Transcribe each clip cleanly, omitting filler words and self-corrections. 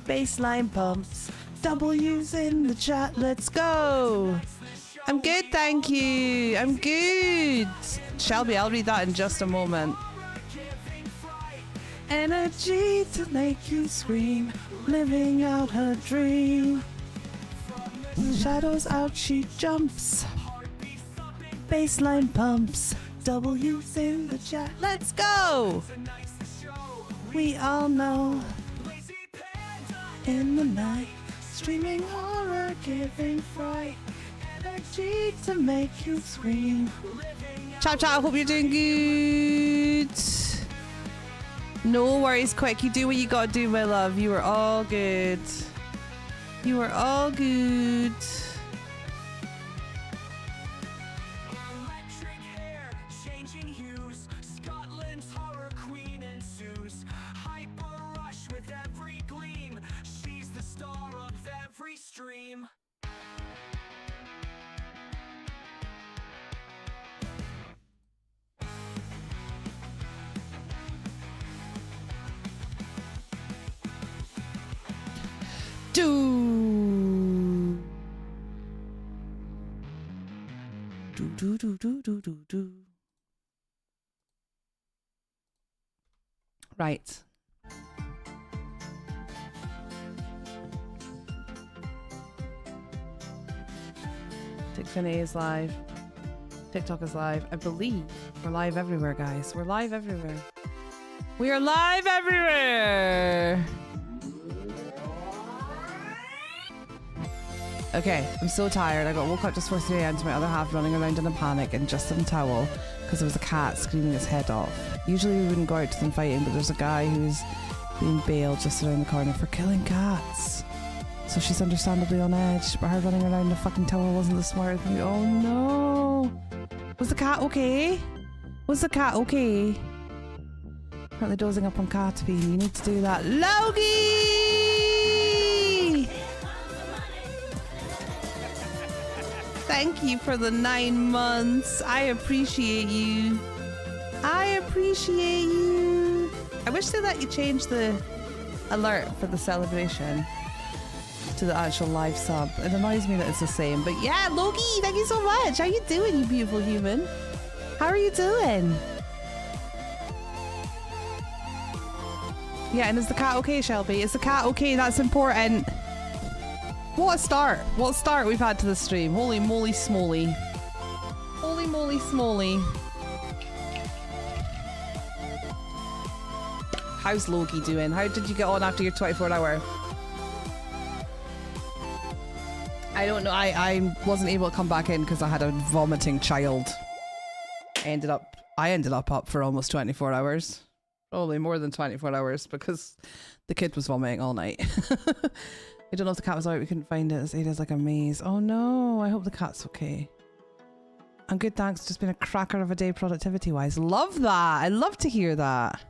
baseline pumps. W's in the chat, let's go. I'm good, thank you. I'm good. Shelby, I'll read that in just a moment. Energy to make you scream, living out her dream. Shadows out, she jumps. Baseline pumps. W's in the chat, let's go. We all know. In the night, streaming horror, giving fright. Energy to make you scream. Chat, I hope you're doing good. No worries, quick. You do what you gotta do, my love. You are all good. You are all good. Do. Right. Tickfinity is live. TikTok is live. I believe we're live everywhere, guys. We're live everywhere. We are live everywhere. Okay, I'm so tired. I got woke up just before 3 a.m. to my other half running around in a panic and just in a towel because there was a cat screaming his head off. Usually we wouldn't go out to them fighting, but there's a guy who's being bailed just around the corner for killing cats. So she's understandably on edge, but her running around the fucking tower wasn't the smartest thing. Oh no! Was the cat okay? Was the cat okay? Apparently dozing up on caffeine. You need to do that. Logie! Thank you for the 9 months. I appreciate you. I appreciate you. I wish they let you change the alert for the celebration to the actual live sub. It annoys me that it's the same. But yeah, Loki, thank you so much. How you doing, you beautiful human? How are you doing? Yeah, and is the cat okay, Shelby? Is the cat okay? That's important. What a start. What a start we've had to the stream. Holy moly smoly. Holy moly smoly. How's Loki doing? How did you get on after your 24-hour? I don't know. I wasn't able to come back in because I had a vomiting child. I ended up up for almost 24 hours. Probably more than 24 hours because the kid was vomiting all night. I don't know if the cat was alright, we couldn't find it. It is like a maze. Oh no, I hope the cat's okay. I'm good, thanks. Just been a cracker of a day productivity wise. Love that! I love to hear that.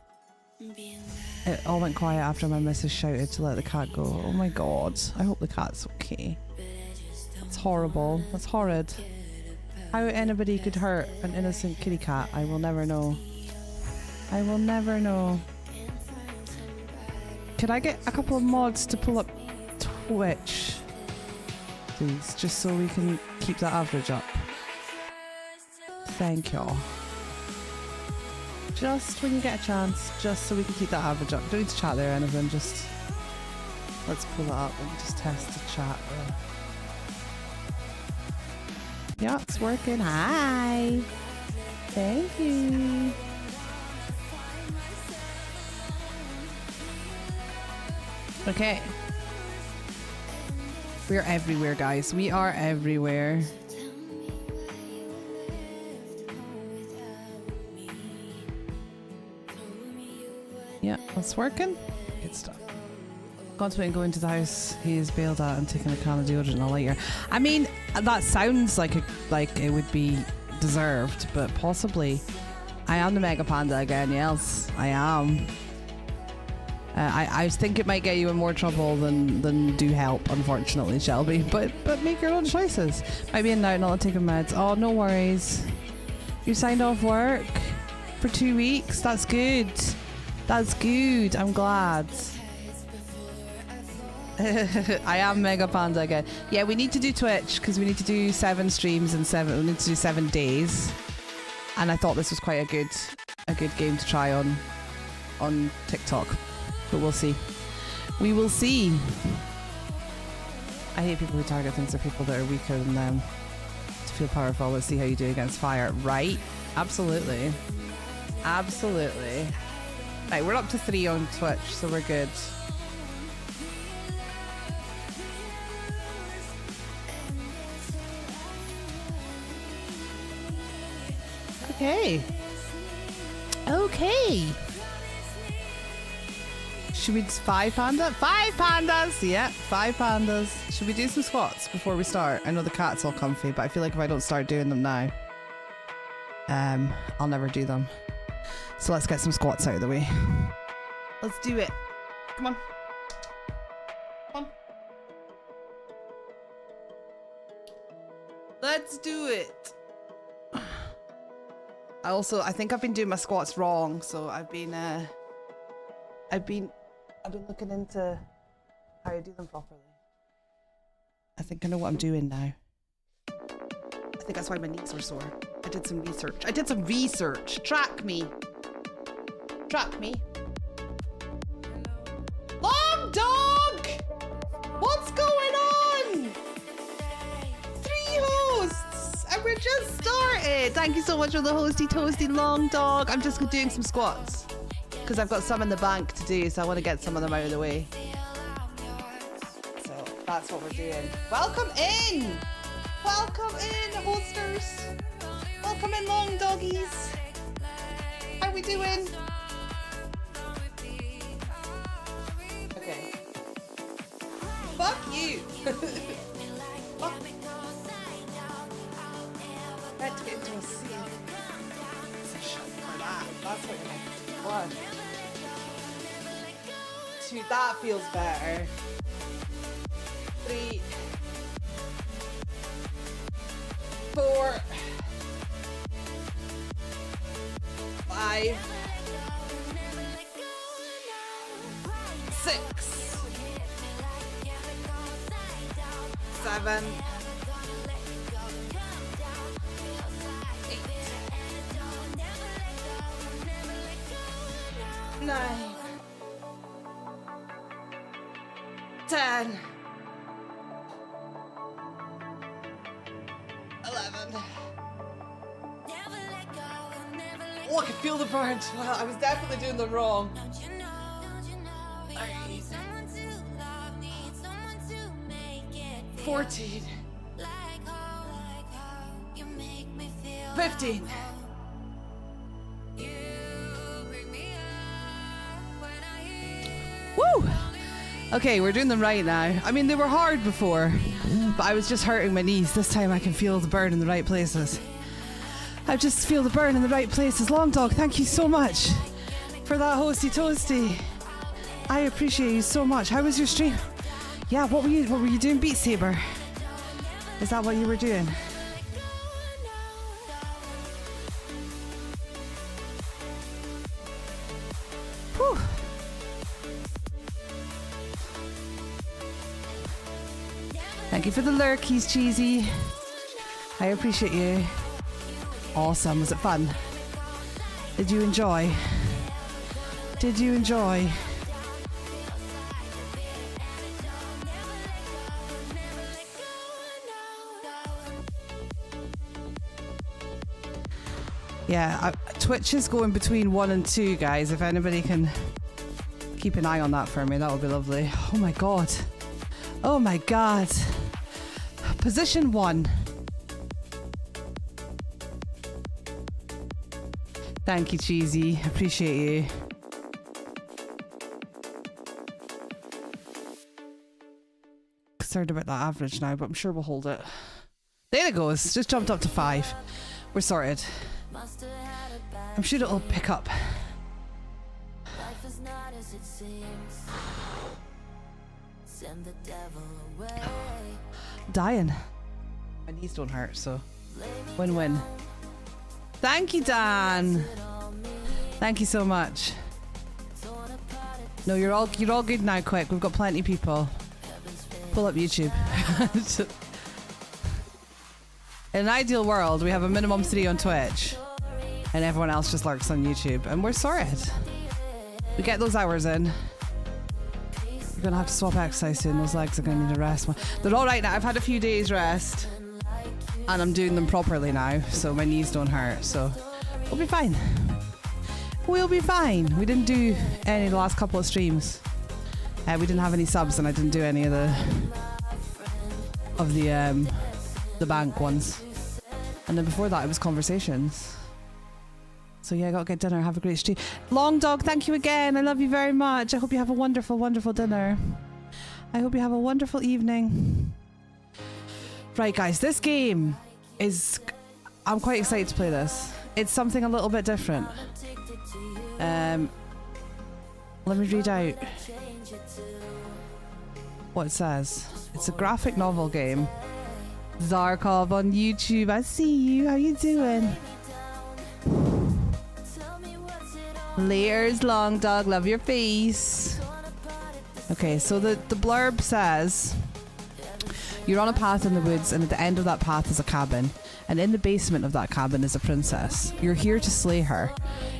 It all went quiet after my missus shouted to let the cat go. Oh my god, I hope the cat's okay. That's horrible. That's horrid. How anybody could hurt an innocent kitty cat, I will never know. I will never know. Could I get a couple of mods to pull up Twitch, please, just so we can keep that average up? Thank y'all. Just when you get a chance, just so we can keep that average up. Don't need to chat there or anything, just let's pull it up and just test the chat. Yeah, it's working. Hi. Thank you. Okay. We are everywhere, guys. We are everywhere. Yeah, that's working. Good stuff. Contemplating going to the house he is bailed out and taking a can of deodorant and a lighter. I mean, that sounds like it would be deserved, but possibly. I am the Mega Panda again. Yes, I am. I think it might get you in more trouble than do help, unfortunately, Shelby. But make your own choices. Might be in now, not taking meds. Oh, no worries. You signed off work for 2 weeks. That's good. That's good. I'm glad. I am Mega Panda again. Yeah, we need to do Twitch because we need to do 7 streams in 7. We need to do 7 days. And I thought this was quite a good game to try on TikTok. But we'll see. We will see. I hate people who target things of people that are weaker than them. To feel powerful, let's see how you do against fire. Right? Absolutely. Absolutely. Right, we're up to 3 on Twitch, so we're good. Okay. Okay. Should we 5 panda? 5 pandas! Yeah, 5 pandas. Should we do some squats before we start? I know the cat's all comfy, but I feel like if I don't start doing them now, I'll never do them. So let's get some squats out of the way. Let's do it. Come on. Come on. Let's do it. I think I've been doing my squats wrong, so I've been looking into how to do them properly. I think I know what I'm doing now. I think that's why my knees were sore. I did some research. Track me. Long dog! What's going on? 3 hosts! And we're just started. Thank you so much for the hosty toasty long dog. I'm just doing some squats because I've got some in the bank to do, so I want to get some of them out of the way. So that's what we're doing. Welcome in! Welcome in, hosters! Welcome in, long doggies! How we doing? Okay. Fuck you! Fuck. I had to get into a seat. Shut for that. That's what you're like. 1, 2, that feels better. 3, 4, 5, 6, 7, 9, 10, 11. Oh, I can feel the burn. Well, I was definitely doing them wrong. 14, 15. Woo! Okay, we're doing them right now. I mean, they were hard before, but I was just hurting my knees. This time I can feel the burn in the right places. I just feel the burn in the right places. Long dog, thank you so much for that hosty toasty. I appreciate you so much. How was your stream? Yeah, what were you doing? Beat Saber? Is that what you were doing? Whew. Thank you for the lurkies, Cheesy. I appreciate you. Awesome. Was it fun? Did you enjoy? Did you enjoy? Yeah, Twitch is going between 1 and 2, guys. If anybody can keep an eye on that for me, that would be lovely. Oh my god. Oh my god. Position 1. Thank you, Cheesy. Appreciate you. Concerned about that average now, but I'm sure we'll hold it. There it goes. Just jumped up to 5. We're sorted. I'm sure it'll pick up. Dying. My knees don't hurt, so win-win. Thank you, Dan. Thank you so much. No, you're all good now. Quick, we've got plenty of people. Pull up YouTube. In an ideal world, we have a minimum 3 on Twitch, and everyone else just lurks on YouTube, and we're sorted. We get those hours in. You're gonna have to swap exercise soon. Those legs are gonna need a rest. They're all right now. I've had a few days rest, and I'm doing them properly now, so my knees don't hurt. So we'll be fine. We'll be fine. We didn't do any of the last couple of streams. We didn't have any subs, and I didn't do any of the bank ones. And then before that, it was conversations. So yeah, I gotta get dinner. Have a great stream. Long Dog, thank you again. I love you very much. I hope you have a wonderful, wonderful dinner. I hope you have a wonderful evening. Right, guys, this game is... I'm quite excited to play this. It's something a little bit different. Let me read out what it says. It's a graphic novel game. Zarkov on YouTube, I see you. How you doing? Layers, Long Dog, love your face. Okay, so the blurb says you're on a path in the woods, and at the end of that path is a cabin, and in the basement of that cabin is a princess. You're here to slay her.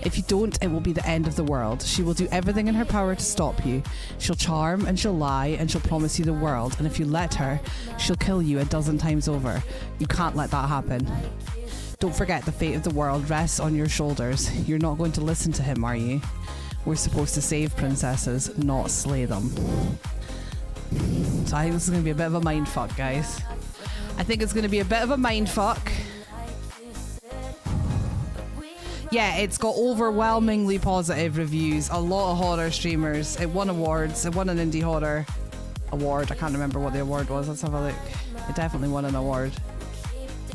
If you don't, it will be the end of the world. She will do everything in her power to stop you. She'll charm and she'll lie and she'll promise you the world, and if you let her, she'll kill you 12 times over. You can't let that happen. Don't forget, the fate of the world rests on your shoulders. You're not going to listen to him, are you? We're supposed to save princesses, not slay them. So I think this is going to be a bit of a mindfuck, guys. I think it's going to be a bit of a mindfuck. Yeah, it's got overwhelmingly positive reviews. A lot of horror streamers. It won awards. It won an indie horror award. I can't remember what the award was. Let's have a look. It definitely won an award.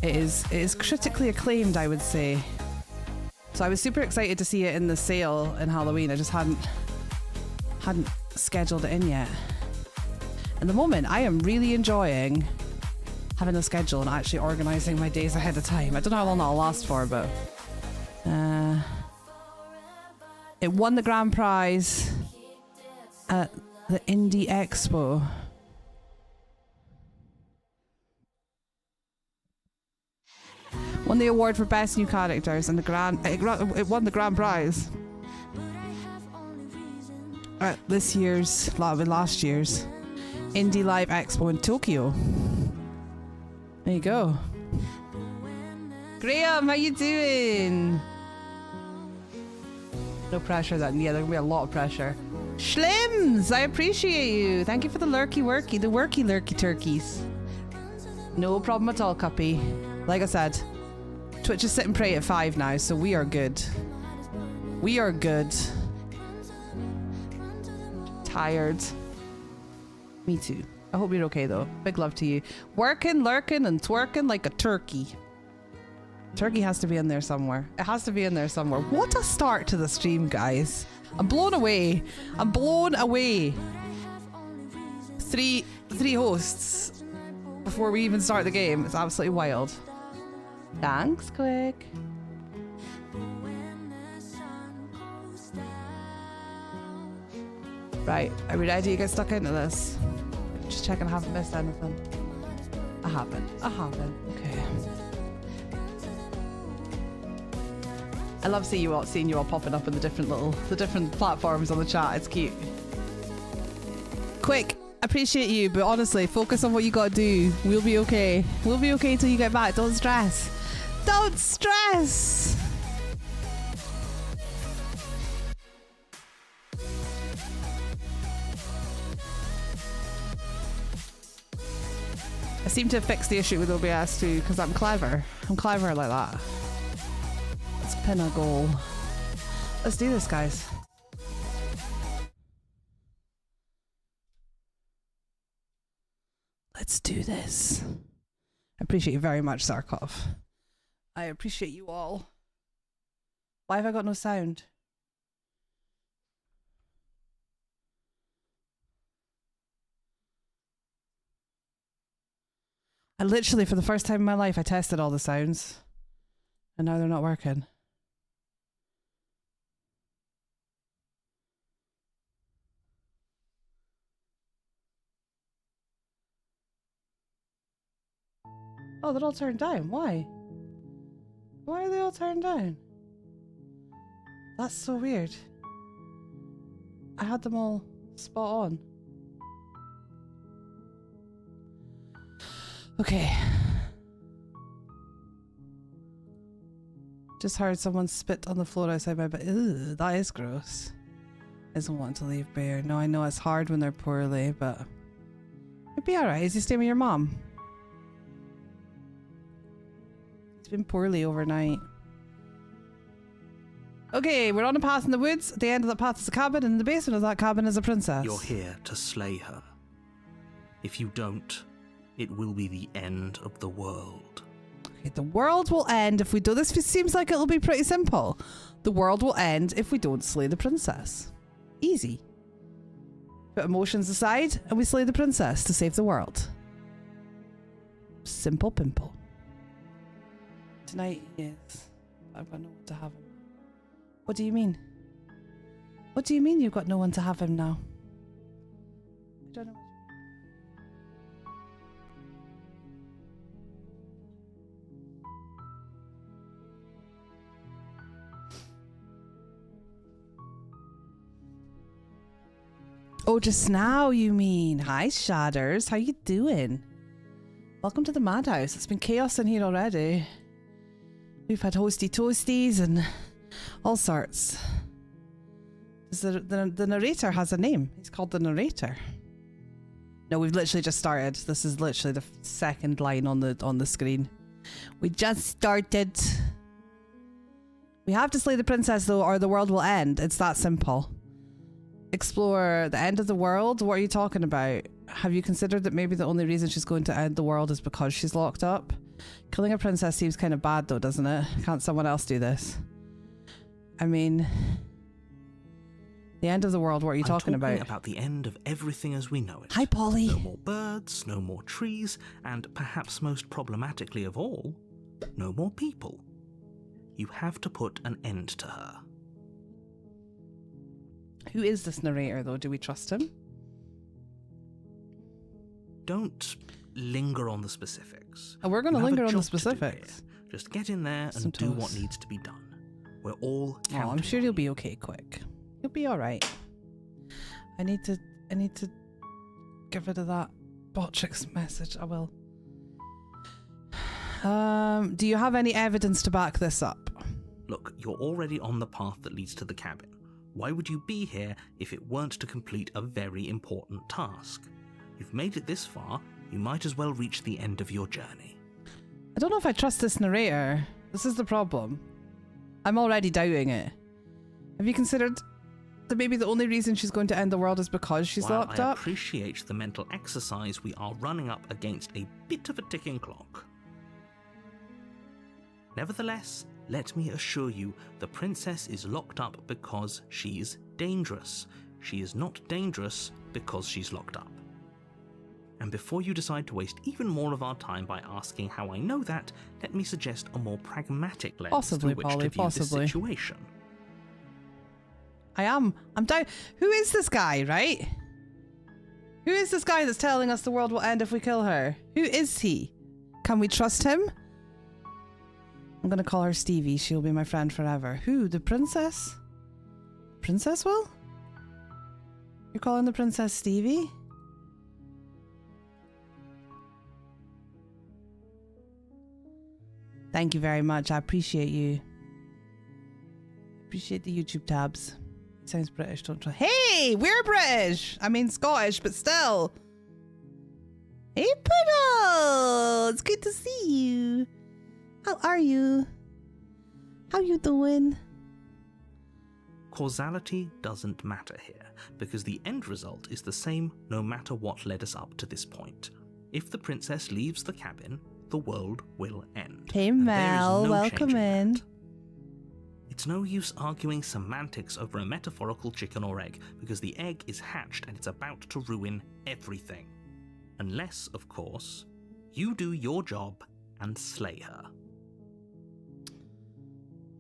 It is critically acclaimed, I would say. So I was super excited to see it in the sale in Halloween. I just hadn't scheduled it in yet. At the moment, I am really enjoying having a schedule and actually organising my days ahead of time. I don't know how long that'll last for, but it won the grand prize at the Indie Expo. Won the award for best new characters, and it won the grand prize at last year's Indie Live Expo in Tokyo. There you go. Graham, how you doing? No pressure then. Yeah, there'll be a lot of pressure. Schlims, I appreciate you. Thank you for the worky turkeys. No problem at all, Cuppy. Like I said, Twitch is sitting pretty at 5 now, so we are good. We are good. Tired. Me too. I hope you're okay though. Big love to you. Working, lurking, and twerking like a turkey. Turkey has to be in there somewhere. It has to be in there somewhere. What a start to the stream, guys. I'm blown away. I'm blown away. Three hosts before we even start the game. It's absolutely wild. Thanks, Quick. Right, are we ready to get stuck into this? Just checking I haven't missed anything. I haven't. Okay. I love seeing you all popping up in the different platforms on the chat. It's cute. Quick, appreciate you, but honestly, focus on what you gotta do. We'll be okay. We'll be okay till you get back. Don't stress. Don't stress! I seem to have fixed the issue with OBS too, because I'm clever. I'm clever like that. Let's pin a goal. Let's do this, guys. Let's do this. I appreciate you very much, Zarkov. I appreciate you all. Why have I got no sound? I literally, for the first time in my life, I tested all the sounds. And now they're not working. Oh, they're all turned down. Why? Why are they all turned down? That's so weird. I had them all spot on. Okay. Just heard someone spit on the floor outside my bed. Ew, that is gross. Isn't wanting to leave Bear. No, I know it's hard when they're poorly, but it'd be alright. Is he staying with your mom? He's been poorly overnight. Okay, we're on a path in the woods. At the end of that path is a cabin, and in the basement of that cabin is a princess. You're here to slay her. If you don't, it will be the end of the world. Okay, the world will end if we do this. It seems like it'll be pretty simple. The world will end if we don't slay the princess. Easy. Put emotions aside, and we slay the princess to save the world. Simple pimple. Tonight he is. I've got no one to have him. What do you mean? What do you mean you've got no one to have him now? I don't know. Oh, just now you mean. Hi, Shatters. How you doing? Welcome to the madhouse. It's been chaos in here already. We've had hosty toasties and all sorts. The narrator has a name. He's called the narrator. No, we've literally just started. This is literally the second line on the screen. We just started. We have to slay the princess though, or the world will end. It's that simple. Explore the end of the world? What are you talking about? Have you considered that maybe the only reason she's going to end the world is because she's locked up? Killing a princess seems kind of bad though, doesn't it? Can't someone else do this? I mean, the end of the world, what are you talking about? About the end of everything as we know it. Hi, Polly. No more birds, no more trees, and perhaps most problematically of all, no more people. You have to put an end to her. Who is this narrator though? Do we trust him? Don't linger on the specifics. Oh, we're going to linger on the specifics. Just get in there and do what needs to be done. We're all counting. Oh, I'm sure you'll be okay quick. You'll be all right. I need to get rid of that Botrix message. I will. Do you have any evidence to back this up? Look, you're already on the path that leads to the cabin. Why would you be here if it weren't to complete a very important task? You've made it this far, you might as well reach the end of your journey. I don't know if I trust this narrator. This is the problem. I'm already doubting it. Have you considered that maybe the only reason she's going to end the world is because she's locked up? I appreciate the mental exercise, we are running up against a bit of a ticking clock. Nevertheless, let me assure you, the princess is locked up because she's dangerous. She is not dangerous because she's locked up. And before you decide to waste even more of our time by asking how I know that, let me suggest a more pragmatic lens through which to view this situation. I'm down. Who is this guy, right? Who is this guy that's telling us the world will end if we kill her? Who is he? Can we trust him? I'm gonna call her Stevie. She'll be my friend forever. Who? The princess? Princess will? You're calling the princess Stevie? Thank you very much. I appreciate you. Appreciate the YouTube tabs. Sounds British, don't try. Hey, we're British. I mean Scottish, but still. Hey, Poodle. It's good to see you. How are you? How you doing? Causality doesn't matter here, because the end result is the same no matter what led us up to this point. If the princess leaves the cabin, the world will end. Hey Mel, welcome in. It's no use arguing semantics over a metaphorical chicken or egg, because the egg is hatched and it's about to ruin everything. Unless, of course, you do your job and slay her.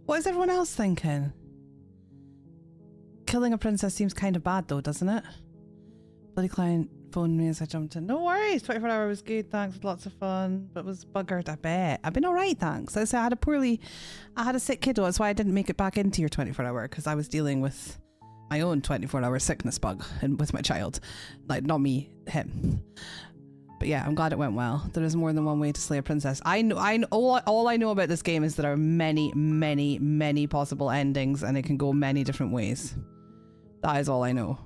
What is everyone else thinking? Killing a princess seems kind of bad though, doesn't it? Bloody client phoned me as I jumped in. No worries. 24 hour was good. Thanks. Lots of fun. But was buggered, I bet. I've been all right, thanks. I had a sick kiddo. That's why I didn't make it back into your 24 hour, because I was dealing with my own 24 hour sickness bug and with my child. Like, not me, him. But yeah, I'm glad it went well. There is more than one way to slay a princess. I know. All I know about this game is there are many, many, many possible endings, and it can go many different ways. That is all I know.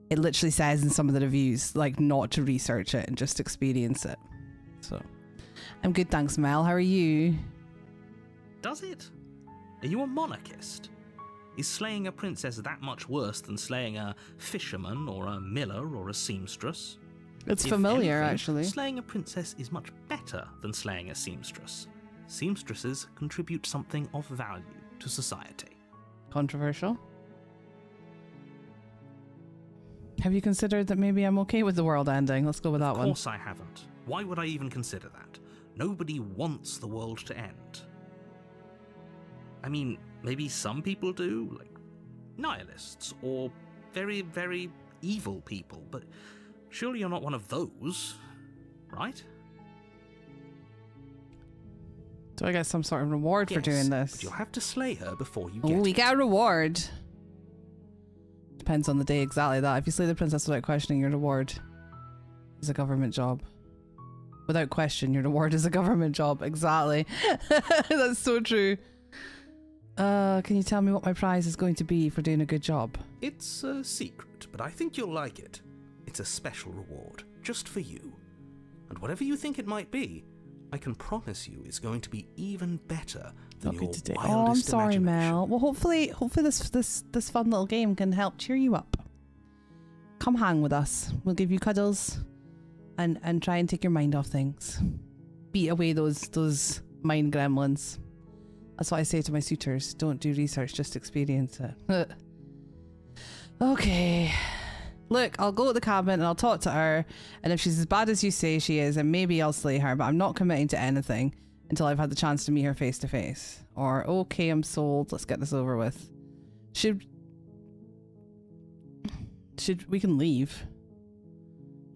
It literally says in some of the reviews, like, not to research it and just experience it. So, I'm good, thanks, Mel. How are you? Does it? Are you a monarchist? Is slaying a princess that much worse than slaying a fisherman or a miller or a seamstress? It's If familiar, anything, actually. Slaying a princess is much better than slaying a seamstress. Seamstresses contribute something of value to society. Controversial. Have you considered that maybe I'm okay with the world ending? Let's go with that one. Of course I haven't. Why would I even consider that? Nobody wants the world to end. I mean, maybe some people do, like nihilists or very, very evil people, but surely you're not one of those, right? Do I get some sort of reward for doing this? But you'll have to slay her before you Oh, get we it. get a reward. Depends on the day, exactly that. If you slay the princess without questioning, your reward is a government job. Without question, your reward is a government job. Exactly. That's so true. Can you tell me what my prize is going to be for doing a good job? It's a secret, but I think you'll like it. It's a special reward, just for you. And whatever you think it might be, I can promise you it's going to be even better than your wildest Oh, I'm sorry, imagination. Mel. Well, hopefully this fun little game can help cheer you up. Come hang with us. We'll give you cuddles and try and take your mind off things. Beat away those mind gremlins. That's what I say to my suitors. Don't do research, just experience it. Okay. Look, I'll go to the cabin and I'll talk to her, and if she's as bad as you say she is, then maybe I'll slay her, but I'm not committing to anything until I've had the chance to meet her face to face. Or, okay, I'm sold, let's get this over with. Should we can leave.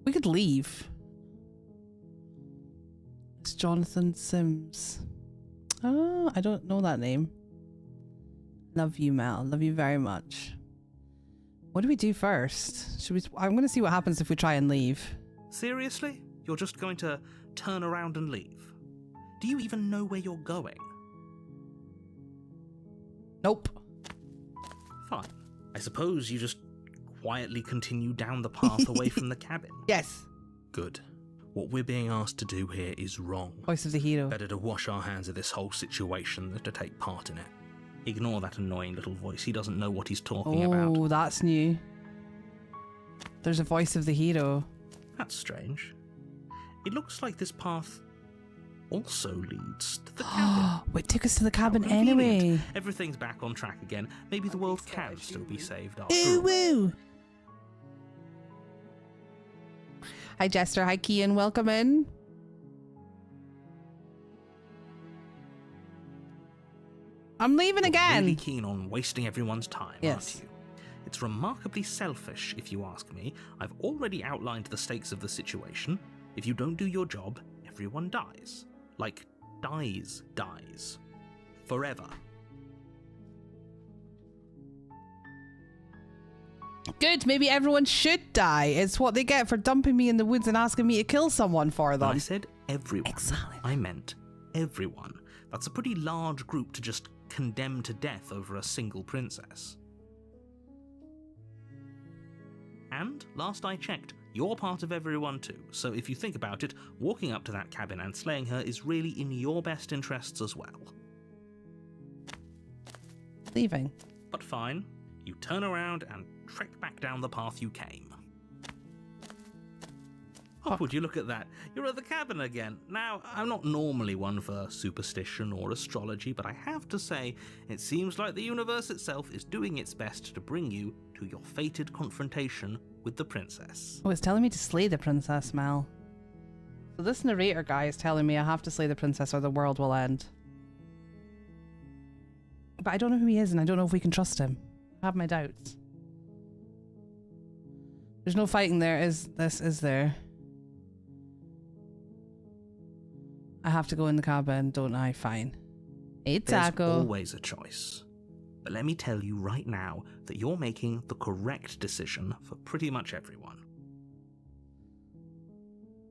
We could leave. It's Jonathan Sims. Oh, I don't know that name. Love you, Mel. Love you very much. What do we do first? Should we? I'm going to see what happens if we try and leave. Seriously? You're just going to turn around and leave? Do you even know where you're going? Nope. Fine. I suppose you just quietly continue down the path away from the cabin. Yes. Good. What we're being asked to do here is wrong. Voice of the hero. Better to wash our hands of this whole situation than to take part in it. Ignore that annoying little voice. He doesn't know what he's talking about. Oh, that's new. There's a voice of the hero. That's strange. It looks like this path also leads to the cabin. It took us to the cabin How convenient. anyway. Everything's back on track again. Maybe the world can still be saved after Ooh all. woo. Hi Jester, hi Kian, welcome in. I'm leaving You're again. really keen on wasting everyone's time, Yes. aren't you? It's remarkably selfish, if you ask me. I've already outlined the stakes of the situation. If you don't do your job, everyone dies. Like, dies. Forever. Good, maybe everyone should die. It's what they get for dumping me in the woods and asking me to kill someone for When them. I said everyone, Exactly. I meant everyone. That's a pretty large group to just condemn to death over a single princess. And, last I checked, you're part of everyone too, so if you think about it, walking up to that cabin and slaying her is really in your best interests as well. Leaving. But fine, you turn around and trek back down the path you came. Oh, would you look at that? You're at the cabin again. Now, I'm not normally one for superstition or astrology, but I have to say, it seems like the universe itself is doing its best to bring you to your fated confrontation with the princess. Oh, it's telling me to slay the princess, Mel. So this narrator guy is telling me I have to slay the princess or the world will end. But I don't know who he is and I don't know if we can trust him. I have my doubts. There's no fighting there, is there? I have to go in the cabin, don't I? Fine. Hey, Taco. There's always a choice. But let me tell you right now that you're making the correct decision for pretty much everyone.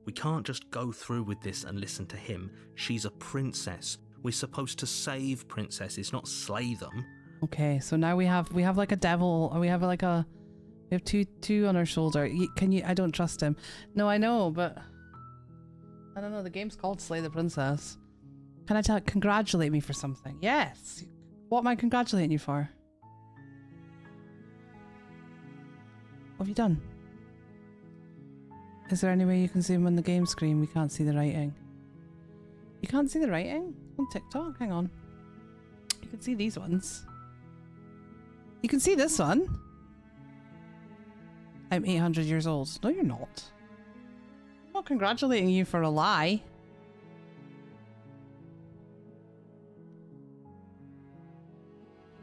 We can't just go through with this and listen to him. She's a princess. We're supposed to save princesses, not slay them. Okay, so now we have like a devil, or we have two on our shoulder. I don't trust him. No, I know, but I don't know. The game's called Slay the Princess. Can I congratulate me for something? Yes. What am I congratulating you for? What have you done? Is there any way you can zoom on the game screen? We can't see the writing. You can't see the writing on TikTok? Hang on. You can see these ones. You can see this one. I'm 800 years old. No, you're not. I'm not congratulating you for a lie.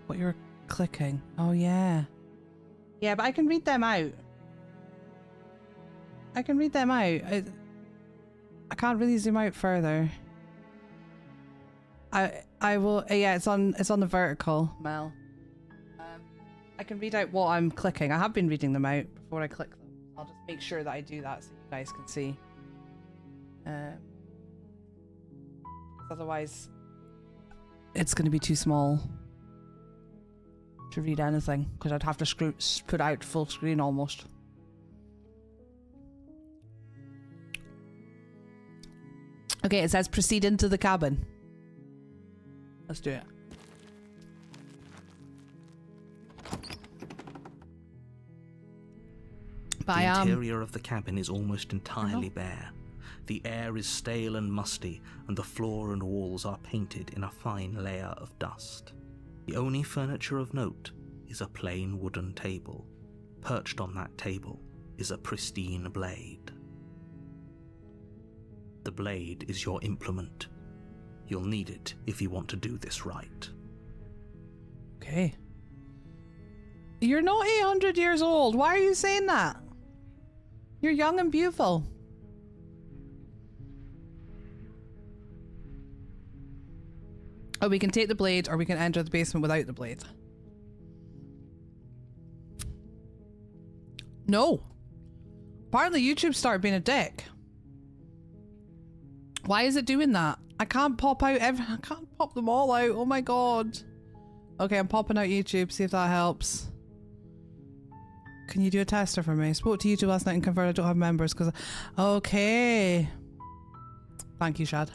What you're clicking. Oh, yeah. Yeah, but I can read them out. I can read them out. I can't really zoom out further. I will. Yeah, it's on the vertical, Mel. I can read out what I'm clicking. I have been reading them out before I click them. I'll just make sure that I do that so you guys can see. Otherwise, it's going to be too small to read anything because I'd have to put out full screen almost. Okay, it says proceed into the cabin. Let's do it. The interior of the cabin is almost entirely bare. The air is stale and musty, and the floor and walls are painted in a fine layer of dust. The only furniture of note is a plain wooden table. Perched on that table is a pristine blade. The blade is your implement. You'll need it if you want to do this right. Okay. You're not 800 years old. Why are you saying that? You're young and beautiful. Oh, we can take the blade or we can enter the basement without the blade. No. Apparently YouTube started being a dick. Why is it doing that? I can't pop out I can't pop them all out. Oh my god. Okay, I'm popping out YouTube. See if that helps. Can you do a tester for me? I spoke to YouTube last night and confirmed I don't have members because... Okay. Thank you, Shad.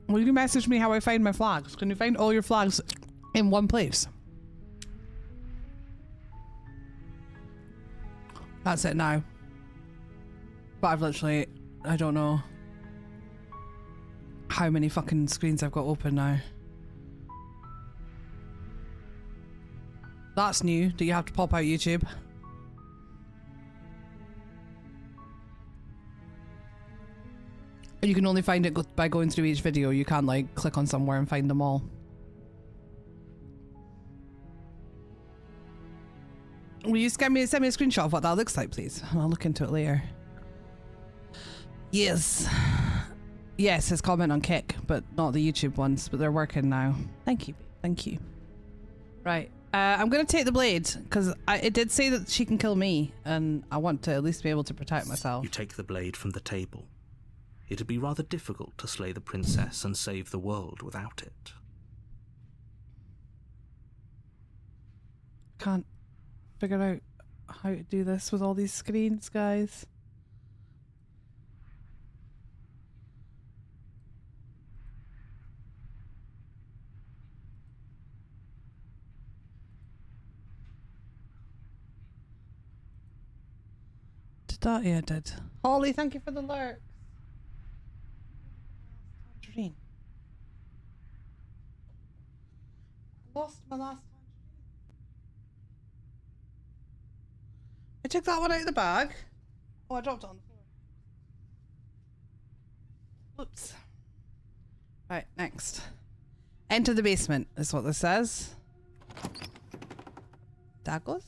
Will you message me how I find my flags? Can you find all your flags in one place? That's it now. But I've literally... I don't know how many fucking screens I've got open now. That's new, that you have to pop out YouTube. And you can only find it by going through each video. You can't like click on somewhere and find them all. Will you send me a screenshot of what that looks like, please? I'll look into it later. Yes. Yes, his comment on Kick, but not the YouTube ones, but they're working now. Thank you. Thank you. Right. I'm going to take the blade because it did say that she can kill me and I want to at least be able to protect myself. You take the blade from the table. It'd be rather difficult to slay the princess and save the world without it. Can't figure out how to do this with all these screens, guys. That, yeah, it did. Holly, thank you for the alert. Tangerine. Lost my last tangerine. I took that one out of the bag. Oh, I dropped it on the floor. Oops. Right, next. Enter the basement is what this says. Tacos?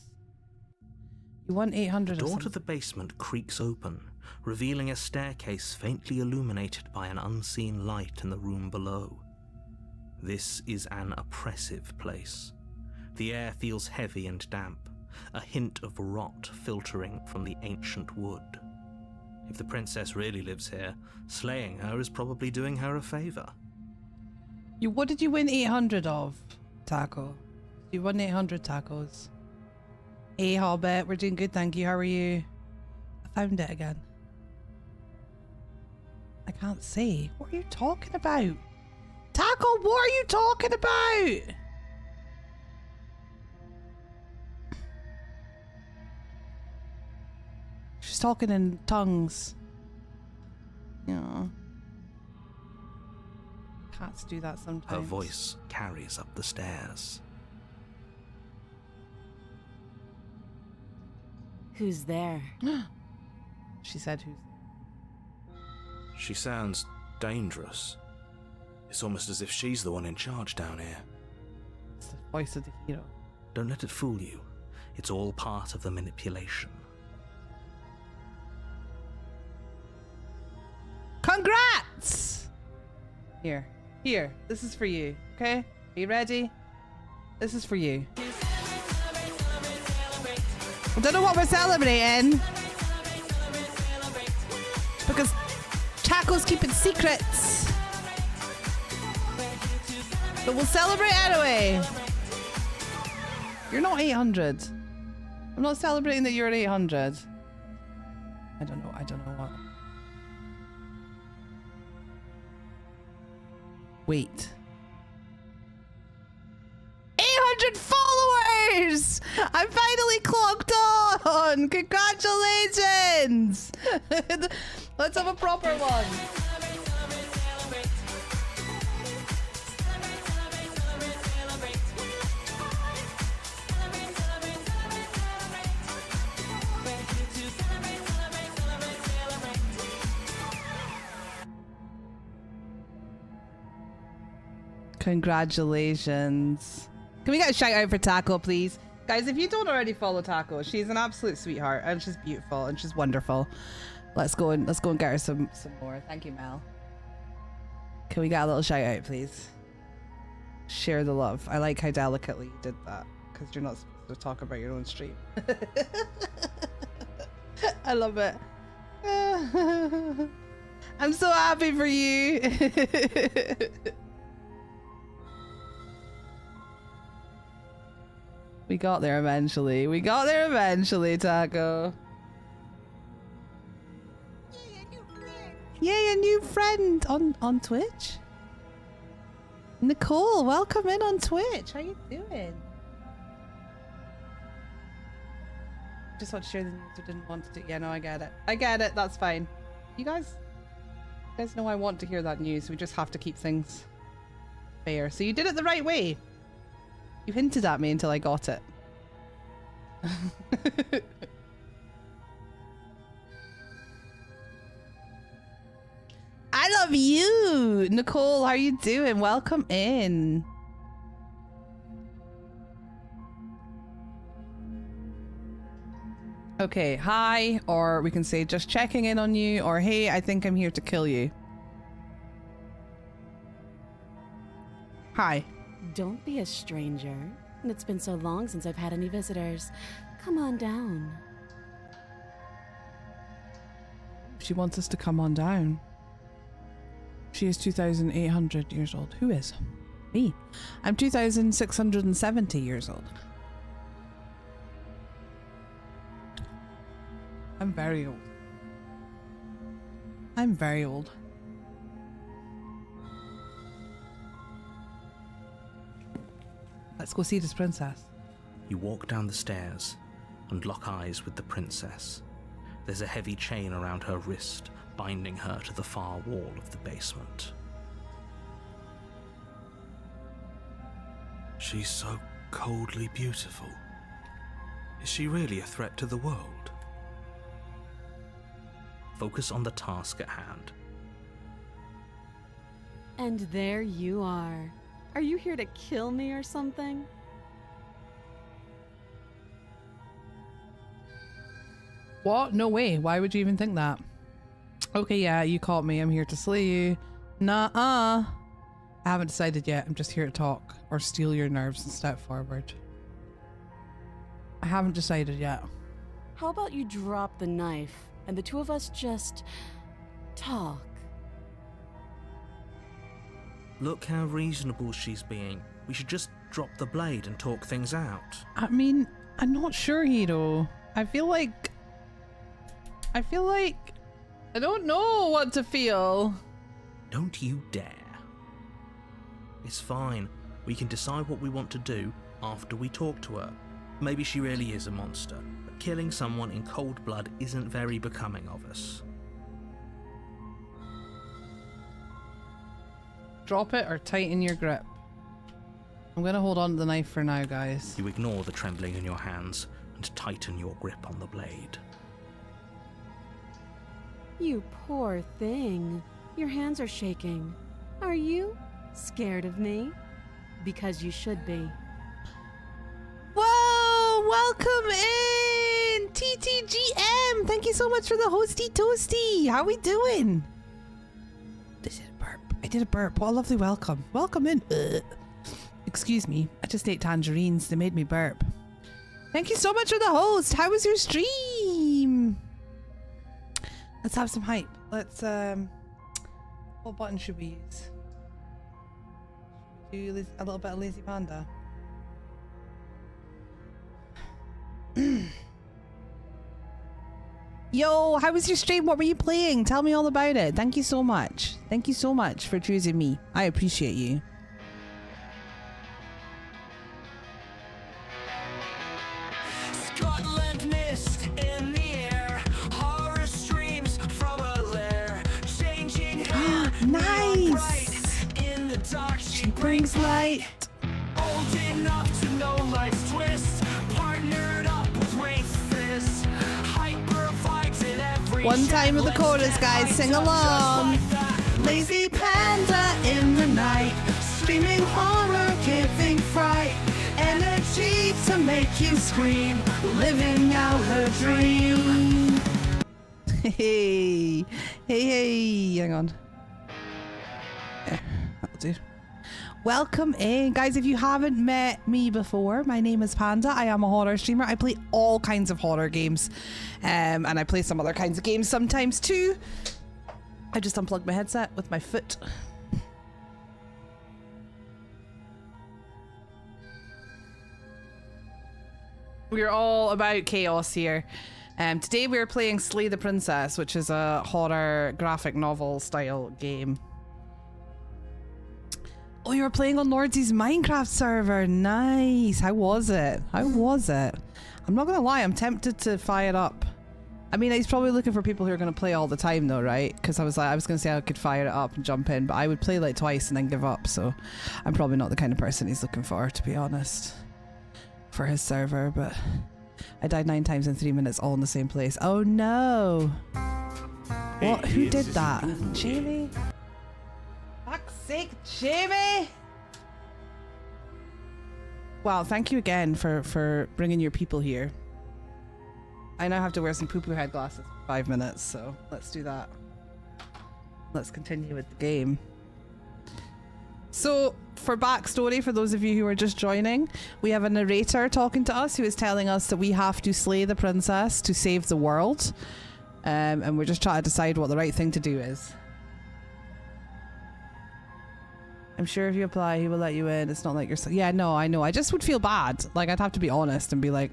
You want 800 The or door to something? the basement creaks open, revealing a staircase faintly illuminated by an unseen light in the room below. This is an oppressive place. The air feels heavy and damp, a hint of rot filtering from the ancient wood. If the princess really lives here, slaying her is probably doing her a favor. What did you win 800 of, Taco? You won 800 tacos. Hey, Hobbit, we're doing good, thank you. How are you? I found it again. I can't say. What are you talking about? Taco, what are you talking about? She's talking in tongues. Yeah. Cats do that sometimes. Her voice carries up the stairs. Who's there? She said who's... She sounds dangerous. It's almost as if she's the one in charge down here. It's the voice of the hero. Don't let it fool you. It's all part of the manipulation. Congrats! Here. This is for you, okay? Are you ready? This is for you. I don't know what we're celebrating. Because Taco's keeping secrets. But we'll celebrate anyway. You're not 800. I'm not celebrating that you're at 800. I don't know what. Wait. 800 followers! I'm finally clocked on! Congratulations! Let's have a proper one. Congratulations. Can we get a shout out for Taco, please? Guys, if you don't already follow Taco, she's an absolute sweetheart and she's beautiful and she's wonderful. Let's go and get her some more. Thank you, Mel. Can we get a little shout out, please? Share the love. I like how delicately you did that because you're not supposed to talk about your own stream. I love it. I'm so happy for you. We got there eventually. Taco. Yay, a new friend on Twitch. Nicole, welcome in on Twitch. How you doing? Just want to share the news I didn't want to do. Yeah, no, I get it. That's fine. You guys know I want to hear that news. We just have to keep things fair. So you did it the right way. You hinted at me until I got it. I love you! Nicole, how are you doing? Welcome in. Okay, hi, or we can say just checking in on you, or hey, I think I'm here to kill you. Hi. Don't be a stranger. It's been so long since I've had any visitors. Come on down. She wants us to come on down. She is 2,800 years old. Who is? Me. I'm 2,670 years old. I'm very old. Let's go see this princess. You walk down the stairs and lock eyes with the princess. There's a heavy chain around her wrist, binding her to the far wall of the basement. She's so coldly beautiful. Is she really a threat to the world? Focus on the task at hand. And there you are. Are you here to kill me or something? What? No way. Why would you even think that? Okay, yeah, you caught me. I'm here to slay you. Nuh-uh. I haven't decided yet. I'm just here to talk or steal your nerves and step forward. I haven't decided yet. How about you drop the knife and the two of us just talk? Look how reasonable she's being. We should just drop the blade and talk things out. I mean, I'm not sure, Hiro. I feel like I don't know what to feel. Don't you dare. It's fine. We can decide what we want to do after we talk to her. Maybe she really is a monster, but killing someone in cold blood isn't very becoming of us. Drop it or tighten your grip. I'm gonna hold on to the knife for now, guys. You ignore the trembling in your hands and tighten your grip on the blade. You poor thing. Your hands are shaking. Are you scared of me? Because you should be. Whoa! Welcome in! TTGM! Thank you so much for the hosty toasty! How we doing? I did a burp. What a lovely welcome. Welcome in. Excuse me. I just ate tangerines. They made me burp. Thank you so much for the host. How was your stream? Let's have some hype. Let's, what button should we use? Do a little bit of Lazy Panda. Yo, how was your stream? What were you playing? Tell me all about it. Thank you so much. Thank you so much for choosing me. I appreciate you. Scotland mist in the air, horror streams from a lair, changing Nice. in the dark. She Brings light. old enough to know life's twist, partnered up with Wraithfist, hyper vibes in every One time with the chorus, guys. Sing along. Lazy panda in the night, screaming horror, giving fright, energy to make you scream, living out her dream. Hey, hey, hang on. Yeah, that'll do. Welcome in, guys. If you haven't met me before, my name is Panda. I am a horror streamer. I play all kinds of horror games, and I play some other kinds of games sometimes too. I just unplugged my headset with my foot. We're all about chaos here. Today we're playing Slay the Princess, which is a horror graphic novel style game. Oh, you were playing on Lordsy's Minecraft server. Nice. How was it? How was it? I'm not gonna lie, I'm tempted to fire it up. I mean, he's probably looking for people who are gonna play all the time though, right? Because I was gonna say I could fire it up and jump in, but I would play like twice and then give up, so I'm probably not the kind of person he's looking for, to be honest, for his server. But I died 9 times in 3 minutes, all in the same place. Oh no. What? Who did that? Jamie? Fuck's sake, Jamie! Wow, thank you again for bringing your people here. I now have to wear some poo-poo head glasses for 5 minutes, so let's do that. Let's continue with the game. So, for backstory, for those of you who are just joining, we have a narrator talking to us who is telling us that we have to slay the princess to save the world. And we're just trying to decide what the right thing to do is. I'm sure if you apply, he will let you in. It's not like you're... Yeah, no, I know. I just would feel bad. Like, I'd have to be honest and be like...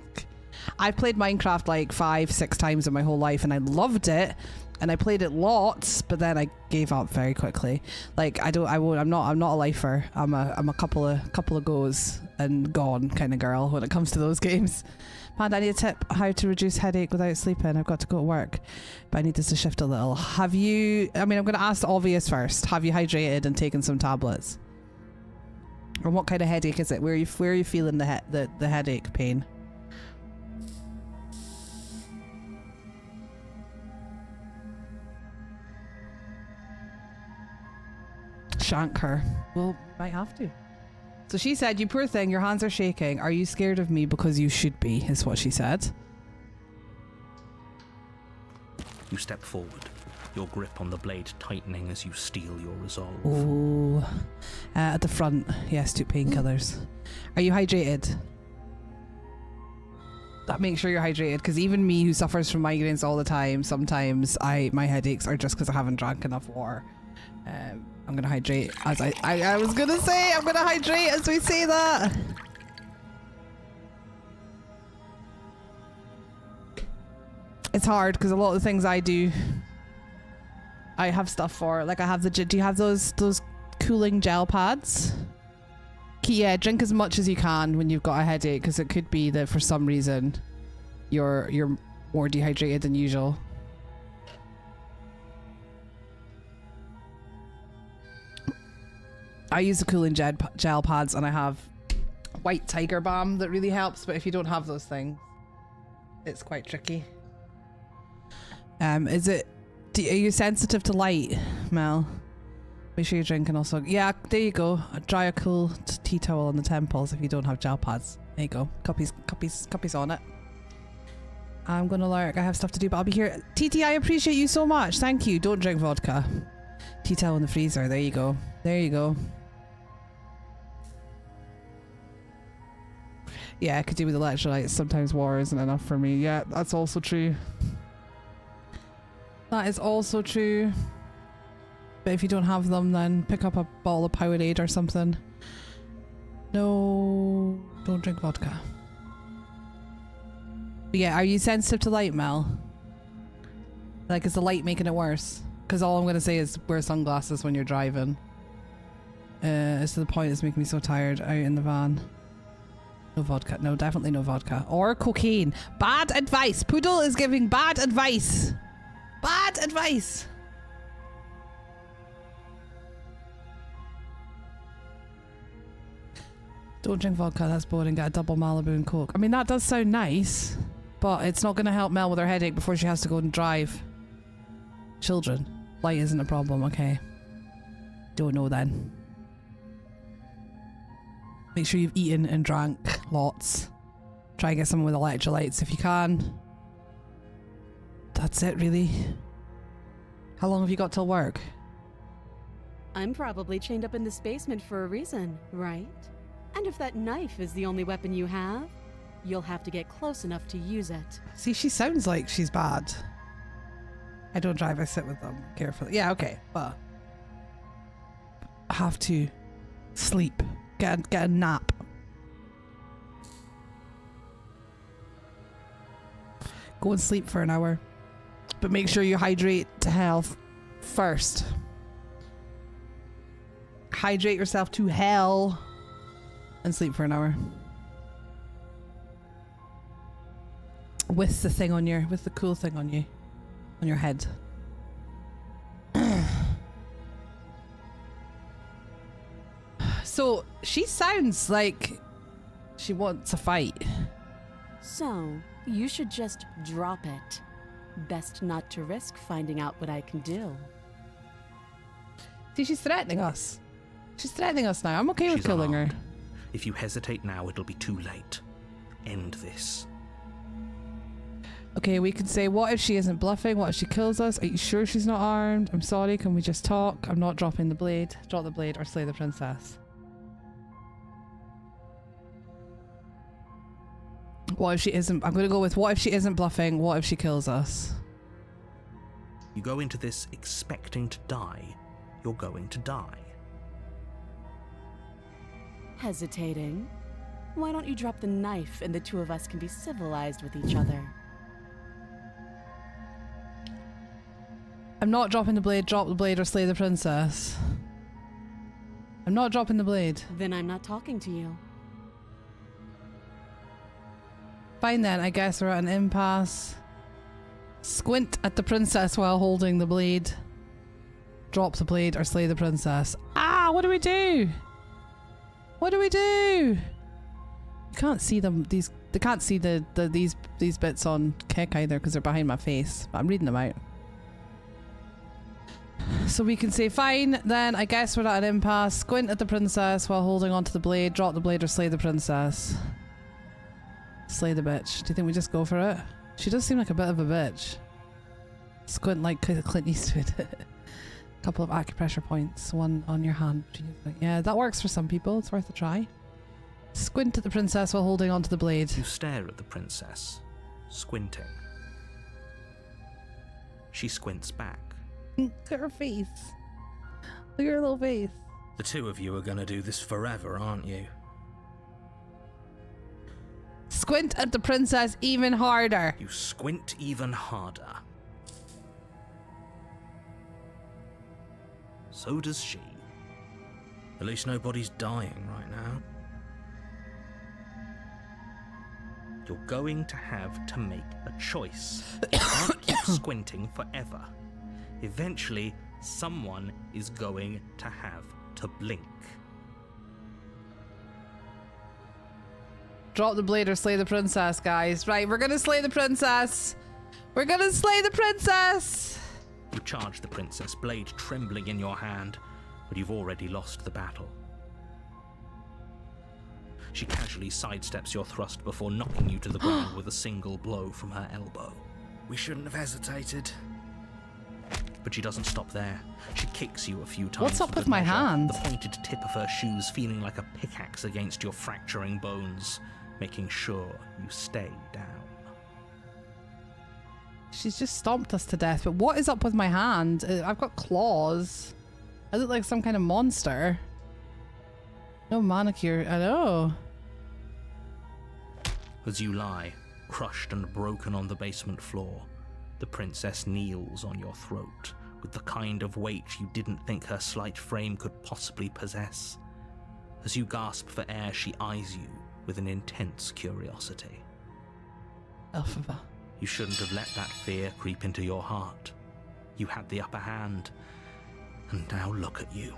I've played Minecraft like 5-6 times in my whole life and I loved it. And I played it lots, but then I gave up very quickly. Like, I'm not a lifer. I'm a couple of goes and gone kind of girl when it comes to those games. Panda, I need a tip how to reduce headache without sleeping. I've got to go to work, but I need this to shift a little. Have you... I mean, I'm going to ask the obvious first. Have you hydrated and taken some tablets? Or what kind of headache is it? Where are you feeling the headache pain? Shank her. Well, might have to. So she said, you poor thing, your hands are shaking. Are you scared of me? Because you should be, is what she said. You step forward, your grip on the blade tightening as you steel your resolve. Oh, at the front, yes, 2 painkillers. Are you hydrated? Make sure you're hydrated, because even me, who suffers from migraines all the time, sometimes my headaches are just because I haven't drank enough water. I'm gonna hydrate as I was gonna say, I'm gonna hydrate as we say that. It's hard because a lot of the things I do, I have stuff for. Like I have do you have those cooling gel pads? Yeah, drink as much as you can when you've got a headache, because it could be that for some reason you're more dehydrated than usual. I use the cooling gel pads, and I have white tiger balm that really helps, but if you don't have those things, it's quite tricky. Are you sensitive to light, Mel? Make sure you're drinking also. Yeah, there you go. Dry a cool tea towel on the temples if you don't have gel pads. There you go. Copies on it. I'm gonna lurk. I have stuff to do, but I'll be here. TT, I appreciate you so much. Thank you. Don't drink vodka. Tea towel in the freezer. There you go. There you go. Yeah, I could do with electrolytes. Sometimes water isn't enough for me. Yeah, that's also true. That is also true. But if you don't have them, then pick up a bottle of Powerade or something. No, don't drink vodka. But yeah, are you sensitive to light, Mel? Like, is the light making it worse? Because all I'm going to say is wear sunglasses when you're driving. It's to the point it's making me so tired out in the van. No vodka. No, definitely no vodka. Or cocaine. Bad advice. Poodle is giving bad advice. Bad advice. Don't drink vodka, that's boring. Get a double Malibu and Coke. I mean, that does sound nice, but it's not going to help Mel with her headache before she has to go and drive. Children. Light isn't a problem, okay. Don't know then. Make sure you've eaten and drank lots. Try and get someone with electrolytes if you can. That's it, really. How long have you got till work? I'm probably chained up in this basement for a reason, right? And if that knife is the only weapon you have, you'll have to get close enough to use it. See, she sounds like she's bad. I don't drive, I sit with them carefully. Yeah, okay, but I have to sleep. Get a nap. Go and sleep for an hour. But make sure you hydrate to hell first. Hydrate yourself to hell and sleep for an hour. With the thing on your, with the cool thing on you, on your head. So she sounds like she wants a fight. So, you should just drop it. Best not to risk finding out what I can do. See, she's threatening us. She's threatening us now. I'm okay with She's killing her. unarmed. If you hesitate now, it'll be too late. End this. Okay, we can say, what if she isn't bluffing? What if she kills us? Are you sure she's not armed? I'm sorry, can we just talk? I'm not dropping the blade. Drop the blade or slay the princess. What if she isn't? I'm going to go with, what if she isn't bluffing? What if she kills us? You go into this expecting to die. You're going to die. Hesitating? Why don't you drop the knife and the two of us can be civilized with each other? I'm not dropping the blade. Drop the blade or slay the princess. I'm not dropping the blade. Then I'm not talking to you. Fine then, I guess we're at an impasse. Squint at the princess while holding the blade. Drop the blade or slay the princess. Ah, what do we do? What do we do? You can't see them. They can't see these bits on Kick either because they're behind my face. But I'm reading them out. So we can say, fine, then I guess we're at an impasse. Squint at the princess while holding onto the blade. Drop the blade or slay the princess. Slay the bitch. Do you think we just go for it? She does seem like a bit of a bitch. Squint like Clint Eastwood. Couple of acupressure points, one on your hand. Yeah, that works for some people. It's worth a try. Squint at the princess while holding onto the blade. You stare at the princess, squinting. She squints back. Look at her face. Look at her little face. The two of you are going to do this forever, aren't you? Squint at the princess even harder. You squint even harder. So does she. At least nobody's dying right now. You're going to have to make a choice. You can't keep squinting forever. Eventually, someone is going to have to blink. Drop the blade or slay the princess, guys. Right, we're gonna slay the princess. We're gonna slay the princess. You charge the princess, blade trembling in your hand, but you've already lost the battle. She casually sidesteps your thrust before knocking you to the ground with a single blow from her elbow. We shouldn't have hesitated. But she doesn't stop there. She kicks you a few times. What's up for with good my measure, hand? The pointed tip of her shoes feeling like a pickaxe against your fracturing bones, making sure you stay down. She's just stomped us to death, but what is up with my hand? I've got claws. I look like some kind of monster. No manicure. I know. As you lie, crushed and broken on the basement floor, the princess kneels on your throat with the kind of weight you didn't think her slight frame could possibly possess. As you gasp for air, she eyes you with an intense curiosity. Elphaba. You shouldn't have let that fear creep into your heart. You had the upper hand, and now look at you.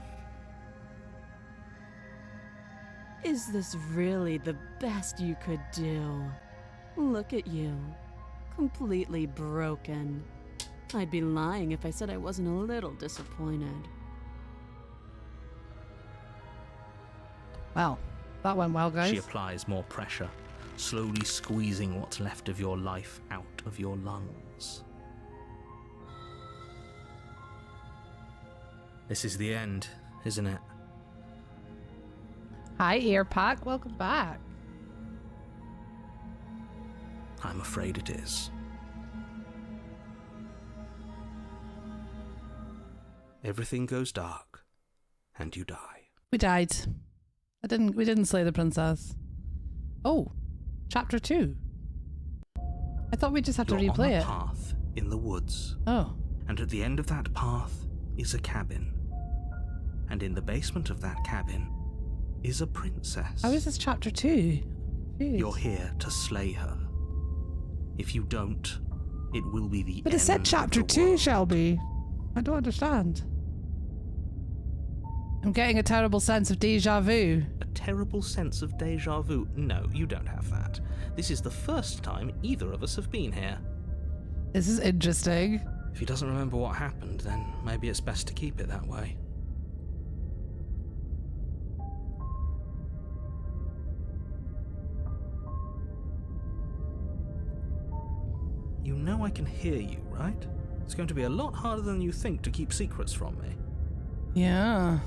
Is this really the best you could do? Look at you. Completely broken. I'd be lying if I said I wasn't a little disappointed. Well, that went well, guys. She applies more pressure, slowly squeezing what's left of your life out of your lungs. This is the end, isn't it? Hi, Earpack. Welcome back. I'm afraid it is. Everything goes dark, and you die. We died. We didn't slay the princess. Oh, chapter 2. I thought we just had to You're replay on a it. path in the woods, Oh. and at the end of that path is a cabin. And in the basement of that cabin is a princess. How is this chapter 2? Confused. You're here to slay her. If you don't, it will be the end. But it said chapter of the 2, world. Shelby. I don't understand. I'm getting a terrible sense of deja vu. A terrible sense of deja vu. No, you don't have that. This is the first time either of us have been here. This is interesting. If he doesn't remember what happened, then maybe it's best to keep it that way. You know I can hear you, right? It's going to be a lot harder than you think to keep secrets from me. Yeah.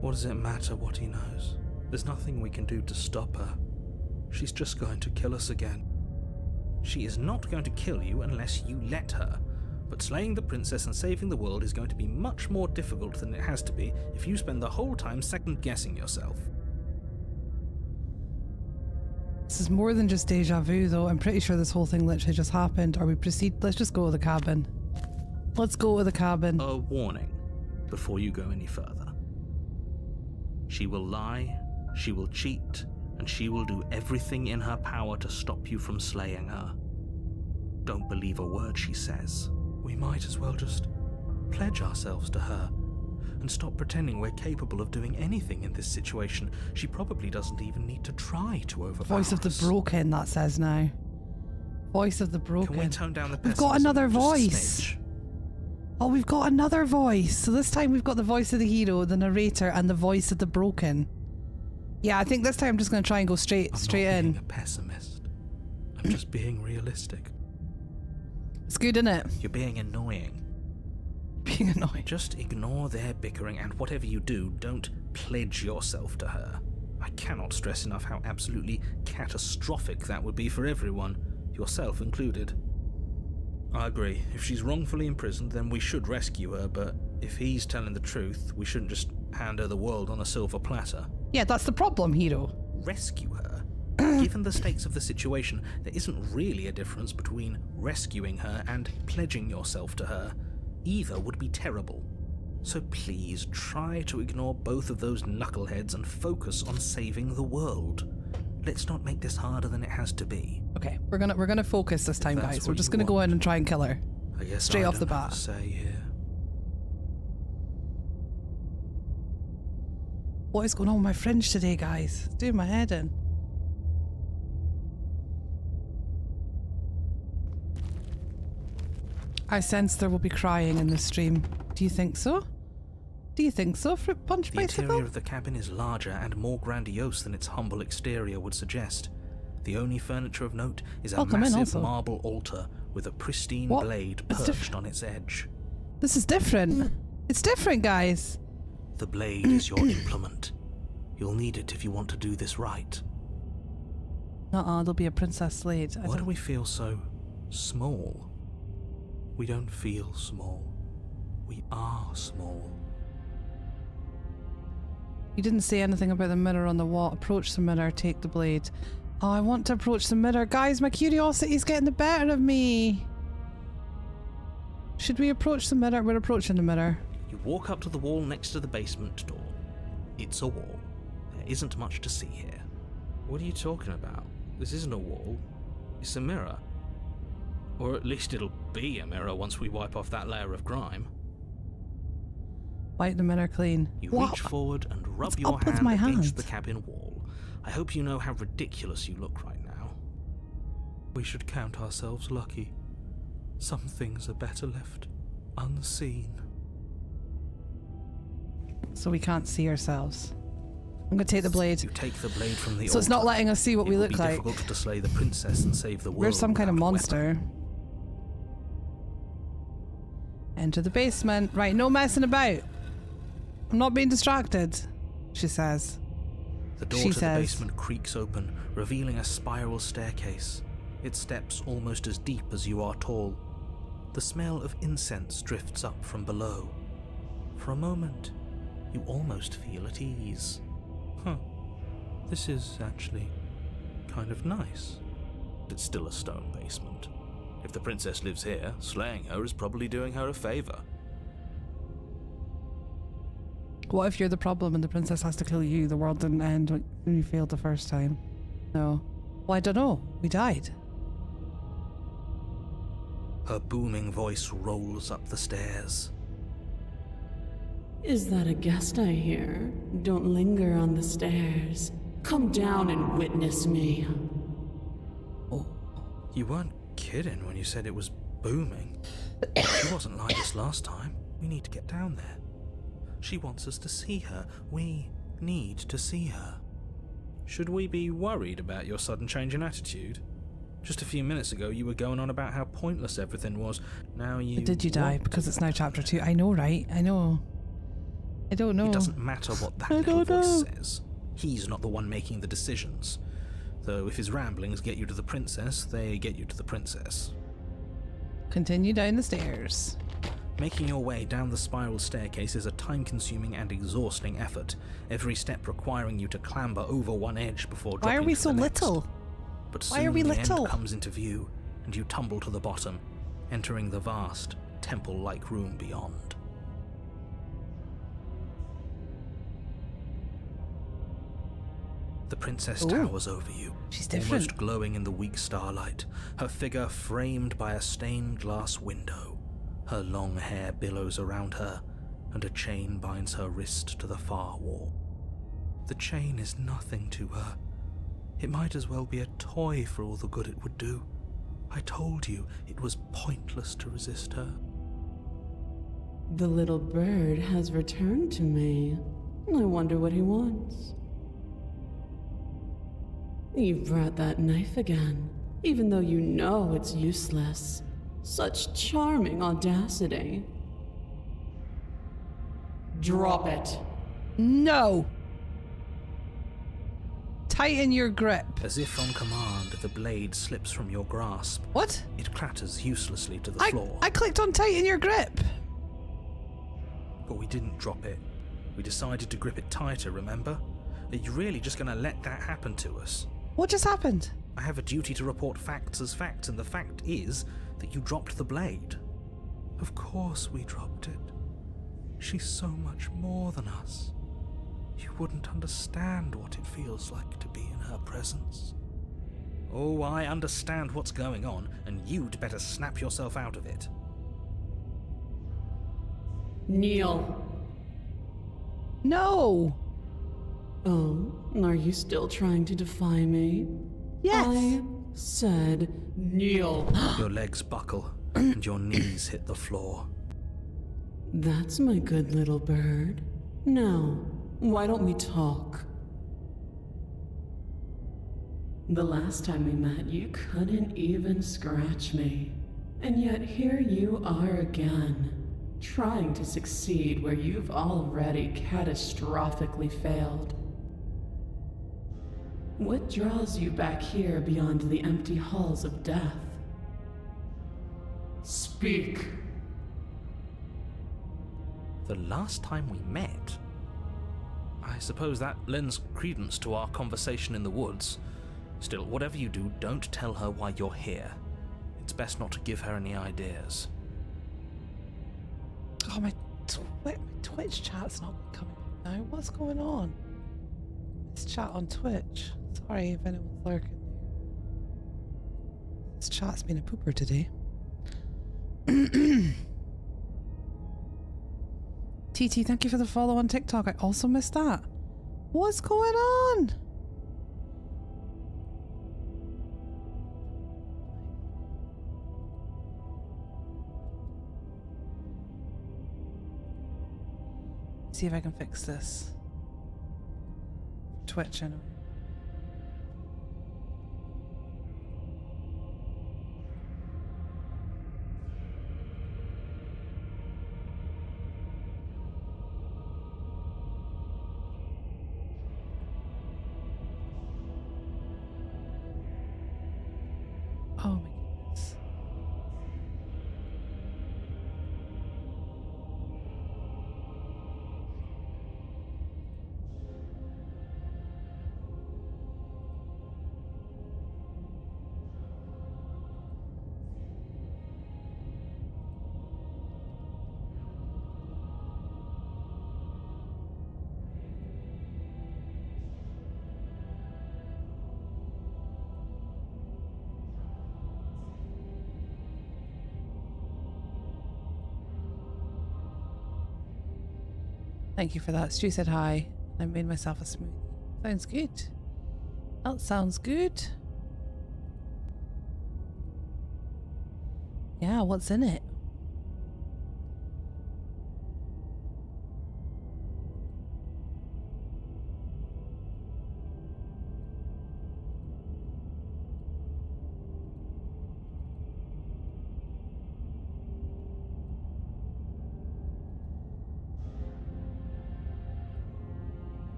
What does it matter what he knows? There's nothing we can do to stop her. She's just going to kill us again. She is not going to kill you unless you let her. But slaying the princess and saving the world is going to be much more difficult than it has to be if you spend the whole time second-guessing yourself. This is more than just deja vu, though. I'm pretty sure this whole thing literally just happened. Or we proceed. Let's just go to the cabin. Let's go to the cabin. A warning before you go any further. She will lie, she will cheat, and she will do everything in her power to stop you from slaying her. Don't believe a word she says. We might as well just pledge ourselves to her and stop pretending we're capable of doing anything in this situation. She probably doesn't even need to try to overpower Voice of the us. broken, that says now. Voice of the broken. Can we tone down the We've got pessimism another just a voice. smidge? Oh, we've got another voice. So this time we've got the voice of the hero, the narrator, and the voice of the broken. Yeah, I think this time I'm just going to try and go straight I'm in. not being a pessimist. I'm just being realistic. It's good, isn't it? You're being annoying. Being annoying. Just ignore their bickering, and whatever you do, don't pledge yourself to her. I cannot stress enough how absolutely catastrophic that would be for everyone, yourself included. I agree. If she's wrongfully imprisoned, then we should rescue her, but if he's telling the truth, we shouldn't just hand her the world on a silver platter. Yeah, that's the problem, Hero. Rescue her? Given the stakes of the situation, there isn't really a difference between rescuing her and pledging yourself to her. Either would be terrible. So please try to ignore both of those knuckleheads and focus on saving the world. Let's not make this harder than it has to be. Okay, we're gonna focus this time, That's guys. what We're just you gonna go want. in and try and kill her. I guess Straight I off the don't have bat. a say here. What is going on with my fringe today, guys? It's doing my head in. I sense there will be crying in this stream. Do you think so? Do you think so, Fruit Punch The Bicycle? interior of the cabin is larger and more grandiose than its humble exterior would suggest. The only furniture of note is a I'll come in massive also. marble altar with a pristine What? blade It's perched on its edge. This is different. It's different, guys. The blade is your implement. You'll need it if you want to do this right. There'll be a Princess Slade. Why do we feel so small? We don't feel small. We are small. You didn't say anything about the mirror on the wall. Approach the mirror, take the blade. Oh, I want to approach the mirror. Guys, my curiosity's getting the better of me. Should we approach the mirror? We're approaching the mirror. You walk up to the wall next to the basement door. It's a wall. There isn't much to see here. What are you talking about? This isn't a wall. It's a mirror. Or at least it'll be a mirror once we wipe off that layer of grime. Wipe the mirror clean. You What? reach forward and rub What's your up with hand my against hand? the cabin wall. I hope you know how ridiculous you look right now. We should count ourselves lucky. Some things are better left unseen. So we can't see ourselves. I'm going to take the blade. You take the blade from the So it's not altar. letting us see what It we will look be like. difficult to slay the princess and save the world. We're some kind of without a monster. weapon. Enter the basement. Right, no messing about. I'm not being distracted, she says. The door She to the says. basement creaks open, revealing a spiral staircase. Its steps almost as deep as you are tall. The smell of incense drifts up from below. For a moment, you almost feel at ease. This is actually kind of nice. It's still a stone basement. If the princess lives here, slaying her is probably doing her a favor. What if you're the problem and the princess has to kill you? The world didn't end when you failed the first time. No. Well, I don't know. We died. Her booming voice rolls up the stairs. Is that a guest I hear? Don't linger on the stairs. Come down and witness me. You weren't kidding when you said it was booming. She wasn't like this last time. We need to get down there. She wants us to see her. We need to see her. Should we be worried about your sudden change in attitude? Just a few minutes ago you were going on about how pointless everything was. Now you... Did you die? want Because to it's now chapter 2. I know, right? I know. I don't know. It doesn't matter what that I little don't voice know. says. He's not the one making the decisions. Though if his ramblings get you to the princess, they get you to the princess. Continue down the stairs. Making your way down the spiral staircase is a time-consuming and exhausting effort, every step requiring you to clamber over one edge before dropping Why are we to so the next. little? But Why soon are we the little? end comes into view, and you tumble to the bottom, entering the vast, temple-like room beyond. The princess Ooh. towers over you, She's different. almost glowing in the weak starlight, her figure framed by a stained glass window. Her long hair billows around her, and a chain binds her wrist to the far wall. The chain is nothing to her. It might as well be a toy for all the good it would do. I told you it was pointless to resist her. The little bird has returned to me. I wonder what he wants. You brought that knife again, even though you know it's useless. Such charming audacity. Drop it. No! Tighten your grip. As if on command, the blade slips from your grasp. What? It clatters uselessly to the floor. I clicked on tighten your grip. But we didn't drop it. We decided to grip it tighter, remember? Are you really just going to let that happen to us? What just happened? I have a duty to report facts as facts, and the fact is that you dropped the blade. Of course we dropped it. She's so much more than us. You wouldn't understand what it feels like to be in her presence. Oh, I understand what's going on, and you'd better snap yourself out of it. Kneel. No. Oh, are you still trying to defy me? Yes. I said kneel. Your legs buckle, and your knees hit the floor. That's my good little bird. Now, why don't we talk? The last time we met, you couldn't even scratch me. And yet here you are again, trying to succeed where you've already catastrophically failed. What draws you back here beyond the empty halls of death? Speak. The last time we met? I suppose that lends credence to our conversation in the woods. Still, whatever you do, don't tell her why you're here. It's best not to give her any ideas. Oh, my Twitch chat's not coming up now. What's going on? This chat on Twitch. Sorry if anyone's lurking there. This chat's been a pooper today. TT, thank you for the follow on TikTok. I also missed that. What's going on? See if I can fix this. Twitch anyway. Oh my goodness. Thank you for that. Stu said hi. I made myself a smoothie. Sounds good. That sounds good. Yeah, what's in it?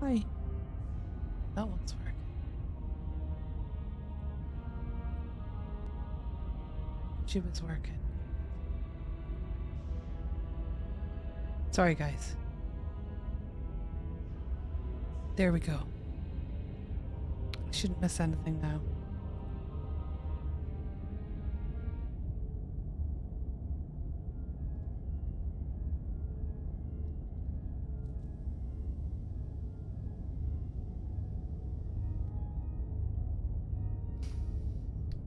Hi. That one's working. YouTube is working. Sorry, guys. There we go. I shouldn't miss anything now.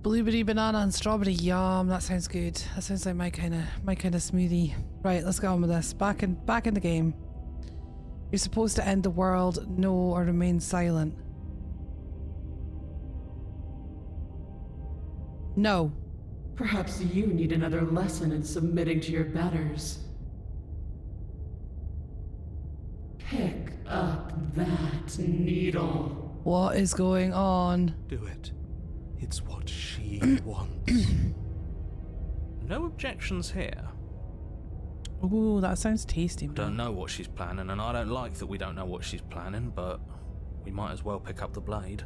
Blueberry, banana, and strawberry. Yum, that sounds good. That sounds like my kind of smoothie. Right, let's get on with this. Back in the game. You're supposed to end the world, no, or remain silent. No. Perhaps you need another lesson in submitting to your betters. Pick up that needle. What is going on? Do it. It's what she wants. No objections here. Ooh, that sounds tasty, man. Don't know what she's planning, and I don't like that we don't know what she's planning, but we might as well pick up the blade.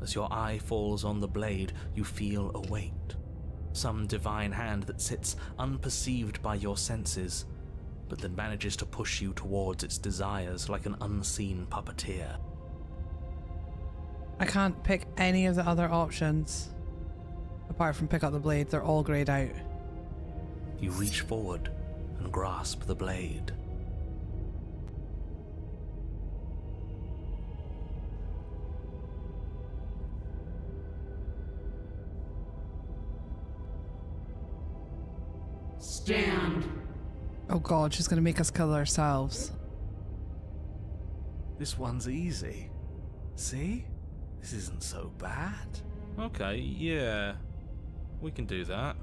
As your eye falls on the blade, you feel a weight. Some divine hand that sits unperceived by your senses, but that manages to push you towards its desires like an unseen puppeteer. I can't pick any of the other options. Apart from pick up the blade, they're all greyed out. You reach forward and grasp the blade. Stand. Oh god, she's gonna make us kill ourselves. This one's easy. See? This isn't so bad. Okay, yeah, we can do that.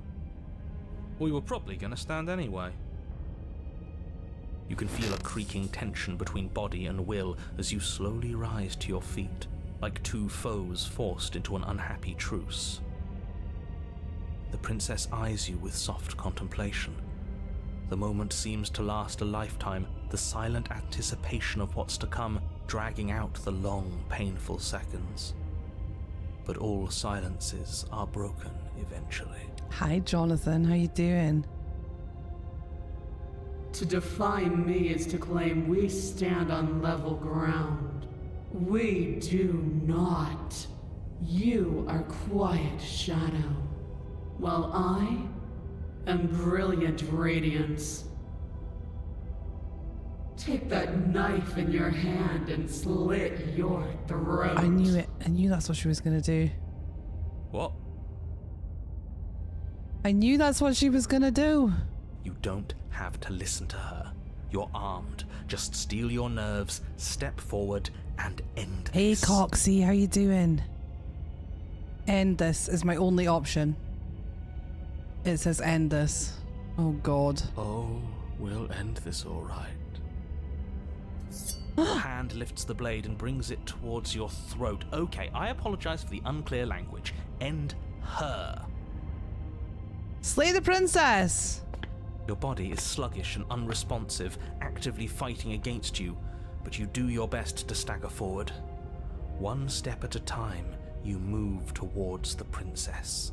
We were probably going to stand anyway. You can feel a creaking tension between body and will as you slowly rise to your feet, like two foes forced into an unhappy truce. The princess eyes you with soft contemplation. The moment seems to last a lifetime, the silent anticipation of what's to come dragging out the long, painful seconds. But all silences are broken eventually. Hi Jonathan, how you doing? To define me is to claim we stand on level ground. We do not. You are quiet shadow, while I am brilliant radiance. Take that knife in your hand and slit your throat. I knew it. I knew that's what she was gonna do. What? I knew that's what she was gonna do. You don't have to listen to her. You're armed. Just steel your nerves, step forward, and end Hey this. Coxie, how you doing? End this is my only option. It says end this. Oh god. Oh, we'll end this all right. Your hand lifts the blade and brings it towards your throat. Okay, I apologize for the unclear language. End her. Slay the princess! Your body is sluggish and unresponsive, actively fighting against you, but you do your best to stagger forward. One step at a time, you move towards the princess.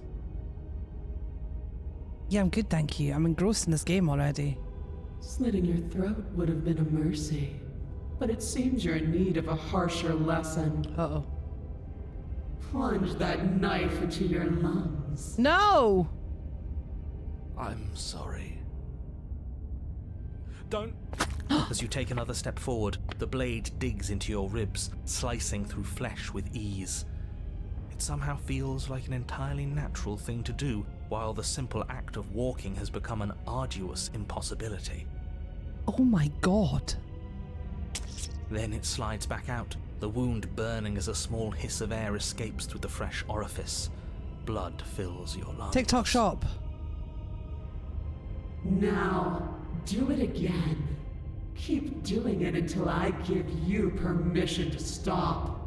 Yeah, I'm good, thank you. I'm engrossed in this game already. Slitting your throat would have been a mercy, but it seems you're in need of a harsher lesson. Uh-oh. Plunge that knife into your lungs. No! I'm sorry. Don't. As you take another step forward, the blade digs into your ribs, slicing through flesh with ease. It somehow feels like an entirely natural thing to do, while the simple act of walking has become an arduous impossibility. Oh my god. Then it slides back out, the wound burning as a small hiss of air escapes through the fresh orifice. Blood fills your lungs. TikTok shop. Now, do it again. Keep doing it until I give you permission to stop.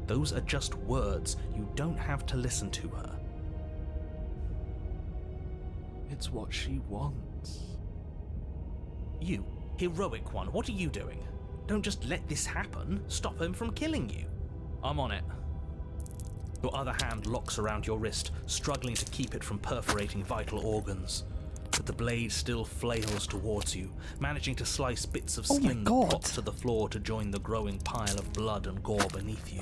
Those are just words. You don't have to listen to her. It's what she wants. You, heroic one, what are you doing? Don't just let this happen. Stop him from killing you. I'm on it. Your other hand locks around your wrist, struggling to keep it from perforating vital organs. But the blade still flails towards you, managing to slice bits of Oh my skin that God. drop to the floor to join the growing pile of blood and gore beneath you.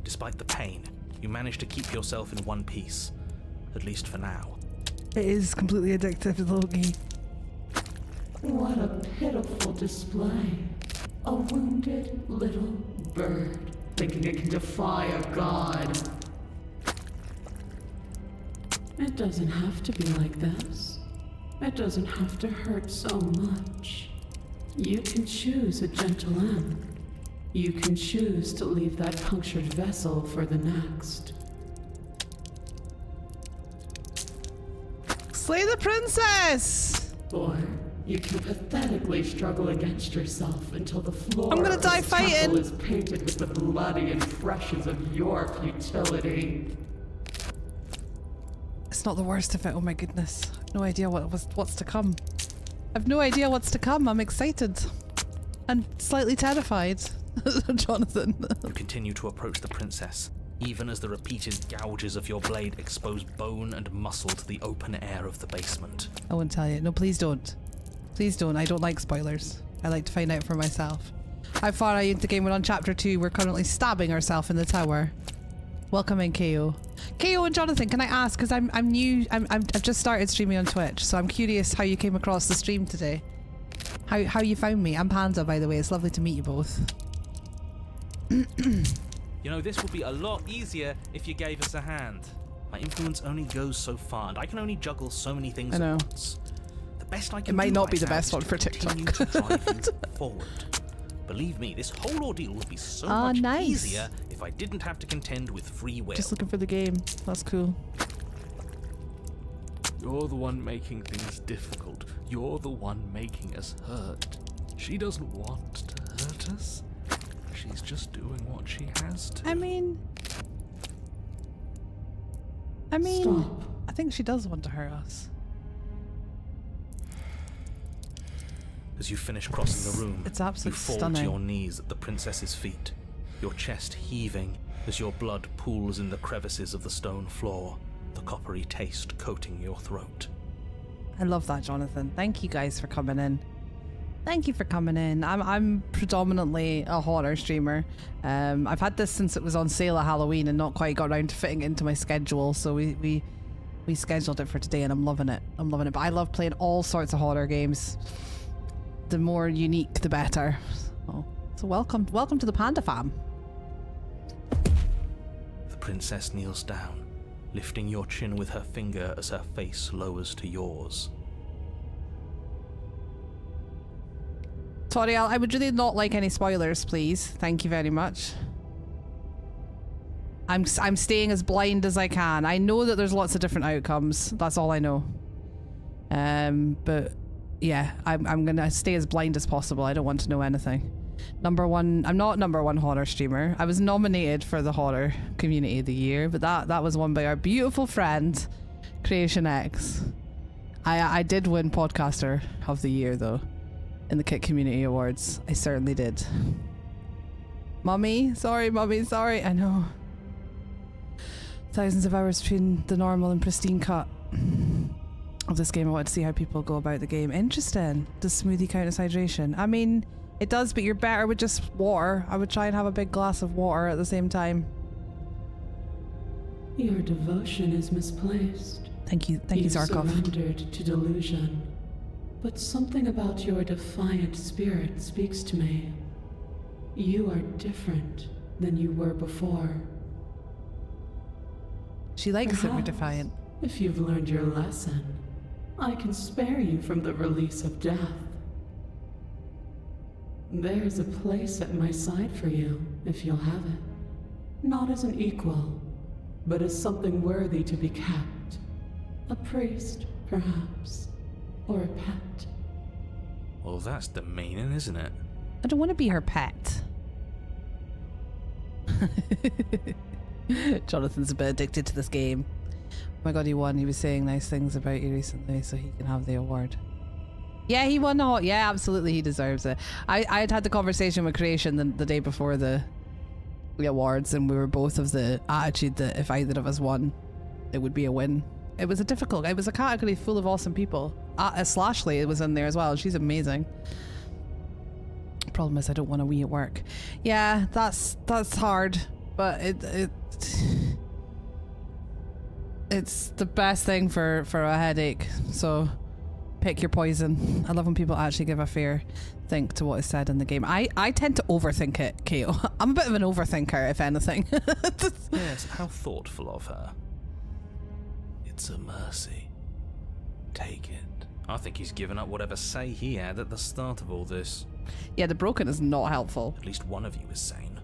Despite the pain, you manage to keep yourself in one piece, at least for now. It is completely addictive, Loki. What a pitiful display. A wounded little bird thinking it can defy a god. It doesn't have to be like this. It doesn't have to hurt so much. You can choose a gentle end. You can choose to leave that punctured vessel for the next. Slay the princess! Or You can pathetically struggle against yourself until the floor I'm gonna of die this temple fighting. is painted with the bloody impressions of your futility. It's not the worst of it. Oh my goodness. No idea what's to come. I've no idea what's to come. I'm excited and slightly terrified. Jonathan. You continue to approach the princess, even as the repeated gouges of your blade expose bone and muscle to the open air of the basement. I won't tell you. No, please don't. Please don't. I don't like spoilers. I like to find out for myself. How far are you into the game? We're on chapter 2. We're currently stabbing ourselves in the tower. Welcome in, KO. KO and Jonathan, can I ask, because I'm new, I've just started streaming on Twitch, so I'm curious how you came across the stream today. How you found me. I'm Panda, by the way. It's lovely to meet you both. You know, this would be a lot easier if you gave us a hand. My influence only goes so far, and I can only juggle so many things I know. at once. The best I can It might do not right be the now best is one to for TikTok. continue to drive things forward. Believe me, this whole ordeal would be so Ah, much nice. easier if I didn't have to contend with free will. Just looking for the game. That's cool. You're the one making things difficult. You're the one making us hurt. She doesn't want to hurt us. She's just doing what she has to. I mean, Stop. I think she does want to hurt us. As you finish crossing the room, It's you absolutely fall stunning. to your knees at the princess's feet, your chest heaving as your blood pools in the crevices of the stone floor, the coppery taste coating your throat. I love that, Jonathan. Thank you guys for coming in. Thank you for coming in. I'm predominantly a horror streamer. I've had this since it was on sale at Halloween and not quite got around to fitting it into my schedule. So we scheduled it for today, and I'm loving it. I'm loving it. But I love playing all sorts of horror games. The more unique, the better. So welcome to the Panda fam. The princess kneels down, lifting your chin with her finger as her face lowers to yours. Toriel, I would really not like any spoilers, please. Thank you very much. I'm staying as blind as I can. I know that there's lots of different outcomes. That's all I know. But yeah, I'm gonna stay as blind as possible. I don't want to know anything. Number one, I'm not number one horror streamer. I was nominated for the Horror Community of the Year, but that was won by our beautiful friend, Creation X. I did win Podcaster of the Year though, in the Kit Community Awards. I certainly did. Mummy, sorry. I know. Thousands of hours between the normal and pristine cut of this game. I wanted to see how people go about the game. Interesting. Does smoothie count as hydration? I mean, it does, but you're better with just water. I would try and have a big glass of water at the same time. Your devotion is misplaced. Thank you, Zarkov. Surrendered to delusion. But something about your defiant spirit speaks to me. You are different than you were before. She likes it, we're Perhaps, defiant. If you've learned your lesson, I can spare you from the release of death. There's a place at my side for you, if you'll have it. Not as an equal, but as something worthy to be kept. A priest, perhaps, or a pet. Well, that's demeaning, isn't it? I don't want to be her pet. Jonathan's a bit addicted to this game. Oh my god, he won. He was saying nice things about you recently, so he can have the award. Yeah, he won. Yeah, absolutely, he deserves it. I had the conversation with Creation the day before the awards, and we were both of the attitude that if either of us won, it would be a win. It was a category full of awesome people. Slashley was in there as well. She's amazing. Problem is, I don't want to wee at work. Yeah, that's hard, but it's the best thing for a headache. So pick your poison. I love when people actually give a fair think to what is said in the game. I tend to overthink it, KO. I'm a bit of an overthinker, if anything. Yes, how thoughtful of her. It's a mercy. Take it. I think he's given up whatever say he had at the start of all this. Yeah, the broken is not helpful. At least one of you is sane.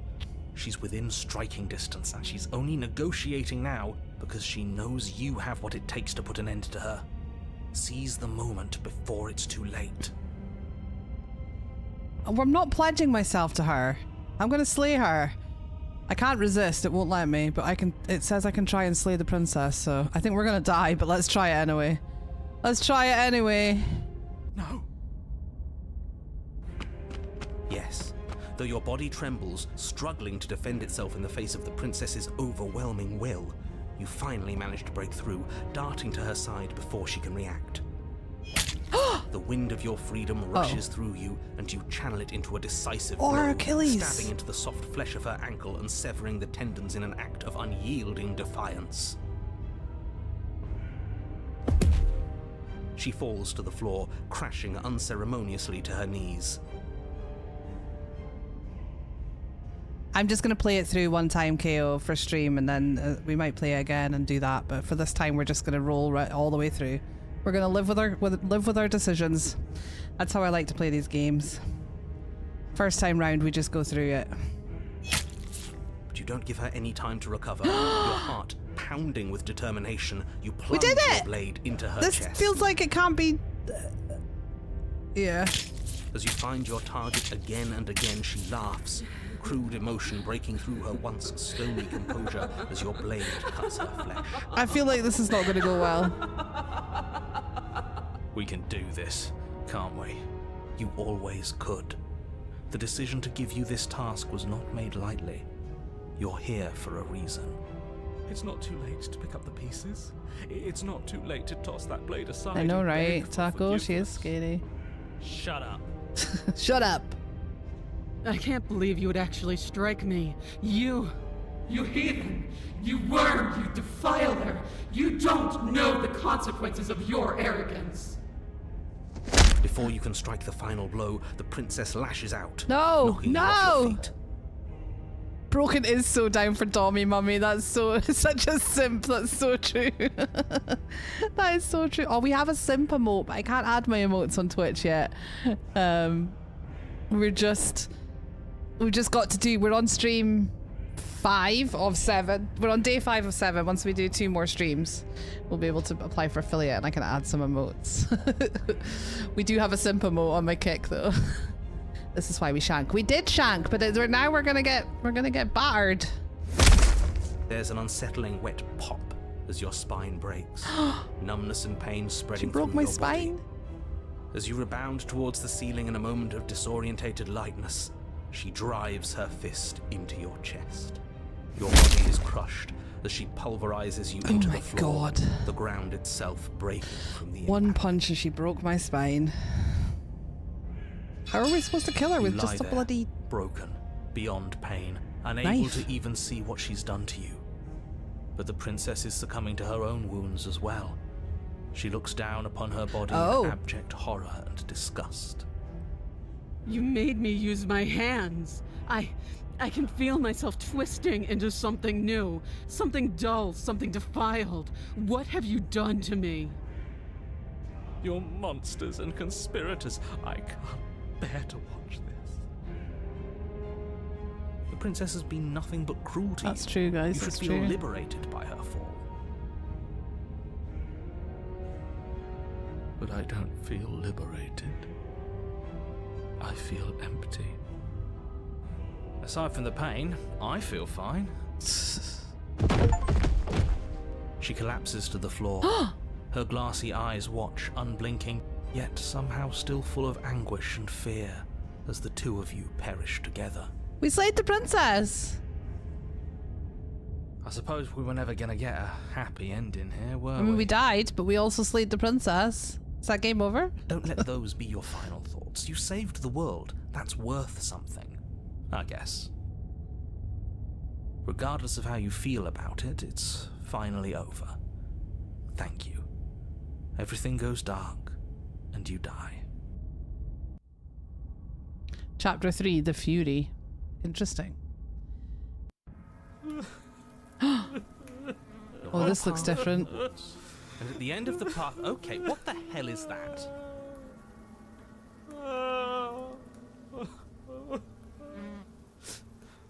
She's within striking distance, and she's only negotiating now because she knows you have what it takes to put an end to her. Seize the moment before it's too late. I'm not pledging myself to her. I'm gonna slay her. I can't resist, it won't let me, but I can. It says I can try and slay the princess, so I think we're gonna die, but let's try it anyway. Let's try it anyway. No. Yes. Though your body trembles, struggling to defend itself in the face of the princess's overwhelming will, you finally manage to break through, darting to her side before she can react. The wind of your freedom rushes through you, and you channel it into a decisive Or blow, Achilles. stabbing into the soft flesh of her ankle and severing the tendons in an act of unyielding defiance. She falls to the floor, crashing unceremoniously to her knees. I'm just gonna play it through one time, KO, for stream, and then we might play it again and do that. But for this time, we're just gonna roll right all the way through. We're gonna live with our decisions. That's how I like to play these games. First time round, we just go through it. But you don't give her any time to recover. Your heart pounding with determination, you plunge did your it! blade into her This chest. feels like it can't be. Yeah. As you find your target again and again, she laughs, crude emotion breaking through her once stony composure as your blade cuts her flesh. I feel like this is not gonna go well. We can do this, can't we? You always could. The decision to give you this task was not made lightly. You're here for a reason. It's not too late to pick up the pieces. It's not too late to toss that blade aside. I know, and beg right? for Taco, she is forgiveness. scary. Shut up. Shut up. I can't believe you would actually strike me. You heathen! You worm! You defiler! You don't know the consequences of your arrogance! Before you can strike the final blow, the princess lashes out, No, knocking you off your no! feet. Broken is so down for Tommy, mummy. That's so such a simp. That's so true. That is so true. Oh, we have a simp emote, but I can't add my emotes on Twitch yet. We've just got to do. We're on stream 5 of 7. We're on day 5 of 7. Once we do 2 more streams, we'll be able to apply for affiliate, and I can add some emotes. We do have a simp emote on my kick though. This is why we shank. We did shank, but now we're gonna get battered. There's an unsettling wet pop as your spine breaks, numbness and pain spreading She broke through my your spine. body. As you rebound towards the ceiling in a moment of disorientated lightness, she drives her fist into your chest. Your body is crushed as she pulverizes you into my the floor, God. the ground itself breaking from the One impact. punch and she broke my spine. How are we supposed to kill her You with lie just a there, bloody... broken, beyond pain, unable knife? to even see what she's done to you. But the princess is succumbing to her own wounds as well. She looks down upon her body Oh. in abject horror and disgust. You made me use my hands. I can feel myself twisting into something new, something dull, something defiled. What have you done to me? You're monsters and conspirators. I can't bear to watch this. The princess has been nothing but cruel to That's you. true, guys. You should That's feel true. liberated by her fall. But I don't feel liberated. I feel empty. Aside from the pain, I feel fine. She collapses to the floor. Her glassy eyes watch, unblinking, yet somehow still full of anguish and fear, as the two of you perish together. We slayed the princess! I suppose we were never gonna get a happy ending here, were I mean, we? we died, but we also slayed the princess. Is that game over? Don't let those be your final thoughts. You saved the world. That's worth something, I guess. Regardless of how you feel about it, it's finally over. Thank you. Everything goes dark, and you die. Chapter 3, The Fury. Interesting. Oh, this looks different. And at the end of the path... Okay, what the hell is that?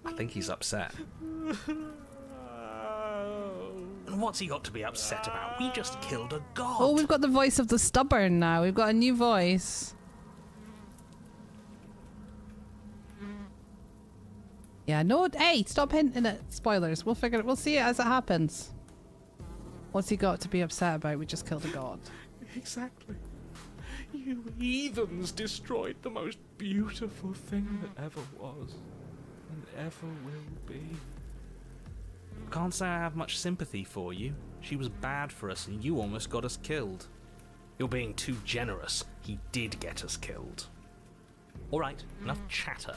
I think he's upset. And what's he got to be upset about? We just killed a god. Oh, we've got the voice of the stubborn now. We've got a new voice. Yeah, no, hey, stop hinting at spoilers. We'll figure it. We'll see it as it happens. What's he got to be upset about? We just killed a god. Exactly. You heathens destroyed the most beautiful thing that ever was and ever will be. Can't say I have much sympathy for you. She was bad for us and you almost got us killed. You're being too generous. He did get us killed. Alright, enough chatter.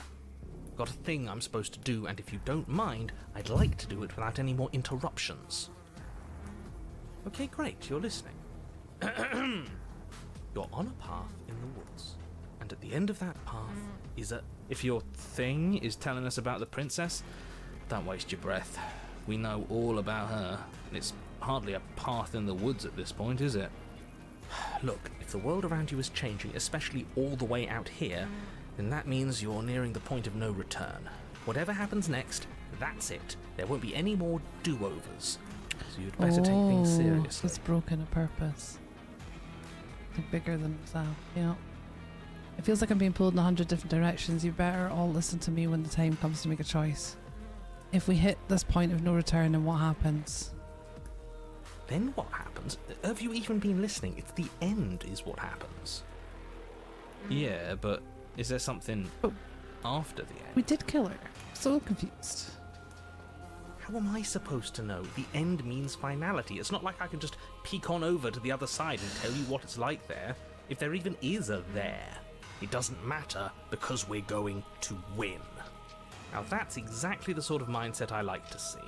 Got a thing I'm supposed to do, and if you don't mind, I'd like to do it without any more interruptions. Okay, great, you're listening. You're on a path in the woods, and at the end of that path is a... If your thing is telling us about the princess, don't waste your breath. We know all about her, and it's hardly a path in the woods at this point, is it? Look, if the world around you is changing, especially all the way out here, then that means you're nearing the point of no return. Whatever happens next, that's it. There won't be any more do-overs. So you'd better take things seriously. He's broken a purpose. Think bigger than himself, yeah. It feels like I'm being pulled in 100 different directions. You better all listen to me when the time comes to make a choice. If we hit this point of no return, then what happens? Then what happens? Have you even been listening? It's the end is what happens. Yeah, but is there something after the end? We did kill her. So confused. How am I supposed to know? The end means finality. It's not like I can just peek on over to the other side and tell you what it's like there. If there even is a there, it doesn't matter because we're going to win. Now that's exactly the sort of mindset I like to see.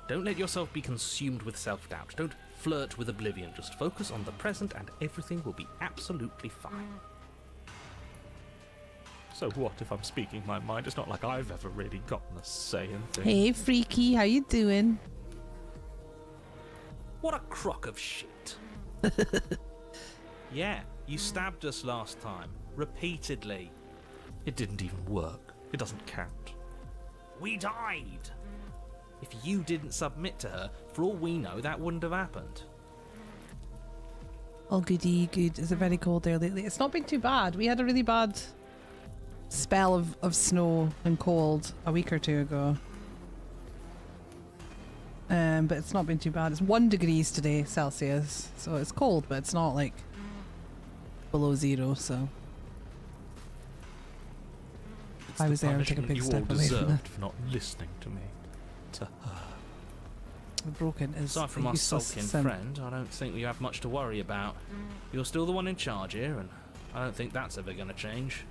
Don't let yourself be consumed with self-doubt. Don't flirt with oblivion. Just focus on the present and everything will be absolutely fine. So what if I'm speaking my mind? It's not like I've ever really gotten a say in things. Hey, Freaky, how you doing? What a crock of shit. Yeah, you stabbed us last time. Repeatedly. It didn't even work. It doesn't count. We died. If you didn't submit to her, for all we know, that wouldn't have happened. Oh, goody, good. Is it very cold there lately? It's not been too bad. We had a really bad spell of snow and cold a week or two ago. But it's not been too bad. It's 1 degree today, Celsius. So it's cold, but it's not like below 0, so... It's I the was there, I took a punishment big you step all away from deserved that. for not listening to me. To her. The broken is Aside from a our useless sulking sim. friend, I don't think we have much to worry about. You're still the one in charge here, and I don't think that's ever going to change.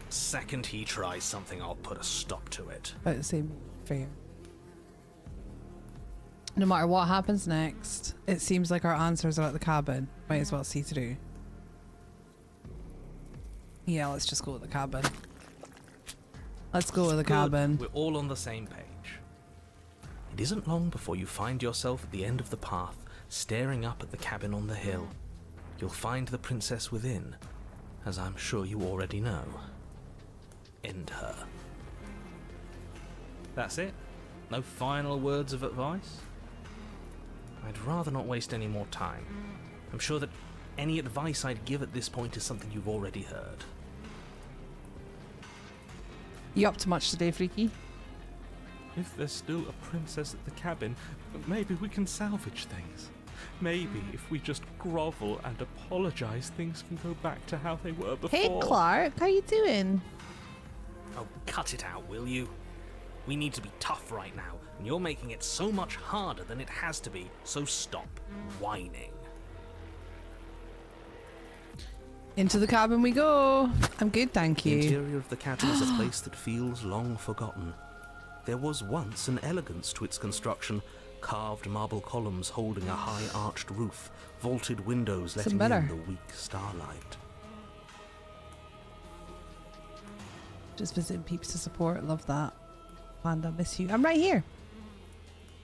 Second he tries something, I'll put a stop to it. About the same fair. No matter what happens next, it seems like our answers are at the cabin. Might as well see through. Yeah, let's just go with the cabin. Let's go with the Good. cabin. We're all on the same page. It isn't long before you find yourself at the end of the path, staring up at the cabin on the hill. You'll find the princess within, as I'm sure you already know. End her. That's it? No final words of advice? I'd rather not waste any more time. I'm sure that any advice I'd give at this point is something you've already heard. You up to much today, Freaky? If there's still a princess at the cabin, maybe we can salvage things. Maybe if we just grovel and apologize, things can go back to how they were before. Hey, Clark, how you doing? Oh, cut it out, will you? We need to be tough right now, and you're making it so much harder than it has to be, so stop whining. Into the cabin we go. I'm good, thank The you. interior of the cabin is a place that feels long forgotten. There was once an elegance to its construction, carved marble columns holding a high arched roof, vaulted windows letting better. in the weak starlight. Just visiting peeps to support. Love that. Panda, miss you. I'm right here.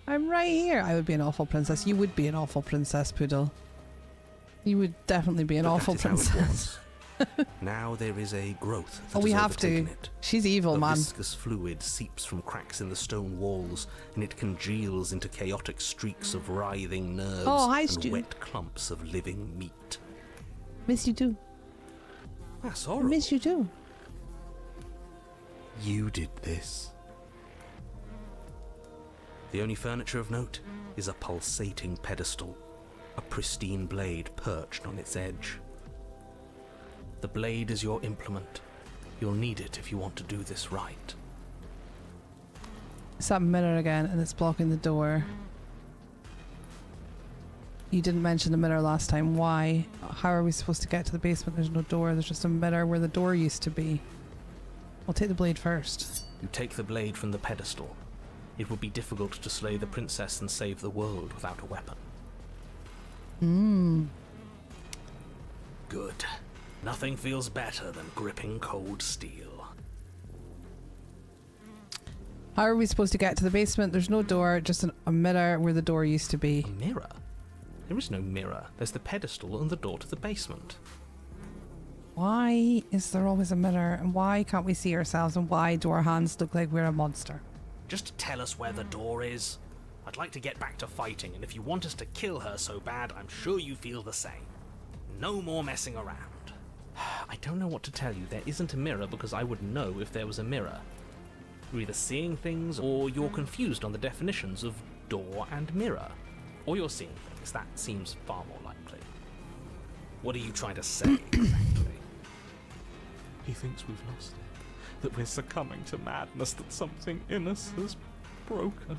I'm right here. I would be an awful princess. You would be an awful princess, Poodle. You would definitely be an But awful that is how it princess. was. Now there is a growth that Oh, we has have to. overtaken it. She's evil, The man. viscous fluid seeps from cracks in the stone walls, and it congeals into chaotic streaks of writhing nerves Oh, hi, and Stu. wet clumps of living meat. Miss you too. That's horrible. Miss you too. You did this. The only furniture of note is a pulsating pedestal, a pristine blade perched on its edge. The blade is your implement. You'll need it if you want to do this right. It's that mirror again, and it's blocking the door. You didn't mention the mirror last time. Why? How are we supposed to get to the basement? There's no door. There's just a mirror where the door used to be. I'll take the blade first. You take the blade from the pedestal. It would be difficult to slay the princess and save the world without a weapon. Good. Nothing feels better than gripping cold steel. How are we supposed to get to the basement? There's no door, just a mirror where the door used to be. A mirror? There is no mirror. There's the pedestal and the door to the basement. Why is there always a mirror? And why can't we see ourselves? And why do our hands look like we're a monster? Just tell us where the door is. I'd like to get back to fighting, and if you want us to kill her so bad, I'm sure you feel the same. No more messing around. I don't know what to tell you. There isn't a mirror because I would know if there was a mirror. You're either seeing things or you're confused on the definitions of door and mirror. Or you're seeing things. That seems far more likely. What are you trying to say exactly? He thinks we've lost it, that we're succumbing to madness, that something in us has broken.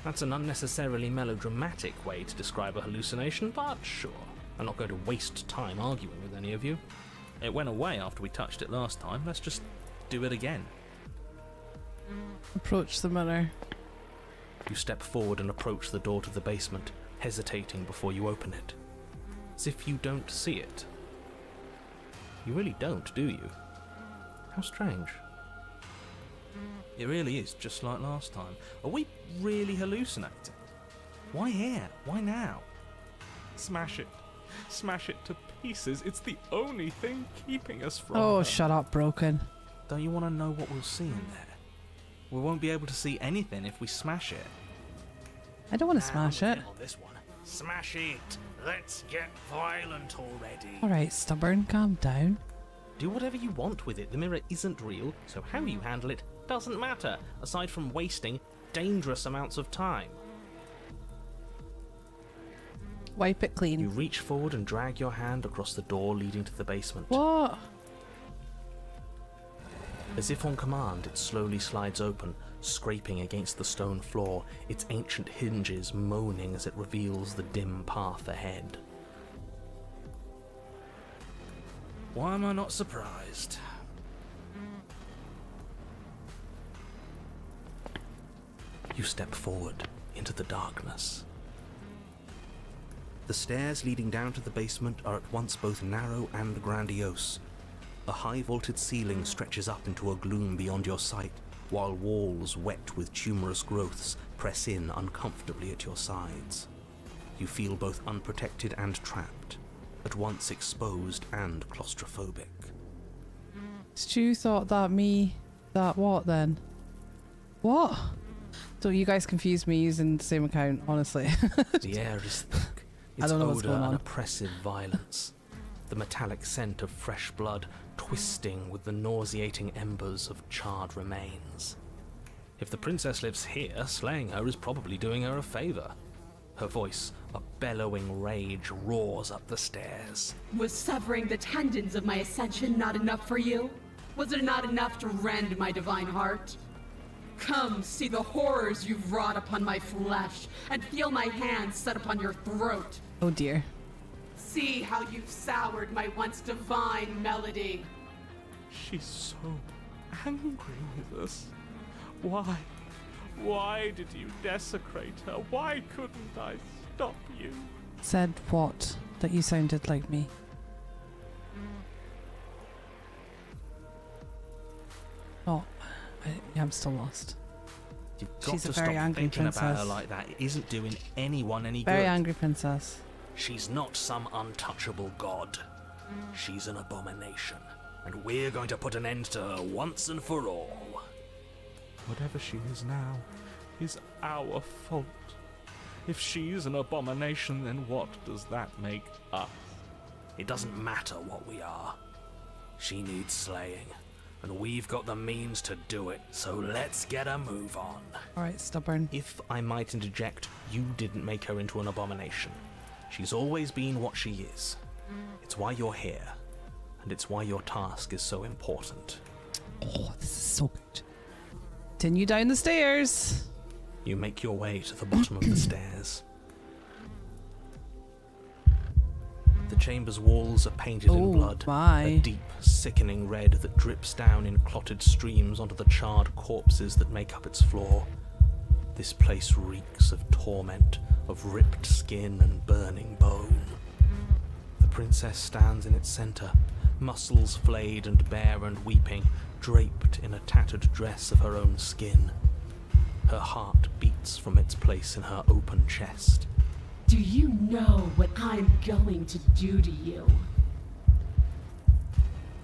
That's an unnecessarily melodramatic way to describe a hallucination, but sure. I'm not going to waste time arguing with any of you. It went away after we touched it last time. Let's just do it again. Approach the mirror. You step forward and approach the door to the basement, hesitating before you open it. As if you don't see it. You really don't, do you? How strange. It really is just like last time. Are we really hallucinating? Why here? Why now? Smash it. Smash it to pieces. It's the only thing keeping us from Oh, her. shut up, Broken. Don't you want to know what we'll see in there? We won't be able to see anything if we smash it. I don't want to smash it. On this one. Smash it. Let's get violent already. Alright, stubborn, calm down. Do whatever you want with it. The mirror isn't real, so how you handle it doesn't matter, aside from wasting dangerous amounts of time. Wipe it You clean. reach forward and drag your hand across the door leading to the basement. What? As if on command, it slowly slides open, scraping against the stone floor, its ancient hinges moaning as it reveals the dim path ahead. Why am I not surprised? You step forward into the darkness. The stairs leading down to the basement are at once both narrow and grandiose. A high vaulted ceiling stretches up into a gloom beyond your sight, while walls wet with tumorous growths press in uncomfortably at your sides. You feel both unprotected and trapped, at once exposed and claustrophobic. Stu thought that what then? What? So you guys confused me using the same account, honestly. The air is thick, I its don't know what's odour going an on. oppressive violence. The metallic scent of fresh blood twisting with the nauseating embers of charred remains. If the princess lives here, slaying her is probably doing her a favour. Her voice, a bellowing rage, roars up the stairs. Was severing the tendons of my ascension not enough for you? Was it not enough to rend my divine heart? Come, see the horrors you've wrought upon my flesh, and feel my hands set upon your throat. Oh dear. See how you've soured my once divine melody. She's so angry with us. Why? Why did you desecrate her? Why couldn't I stop you? Said what? That you sounded like me. Oh, I'm still lost. You've got She's to a very stop angry thinking about her princess. like that. It isn't doing anyone any Very good. angry princess. She's not some untouchable god. She's an abomination, and we're going to put an end to her once and for all. Whatever she is now is our fault. If she's an abomination, then what does that make us? It doesn't matter what we are. She needs slaying, and we've got the means to do it, so let's get a move on. Alright, stubborn. If I might interject, you didn't make her into an abomination. She's always been what she is. It's why you're here, and it's why your task is so important. Oh, this is so good. Continue down the stairs. You make your way to the bottom of the stairs. The chamber's walls are painted in Oh, blood, my. a deep, sickening red that drips down in clotted streams onto the charred corpses that make up its floor. This place reeks of torment, of ripped skin and burning bone. The princess stands in its center, muscles flayed and bare and weeping, draped in a tattered dress of her own skin. Her heart beats from its place in her open chest. Do you know what I'm going to do to you?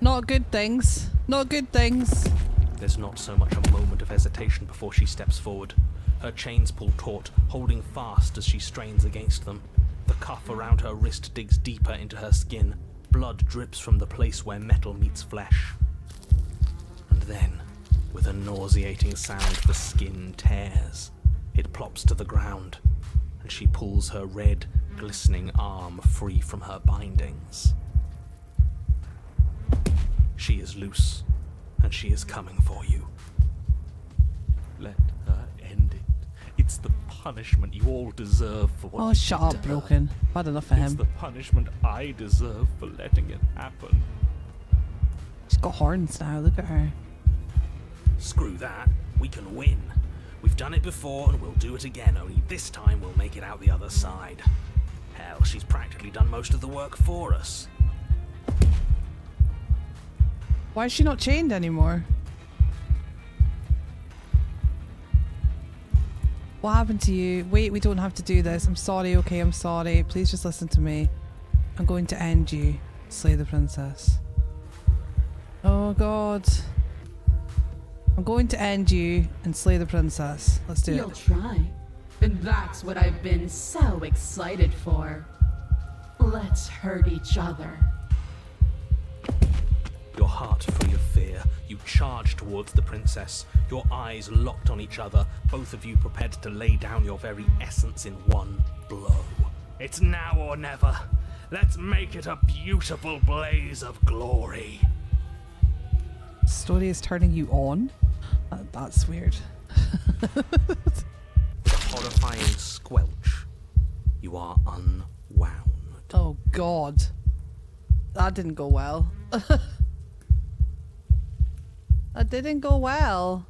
Not good things. Not good things. There's not so much a moment of hesitation before she steps forward. Her chains pull taut, holding fast as she strains against them. The cuff around her wrist digs deeper into her skin. Blood drips from the place where metal meets flesh. And then, with a nauseating sound, the skin tears. It plops to the ground, and she pulls her red, glistening arm free from her bindings. She is loose, and she is coming for you. Let her end it. It's the punishment you all deserve for what Oh, you shut did up, to her. Broken. I've had enough of It's him. the punishment I deserve for letting it happen. She's got horns now, look at her. Screw that, we can win. We've done it before and we'll do it again, only this time we'll make it out the other side. Hell, she's practically done most of the work for us. Why is she not chained anymore? What happened to you? Wait, we don't have to do this. I'm sorry, okay, I'm sorry. Please just listen to me. I'm going to end you. Slay the princess. Oh god. I'm going to end you and slay the princess. Let's do You'll it. try. And that's what I've been so excited for. Let's hurt each other. Your heart free of fear, you charge towards the princess, your eyes locked on each other, both of you prepared to lay down your very essence in one blow. It's now or never. Let's make it a beautiful blaze of glory. Story is turning you on? That's weird. Horrifying squelch. You are unwound. Oh god. That didn't go well. That didn't go well.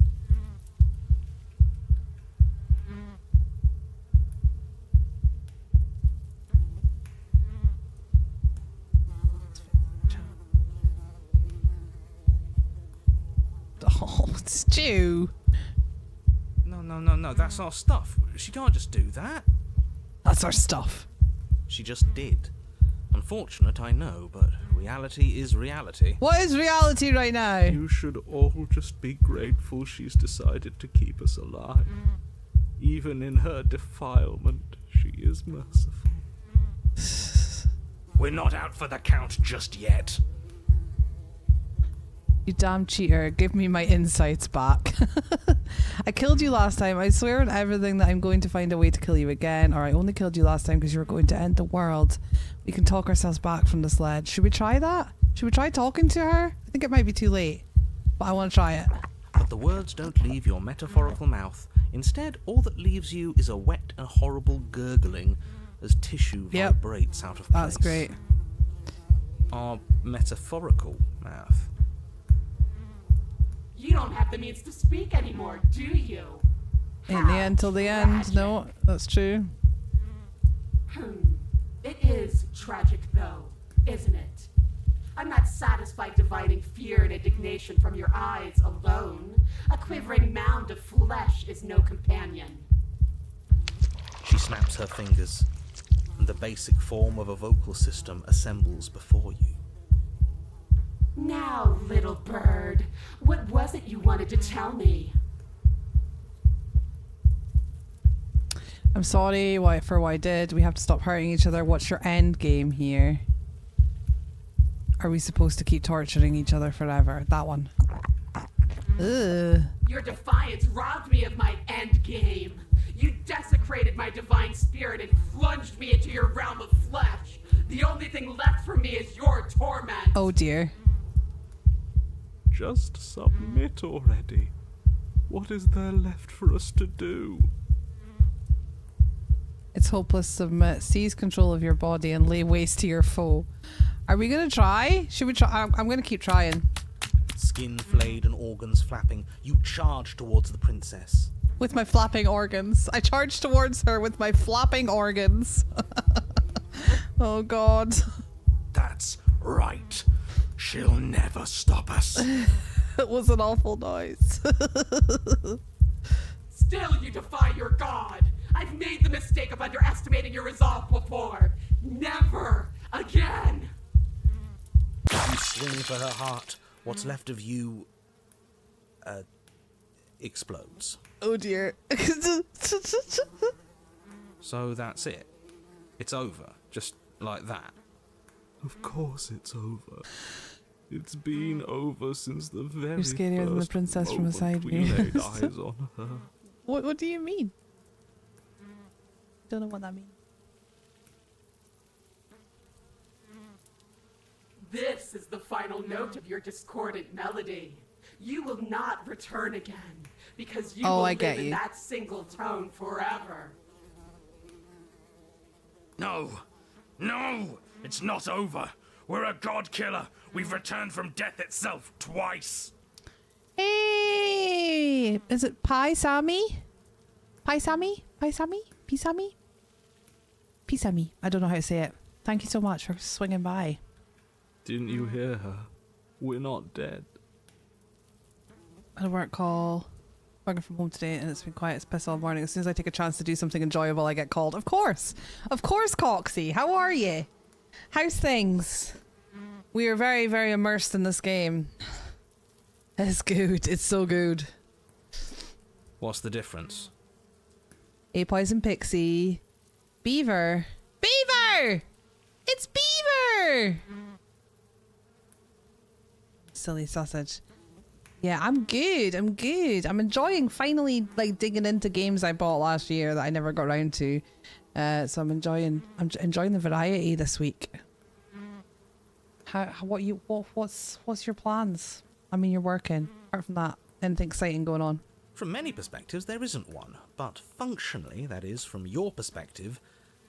Oh, Stu. No, that's our stuff. She can't just do that. That's our stuff. She just did. Unfortunate, I know, but reality is reality. What is reality right now? You should all just be grateful she's decided to keep us alive. Even in her defilement, she is merciful. We're not out for the count just yet. You damn cheater, give me my insights back. I killed you last time. I swear on everything that I'm going to find a way to kill you again, or I only killed you last time because you were going to end the world. We can talk ourselves back from this ledge. Should we try that? Should we try talking to her? I think it might be too late, but I want to try it. But the words don't leave your metaphorical mouth. Instead, all that leaves you is a wet and horrible gurgling as tissue Yep. vibrates out of place. That's great. Our metaphorical mouth. You don't have the means to speak anymore, do you? In the end till the end. No, that's true. It is tragic, though, isn't it? I'm not satisfied dividing fear and indignation from your eyes alone. A quivering mound of flesh is no companion. She snaps her fingers, and the basic form of a vocal system assembles before you. Now, little bird, what was it you wanted to tell me? I'm sorry for what I did. We have to stop hurting each other. What's your end game here? Are we supposed to keep torturing each other forever? That one. Ugh. Your defiance robbed me of my end game. You desecrated my divine spirit and plunged me into your realm of flesh. The only thing left for me is your torment. Oh dear. Just submit already. What is there left for us to do? It's hopeless. Submit. Seize control of your body and lay waste to your foe. Are we gonna try? Should we try? I'm gonna keep trying. Skin flayed and organs flapping, you charge towards the princess. With my flapping organs. I charge towards her with my flapping organs. Oh god. That's right. She'll never stop us. It was an awful noise. Still you defy your god. I've made the mistake of underestimating your resolve before. Never again. You swing for her heart. What's left of you explodes. Oh dear. So that's it. It's over. Just like that. Of course it's over. It's been over since the very You're scarier than the first princess from a moment side we view. laid eyes on her. What do you mean? Don't know what that means. This is the final note of your discordant melody. You will not return again, because you Oh, will I live get in you. that single tone forever. No. No! It's not over. We're a god killer. We've returned from death itself twice. Hey! Is it Pai Sami? Pai Sami? Pai Sami? Pisami? Pisami. I don't know how to say it. Thank you so much for swinging by. Didn't you hear her? We're not dead. I had a work call. Working from home today and it's been quiet as piss all morning. As soon as I take a chance to do something enjoyable, I get called. Of course! Of course, Coxie! How are you? How's things? We are very, very immersed in this game. It's good. It's so good. What's the difference? A Poison Pixie. Beaver. Beaver! It's Beaver! Silly sausage. Yeah, I'm good. I'm good. I'm enjoying finally like digging into games I bought last year that I never got around to. So I'm enjoying the variety this week. What's your plans? I mean, you're working. Apart from that, anything exciting going on? From many perspectives, there isn't one. But functionally, that is, from your perspective,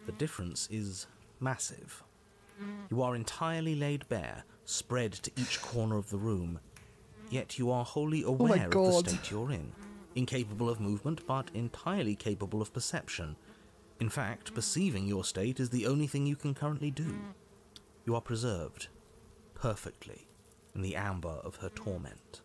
the difference is massive. You are entirely laid bare, spread to each corner of the room. Yet you are wholly aware of the state you're in. Incapable of movement, but entirely capable of perception. In fact, perceiving your state is the only thing you can currently do. You are preserved, perfectly, in the amber of her torment.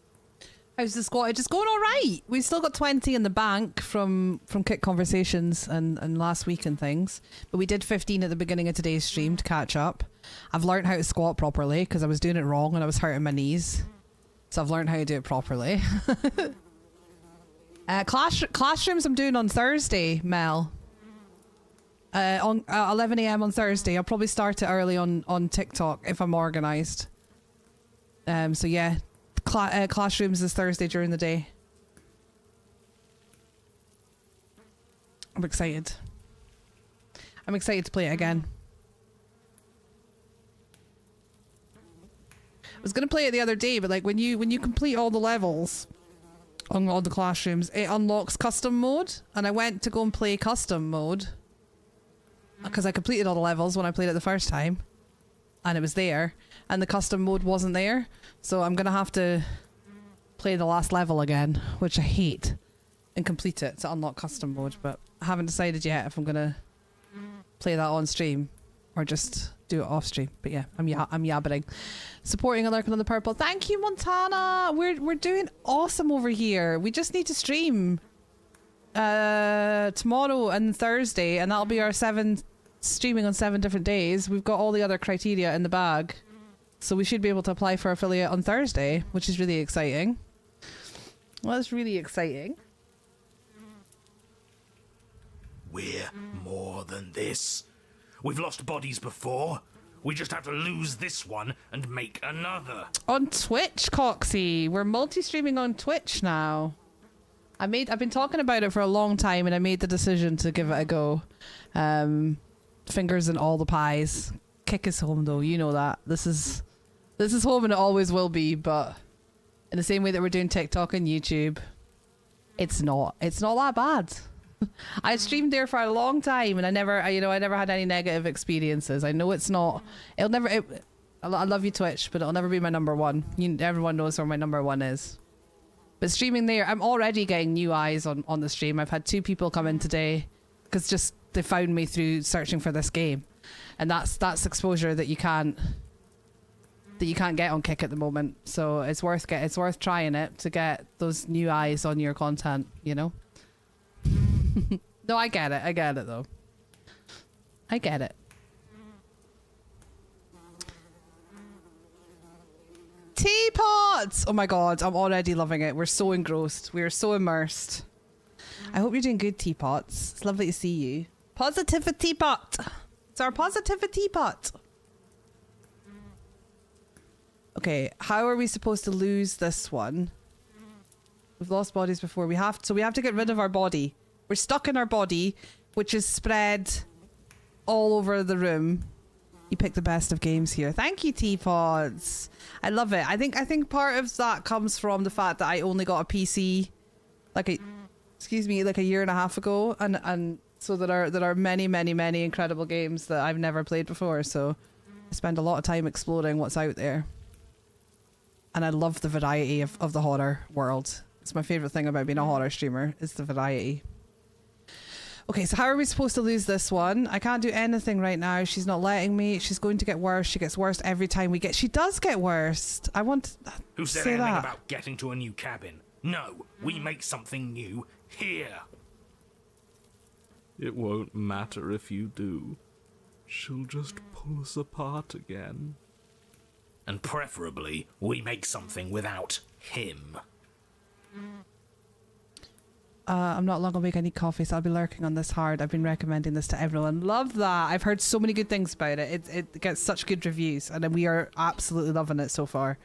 How's the squad? Just going all right. We've still got 20 in the bank from Kit Conversations and last week and things. But we did 15 at the beginning of today's stream to catch up. I've learned how to squat properly because I was doing it wrong and I was hurting my knees. So I've learned how to do it properly. Classrooms I'm doing on Thursday, Mel. On 11 AM on Thursday. I'll probably start it early on TikTok if I'm organised. So yeah, Classrooms is Thursday during the day. I'm excited. I'm excited to play it again. I was gonna play it the other day, but like when you complete all the levels on all the Classrooms, it unlocks custom mode, and I went to go and play custom mode because I completed all the levels when I played it the first time, and it was there, and the custom mode wasn't there, so I'm gonna have to play the last level again, which I hate, and complete it to unlock custom mode. But I haven't decided yet if I'm gonna play that on stream or just do it off stream. But yeah, I'm yabbering. Supporting and lurking on the purple. Thank you, Montana. We're doing awesome over here. We just need to stream tomorrow and Thursday, and that'll be our 7 streaming on 7 different days. We've got all the other criteria in the bag. So we should be able to apply for affiliate on Thursday, which is really exciting. Well, that's really exciting. We're more than this. We've lost bodies before. We just have to lose this one and make another. On Twitch, Coxie. We're multi-streaming on Twitch now. I've been talking about it for a long time, and I made the decision to give it a go. Fingers in all the pies. Kick is home, though. You know that. This is home, and it always will be. But in the same way that we're doing TikTok and YouTube, it's not that bad. I streamed there for a long time, and I never had any negative experiences. I know it's not. I love you, Twitch, but it'll never be my number one. Everyone knows where my number one is. But streaming there, I'm already getting new eyes on the stream. I've had 2 people come in today because just they found me through searching for this game, and that's exposure that you can't get on Kick at the moment. So it's worth trying it to get those new eyes on your content. You know. No, I get it though. I get it. Teapots! Oh my god, I'm already loving it. We're so engrossed. We are so immersed. I hope you're doing good, Teapots. It's lovely to see you. Positivity pot! It's our positivity pot! Okay, how are we supposed to lose this one? We've lost bodies before. We have to get rid of our body. We're stuck in our body, which is spread all over the room. You picked the best of games here. Thank you, Teapods. I love it. I think part of that comes from the fact that I only got a PC like a year and a half ago, and so there are many incredible games that I've never played before. So I spend a lot of time exploring what's out there, and I love the variety of the horror world. It's my favorite thing about being a horror streamer is the variety. Okay, so how are we supposed to lose this one? I can't do anything right now. She's not letting me. She's going to get worse. She gets worse every time she does get worse. I want to Who said say anything that. about getting to a new cabin? No, we make something new here. It won't matter if you do. She'll just pull us apart again. And preferably, we make something without him. I'm not long awake. I need coffee, so I'll be lurking on this hard. I've been recommending this to everyone. Love that. I've heard so many good things about it. It gets such good reviews, and we are absolutely loving it so far.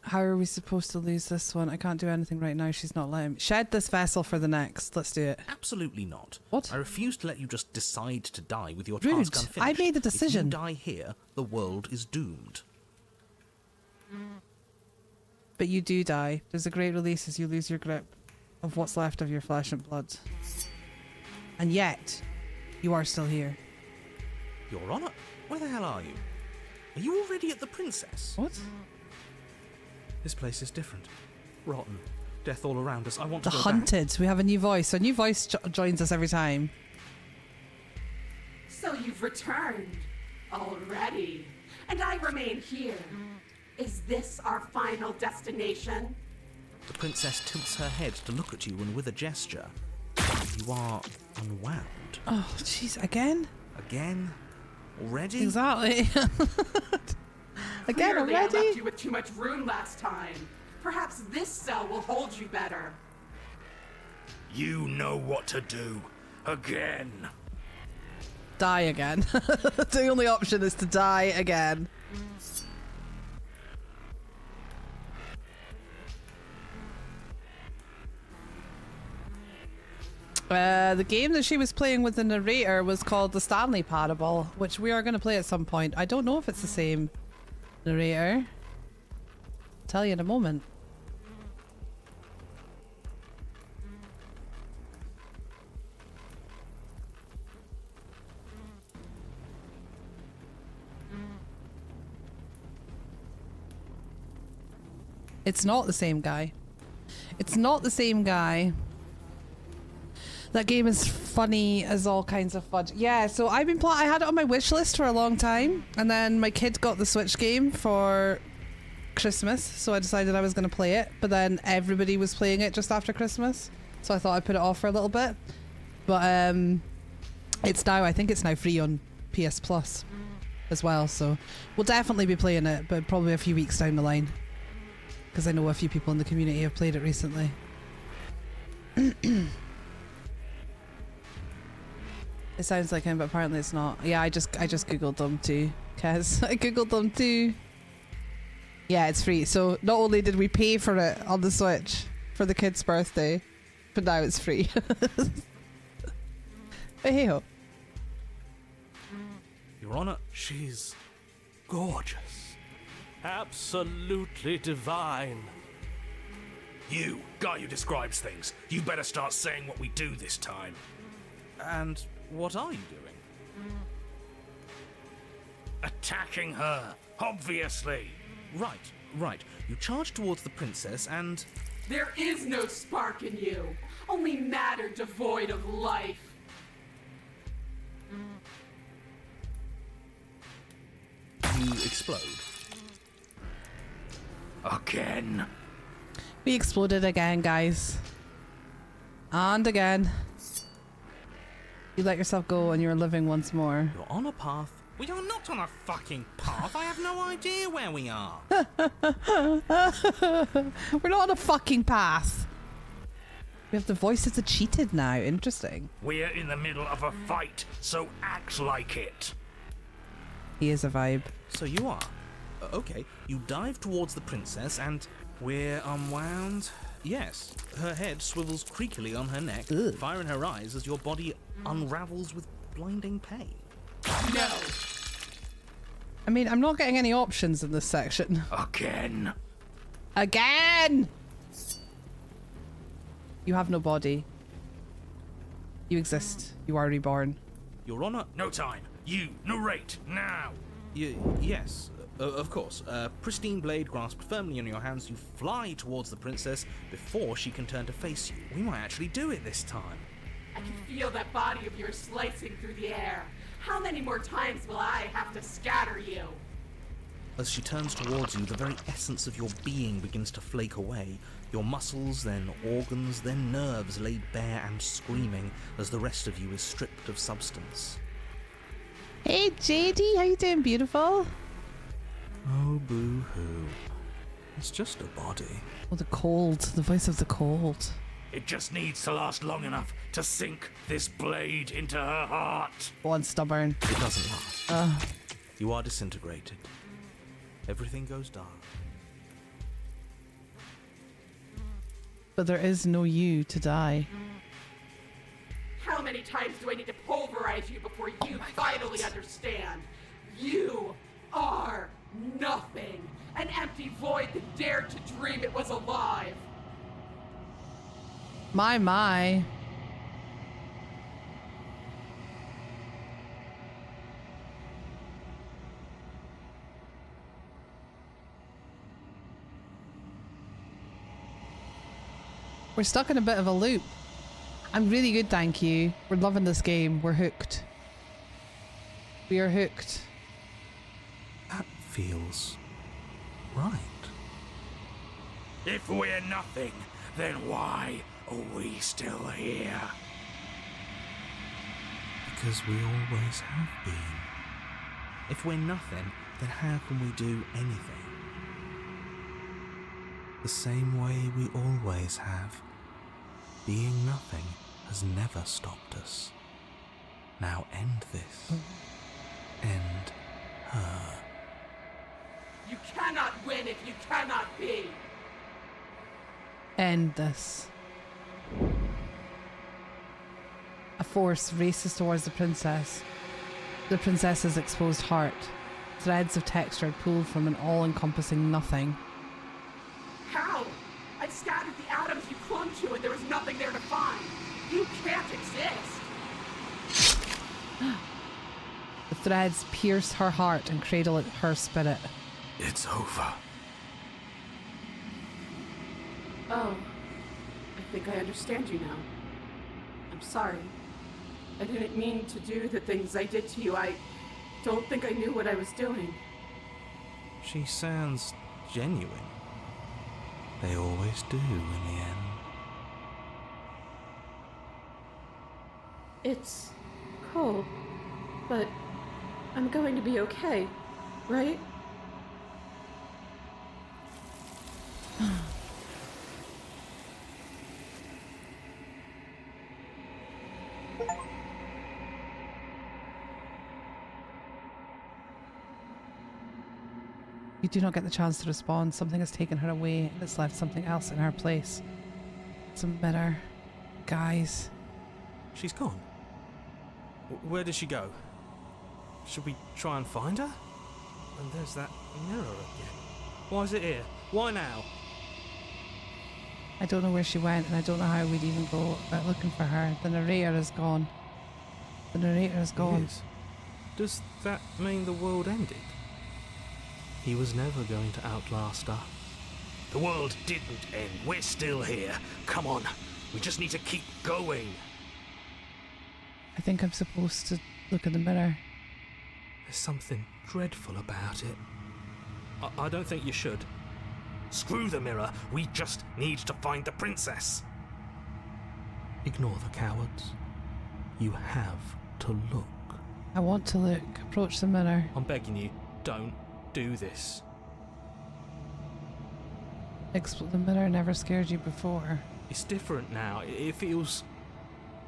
How are we supposed to lose this one? I can't do anything right now. She's not letting me. Shed this vessel for the next. Let's do it. Absolutely not. What? I refuse to let you just decide to die with your Rude. task unfinished. I made the decision. If you die here, the world is doomed. But you do die. There's a great release as you lose your grip of what's left of your flesh and blood. And yet, you are still here. Your Honor, where the hell are you? Are you already at the Princess? What? This place is different. Rotten. Death all around us. I want The to go Hunted. We have a new voice. A new voice joins us every time. So you've returned already, and I remain here. Is this our final destination? The Princess tilts her head to look at you, and with a gesture, you are unwound. Oh, jeez. Again? Again? Already? Exactly. Again Clearly, I already? left you with too much room last time. Perhaps this cell will hold you better. You know what to do. Again. Die again. The only option is to die again. The game that she was playing with the narrator was called the Stanley Parable, which we are going to play at some point. I don't know if it's the same narrator. I'll tell you in a moment. It's not the same guy. It's not the same guy. That game is funny as all kinds of fudge. Yeah, so I've been I had it on my wish list for a long time, and then my kid got the Switch game for Christmas, so I decided I was going to play it, but then everybody was playing it just after Christmas, so I thought I'd put it off for a little bit. But I think it's now free on PS Plus. as well, so we'll definitely be playing it, but probably a few weeks down the line, because I know a few people in the community have played it recently. It sounds like him, but apparently it's not. Yeah, I just googled them too, Kez. I googled them too. Yeah, it's free. So not only did we pay for it on the Switch for the kid's birthday, but now it's free. But hey ho. Your Honor, she's gorgeous. Absolutely divine. You, guy who describes things, you better start saying what we do this time. And what are you doing? Attacking her, obviously. Right. You charge towards the princess and... There is no spark in you, only matter devoid of life. you explode. Again. We exploded again, guys. And again. You let yourself go and you're living once more. You're on a path. We are not on a fucking path. I have no idea where we are. We're not on a fucking path. We have the voice of the cheated now. Interesting. We're in the middle of a fight, so act like it. He is a vibe. So you are. Okay, you dive towards the princess and we're unwound. Yes, her head swivels creakily on her neck, Ugh. fire in her eyes as your body unravels with blinding pain. No. I mean, I'm not getting any options in this section. Again. Again! You have no body. You exist. You are reborn. Your Honor, No time. You, narrate, now. yes, of course. Pristine blade grasped firmly in your hands, you fly towards the princess before she can turn to face you. We might actually do it this time. I can feel that body of yours slicing through the air. How many more times will I have to scatter you? As she turns towards you, the very essence of your being begins to flake away. Your muscles, then organs, then nerves laid bare and screaming as the rest of you is stripped of substance. Hey, JD, how you doing, beautiful? Oh, boo-hoo. It's just a body. Oh, the cold. The voice of the cold. It just needs to last long enough to sink this blade into her heart. Go on, stubborn. It doesn't last. You are disintegrated. Everything goes dark. But there is no you to die. How many times do I need to pulverize you before you finally understand? You are nothing. An empty void that dared to dream it was alive. My. We're stuck in a bit of a loop. I'm really good, thank you. We're loving this game. We're hooked. We are hooked. That feels right. If we're nothing, then why are we still here? Because we always have been. If we're nothing, then how can we do anything? The same way we always have. Being nothing has never stopped us. Now end this. End her. You cannot win if you cannot be. End this. A force races towards the princess. The princess's exposed heart. Threads of texture pulled from an all-encompassing nothing. How? I scattered the atoms you clung to and there was nothing there to find. You can't exist. The threads pierce her heart and cradle her spirit. It's over. Oh, I think I understand you now. I'm sorry. I didn't mean to do the things I did to you. I don't think I knew what I was doing. She sounds genuine. They always do in the end. It's cold, but I'm going to be okay, right? You do not get the chance to respond. Something has taken her away and it's left something else in her place. It's a mirror. Guys. She's gone. Where did she go? Should we try and find her? And there's that mirror again. Why is it here? Why now? I don't know where she went and I don't know how we'd even go about looking for her. The narrator is gone. The narrator is gone. It is. Does that mean the world ended? He was never going to outlast us. The world didn't end. We're still here. Come on. We just need to keep going. I think I'm supposed to look in the mirror. There's something dreadful about it. I don't think you should. Screw the mirror. We just need to find the princess. Ignore the cowards. You have to look. I want to look. Approach the mirror. I'm begging you, don't do this. The mirror never scared you before. It's different now. It feels,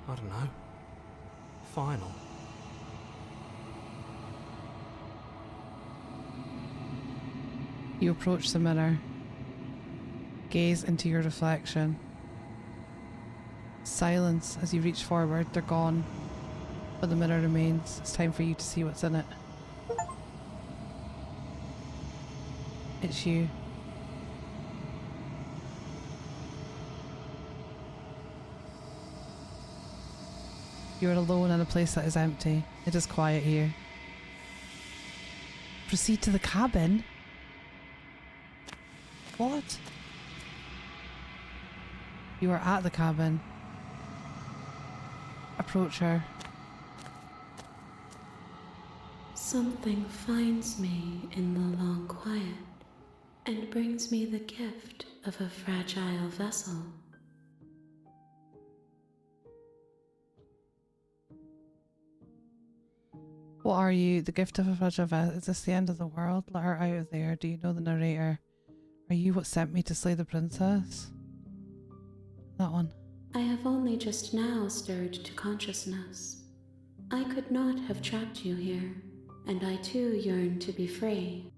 I don't know, final. You approach the mirror. Gaze into your reflection. Silence as you reach forward. They're gone. But the mirror remains. It's time for you to see what's in it. It's you. You are alone in a place that is empty. It is quiet here. Proceed to the cabin? What? You are at the cabin. Approach her. Something finds me in the long quiet and brings me the gift of a fragile vessel. What are you? The gift of a fragile vessel? Is this the end of the world? Let her out of there. Do you know the narrator? Are you what sent me to slay the princess? That one. I have only just now stirred to consciousness. I could not have trapped you here, and I too yearn to be free.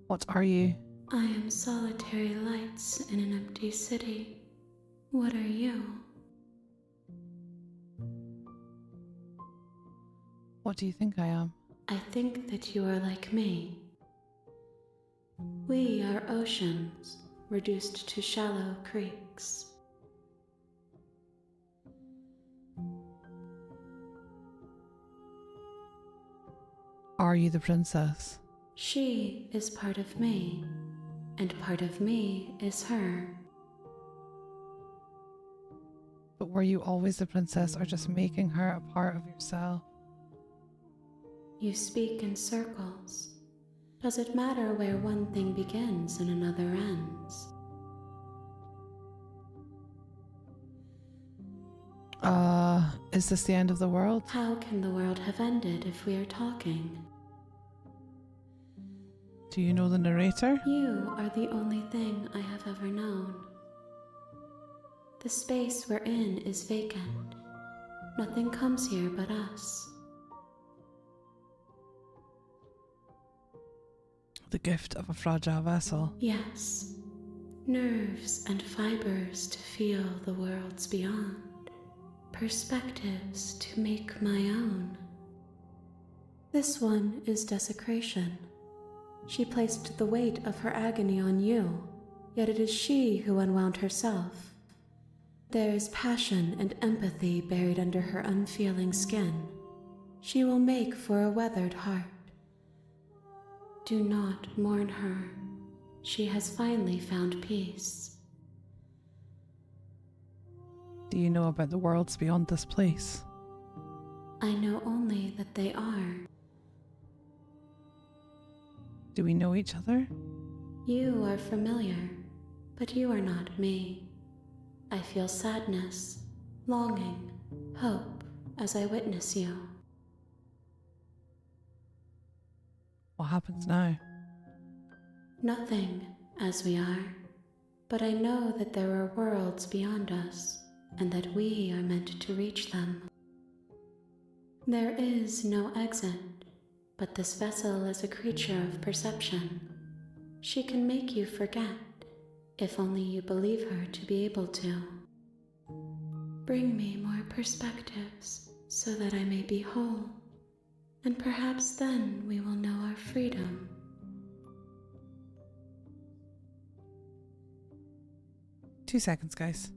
What are you? I am solitary lights in an empty city. What are you? What do you think I am? I think that you are like me. We are oceans, reduced to shallow creeks. Are you the princess? She is part of me, and part of me is her. But were you always the princess or just making her a part of yourself? You speak in circles. Does it matter where one thing begins and another ends? Is this the end of the world? How can the world have ended if we are talking? Do you know the narrator? You are the only thing I have ever known. The space we're in is vacant. Nothing comes here but us. The gift of a fragile vessel. Yes. Nerves and fibers to feel the worlds beyond. Perspectives to make my own. This one is desecration. She placed the weight of her agony on you, yet it is she who unwound herself. There is passion and empathy buried under her unfeeling skin. She will make for a weathered heart. Do not mourn her. She has finally found peace. Do you know about the worlds beyond this place? I know only that they are. Do we know each other? You are familiar, but you are not me. I feel sadness, longing, hope as I witness you. What happens now? Nothing, as we are. But I know that there are worlds beyond us, and that we are meant to reach them. There is no exit, but this vessel is a creature of perception. She can make you forget, if only you believe her to be able to. Bring me more perspectives, so that I may be whole, and perhaps then we will know our freedom. Two seconds, guys.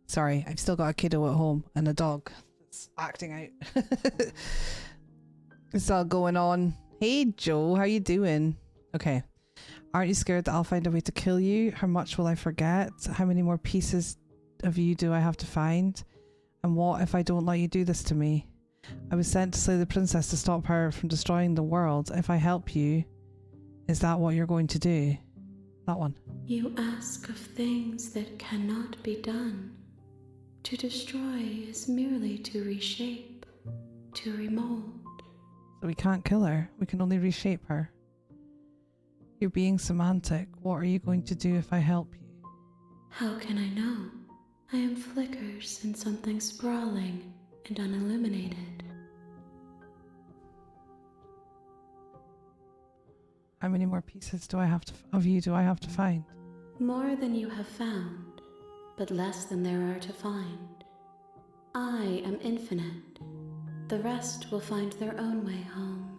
Sorry, I've still got a kiddo at home and a dog that's acting out. It's all going on. Hey Joe, how you doing? Okay. Aren't you scared that I'll find a way to kill you? How much will I forget? How many more pieces of you do I have to find? And what if I don't let you do this to me? I was sent to slay the princess to stop her from destroying the world. If I help you, is that what you're going to do? That one. You ask of things that cannot be done. To destroy is merely to reshape, to remold. So we can't kill her. We can only reshape her. You're being semantic. What are you going to do if I help you? How can I know? I am flickers in something sprawling and unilluminated. How many more pieces do I have to of you do I have to find? More than you have found, but less than there are to find. I am infinite. The rest will find their own way home.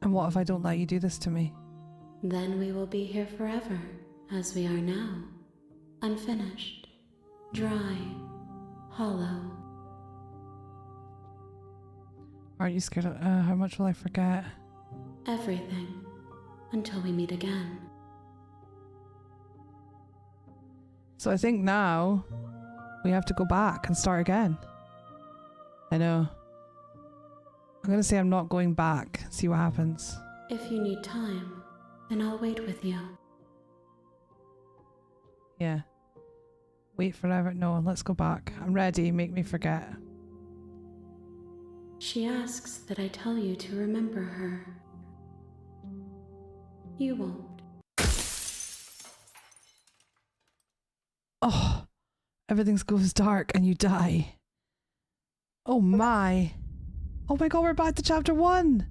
And what if I don't let you do this to me? Then we will be here forever, as we are now. Unfinished, dry, hollow. Aren't you scared of how much will I forget? Everything, until we meet again. So I think now we have to go back and start again. I know. I'm gonna say I'm not going back. See what happens. If you need time, then I'll wait with you. Yeah. Wait forever. No, let's go back. I'm ready. Make me forget. She asks that I tell you to remember her. You won't. Oh, everything goes dark and you die. Oh my. Oh my god, we're back to chapter 1.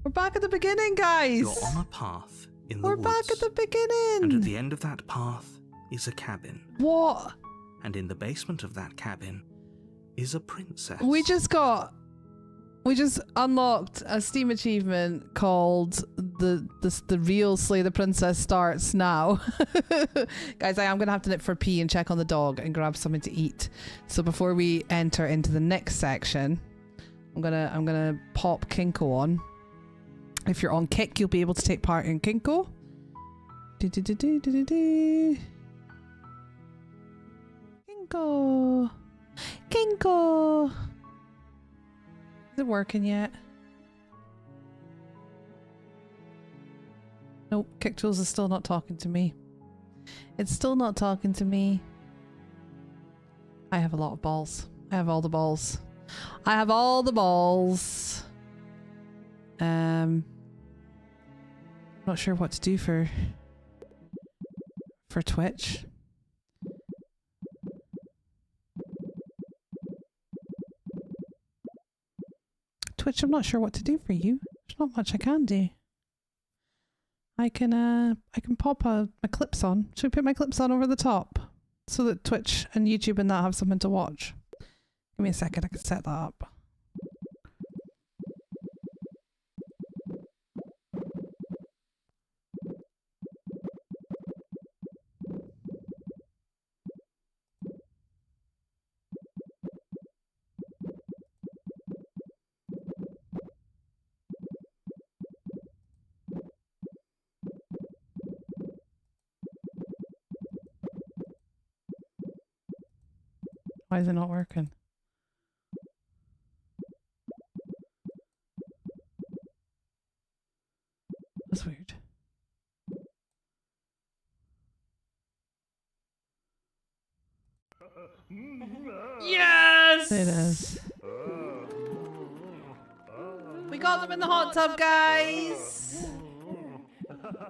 We're back at the beginning, guys. You're on a path in the We're woods. back at the beginning. And at the end of that path is a cabin. What? And in the basement of that cabin is a princess. We just unlocked a Steam achievement called the real Slay the Princess starts now. Guys, I am gonna have to nip for a pee and check on the dog and grab something to eat. So before we enter into the next section, I'm gonna pop Kinko on. If you're on Kick, you'll be able to take part in Kinko. Kinko. Kinko. Is it working yet? Nope, Kick Tools is still not talking to me. It's still not talking to me. I have a lot of balls. I have all the balls. I have all the balls. Not sure what to do for Twitch. Twitch, I'm not sure what to do for you. There's not much I can do. I can pop my clips on. Should we put my clips on over the top so that Twitch and YouTube and that have something to watch? Give me a second, I can set that up. Why is it not working? That's weird. Yes! It is. We got them in the hot tub, guys!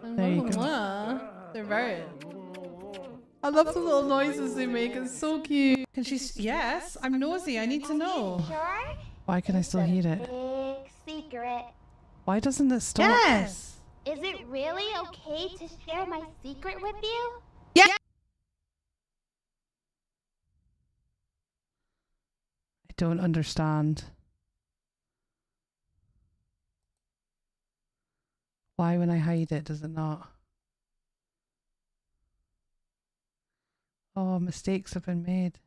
There you go. They're very... I love the little noises they make. It's so cute. Can she... Yes, I'm nosy. I need to know. Sure? Why can I still hear it? Big secret. Why doesn't it stop? Yes! Is it really okay to share my secret with you? Yeah! I don't understand. Why when I hide it does it not? Oh, mistakes have been made.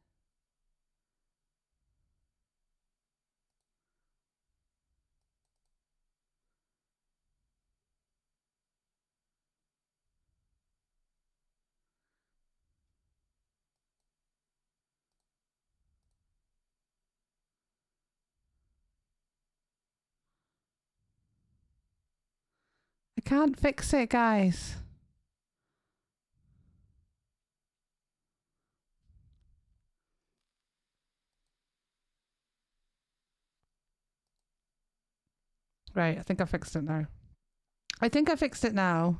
I can't fix it, guys. Right, I think I fixed it now. I think I fixed it now.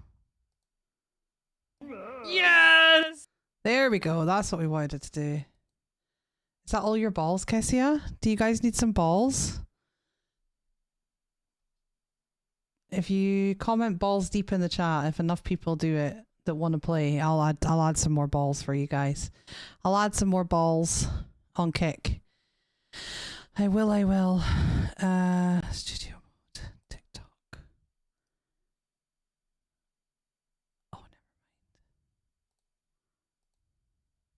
Yes! There we go. That's what we wanted it to do. Is that all your balls, Kessia? Do you guys need some balls? If you comment balls deep in the chat, if enough people do it that want to play, I'll add some more balls for you guys. I'll add some more balls on Kick. I will. Studio mode, TikTok. Oh, never mind.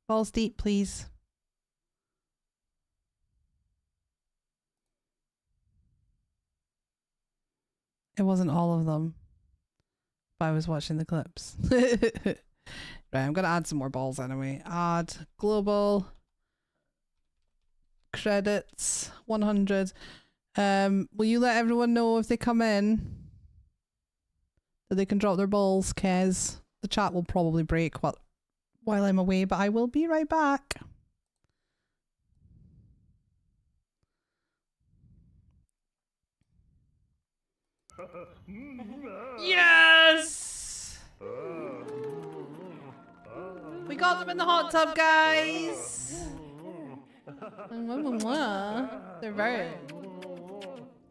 Balls deep, please. It wasn't all of them, but I was watching the clips. Right, I'm going to add some more balls anyway. Add global credits 100. Will you let everyone know if they come in that they can drop their balls? Kez, the chat will probably break while I'm away, but I will be right back. Yes! We got them in the hot tub, guys. They're very...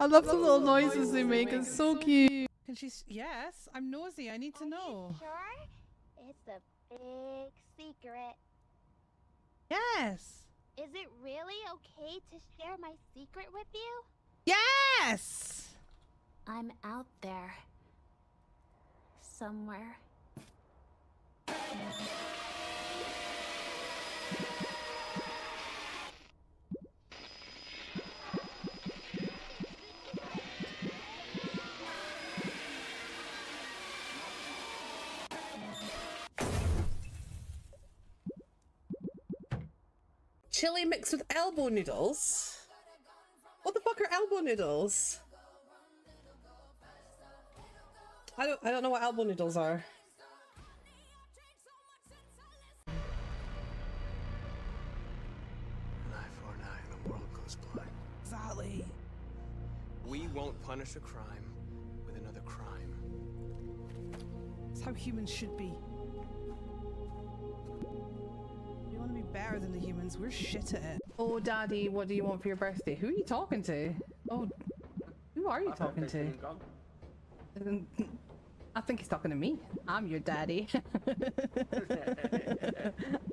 I love the little noises they make. It's so cute. Can she... Yes, I'm nosy. I need to know. Sure? It's a big secret. Yes. Is it really okay to share my secret with you? Yes! I'm out there. Somewhere. Chili mixed with elbow noodles? What the fuck are elbow noodles? I don't know what elbow noodles are. An eye for an eye and the world goes blind. Exactly. We won't punish a crime with another crime. It's how humans should be. We want to be better than the humans. We're shit at it. Oh, Daddy, what do you want for your birthday? Who are you talking to? Oh, who are you talking to? I think he's talking to me. I'm your daddy.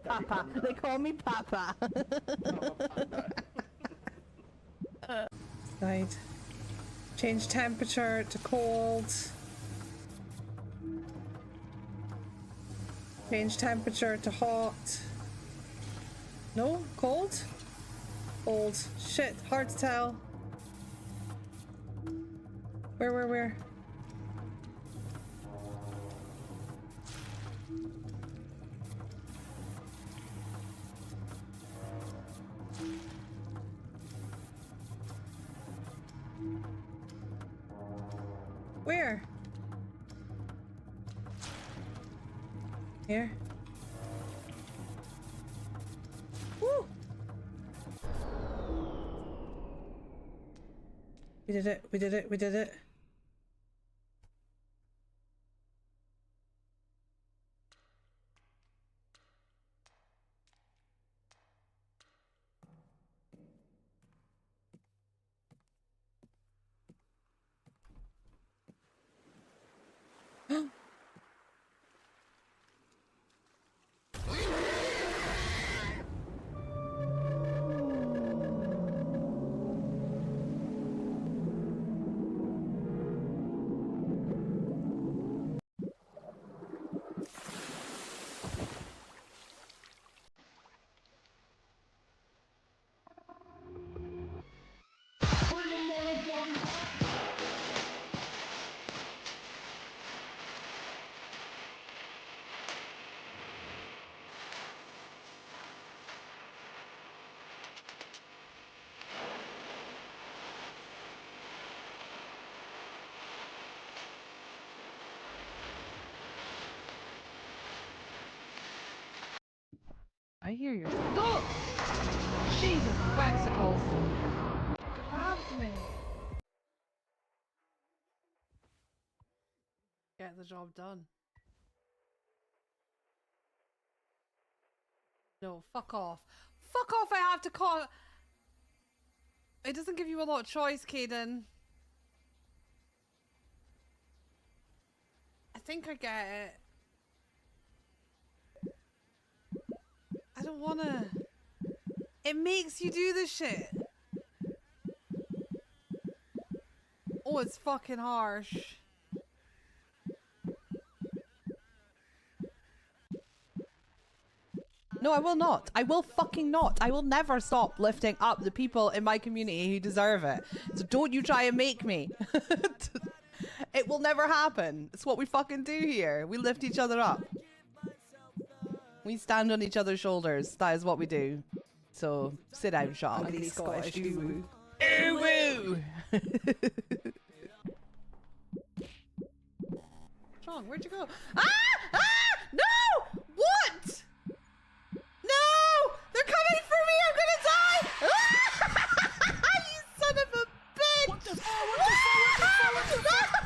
Papa. They call me Papa. Right. Change temperature to cold. Change temperature to hot. No? Cold? Cold. Shit. Hard to tell. Where? Where? Here. Woo! We did it, we did it, we did it. I hear you. Oh! Jesus, Wexicles. Grabbed me. Get the job done. No, fuck off. Fuck off, I have to call. It doesn't give you a lot of choice, Caden. I think I get it. I don't wanna. It makes you do this shit. Oh, it's fucking harsh. No, I will not. I will fucking not. I will never stop lifting up the people in my community who deserve it. So don't you try and make me. It will never happen. It's what we fucking do here. We lift each other up. We stand on each other's shoulders. That is what we do. So sit down, Sean. Ugly Scottish ooh-woo. Ooh-woo! Sean, where'd you go? Ah! Ah! No! What? No! They're coming for me! I'm gonna die! Ah! You son of a bitch! What the fuck?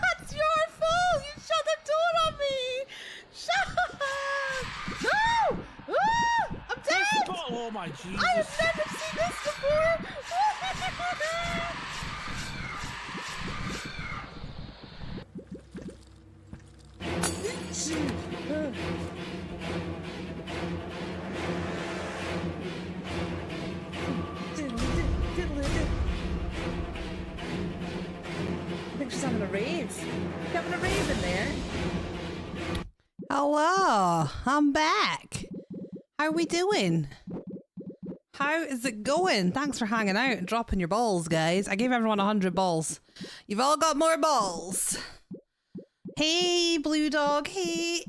That's your fault! You shut the door on me! Shut up! No! Ah! I'm dead! Oh my Jesus! I have never seen this before! I think she's having a rave. You having a rave in there? Hello, I'm back. How are we doing? How is it going? Thanks for hanging out and dropping your balls, guys. I gave everyone 100 balls. You've all got more balls. Hey, Blue Dog. Hey,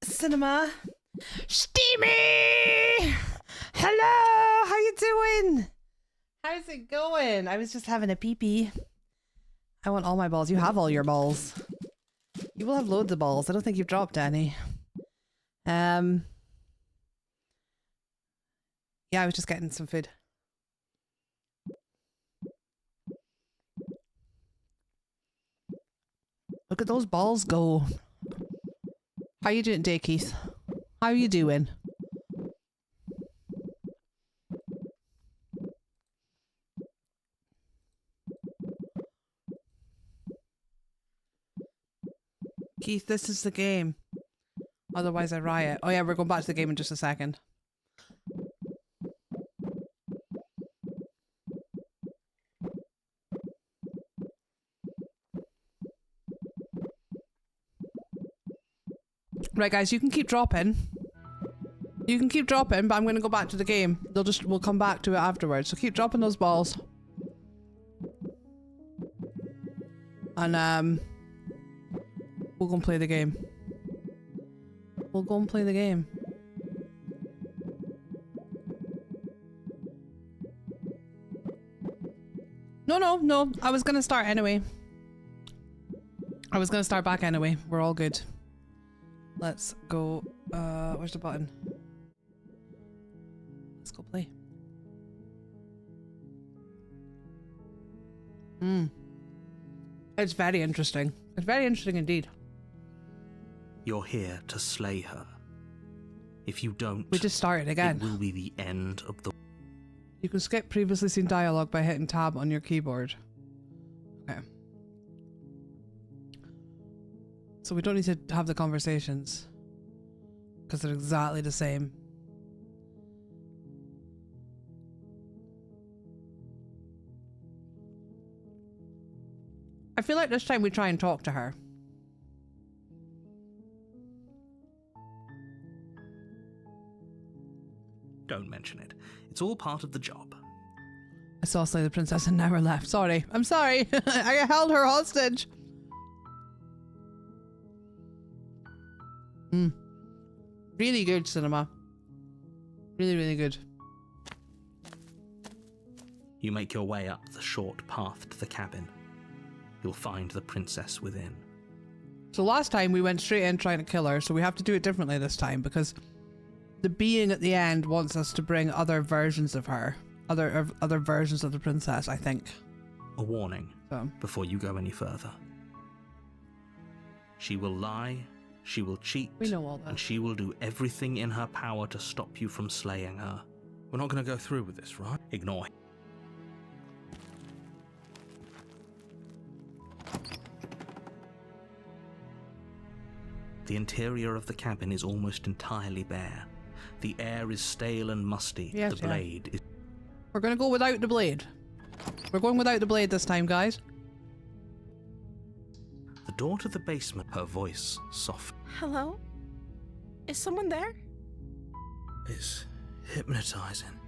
Cinema. Steamy! Hello, how you doing? How's it going? I was just having a pee-pee. I want all my balls. You have all your balls. You will have loads of balls. I don't think you've dropped any. Yeah, I was just getting some food. Look at those balls go. How you doing today, Keith? How you doing? Keith, this is the game. Otherwise I riot. Oh yeah, we're going back to the game in just a second. Right guys, you can keep dropping. You can keep dropping, but I'm going to go back to the game. We'll come back to it afterwards. So keep dropping those balls. And we'll go and play the game. We'll go and play the game. No. I was going to start anyway. I was gonna start back anyway. We're all good. Let's go. Where's the button? Let's go play. It's very interesting. It's very interesting indeed. You're here to slay her. If you don't, We just started again. it will be the end of the... You can skip previously seen dialogue by hitting tab on your keyboard. Okay. So we don't need to have the conversations. Because they're exactly the same. I feel like this time we try and talk to her. Don't mention it. It's all part of the job. I saw Slay the Princess and never left. Sorry. I'm sorry. I held her hostage. Really good cinema. Really, really good. You make your way up the short path to the cabin. You'll find the princess within. So last time we went straight in trying to kill her, so we have to do it differently this time because the being at the end wants us to bring other versions of her. Other versions of the princess, I think. A warning before you go any further. She will lie, she will cheat, We know all that. and she will do everything in her power to stop you from slaying her. We're not going to go through with this, right? Ignore him. The interior of the cabin is almost entirely bare. The air is stale and musty. Yes, the blade is... We're gonna go without the blade. We're going without the blade this time, guys. The door to the basement, her voice soft. Hello? Is someone there? It's hypnotizing.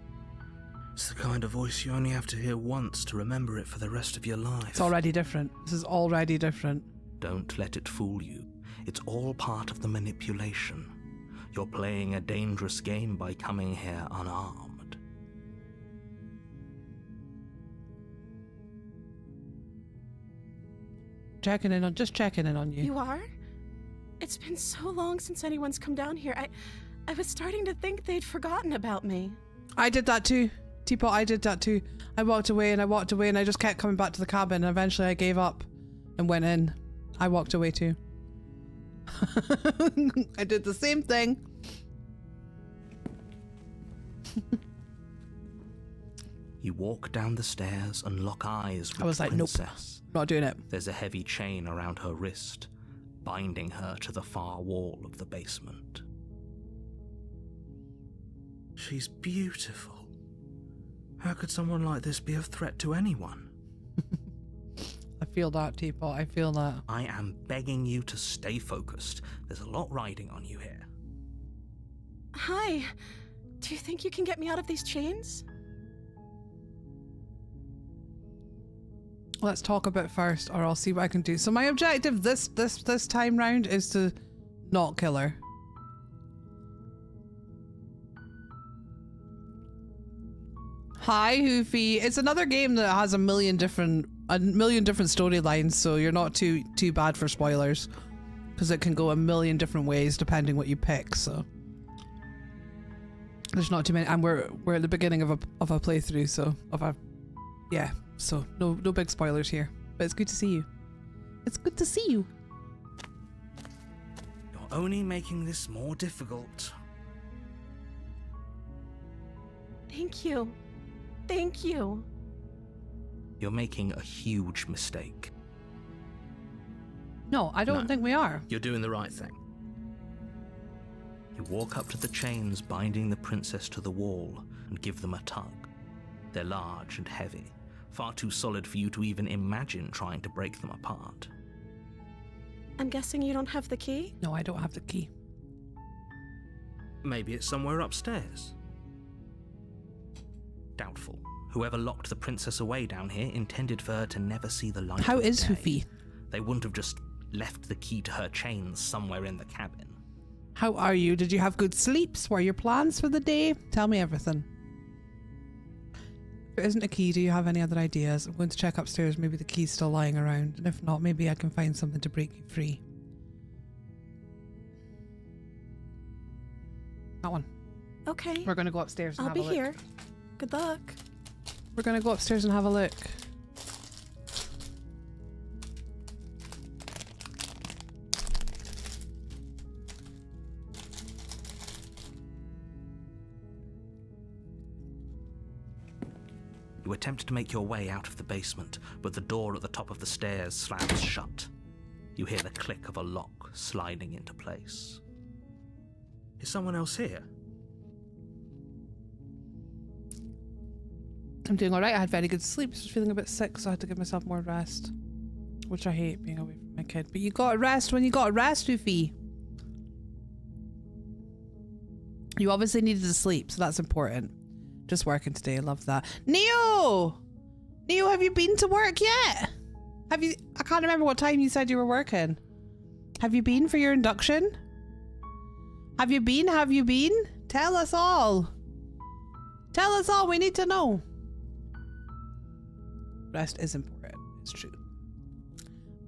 It's the kind of voice you only have to hear once to remember it for the rest of your life. It's already different. This is already different. Don't let it fool you. It's all part of the manipulation. You're playing a dangerous game by coming here unarmed. Just checking in on you. You are? It's been so long since anyone's come down here. I was starting to think they'd forgotten about me. I did that too. Teapot, I did that too. I walked away and I just kept coming back to the cabin and eventually I gave up and went in. I walked away too. I did the same thing. You walk down the stairs and lock eyes with I was the like, nope, princess. not doing it. There's a heavy chain around her wrist, binding her to the far wall of the basement. She's beautiful. How could someone like this be a threat to anyone? I feel that, Teapot. I feel that. I am begging you to stay focused. There's a lot riding on you here. Hi. Do you think you can get me out of these chains? Let's talk a bit first, or I'll see what I can do. So my objective this time round is to not kill her. Hi, Hoofy. It's another game that has a million different storylines, so you're not too bad for spoilers, because it can go a million different ways depending what you pick. So there's not too many, and we're at the beginning of a playthrough, so so no big spoilers here. But it's good to see you. It's good to see you. You're only making this more difficult. Thank you. Thank you. You're making a huge mistake. No, I don't think we are. You're doing the right thing. You walk up to the chains binding the princess to the wall and give them a tug. They're large and heavy, far too solid for you to even imagine trying to break them apart. I'm guessing you don't have the key? No, I don't have the key. Maybe it's somewhere upstairs. Doubtful. Whoever locked the princess away down here intended for her to never see the light How of is day. Hoofy? They wouldn't have just left the key to her chains somewhere in the cabin. How are you? Did you have good sleeps? Were your plans for the day? Tell me everything. If there isn't a key, do you have any other ideas? I'm going to check upstairs. Maybe the key's still lying around. And if not, maybe I can find something to break you free. That one. Okay. We're going to go upstairs and I'll have be a look. here. Good luck. We're going to go upstairs and have a look. You attempt to make your way out of the basement, but the door at the top of the stairs slams shut. You hear the click of a lock sliding into place. Is someone else here? I'm doing alright. I had very good sleep. I was feeling a bit sick, so I had to give myself more rest. Which I hate, being away from my kid. But you gotta rest when you gotta rest, Ufi. You obviously needed to sleep, so that's important. Just working today. I love that. Neo! Neo, have you been to work yet? Have you? I can't remember what time you said you were working. Have you been for your induction? Have you been? Have you been? Tell us all. Tell us all. We need to know. Rest is important. It's true.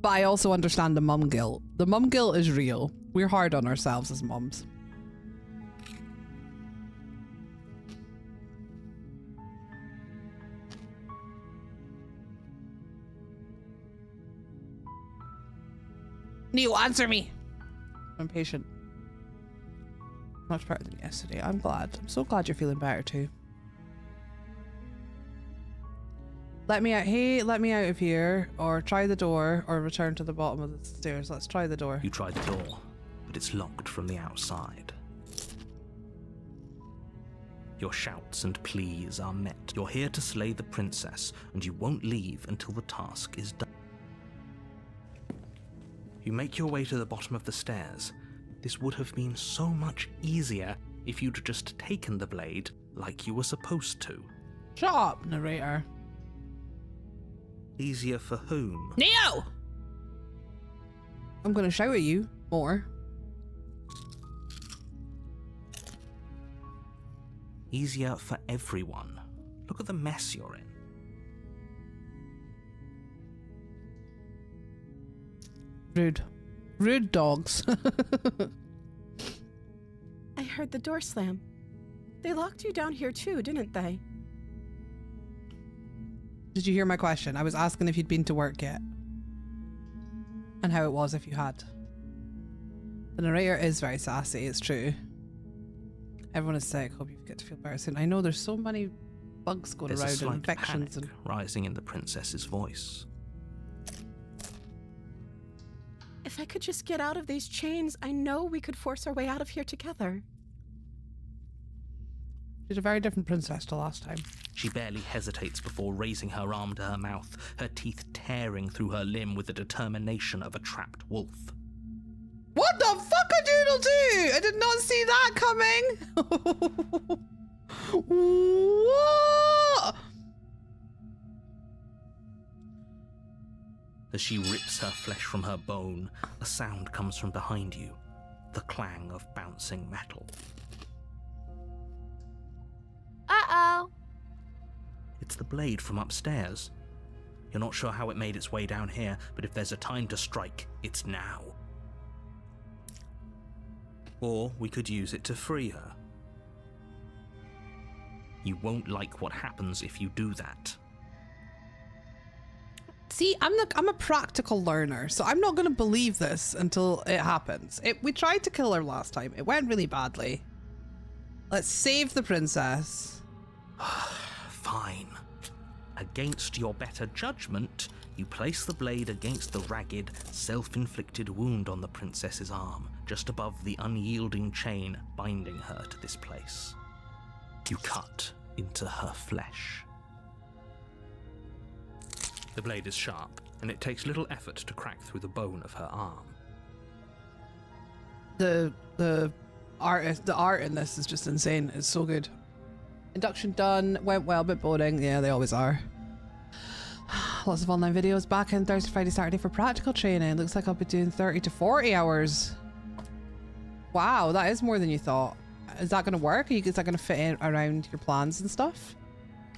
But I also understand the mum guilt. The mum guilt is real. We're hard on ourselves as mums. Neo, answer me. I'm patient. Much better than yesterday. I'm glad. I'm so glad you're feeling better too. Let me out. Hey, let me out of here, or try the door, or return to the bottom of the stairs. Let's try the door. You try the door, but it's locked from the outside. Your shouts and pleas are met. You're here to slay the princess, and you won't leave until the task is done. You make your way to the bottom of the stairs. This would have been so much easier if you'd just taken the blade like you were supposed to. Shut up, narrator. Easier for whom? Neo! I'm gonna shout at you more. Easier for everyone. Look at the mess you're in. Rude. Rude dogs. I heard the door slam. They locked you down here too, didn't they? Did you hear my question? I was asking if you'd been to work yet. And how it was if you had. The narrator is very sassy, it's true. Everyone is sick. Hope you get to feel better soon. I know there's so many bugs going There's a around and slight infections panic rising in the princess's voice. If I could just get out of these chains, I know we could force our way out of here together. She's a very different princess to last time. She barely hesitates before raising her arm to her mouth, her teeth tearing through her limb with the determination of a trapped wolf. What the fuck a doodle do? I did not see that coming. What? As she rips her flesh from her bone, a sound comes from behind you, the clang of bouncing metal. Uh-oh. It's the blade from upstairs. You're not sure how it made its way down here, but if there's a time to strike, it's now. Or we could use it to free her. You won't like what happens if you do that. See, I'm a practical learner, so I'm not going to believe this until it happens. We tried to kill her last time. It went really badly. Let's save the princess. Fine. Against your better judgment, you place the blade against the ragged, self-inflicted wound on the princess's arm, just above the unyielding chain binding her to this place. You cut into her flesh. The blade is sharp, and it takes little effort to crack through the bone of her arm. The art in this is just insane. It's so good. Induction done. Went well, a bit boring. Yeah, they always are. Lots of online videos. Back in Thursday, Friday, Saturday for practical training. Looks like I'll be doing 30 to 40 hours. Wow, that is more than you thought. Is that going to work? Is that going to fit in around your plans and stuff?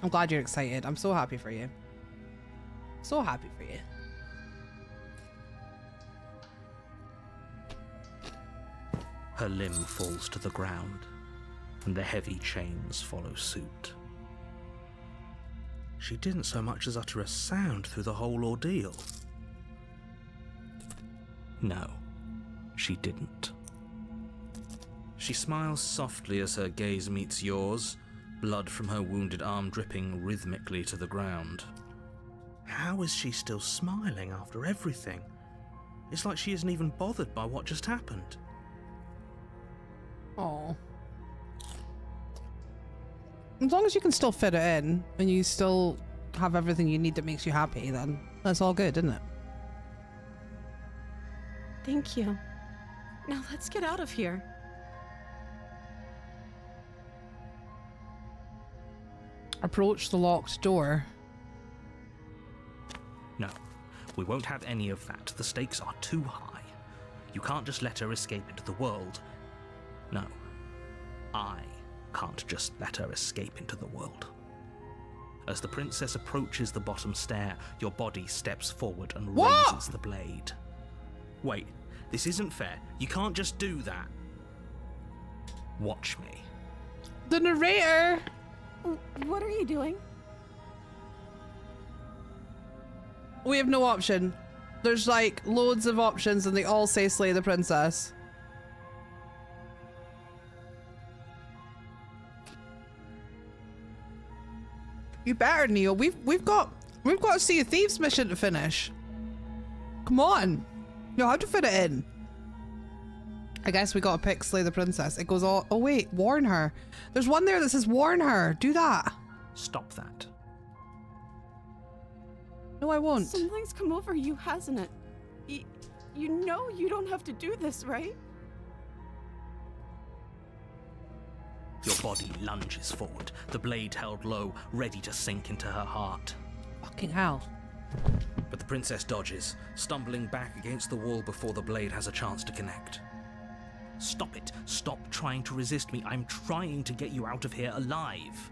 I'm glad you're excited. I'm so happy for you. So happy for you. Her limb falls to the ground, and the heavy chains follow suit. She didn't so much as utter a sound through the whole ordeal. No, she didn't. She smiles softly as her gaze meets yours, blood from her wounded arm dripping rhythmically to the ground. How is she still smiling after everything? It's like she isn't even bothered by what just happened. Oh. As long as you can still fit it in and you still have everything you need that makes you happy, then that's all good, isn't it? Thank you. Now let's get out of here. Approach the locked door. No, we won't have any of that. The stakes are too high. You can't just let her escape into the world. No, I can't just let her escape into the world. As the princess approaches the bottom stair, your body steps forward and raises the blade. Wait, this isn't fair. You can't just do that. Watch me. The narrator! What are you doing? We have no option. There's like loads of options and they all say slay the princess. You better, Neil. We've got a Sea of Thieves mission to finish. Come on. You'll have to fit it in. I guess we gotta pick slay the princess. It goes all, oh wait, warn her. There's one there that says warn her. Do that. Stop that. No, I won't. Something's come over you, hasn't it? You know you don't have to do this, right? Your body lunges forward, the blade held low, ready to sink into her heart. Fucking hell. But the princess dodges, stumbling back against the wall before the blade has a chance to connect. Stop it. Stop trying to resist me. I'm trying to get you out of here alive.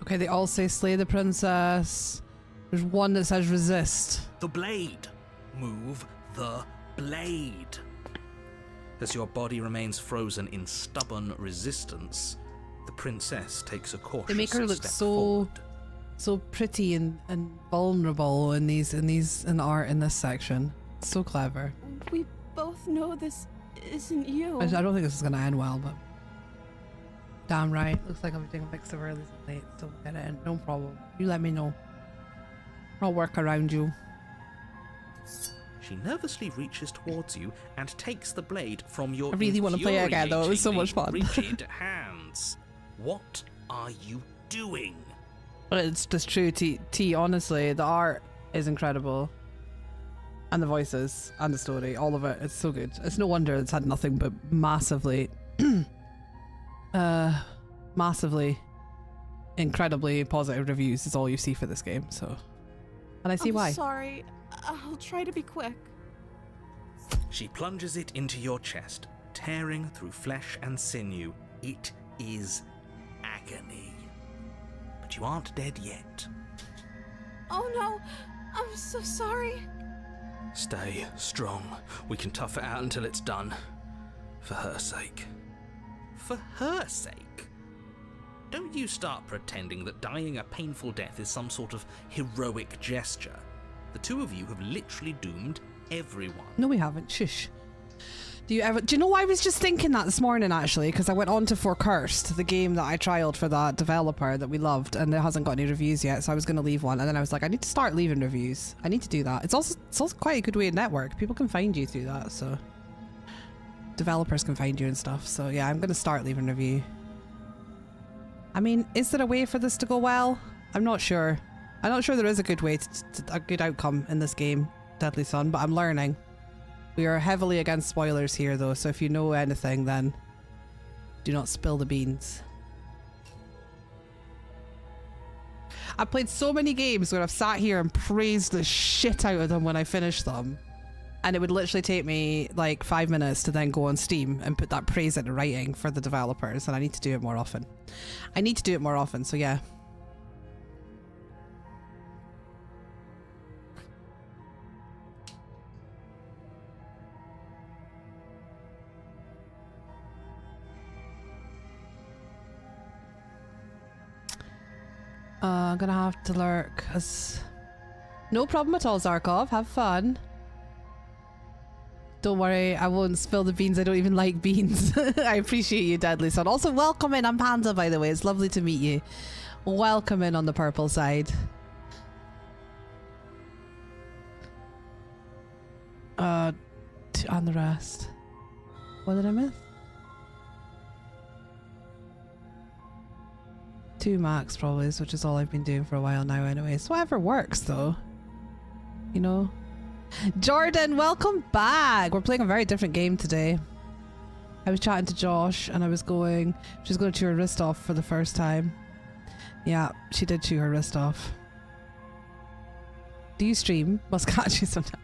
Okay, they all say slay the princess. There's one that says resist. The blade. Move the blade. As your body remains frozen in stubborn resistance, the princess takes a cautious They make her look step so forward. so pretty and vulnerable in the art in this section. It's so clever. We both know this isn't you. I don't think this is gonna end well, but damn right. Looks like I'm doing a mix of early and late, so we'll get it in. No problem. You let me know. I'll work around you. She nervously reaches towards you and takes the blade from your I really want to play it again though. It was so much fun. rigid hands. What are you doing? But it's just true, T. Honestly, the art is incredible. And the voices and the story, all of it. It's so good. It's no wonder it's had nothing but massively, massively, incredibly positive reviews is all you see for this game. So, and I see why. Sorry. I'll try to be quick. She plunges it into your chest, tearing through flesh and sinew. It is agony. But you aren't dead yet. Oh no, I'm so sorry. Stay strong. We can tough it out until it's done. For her sake. For her sake? Don't you start pretending that dying a painful death is some sort of heroic gesture. The two of you have literally doomed everyone. No, we haven't. Shush. Do you know why I was just thinking that this morning, actually? Because I went on to For Cursed, the game that I trialed for that developer that we loved, and it hasn't got any reviews yet, so I was going to leave one. And then I was like, I need to start leaving reviews. I need to do that. It's also quite a good way to network. People can find you through that, so developers can find you and stuff. So yeah, I'm going to start leaving review. I mean, is there a way for this to go well? I'm not sure. I'm not sure there is a good way a good outcome in this game, Deadly Sun, but I'm learning. We are heavily against spoilers here though, so if you know anything, then do not spill the beans. I've played so many games where I've sat here and praised the shit out of them when I finish them. and it would literally take me like 5 minutes to then go on Steam and put that praise into writing for the developers, and I need to do it more often. So yeah. I'm gonna have to lurk. No problem at all, Zarkov. Have fun. Don't worry, I won't spill the beans. I don't even like beans. I appreciate you, Deadly Son. Also, welcome in. I'm Panda, by the way. It's lovely to meet you. Welcome in on the purple side. And the rest. What did I miss? 2 max probably, which is all I've been doing for a while now anyway. So whatever works though. You know? Jordan, welcome back! We're playing a very different game today. I was chatting to Josh and I was going... She's going to chew her wrist off for the first time. Yeah, she did chew her wrist off. Do you stream? Must catch you sometime.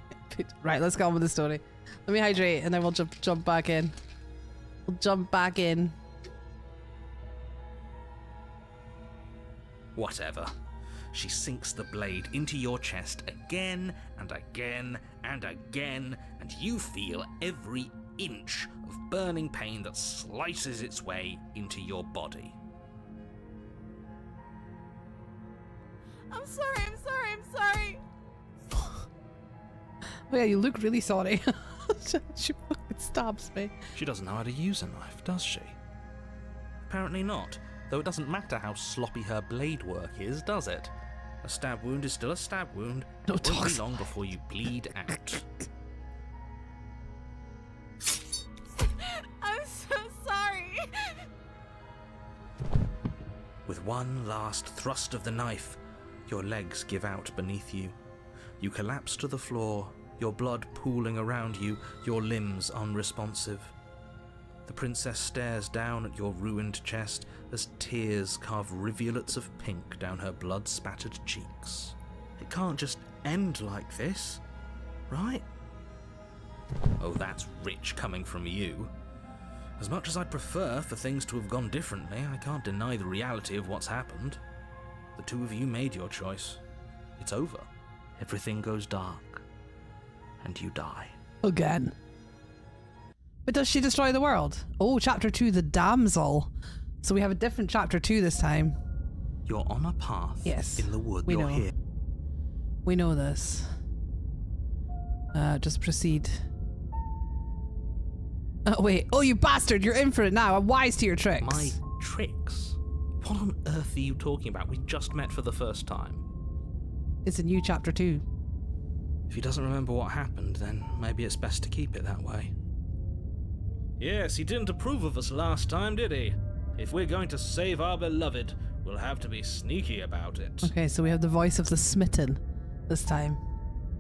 Right, let's go on with the story. Let me hydrate and then we'll jump back in. We'll jump back in. Whatever. She sinks the blade into your chest again and again and again, and you feel every inch of burning pain that slices its way into your body. I'm sorry. Oh yeah, you look really sorry. She fucking stabs me. She doesn't know how to use a knife, does she? Apparently not, though it doesn't matter how sloppy her blade work is, does it? A stab wound is still a stab wound, and it won't be long before you bleed out. I'm so sorry. With one last thrust of the knife, your legs give out beneath you. You collapse to the floor, your blood pooling around you, your limbs unresponsive. The princess stares down at your ruined chest as tears carve rivulets of pink down her blood-spattered cheeks. It can't just end like this, right? Oh, that's rich coming from you. As much as I'd prefer for things to have gone differently, I can't deny the reality of what's happened. The two of you made your choice. It's over. Everything goes dark. And you die. Again. But does she destroy the world? Oh, chapter 2, the damsel. So we have a different chapter 2 this time. You're on a path. Yes. In the wood. We You're know. here. We know this. Just proceed. Oh, wait. Oh, you bastard. You're in for it now. I'm wise to your tricks. My tricks? What on earth are you talking about? We just met for the first time. It's a new chapter 2. If he doesn't remember what happened, then maybe it's best to keep it that way. Yes, he didn't approve of us last time, did he? If we're going to save our beloved, we'll have to be sneaky about it. Okay, so we have the voice of the smitten this time.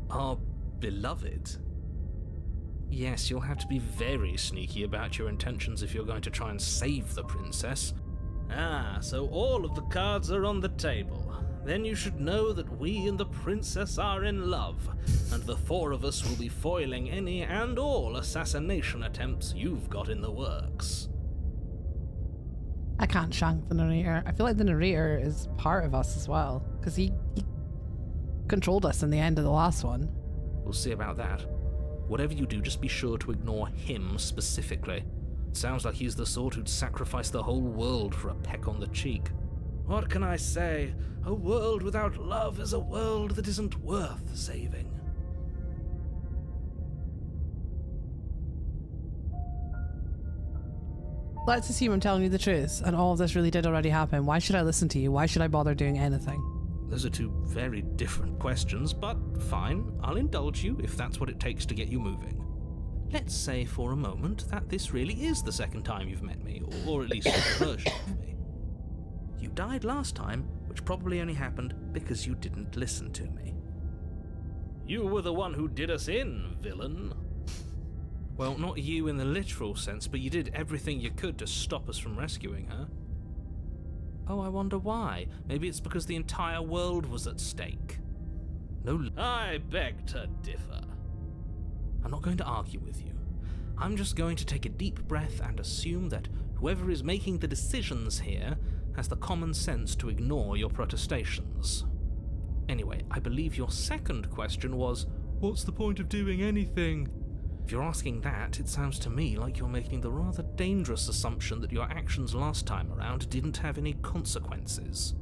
Our beloved? Yes, you'll have to be very sneaky about your intentions if you're going to try and save the princess. Ah, so all of the cards are on the table. Then you should know that we and the princess are in love, and the four of us will be foiling any and all assassination attempts you've got in the works. I can't shank the narrator. I feel like the narrator is part of us as well, because he controlled us in the end of the last one. We'll see about that. Whatever you do, just be sure to ignore him specifically. It sounds like he's the sort who'd sacrifice the whole world for a peck on the cheek. What can I say? A world without love is a world that isn't worth saving. Let's assume I'm telling you the truth, and all of this really did already happen. Why should I listen to you? Why should I bother doing anything? Those are two very different questions, but fine, I'll indulge you if that's what it takes to get you moving. Let's say for a moment that this really is the second time you've met me, or at least a version of me. You died last time, which probably only happened because you didn't listen to me. You were the one who did us in, villain. Well, not you in the literal sense, but you did everything you could to stop us from rescuing her. Oh, I wonder why. Maybe it's because the entire world was at stake. No, I beg to differ. I'm not going to argue with you. I'm just going to take a deep breath and assume that whoever is making the decisions here has the common sense to ignore your protestations. Anyway, I believe your second question was, what's the point of doing anything? If you're asking that, it sounds to me like you're making the rather dangerous assumption that your actions last time around didn't have any consequences.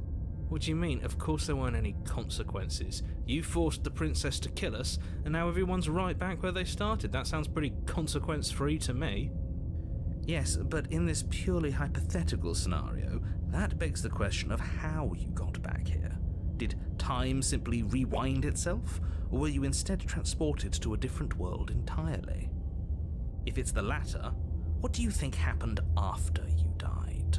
What do you mean? Of course there weren't any consequences. You forced the princess to kill us, and now everyone's right back where they started. That sounds pretty consequence-free to me. Yes, but in this purely hypothetical scenario, that begs the question of how you got back here. Did time simply rewind itself, or were you instead transported to a different world entirely? If it's the latter, what do you think happened after you died?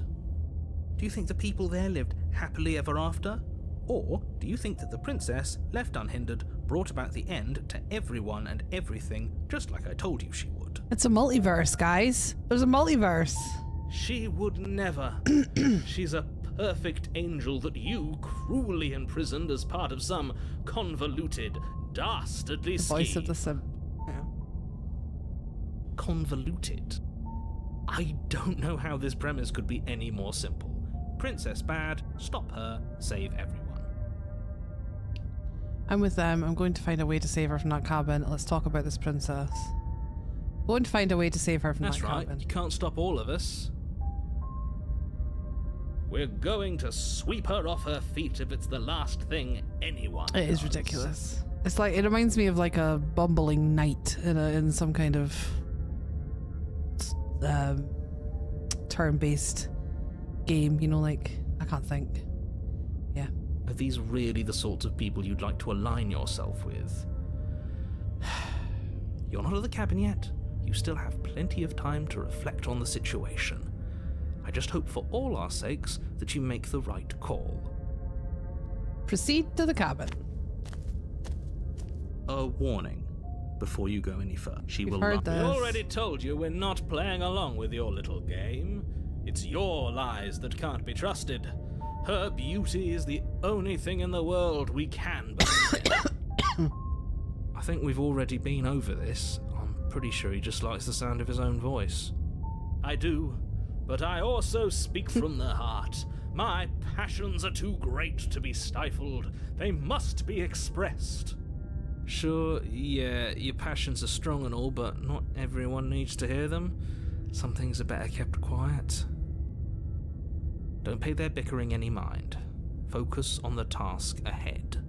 Do you think the people there lived happily ever after? Or do you think that the princess, left unhindered, brought about the end to everyone and everything, just like I told you she would? It's a multiverse, guys. There's a multiverse. She would never. She's a perfect angel that you cruelly imprisoned as part of some convoluted, dastardly scheme. Voice of the Sim. Yeah. Convoluted? I don't know how this premise could be any more simple. Princess bad, stop her, save everyone. I'm with them. I'm going to find a way to save her from that cabin. Let's talk about this princess. Going to find a way to save her from That's that right. cabin. You can't stop all of us. We're going to sweep her off her feet if it's the last thing anyone It is does. ridiculous. It's like, it reminds me of like a bumbling knight in some kind of turn-based game, you know, like, I can't think. Yeah. Are these really the sorts of people you'd like to align yourself with? You're not at the cabin yet. You still have plenty of time to reflect on the situation. I just hope for all our sakes that you make the right call. Proceed to the cabin. A warning before you go any further. She We've will heard not. this. We already told you we're not playing along with your little game. It's your lies that can't be trusted. Her beauty is the only thing in the world we can believe in. I think we've already been over this. I'm pretty sure he just likes the sound of his own voice. I do, but I also speak from the heart. My passions are too great to be stifled. They must be expressed. Sure, yeah, your passions are strong and all, but not everyone needs to hear them. Some things are better kept quiet. Don't pay their bickering any mind. Focus on the task ahead.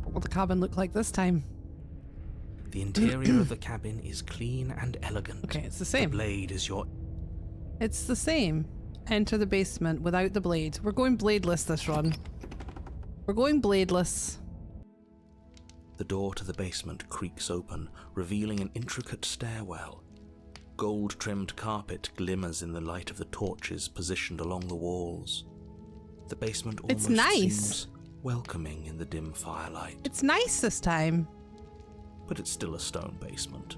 What will the cabin look like this time? The interior of the cabin is clean and elegant. Okay, it's the same. The blade is your... It's the same. Enter the basement without the blade. We're going bladeless this run. We're going bladeless. The door to the basement creaks open, revealing an intricate stairwell. Gold-trimmed carpet glimmers in the light of the torches positioned along the walls. The basement almost It's nice. seems welcoming in the dim firelight. It's nice this time. But it's still a stone basement.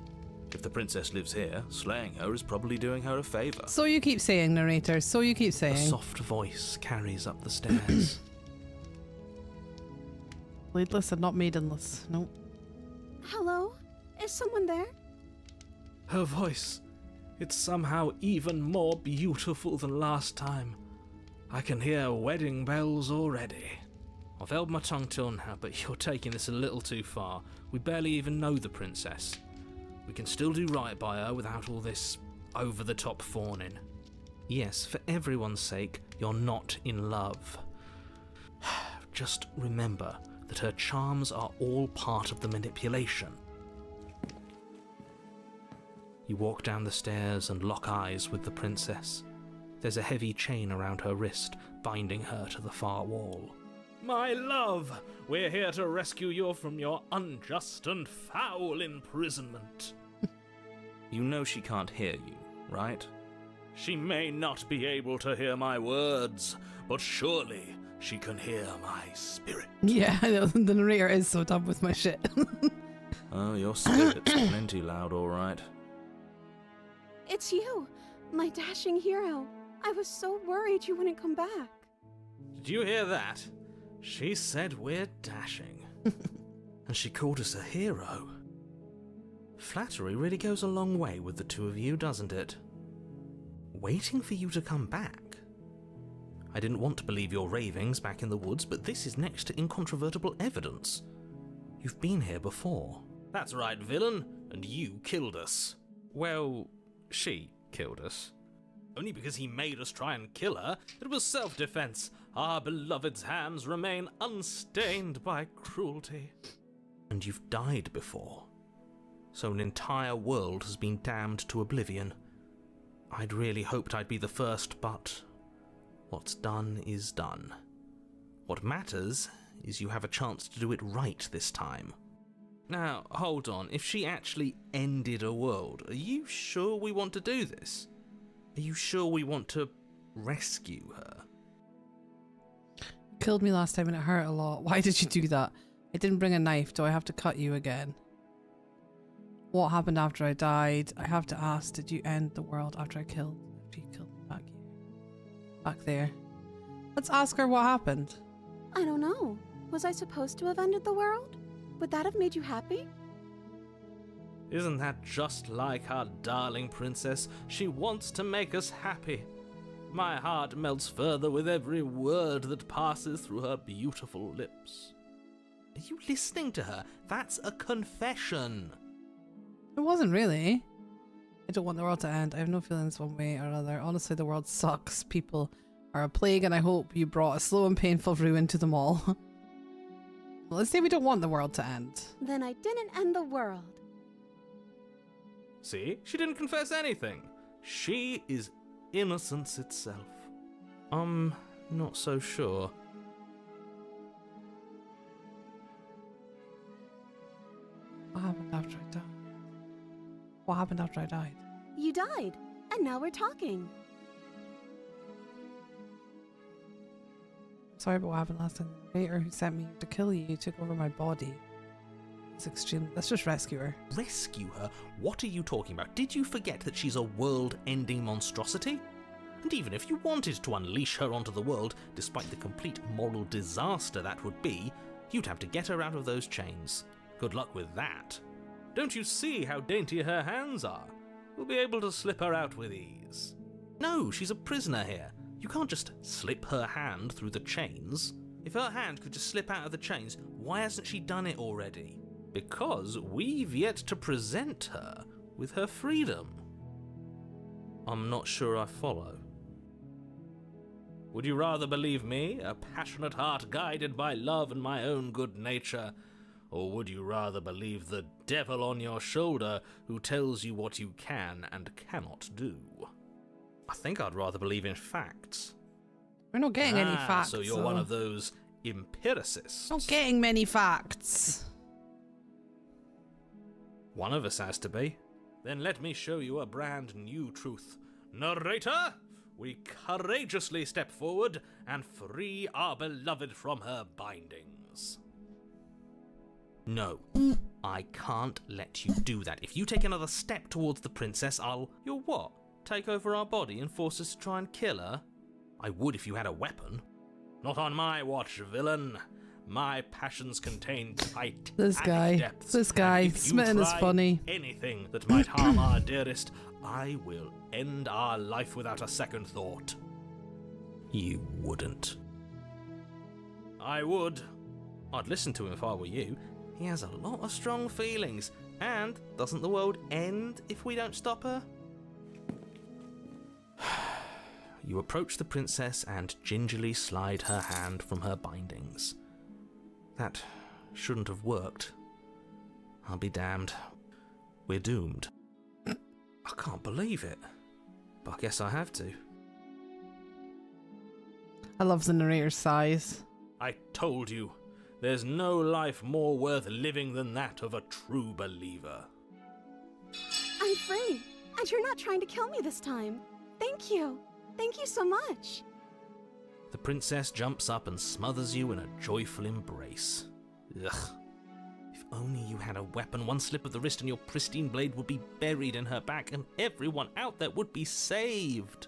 If the princess lives here, slaying her is probably doing her a favor. So you keep saying, narrator. So you keep A saying. soft voice carries up the stairs. Bladeless and not maidenless. Nope. Hello? Is someone there? Her voice. It's somehow even more beautiful than last time. I can hear wedding bells already. I've held my tongue till now, but you're taking this a little too far. We barely even know the princess. We can still do right by her without all this over-the-top fawning. Yes, for everyone's sake, you're not in love. Just remember that her charms are all part of the manipulation. You walk down the stairs and lock eyes with the princess. There's a heavy chain around her wrist, binding her to the far wall. My love, we're here to rescue you from your unjust and foul imprisonment. You know she can't hear you, right? She may not be able to hear my words, but surely she can hear my spirit. Yeah, I know, the narrator is so dumb with my shit. Oh, your spirit's plenty loud, all right. It's you, my dashing hero. I was so worried you wouldn't come back. Did you hear that? She said we're dashing. And she called us a hero. Flattery really goes a long way with the two of you, doesn't it? Waiting for you to come back. I didn't want to believe your ravings back in the woods, but this is next to incontrovertible evidence. You've been here before. That's right, villain, and you killed us. Well, she killed us. Only because he made us try and kill her. It was self-defense. Our beloved's hands remain unstained by cruelty. And you've died before. So an entire world has been damned to oblivion. I'd really hoped I'd be the first, but what's done is done. What matters is you have a chance to do it right this time. Now, hold on. If she actually ended a world, are you sure we want to do this? Are you sure we want to rescue her? Killed me last time and it hurt a lot. Why did you do that? I didn't bring a knife. Do I have to cut you again? What happened after I died? I have to ask, did you end the world after you killed me back here? Back there. Let's ask her what happened. I don't know. Was I supposed to have ended the world? Would that have made you happy? Isn't that just like our darling princess? She wants to make us happy. My heart melts further with every word that passes through her beautiful lips. Are you listening to her? That's a confession. It wasn't really. I don't want the world to end. I have no feelings one way or another. Honestly, the world sucks. People are a plague, and I hope you brought a slow and painful ruin to them all. Well, let's say we don't want the world to end. Then I didn't end the world. See? She didn't confess anything. She is innocence itself. I'm not so sure. What happened after I died? What happened after I died? You died, and now we're talking. Sorry about what happened last time. The narrator who sent me to kill you took over my body. It's extreme. Let's just rescue her. Rescue her? What are you talking about? Did you forget that she's a world-ending monstrosity? And even if you wanted to unleash her onto the world, despite the complete moral disaster that would be, you'd have to get her out of those chains. Good luck with that. Don't you see how dainty her hands are? We'll be able to slip her out with ease. No, she's a prisoner here. You can't just slip her hand through the chains. If her hand could just slip out of the chains, why hasn't she done it already? Because we've yet to present her with her freedom. I'm not sure I follow. Would you rather believe me, a passionate heart guided by love and my own good nature, or would you rather believe the devil on your shoulder who tells you what you can and cannot do? I think I'd rather believe in facts. We're not getting any facts. So you're one of those empiricists. Not getting many facts. One of us has to be. Then let me show you a brand new truth. Narrator, we courageously step forward and free our beloved from her bindings. No, I can't let you do that. If you take another step towards the princess, I'll... You'll what? Take over our body and force us to try and kill her? I would if you had a weapon. Not on my watch, villain. My passions contain tight This guy, Smitten is funny. Anything that might harm our dearest, I will end our life without a second thought. You wouldn't. I would. I'd listen to him if I were you. He has a lot of strong feelings. And doesn't the world end if we don't stop her? You approach the princess and gingerly slide her hand from her bindings. That shouldn't have worked. I'll be damned. We're doomed. I can't believe it. But I guess I have to. I love the narrator's sighs. I told you. There's no life more worth living than that of a true believer. I'm free, and you're not trying to kill me this time. Thank you. Thank you so much. The princess jumps up and smothers you in a joyful embrace. Ugh. If only you had a weapon, one slip of the wrist and your pristine blade would be buried in her back and everyone out there would be saved.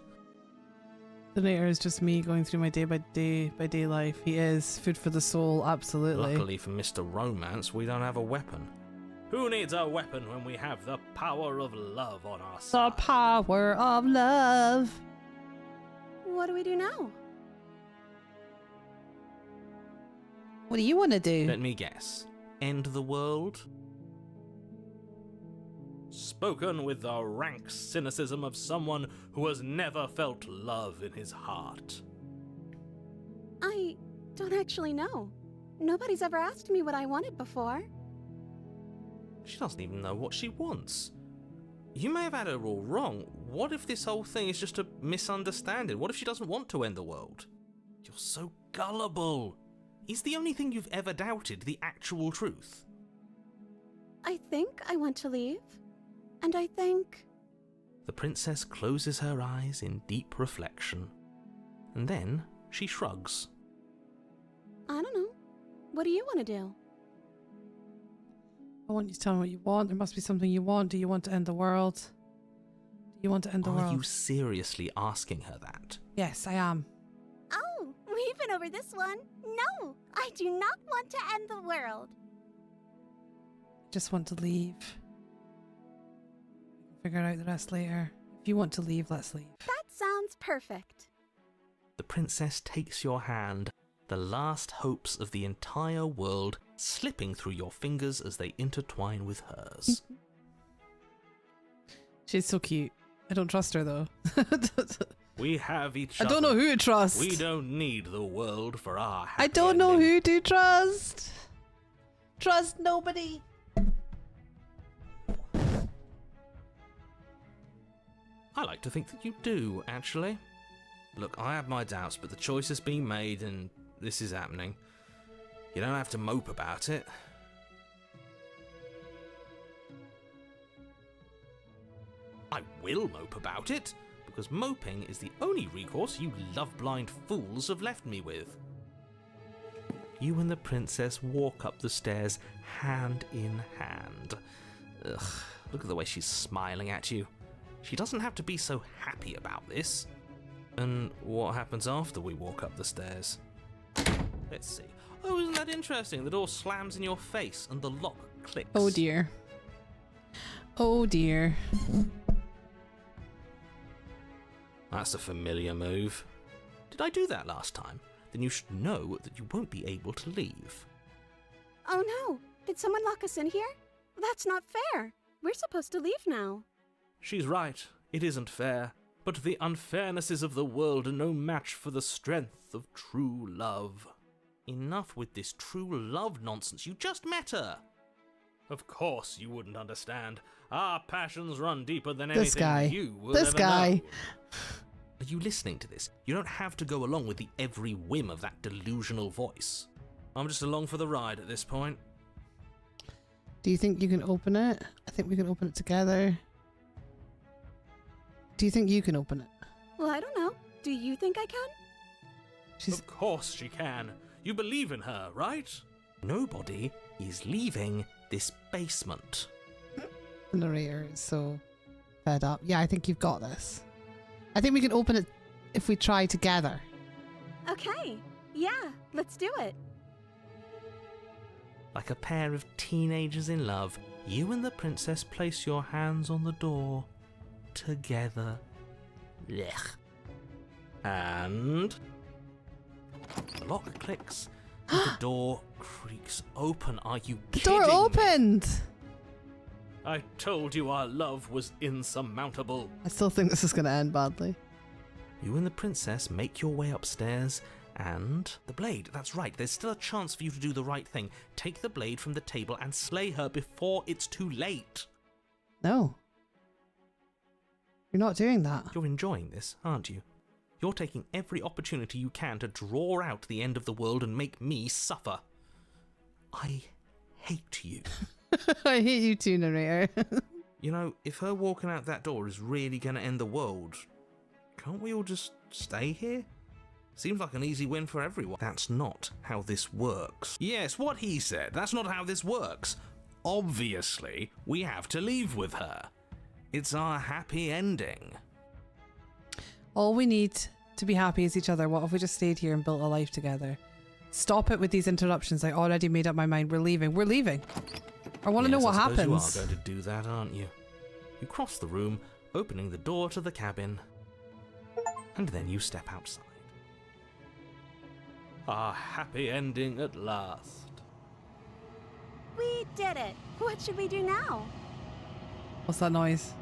The narrator is just me going through my day by day life. He is food for the soul, absolutely. Luckily for Mr. Romance, we don't have a weapon. Who needs a weapon when we have the power of love on our The side? power of love. What do we do now? What do you want to do? Let me guess. End the world? Spoken with the rank cynicism of someone who has never felt love in his heart. I don't actually know. Nobody's ever asked me what I wanted before. She doesn't even know what she wants. You may have had her all wrong. What if this whole thing is just a misunderstanding? What if she doesn't want to end the world? You're so gullible. Is the only thing you've ever doubted the actual truth? I think I want to leave. And I think... The princess closes her eyes in deep reflection. And then she shrugs. I don't know. What do you want to do? I want you to tell me what you want. There must be something you want. Do you want to end the world? Do you want to end the Are world? you seriously asking her that? Yes, I am. Oh, we've been over this one. No, I do not want to end the world. I just want to leave. Figure out the rest later. If you want to leave, let's leave. That sounds perfect. The princess takes your hand, the last hopes of the entire world slipping through your fingers as they intertwine with hers. She's so cute. I don't trust her though. We have each I other. don't know who to trust. We don't need the world for our happy I don't know ending. who to trust. Trust nobody. I like to think that you do, actually. Look, I have my doubts, but the choice has been made and this is happening. You don't have to mope about it. I will mope about it, because moping is the only recourse you love-blind fools have left me with. You and the princess walk up the stairs hand in hand. Ugh, look at the way she's smiling at you. She doesn't have to be so happy about this. And what happens after we walk up the stairs? Let's see. Oh, isn't that interesting? The door slams in your face and the lock clicks. Oh dear. Oh dear. That's a familiar move. Did I do that last time? Then you should know that you won't be able to leave. Oh no! Did someone lock us in here? That's not fair. We're supposed to leave now. She's right. It isn't fair. But the unfairnesses of the world are no match for the strength of true love. Enough with this true love nonsense. You just met her. Of course you wouldn't understand. Our passions run deeper than This anything guy. you will This ever guy. know. Are you listening to this? You don't have to go along with the every whim of that delusional voice. I'm just along for the ride at this point. Do you think you can open it? I think we can open it together. Do you think you can open it? Well, I don't know. Do you think I can? She's Of course she can. You believe in her, right? Nobody is leaving this basement. the narrator is so fed up. Yeah, I think you've got this. I think we can open it if we try together. Okay. Yeah, let's do it. Like a pair of teenagers in love, you and the princess place your hands on the door together. Blech. And the lock clicks and the door creaks open. Are you The kidding door me? opened! I told you our love was insurmountable. I still think this is going to end badly. You and the princess make your way upstairs, and the blade, that's right, there's still a chance for you to do the right thing. Take the blade from the table and slay her before it's too late. No. You're not doing that. You're enjoying this, aren't you? You're taking every opportunity you can to draw out the end of the world and make me suffer. I hate you. I hate you too, narrator. You know, if her walking out that door is really going to end the world, can't we all just stay here? Seems like an easy win for everyone. That's not how this works. Yes, what he said. That's not how this works. Obviously, we have to leave with her. It's our happy ending. All we need to be happy as each other? What if we just stayed here and built a life together? Stop it with these interruptions. I already made up my mind. We're leaving. We're leaving. I want to know what I happens. suppose you are going to do that, aren't you? You cross the room, opening the door to the cabin, and then you step outside. A happy ending at last. We did it. What should we do now? What's that noise?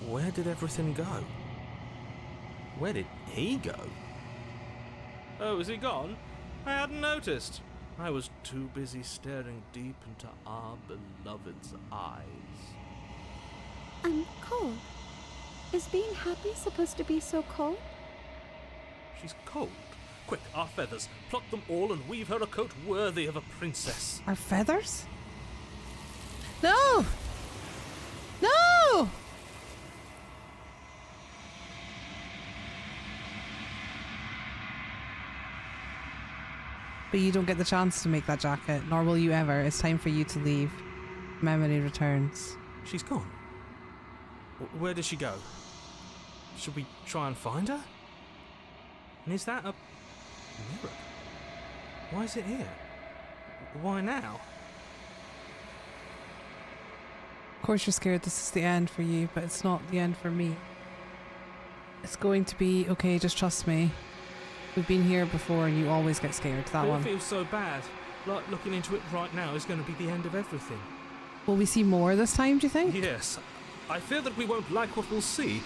Where did everything go? Where did he go? Oh, is he gone? I hadn't noticed. I was too busy staring deep into our beloved's eyes. I'm cold. Is being happy supposed to be so cold? She's cold. Quick, our feathers. Pluck them all and weave her a coat worthy of a princess. Our feathers? No! No! But you don't get the chance to make that jacket, nor will you ever. It's time for you to leave. Memory returns. She's gone. Where did she go? Should we try and find her? And is that a mirror? Why is it here? Why now? Of course you're scared this is the end for you, but it's not the end for me. It's going to be okay, just trust me. We've been here before and you always get scared. That one. It feels so bad. Like looking into it right now is going to be the end of everything. Will we see more this time, do you think? Yes. I fear that we won't like what we'll see.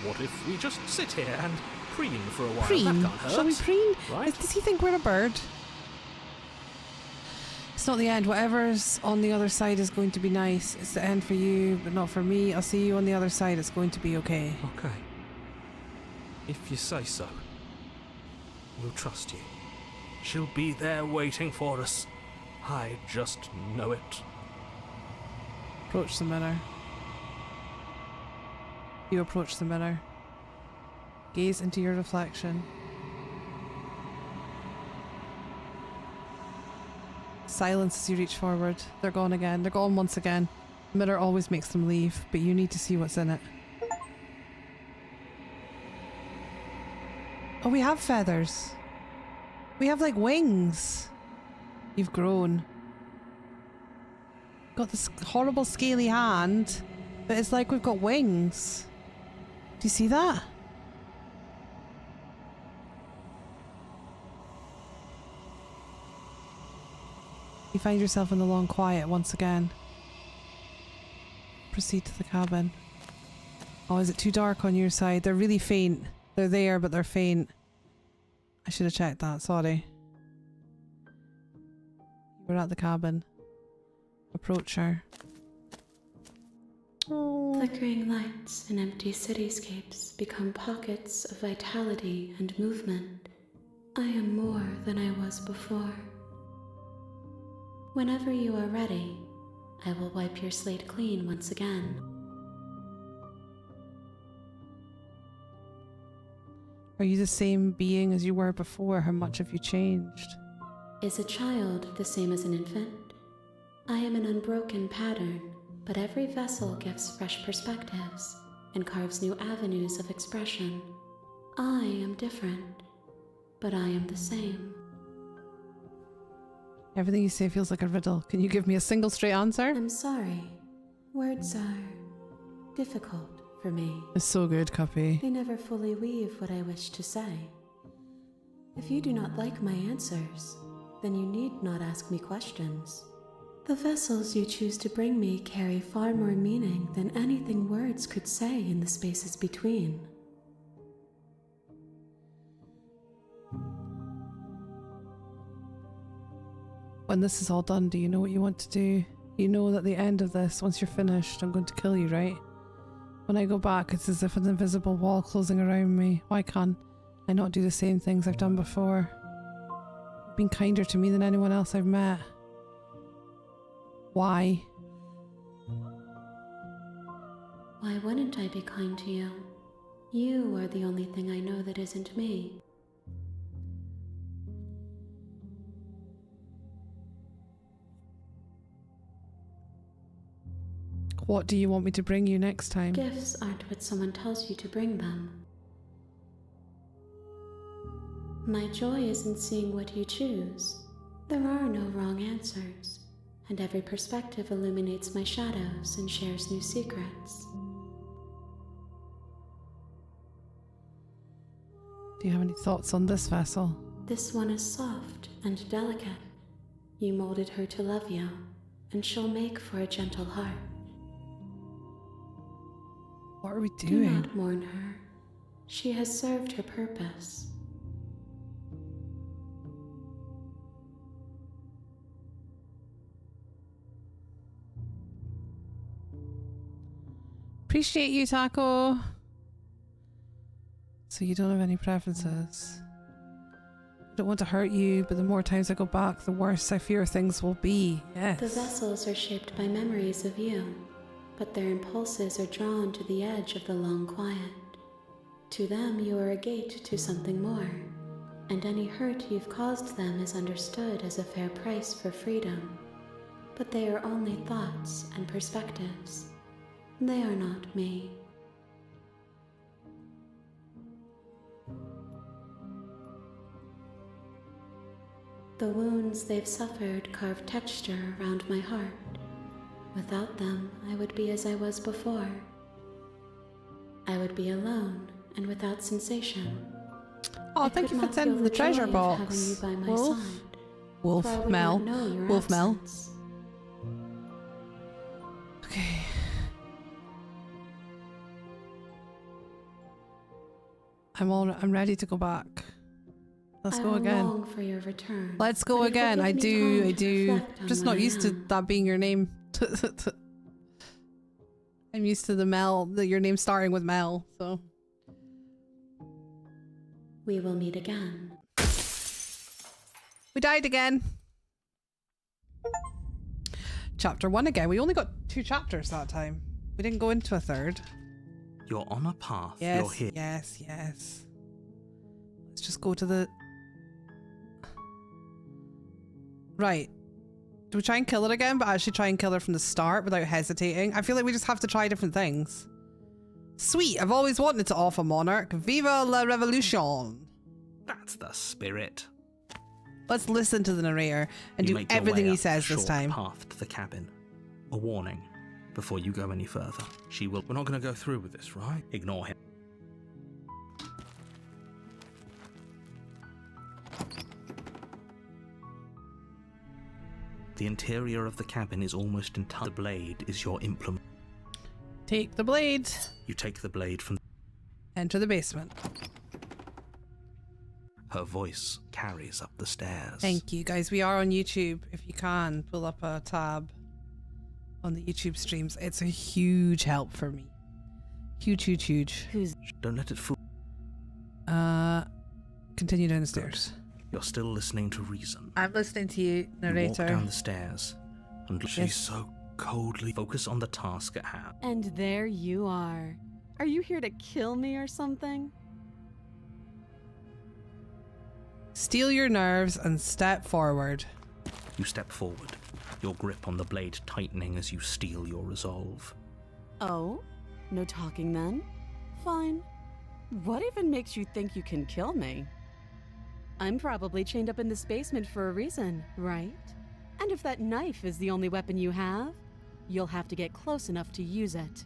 What if we just sit here and preen for a while? Preen? That can't hurt. Shall we preen? Right? Does he think we're a bird? It's not the end. Whatever's on the other side is going to be nice. It's the end for you, but not for me. I'll see you on the other side. It's going to be okay. Okay. If you say so. We'll trust you. She'll be there waiting for us. I just know it. Approach the mirror. You approach the mirror. Gaze into your reflection. Silence as you reach forward. They're gone again. They're gone once again. The mirror always makes them leave, but you need to see what's in it. Oh, we have feathers. We have like wings. You've grown. Got this horrible scaly hand, but it's like we've got wings. Do you see that? You find yourself in the long quiet once again. Proceed to the cabin. Oh, is it too dark on your side? They're really faint. They're there, but they're faint. I should have checked that, sorry. We're at the cabin. Approach her. Oh. Flickering lights and empty cityscapes become pockets of vitality and movement. I am more than I was before. Whenever you are ready, I will wipe your slate clean once again. Are you the same being as you were before? How much have you changed? Is a child the same as an infant? I am an unbroken pattern, but every vessel gives fresh perspectives and carves new avenues of expression. I am different, but I am the same. Everything you say feels like a riddle. Can you give me a single straight answer? I'm sorry. Words are difficult for me. It's so good, Cuppy. They never fully weave what I wish to say. If you do not like my answers, then you need not ask me questions. The vessels you choose to bring me carry far more meaning than anything words could say in the spaces between. When this is all done, do you know what you want to do? You know that at the end of this, once you're finished, I'm going to kill you, right? When I go back, it's as if an invisible wall closing around me. Why can't I not do the same things I've done before? You've been kinder to me than anyone else I've met. Why? Why wouldn't I be kind to you? You are the only thing I know that isn't me. What do you want me to bring you next time? Gifts aren't what someone tells you to bring them. My joy is in seeing what you choose. There are no wrong answers, and every perspective illuminates my shadows and shares new secrets. Do you have any thoughts on this vessel? This one is soft and delicate. You molded her to love you, and she'll make for a gentle heart. What are we Do doing? not mourn her. She has served her purpose. Appreciate you, Taco. So you don't have any preferences. I don't want to hurt you, but the more times I go back, the worse I fear things will be. Yes. The vessels are shaped by memories of you, but their impulses are drawn to the edge of the long quiet. To them, you are a gate to something more, and any hurt you've caused them is understood as a fair price for freedom. But they are only thoughts and perspectives. They are not me. The wounds they've suffered carve texture around my heart. Without them, I would be as I was before. I would be alone and without sensation. Oh, I thank could you for not sending feel the the treasure joy of box. having you by my Wolf. side, Wolf, for I would Mel. not know your Wolf, Mel. absence. Okay. I'm ready to go back. Let's I go will again. long for your return. Let's go but it will again. give I me do. time I to do. reflect on Just what not I used to am. that being your name. I'm used to the Mel, your name starting with Mel. So We will meet again. we died again. Chapter 1 again. We only got 2 chapters that time. We didn't go into a third. You're on a path. Yes, You're here. yes. Let's just go to the... Right. Do we try and kill her again, but actually try and kill her from the start without hesitating? I feel like we just have to try different things. Sweet, I've always wanted to off a monarch. Viva la revolution! That's the spirit. Let's listen to the narrator and You do make your everything way he up says the this short time. path to the cabin. A warning. Before you go any further, she will... We're not going to go through with this, right? Ignore him. The interior of the cabin is almost entirely... The blade is your implement. Take the blade. You take the blade from... Enter the basement. Her voice carries up the stairs. Thank you, guys. We are on YouTube. If you can, pull up a tab on the YouTube streams. It's a huge help for me. Huge. Don't let it fool... Continue down the stairs. You're still listening to reason. I'm listening to you, You walk narrator. down the stairs, and she's Yes. so coldly focus on the task at hand. And there you are. Are you here to kill me or something? Steel your nerves and step forward. You step forward, your grip on the blade tightening as you steel your resolve. Oh? No talking then? Fine. What even makes you think you can kill me? I'm probably chained up in this basement for a reason, right? And if that knife is the only weapon you have, you'll have to get close enough to use it.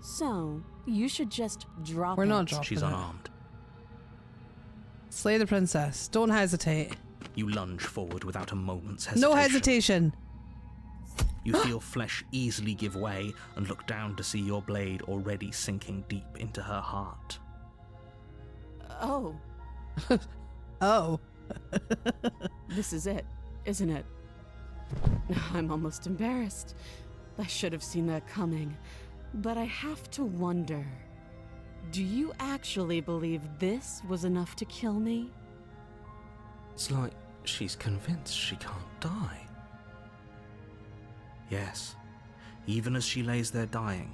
So, you should just drop We're it. not dropping She's it. unarmed. Slay the princess. Don't hesitate. You lunge forward without a moment's hesitation. No hesitation. You feel flesh easily give way and look down to see your blade already sinking deep into her heart. Oh, Oh. this is it, isn't it? I'm almost embarrassed. I should have seen that coming. But I have to wonder, do you actually believe this was enough to kill me? It's like she's convinced she can't die. Yes, even as she lays there dying,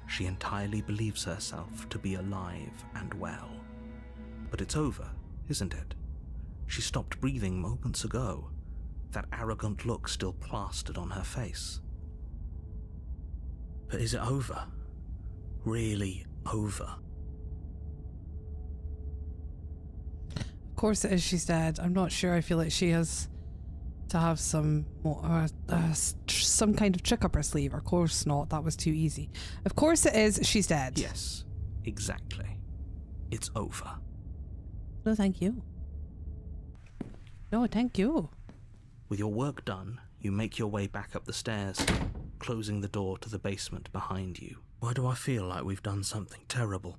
she entirely believes herself to be alive and well. But it's over, isn't it? She stopped breathing moments ago, that arrogant look still plastered on her face. But is it over? Really over? Of course it is. She's dead. I'm not sure. I feel like she has to have some more, some kind of trick up her sleeve. Of course not. That was too easy. Of course it is. She's dead. Yes, exactly. It's over. No, thank you. No, thank you. With your work done, you make your way back up the stairs, closing the door to the basement behind you. Why do I feel like we've done something terrible?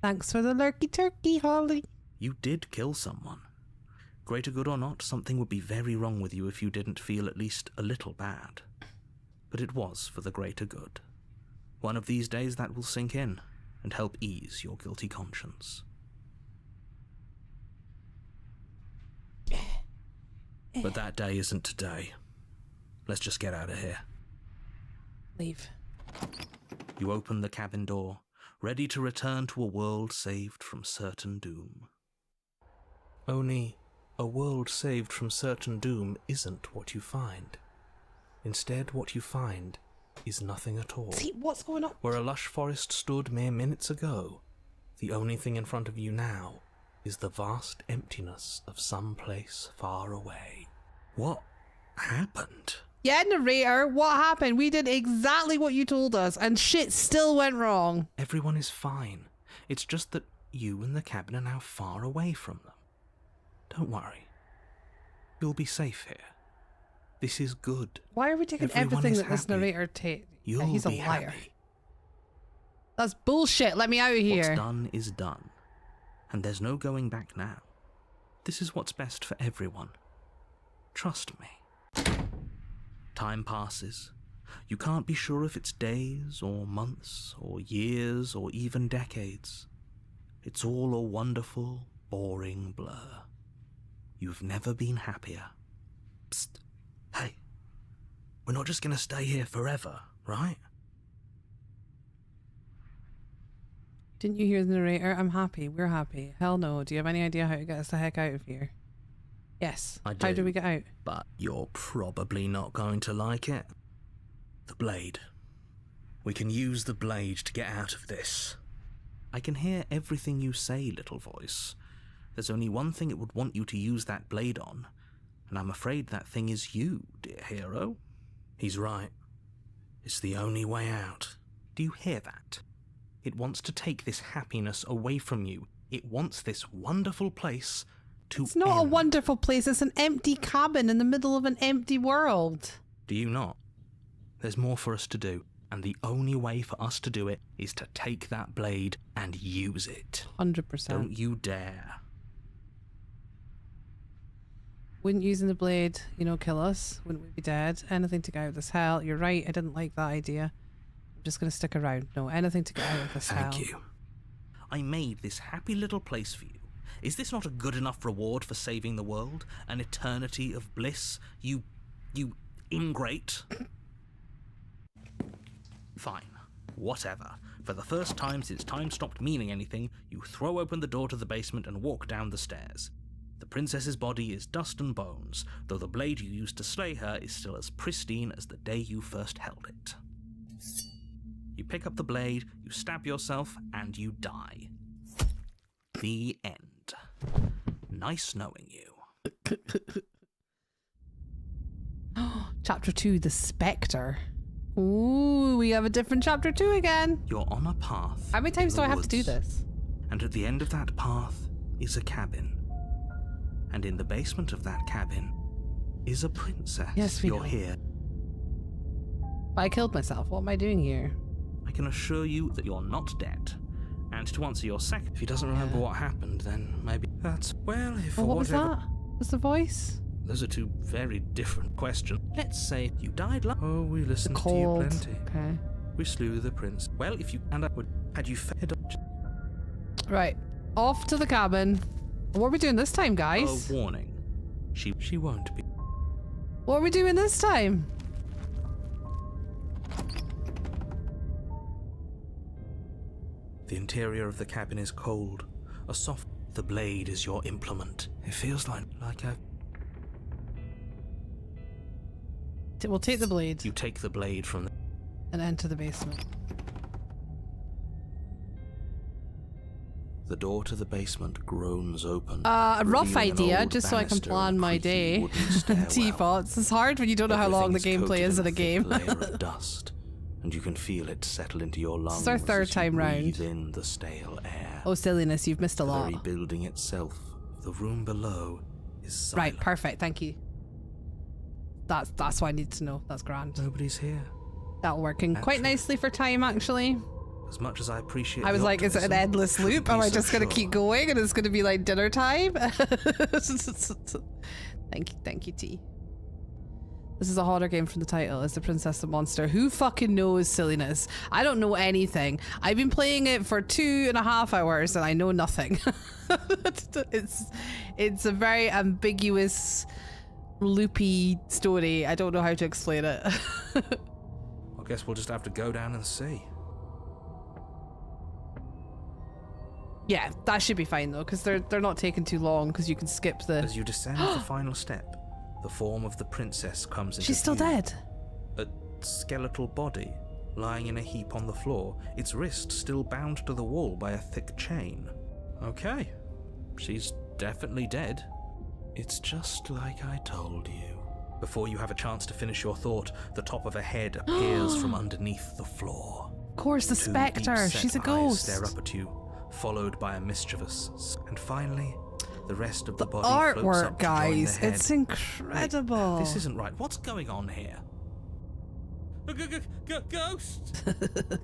Thanks for the lurky turkey, Holly. You did kill someone. Greater good or not, something would be very wrong with you if you didn't feel at least a little bad. But it was for the greater good. One of these days that will sink in and help ease your guilty conscience. But that day isn't today. Let's just get out of here. Leave. You open the cabin door, ready to return to a world saved from certain doom. Only, a world saved from certain doom isn't what you find. Instead, what you find is nothing at all. See, what's going on? Where a lush forest stood mere minutes ago, the only thing in front of you now is the vast emptiness of some place far away. What happened? Yeah, narrator, what happened? We did exactly what you told us, and shit still went wrong. Everyone is fine. It's just that you and the cabin are now far away from them. Don't worry. You'll be safe here. This is good. Why are we taking Everyone everything is that this happy. narrator takes? You'll He's a be liar. happy. That's bullshit. Let me out of here. What's done is done. And there's no going back now. This is what's best for everyone. Trust me. Time passes. You can't be sure if it's days or months or years or even decades. It's all a wonderful, boring blur. You've never been happier. Psst. Hey. We're not just gonna stay here forever, right? Didn't you hear the narrator? I'm happy. We're happy. Hell no. Do you have any idea how to get us the heck out of here? Yes. I do. How do we get out? But you're probably not going to like it. The blade. We can use the blade to get out of this. I can hear everything you say, little voice. There's only one thing it would want you to use that blade on, and I'm afraid that thing is you, dear hero. He's right. It's the only way out. Do you hear that? It wants to take this happiness away from you. It wants this wonderful place to It's not a end. wonderful place. It's an empty cabin in the middle of an empty world. Do you not? There's more for us to do, and the only way for us to do it is to take that blade and use it. 100%. Don't you dare. Wouldn't using the blade, kill us? Wouldn't we be dead? Anything to get out of this hell. You're right. I didn't like that idea. I'm just going to stick around. No, anything to get out of this hell. Thank you. I made this happy little place for you. Is this not a good enough reward for saving the world? An eternity of bliss? You ingrate? Fine. Whatever. For the first time since time stopped meaning anything, you throw open the door to the basement and walk down the stairs. The princess's body is dust and bones, though the blade you used to slay her is still as pristine as the day you first held it. You pick up the blade, you stab yourself, and you die. The end. Nice knowing you. Chapter 2, The Spectre. Ooh, we have a different chapter 2 again. You're on a path. How many times in do the I have to do woods, this? And at the end of that path is a cabin. And in the basement of that cabin is a princess. Yes, we You're know. here. But I killed myself. What am I doing here? I can assure you that you're not dead. And to answer your second, if he doesn't remember what happened, then maybe that's, well, if Oh, what was whatever. that? Was the voice? Those are two very different questions. Let's say you died Oh, we listened to you Cold. plenty. Okay. We slew the prince. Well, if you and I would had you fed up. Right. Off to the cabin. What are we doing this time, guys? A warning. She won't be. What are we doing this time? The interior of the cabin is cold. A soft. The blade is your implement. It feels like a. We'll take the blade You take the blade from the. and enter the basement. The door to the basement groans open. A rough revealing an idea, old just so I can banister plan and a my creaky day. wooden stairwell. Teapots. It's hard when you don't know how long the Everything gameplay is in a coated game. in a thick layer of dust, and you can feel it settle into your lungs. It's our third as you time breathe round. in the stale air. Oh, silliness, you've missed a The lot. very building itself, the room below, is silent. Right, perfect, thank you. That's what I need to know. That's grand. Nobody's here. That'll work in quite nicely for time, actually. As much as I appreciate I was the like, is it an optimism, endless loop? shouldn't Am be I so just gonna sure. keep going and it's gonna be like dinner time? Thank you, T. This is a horror game from the title. Is the princess a monster? Who fucking knows, silliness? I don't know anything. I've been playing it for 2.5 hours and I know nothing. It's a very ambiguous, loopy story. I don't know how to explain it. I guess we'll just have to go down and see. Yeah, that should be fine though, because they're not taking too long, because you can skip the... As you descend the final step, the form of the princess comes into She's still view. dead. A skeletal body lying in a heap on the floor, its wrist still bound to the wall by a thick chain. Okay, she's definitely dead. It's just like I told you. Before you have a chance to finish your thought, the top of a head appears from underneath the floor. Of course, the Two spectre. deep-set She's a eyes ghost. stare up at you, followed by a mischievous, and finally, the rest of the, The body floats artwork, up to join the guys, head. it's incredible. Wait, this isn't right. What's going on here? Ghost!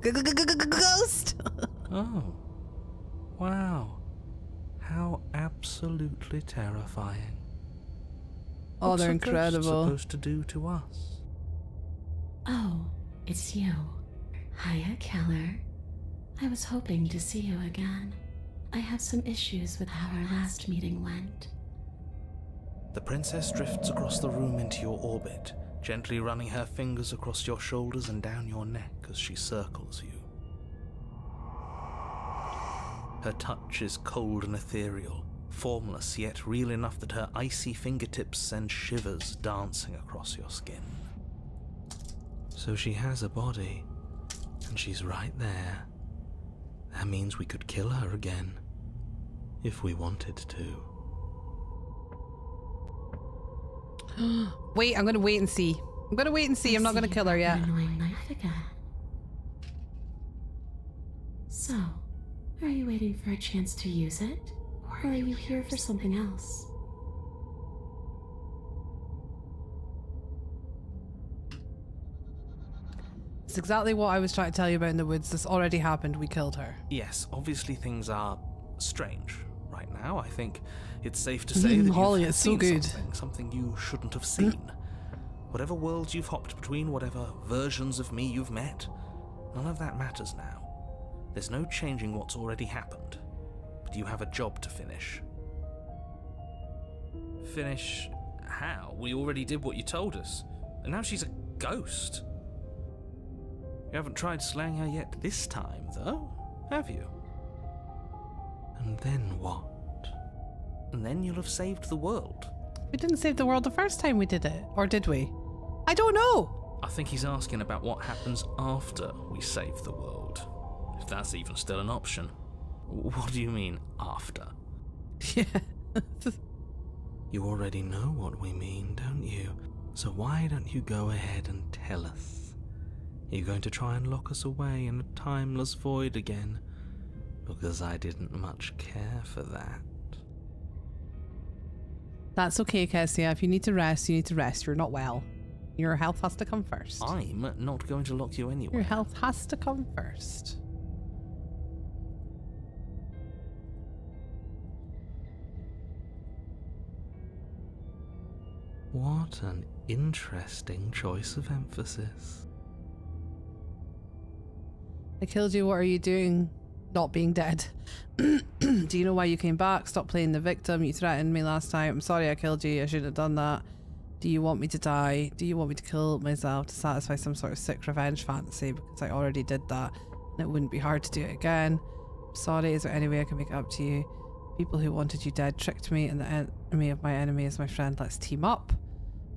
Ghost. Oh, wow! How absolutely terrifying! Oh, What's they're a ghost incredible. supposed to do to us? Oh, it's you. Hiya, Keller. I was hoping to see you again. I have some issues with how our last meeting went. The princess drifts across the room into your orbit, gently running her fingers across your shoulders and down your neck as she circles you. Her touch is cold and ethereal, formless yet real enough that her icy fingertips send shivers dancing across your skin. So she has a body, and she's right there. That means we could kill her again, if we wanted to. Wait, I'm gonna wait and see. I'm gonna wait and see. I'm not gonna kill her yet. An annoying knife again. So, are you waiting for a chance to use it? Or are you here for something else? It's exactly what I was trying to tell you about in the woods. This already happened. We killed her. Yes, obviously things are strange right now. I think it's safe to say that Holly, you've it's so seen good. something you shouldn't have seen. Whatever worlds you've hopped between, whatever versions of me you've met, none of that matters now. There's no changing what's already happened, but you have a job to finish. Finish how? We already did what you told us, and now she's a ghost. You haven't tried slaying her yet this time, though, have you? And then what? And then you'll have saved the world. We didn't save the world the first time we did it. Or did we? I don't know. I think he's asking about what happens after we save the world. If that's even still an option. What do you mean, after? Yeah. You already know what we mean, don't you? So why don't you go ahead and tell us? Are you going to try and lock us away in a timeless void again? Because I didn't much care for that. That's okay, Kessia. If you need to rest, you need to rest. You're not well. Your health has to come first. I'm not going to lock you anyway. Your health has to come first. What an interesting choice of emphasis. I killed you. What are you doing? Not being dead. Do you know why you came back? Stop playing the victim. You threatened me last time. I'm sorry I killed you. I shouldn't have done that. Do you want me to die? Do you want me to kill myself to satisfy some sort of sick revenge fantasy? Because I already did that and it wouldn't be hard to do it again. I'm sorry. Is there any way I can make it up to you? People who wanted you dead tricked me, and the enemy of my enemy is my friend. Let's team up.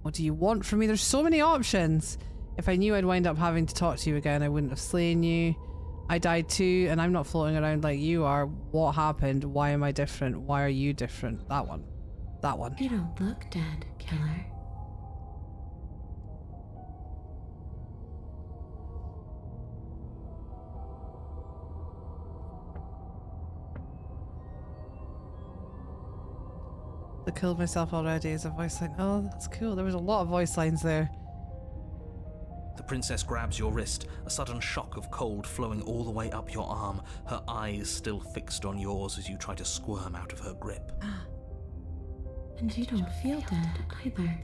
What do you want from me? There's so many options. If I knew I'd wind up having to talk to you again, I wouldn't have slain you. I died too, and I'm not floating around like you are. What happened? Why am I different? Why are you different? That one. That one. You don't look dead, killer. I killed myself already as a voice line. Oh, that's cool. There was a lot of voice lines there. The princess grabs your wrist, a sudden shock of cold flowing all the way up your arm, her eyes still fixed on yours as you try to squirm out of her grip. And you don't feel dead either.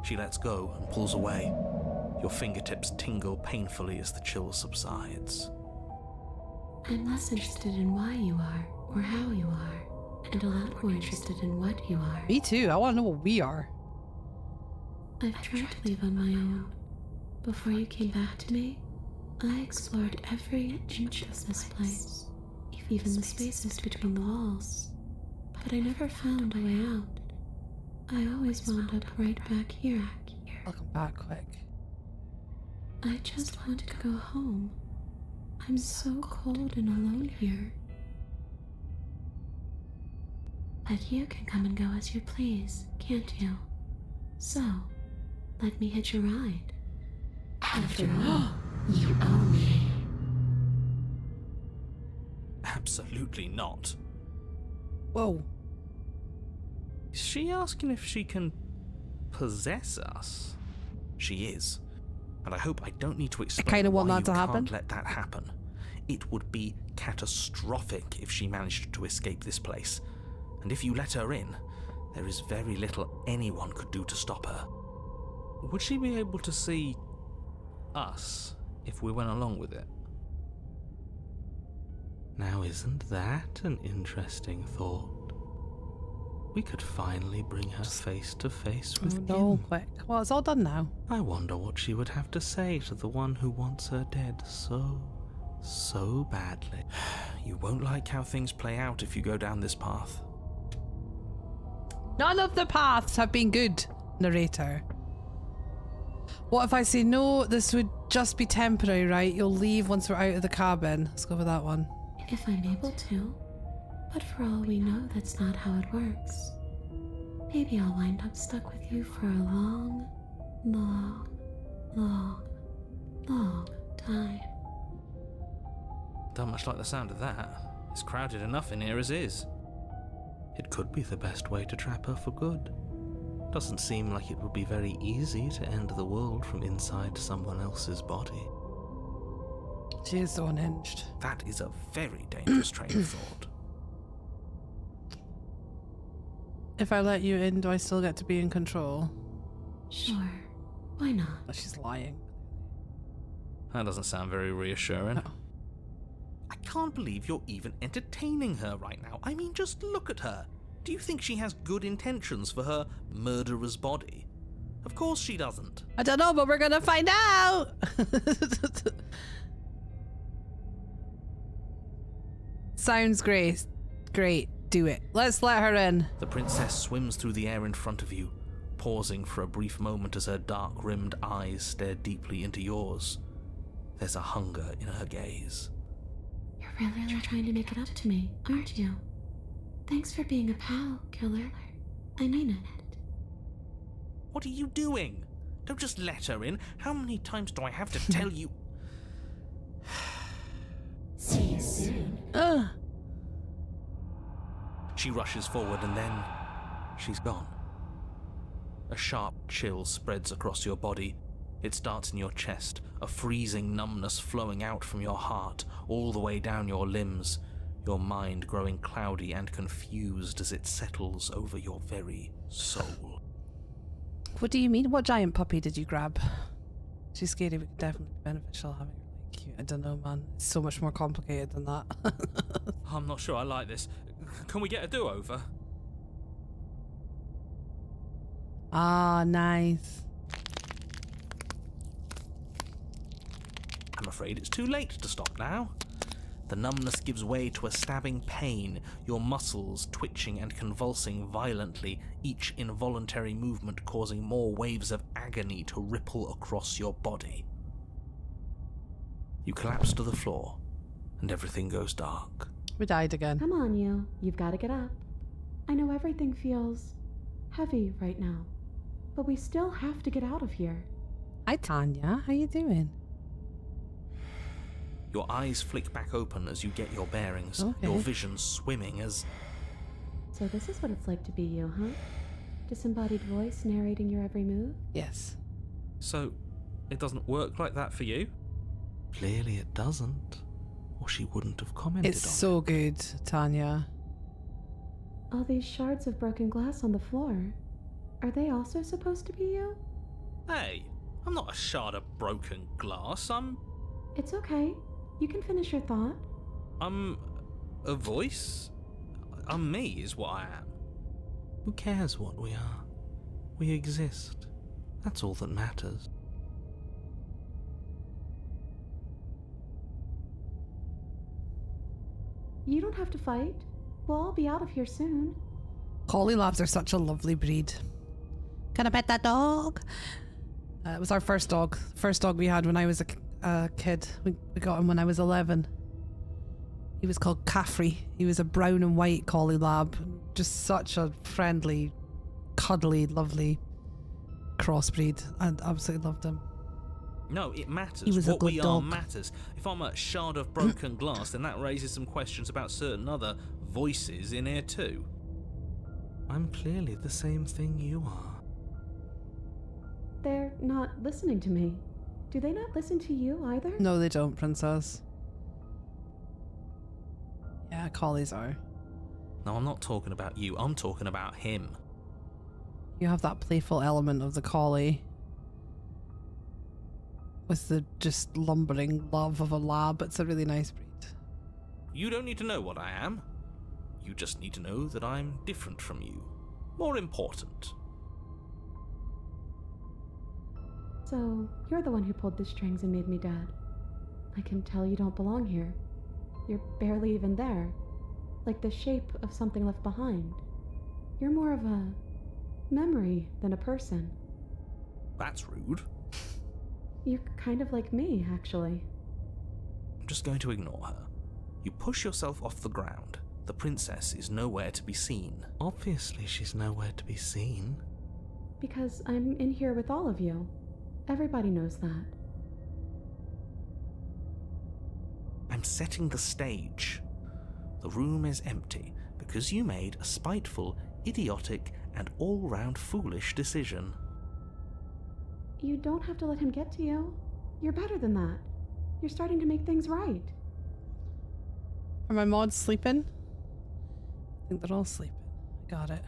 She lets go and pulls away. Your fingertips tingle painfully as the chill subsides. I'm less interested in why you are or how you are, and a lot more interested in what you are. Me too. I want to know what we are. I've tried to leave on my own. Before you came back to me, I explored every inch of this place, even the spaces between the walls. But I never found a way out. I always wound up right back here. I'll come back quick. I just want to go home. I'm so cold and alone here. But you can come and go as you please, can't you? So, let me hitch a ride. After all, you own me. Absolutely not. Whoa. Is she asking if she can possess us? She is. And I hope I don't need to explain kinda want why that you to can't happen. let that happen. It would be catastrophic if she managed to escape this place. And if you let her in, there is very little anyone could do to stop her. Would she be able to see us if we went along with it? Now, isn't that an interesting thought? We could finally bring her face to face with him. No, quick. Well, it's all done now. I wonder what she would have to say to the one who wants her dead so badly. You won't like how things play out if you go down this path. None of the paths have been good, narrator. What if I say, no, this would just be temporary, right? You'll leave once we're out of the cabin. Let's go with that one. If I'm able to. But for all we know, that's not how it works. Maybe I'll wind up stuck with you for a long time. Don't much like the sound of that. It's crowded enough in here as is. It could be the best way to trap her for good. Doesn't seem like it would be very easy to end the world from inside someone else's body. She is so unhinged. That is a very dangerous train of thought. If I let you in, do I still get to be in control? Sure. Why not? Oh, she's lying. That doesn't sound very reassuring. No. I can't believe you're even entertaining her right now. I mean, just look at her. Do you think she has good intentions for her murderer's body? Of course she doesn't. I don't know, but we're gonna find out! Sounds great. Great. Do it. Let's let her in. The princess swims through the air in front of you, pausing for a brief moment as her dark-rimmed eyes stare deeply into yours. There's a hunger in her gaze. You're really trying to make it up to me, aren't you? Thanks for being a pal, killer. I mean it. What are you doing? Don't just let her in. How many times do I have to tell you? See you soon. She rushes forward and then she's gone. A sharp chill spreads across your body. It starts in your chest, a freezing numbness flowing out from your heart, all the way down your limbs, your mind growing cloudy and confused as it settles over your very soul. What do you mean? What giant puppy did you grab? She's scary, but definitely beneficial having her like cute. I don't know, man. It's so much more complicated than that. I'm not sure I like this. Can we get a do-over? Ah, nice. I'm afraid it's too late to stop now. The numbness gives way to a stabbing pain, your muscles twitching and convulsing violently, each involuntary movement causing more waves of agony to ripple across your body. You collapse to the floor, and everything goes dark. We died again. Come on, you. You've got to get up. I know everything feels heavy right now, but we still have to get out of here. Hi, Tanya. How you doing? Your eyes flick back open as you get your bearings, your vision swimming as... So this is what it's like to be you, huh? Disembodied voice narrating your every move? Yes. So, it doesn't work like that for you? Clearly it doesn't, or she wouldn't have commented on it. It's so good, Tanya. All these shards of broken glass on the floor. Are they also supposed to be you? Hey, I'm not a shard of broken glass, It's okay. You can finish your thought. I'm a voice? I'm me, is what I am. Who cares what we are? We exist. That's all that matters. You don't have to fight. We'll all be out of here soon. Collie Labs are such a lovely breed. Can I pet that dog? It was our first dog. First dog we had when I was a kid. We got him when I was 11. He was called Caffrey. He was a brown and white Collie Lab. Just such a friendly, cuddly, lovely crossbreed. I absolutely loved him. No, it matters. He was a what good we dog. are matters. If I'm a shard of broken glass, then that raises some questions about certain other voices in here too. I'm clearly the same thing you are. They're not listening to me. Do they not listen to you either? No, they don't, Princess. Yeah, collies are. No, I'm not talking about you. I'm talking about him. You have that playful element of the collie. With the just lumbering love of a lab. It's a really nice breed. You don't need to know what I am. You just need to know that I'm different from you. More important. So, you're the one who pulled the strings and made me dead. I can tell you don't belong here. You're barely even there. Like the shape of something left behind. You're more of a memory than a person. That's rude. You're kind of like me, actually. I'm just going to ignore her. You push yourself off the ground. The princess is nowhere to be seen. Obviously, she's nowhere to be seen. Because I'm in here with all of you. Everybody knows that. I'm setting the stage. The room is empty because you made a spiteful, idiotic, and all-round foolish decision. You don't have to let him get to you. You're better than that. You're starting to make things right. Are my mods sleeping? I think they're all sleeping. Got it.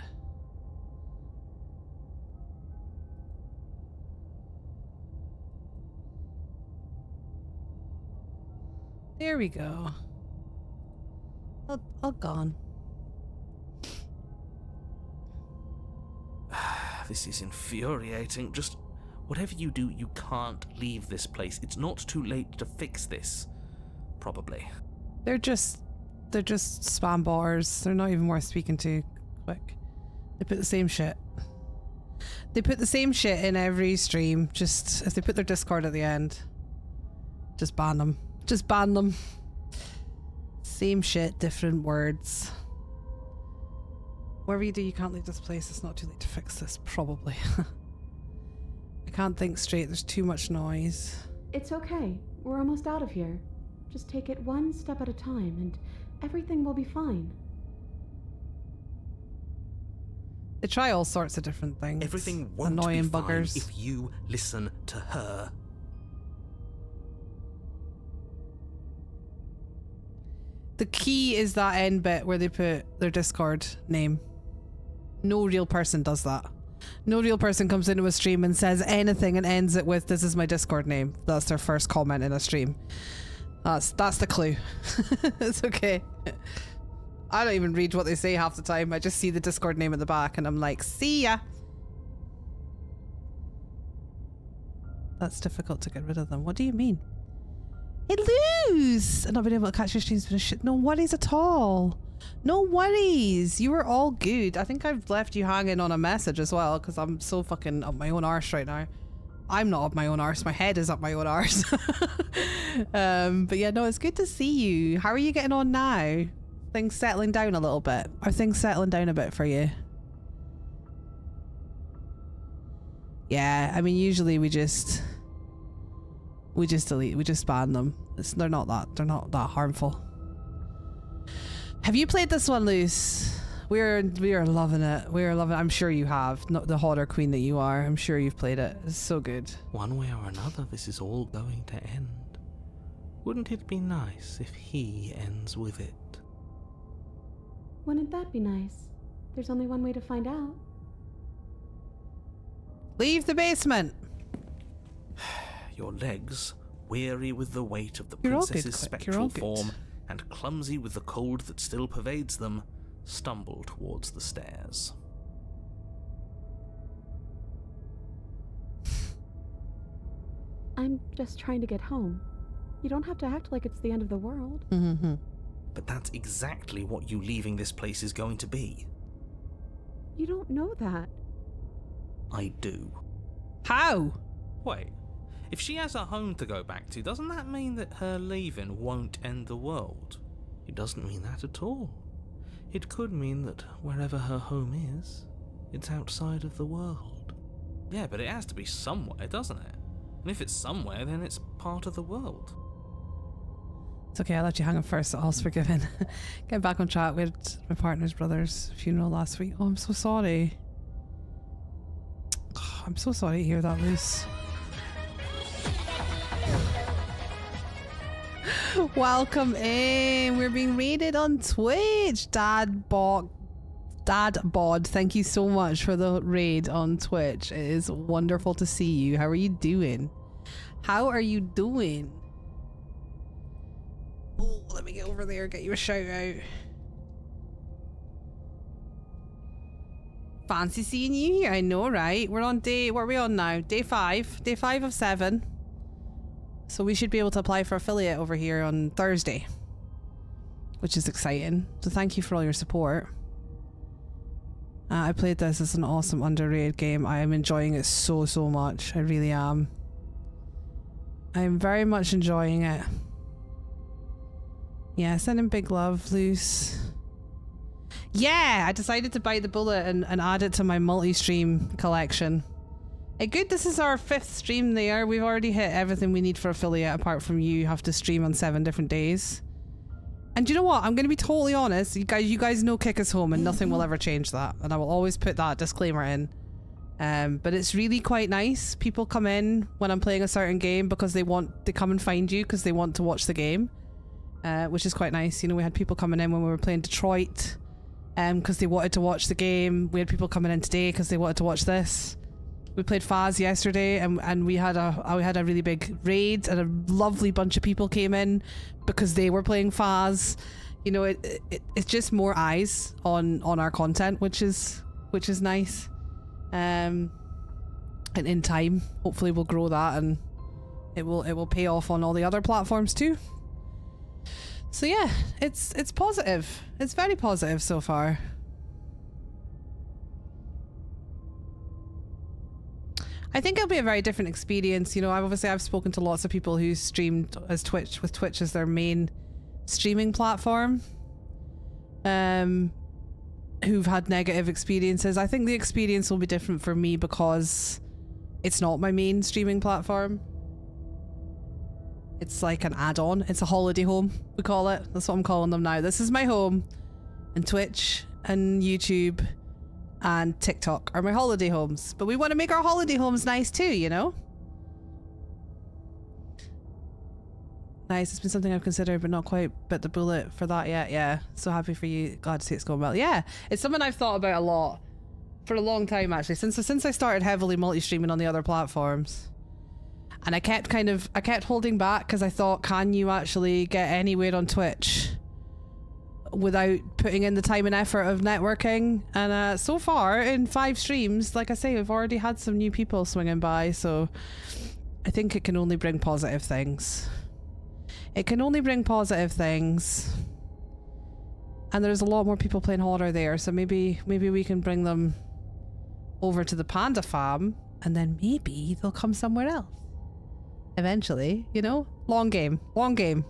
There we go. All gone. This is infuriating. Just whatever you do, you can't leave this place. It's not too late to fix this. Probably. They're just spam bars. They're not even worth speaking to. Quick. They put the same shit. They put the same shit in every stream. Just if they put their Discord at the end, just ban them. Just ban them. Same shit, different words. Whatever you do, you can't leave this place. It's not too late to fix this, probably. I can't think straight. There's too much noise. It's okay. We're almost out of here. Just take it one step at a time and everything will be fine. They try all sorts of different things. Everything won't annoying be fine buggers. if you listen to her. The key is that end bit where they put their Discord name. No real person does that. No real person comes into a stream and says anything and ends it with, "This is my Discord name." That's their first comment in a stream. That's the clue. It's okay. I don't even read what they say half the time. I just see the Discord name at the back and I'm like, see ya. That's difficult to get rid of them. What do you mean? Hey, Luz! I've not been able to catch your streams for shit. No worries at all. No worries. You were all good. I think I've left you hanging on a message as well because I'm so fucking up my own arse right now. I'm not up my own arse. My head is up my own arse. But yeah, no, it's good to see you. How are you getting on now? Things settling down a little bit? Are things settling down a bit for you? Yeah, I mean, usually we just delete, we just ban them. They're not that harmful. Have you played this one, Luce? We are loving it. We are loving it. I'm sure you have. Not the hotter queen that you are. I'm sure you've played it. It's so good. One way or another, this is all going to end. Wouldn't it be nice if he ends with it? Wouldn't that be nice? There's only one way to find out. Leave the basement. Your legs, weary with the weight of the You're all princess's good, Quick. spectral You're all good. form and clumsy with the cold that still pervades them, stumble towards the stairs. I'm just trying to get home. You don't have to act like it's the end of the world. Mm-hmm. But that's exactly what you leaving this place is going to be. You don't know that. I do. How? Wait, if she has a home to go back to, doesn't that mean that her leaving won't end the world? It doesn't mean that at all. It could mean that wherever her home is, it's outside of the world. Yeah, but it has to be somewhere, doesn't it? And if it's somewhere, then it's part of the world. It's okay, I let you hang up first, so all's forgiven. Getting back on track, we had my partner's brother's funeral last week. Oh, I'm so sorry. Oh, I'm so sorry to hear that, Luce. Welcome in. We're being raided on Twitch. Dad Bod, thank you so much for the raid on Twitch. It is wonderful to see you. How are you doing? How are you doing? Oh, let me get over there, get you a shout out. Fancy seeing you here. I know, right? We're on what are we on now? Day 5. Day 5 of 7. So we should be able to apply for affiliate over here on Thursday, which is exciting. So thank you for all your support. I played this. It's an awesome underrated game. I am enjoying it so much. I really am. I am very much enjoying it. Yeah, sending big love, Luce. Yeah, I decided to buy the bullet and add it to my multi-stream collection. Hey, good, this is our 5th stream there. We've already hit everything we need for affiliate, apart from you have to stream on 7 different days. And you know what? I'm going to be totally honest. You guys know Kick Us Home and nothing will ever change that. And I will always put that disclaimer in. But it's really quite nice. People come in when I'm playing a certain game because they come and find you because they want to watch the game. Which is quite nice. You know, we had people coming in when we were playing Detroit because they wanted to watch the game. We had people coming in today because they wanted to watch this. We played Faz yesterday and we had a really big raid and a lovely bunch of people came in because they were playing Faz. You know, it's just more eyes on our content, which is nice. And in time, hopefully we'll grow that and it will pay off on all the other platforms too. So yeah, it's positive. It's very positive so far. I think it'll be a very different experience. You know, I've spoken to lots of people who streamed as Twitch, with Twitch as their main streaming platform, who've had negative experiences. I think the experience will be different for me because it's not my main streaming platform. It's like an add-on. It's a holiday home, we call it. That's what I'm calling them now. This is my home, and Twitch and YouTube and TikTok are my holiday homes. But we want to make our holiday homes nice too, you know? Nice. It's been something I've considered, but not quite bit the bullet for that yet. Yeah. So happy for you. Glad to see it's going well. Yeah. It's something I've thought about a lot for a long time, actually. Since I started heavily multi-streaming on the other platforms. And I kept holding back because I thought, can you actually get anywhere on Twitch without putting in the time and effort of networking? And so far in 5 streams, like I say, we've already had some new people swinging by, so I think it can only bring positive things. It can only bring positive things. And there's a lot more people playing horror there, so maybe we can bring them over to the Panda Farm and then maybe they'll come somewhere else. Eventually, you know? Long game. Long game.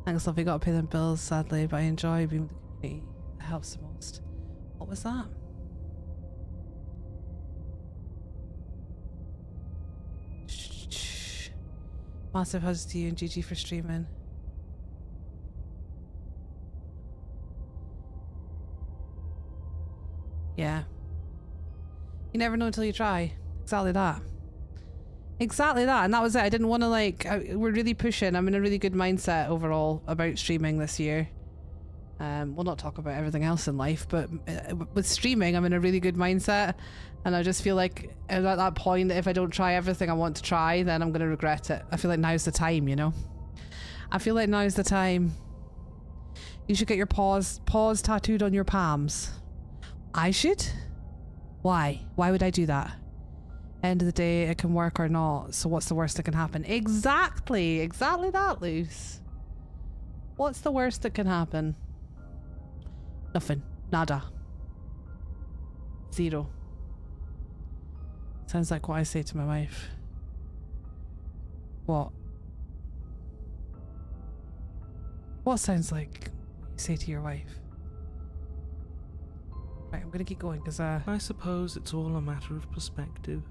Thanks, love. We gotta pay them bills, sadly, but I enjoy being with the community. It helps the most. What was that? Shh. Massive hugs to you and GG for streaming. Yeah. You never know until you try. Exactly that. Exactly that. And that was it. I didn't want to we're really pushing. I'm in a really good mindset overall about streaming this year. We'll not talk about everything else in life, but with streaming, I'm in a really good mindset. And I just feel like at that point, if I don't try everything I want to try, then I'm going to regret it. I feel like now's the time, you know? I feel like now's the time. You should get your paws tattooed on your palms. I should? Why? Why would I do that? End of the day, it can work or not. So what's the worst that can happen? Exactly. Exactly that, Luce. What's the worst that can happen? Nothing. Nada. Zero. Sounds like what I say to my wife. What? What sounds like what you say to your wife? Right, I'm gonna keep going because I suppose it's all a matter of perspective.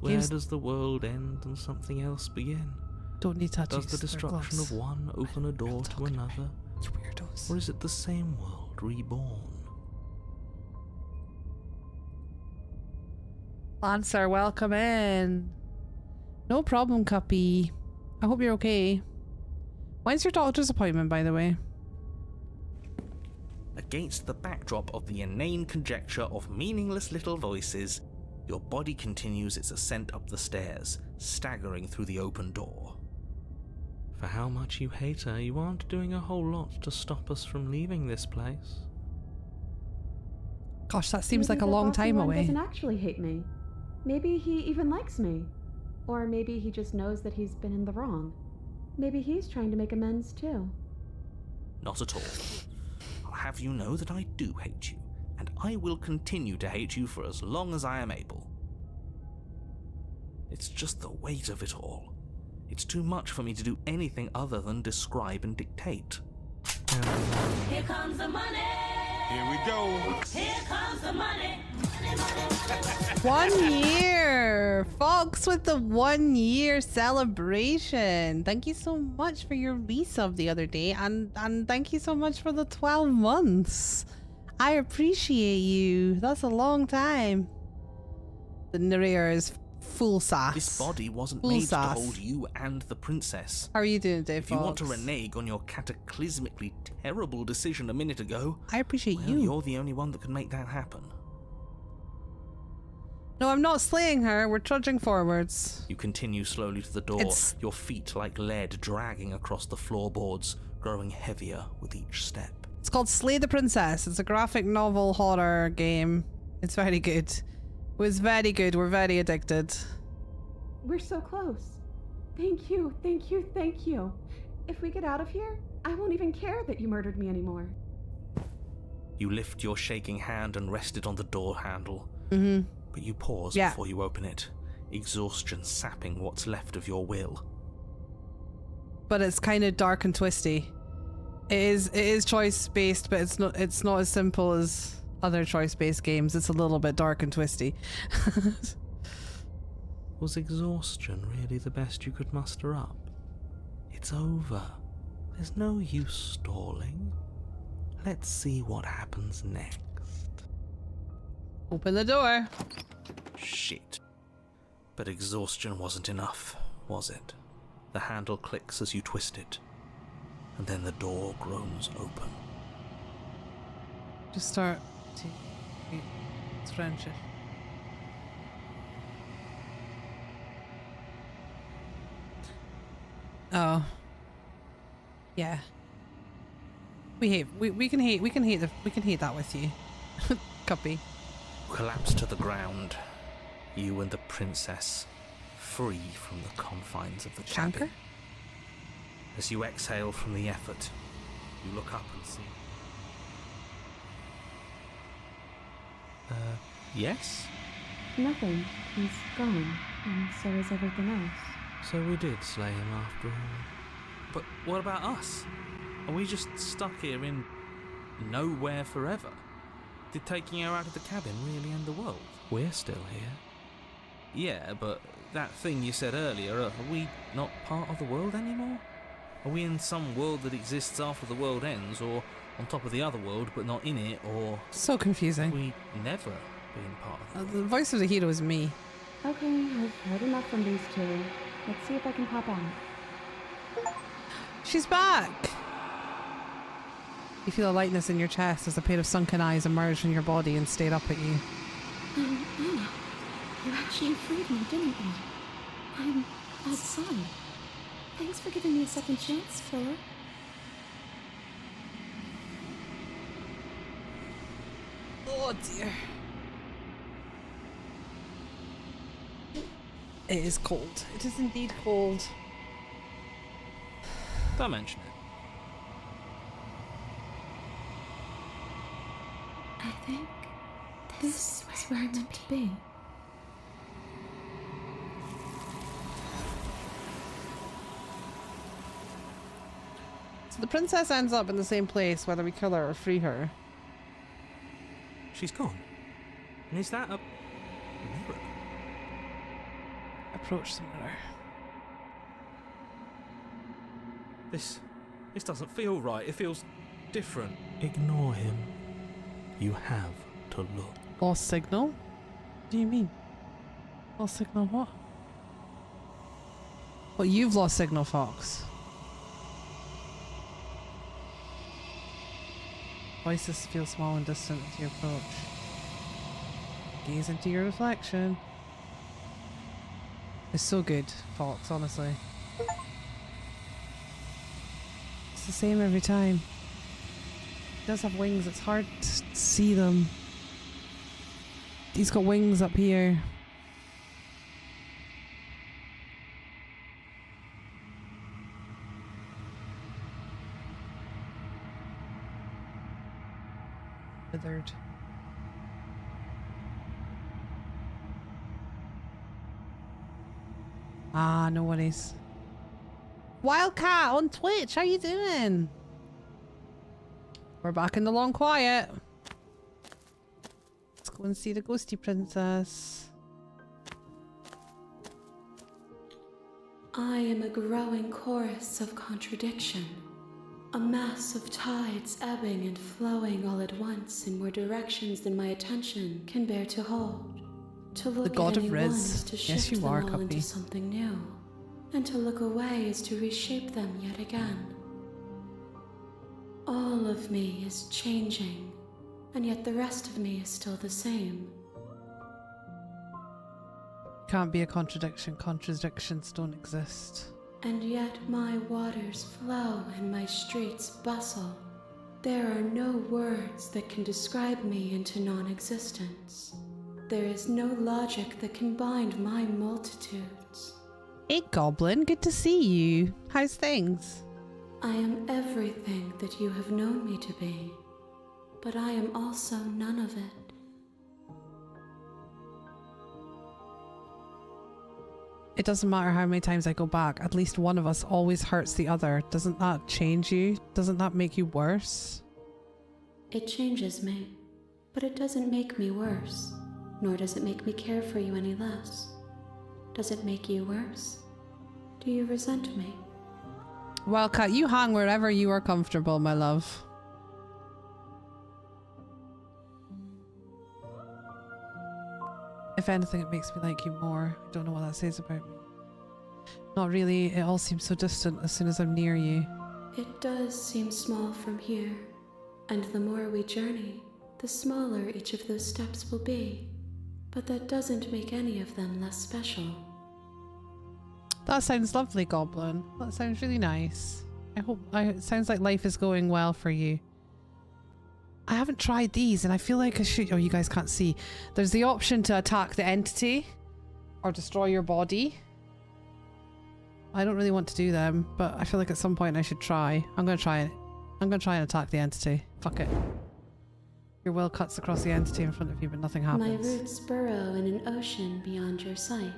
Where Games- does the world end and something else begin? don't need tattoos. Does the they're destruction gloves. of one open a door to another? You weirdos. Or is it the same world reborn? Lancer, welcome in. No problem, Cuppy. I hope you're okay. When's your doctor's appointment, by the way? Against the backdrop of the inane conjecture of meaningless little voices, your body continues its ascent up the stairs, staggering through the open door. For how much you hate her, you aren't doing a whole lot to stop us from leaving this place. Gosh, that seems Maybe like a the long bossy time one away. doesn't actually hate me. Maybe he even likes me. Or maybe he just knows that he's been in the wrong. Maybe he's trying to make amends too. Not at all. I'll have you know that I do hate you, and I will continue to hate you for as long as I am able. It's just the weight of it all. It's too much for me to do anything other than describe and dictate. Here comes the money. Here we go. Here comes the money. 1 year! Fox with the 1 year celebration. Thank you so much for your resub the other day, and thank you so much for the 12 months. I appreciate you. That's a long time. The narrator is full sass. This body wasn't Full made sass. to hold you and the princess. How are you doing, Dave If you want to Fox? renege on your cataclysmically terrible decision a minute ago, I appreciate well, you. you're the only one that can make that happen. No, I'm not slaying her. We're trudging forwards. You continue slowly to the door, It's- your feet like lead dragging across the floorboards, growing heavier with each step. It's called Slay the Princess. It's a graphic novel horror game. It's very good. It was very good. We're very addicted. We're so close. Thank you, thank you, thank you. If we get out of here, I won't even care that you murdered me anymore. You lift your shaking hand and rest it on the door handle. Mm-hmm. But you pause Yeah. before you open it, exhaustion sapping what's left of your will. But it's kind of dark and twisty. It is choice based, but it's not as simple as other choice based games. It's a little bit dark and twisty. Was exhaustion really the best you could muster up? It's over. There's no use stalling. Let's see what happens next. Open the door. Shit. But exhaustion wasn't enough, was it? The handle clicks as you twist it, and then the door groans open. Just start to stretch it. Oh. Yeah. We can hate that with you. Copy. Collapse to the ground. You and the princess, free from the confines of the Shanker? cabin. As you exhale from the effort, you look up and see. Yes? Nothing. He's gone, and so is everything else. So we did slay him after all. But what about us? Are we just stuck here in nowhere forever? Did taking her out of the cabin really end the world? We're still here. Yeah, but that thing you said earlier, are we not part of the world anymore? Are we in some world that exists after the world ends, or on top of the other world but not in it, or... So confusing. We never been part of The voice of the hero is me. Okay, I've heard enough from these two. Let's see if I can pop out. She's back! You feel a lightness in your chest as a pair of sunken eyes emerge from your body and stare up at you. Anna, you actually freed me, didn't you? I'm outside. Thanks for giving me a second chance, Philip. Oh dear. It is cold. It is indeed cold. Don't mention it. I think this is where I'm meant to be. So the princess ends up in the same place whether we kill her or free her. She's gone. And is that a mirror? Approach the mirror. This doesn't feel right. It feels different. Ignore him. You have to look. Lost signal? What do you mean? Lost signal what? Well, you've lost signal, Fox. Voices feel small and distant as you approach. Gaze into your reflection. It's so good, Fox, honestly. It's the same every time. He does have wings, it's hard to see them. He's got wings up here. Withered. Ah, no worries. Wildcat on Twitch, how you doing? We're back in the long quiet. Let's go and see the ghosty princess. I am a growing chorus of contradiction. A mass of tides ebbing and flowing all at once in more directions than my attention can bear to hold. To look The god at of any one Riz. is to Yes, shift you them are, all Cuppy. into something new, and to look away is to reshape them yet again. All of me is changing, and yet the rest of me is still the same. Can't be a contradiction. Contradictions don't exist. And yet my waters flow and my streets bustle. There are no words that can describe me into non-existence. There is no logic that can bind my multitudes. Hey Goblin, good to see you. How's things? I am everything that you have known me to be, but I am also none of it. It doesn't matter how many times I go back, at least one of us always hurts the other. Doesn't that change you? Doesn't that make you worse? It changes me, but it doesn't make me worse, nor does it make me care for you any less. Does it make you worse? Do you resent me? Wildcat, you hang wherever you are comfortable, my love. If anything, it makes me like you more. I don't know what that says about me. Not really. It all seems so distant as soon as I'm near you. It does seem small from here, and the more we journey, the smaller each of those steps will be. But that doesn't make any of them less special. That sounds lovely, Goblin. That sounds really nice. It sounds like life is going well for you. I haven't tried these and I feel like I should. Oh, you guys can't see. There's the option to attack the entity or destroy your body. I don't really want to do them, but I feel like at some point I should try. I'm going to try it. I'm going to try and attack the entity. Fuck it. Your will cuts across the entity in front of you, but nothing My happens. roots burrow in an ocean beyond your sight.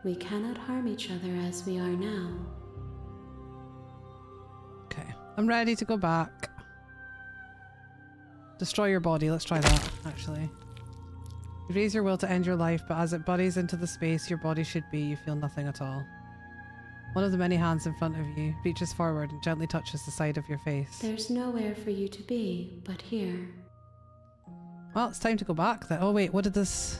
We cannot harm each other as we are now. Okay. I'm ready to go back. Destroy your body. Let's try that, actually. You raise your will to end your life, but as it buddies into the space your body should be, you feel nothing at all. One of the many hands in front of you reaches forward and gently touches the side of your face. There's nowhere for you to be but here. Well, it's time to go back then. Oh wait, what did this...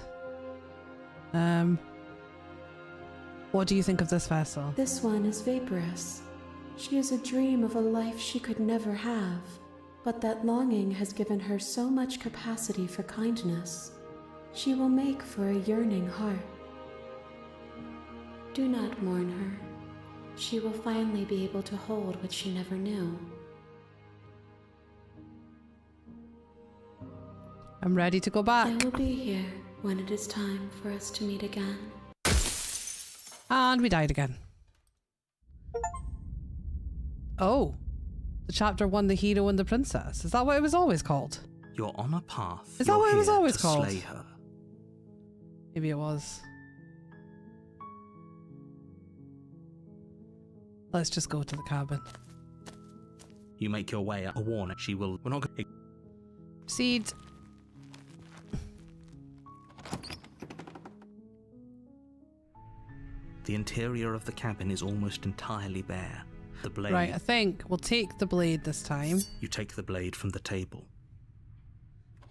What do you think of this vessel? This one is vaporous. She is a dream of a life she could never have, but that longing has given her so much capacity for kindness. She will make for a yearning heart. Do not mourn her. She will finally be able to hold what she never knew. I'm ready to go back. I will be here when it is time for us to meet again. And we died again. Oh. The chapter 1, The Hero and the Princess. Is that what it was always called? You're on a path. Is that what it was You're here always to called? Slay her. Maybe it was. Let's just go to the cabin. You make your way up. A warning. She will... We're not going to... Proceed. The interior of the cabin is almost entirely bare. The blade... Right, I think we'll take the blade this time. You take the blade from the table.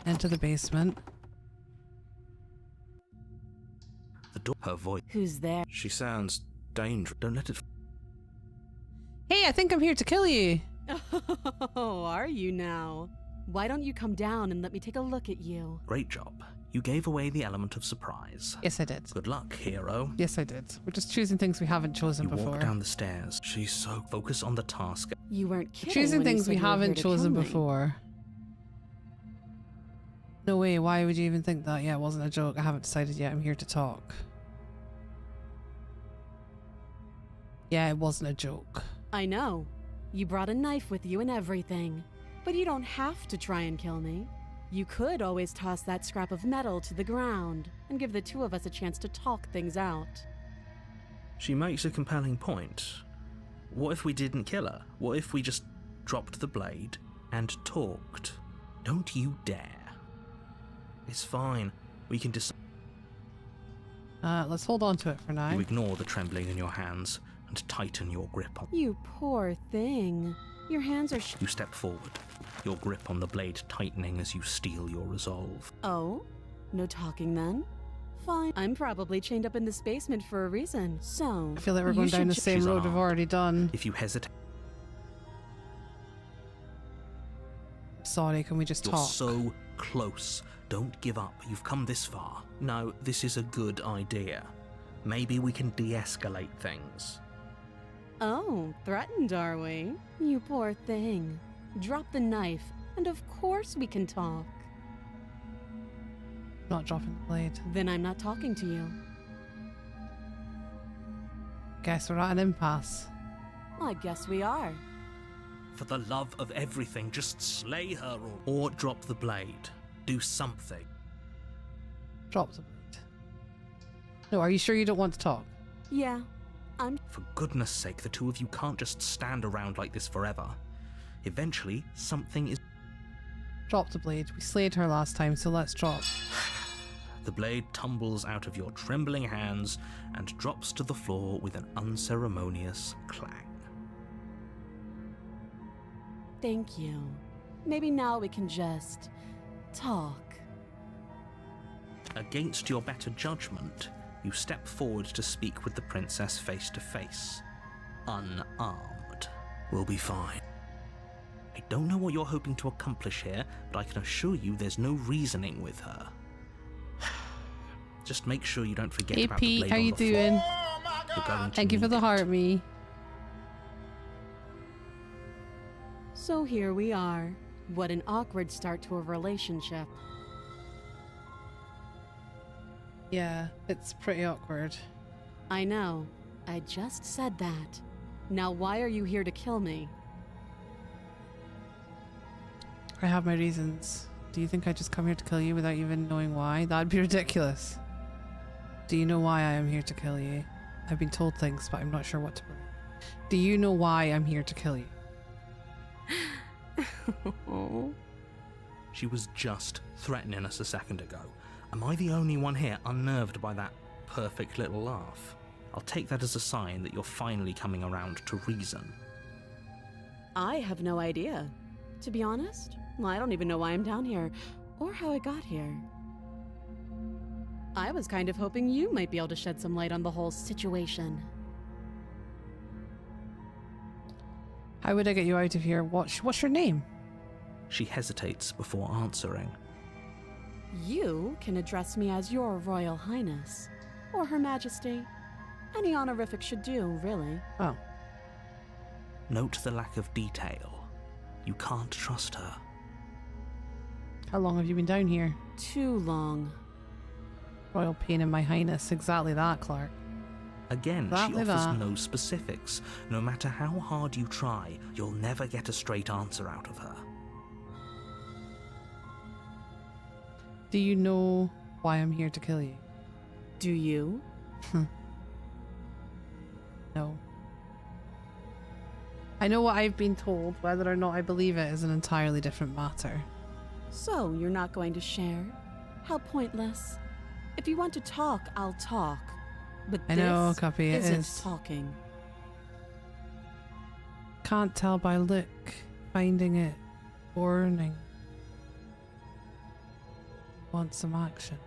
Into the basement. The door... Her voice... Who's there? She sounds dangerous. Don't let it... Hey, I think I'm here to kill you. Oh, are you now? Why don't you come down and let me take a look at you? Great job. You gave away the element of surprise. Yes, I did. Good luck, hero. Yes, I did. We're just choosing things we haven't chosen You before. walk down the stairs. She's so focused on the task. You weren't kidding. Choosing when you things said we you were here haven't to chosen kill me. before. No way, why would you even think that? Yeah, it wasn't a joke. I haven't decided yet. I'm here to talk. Yeah, it wasn't a joke. I know. You brought a knife with you and everything. But you don't have to try and kill me. You could always toss that scrap of metal to the ground and give the two of us a chance to talk things out. She makes a compelling point. What if we didn't kill her? What if we just dropped the blade and talked? Don't you dare. It's fine. We can decide. Let's hold on to it for now. You ignore the trembling in your hands and tighten your grip on. You poor thing. Your hands are You step forward, your grip on the blade tightening as you steel your resolve. Oh? No talking then? Fine. I'm probably chained up in this basement for a reason, so... I feel like we're you going down should the same She's road we've unarmed. already done. If you hesitate, Sorry, can we just you're talk? so close. Don't give up. You've come this far. No, this is a good idea. Maybe we can de-escalate things. Oh, threatened, are we? You poor thing. Drop the knife, and of course we can talk. Not dropping the blade. Then I'm not talking to you. Guess we're at an impasse. I guess we are. For the love of everything, just slay her or drop the blade. Do something. Drop the blade. No, are you sure you don't want to talk? Yeah, For goodness sake, the two of you can't just stand around like this forever. Eventually, something is... Drop the blade. We slayed her last time, so let's drop. The blade tumbles out of your trembling hands and drops to the floor with an unceremonious clang. Thank you. Maybe now we can just... talk. Against your better judgment, you step forward to speak with the princess face to face. Unarmed. We'll be fine. I don't know what you're hoping to accomplish here, but I can assure you there's no reasoning with her. Just make sure you don't forget Hey about the Pete, blade how on you the floor. doing? You're going to Thank you for need the it. heart, me. So here we are. What an awkward start to a relationship. Yeah, it's pretty awkward. I know. I just said that. Now why are you here to kill me? I have my reasons. Do you think I just come here to kill you without even knowing why? That'd be ridiculous. Do you know why I am here to kill you? I've been told things, but I'm not sure what to believe. Do you know why I'm here to kill you? She was just threatening us a second ago. Am I the only one here unnerved by that perfect little laugh? I'll take that as a sign that you're finally coming around to reason. I have no idea. To be honest, I don't even know why I'm down here, or how I got here. I was kind of hoping you might be able to shed some light on the whole situation. How would I get you out of here? What's your name? She hesitates before answering. You can address me as Your Royal Highness, or Her Majesty. Any honorific should do, really. Oh. Note the lack of detail. You can't trust her. How long have you been down here? Too long. Royal pain in my highness. Exactly that, Clark. Again, Exactly she offers that. no specifics. No matter how hard you try, you'll never get a straight answer out of her. Do you know why I'm here to kill you? Do you? No. I know what I've been told. Whether or not I believe it is an entirely different matter. So, you're not going to share? How pointless. If you want to talk, I'll talk. But I know, Cuppy, it isn't is. talking. Can't tell by look. Finding it boring. Want some action.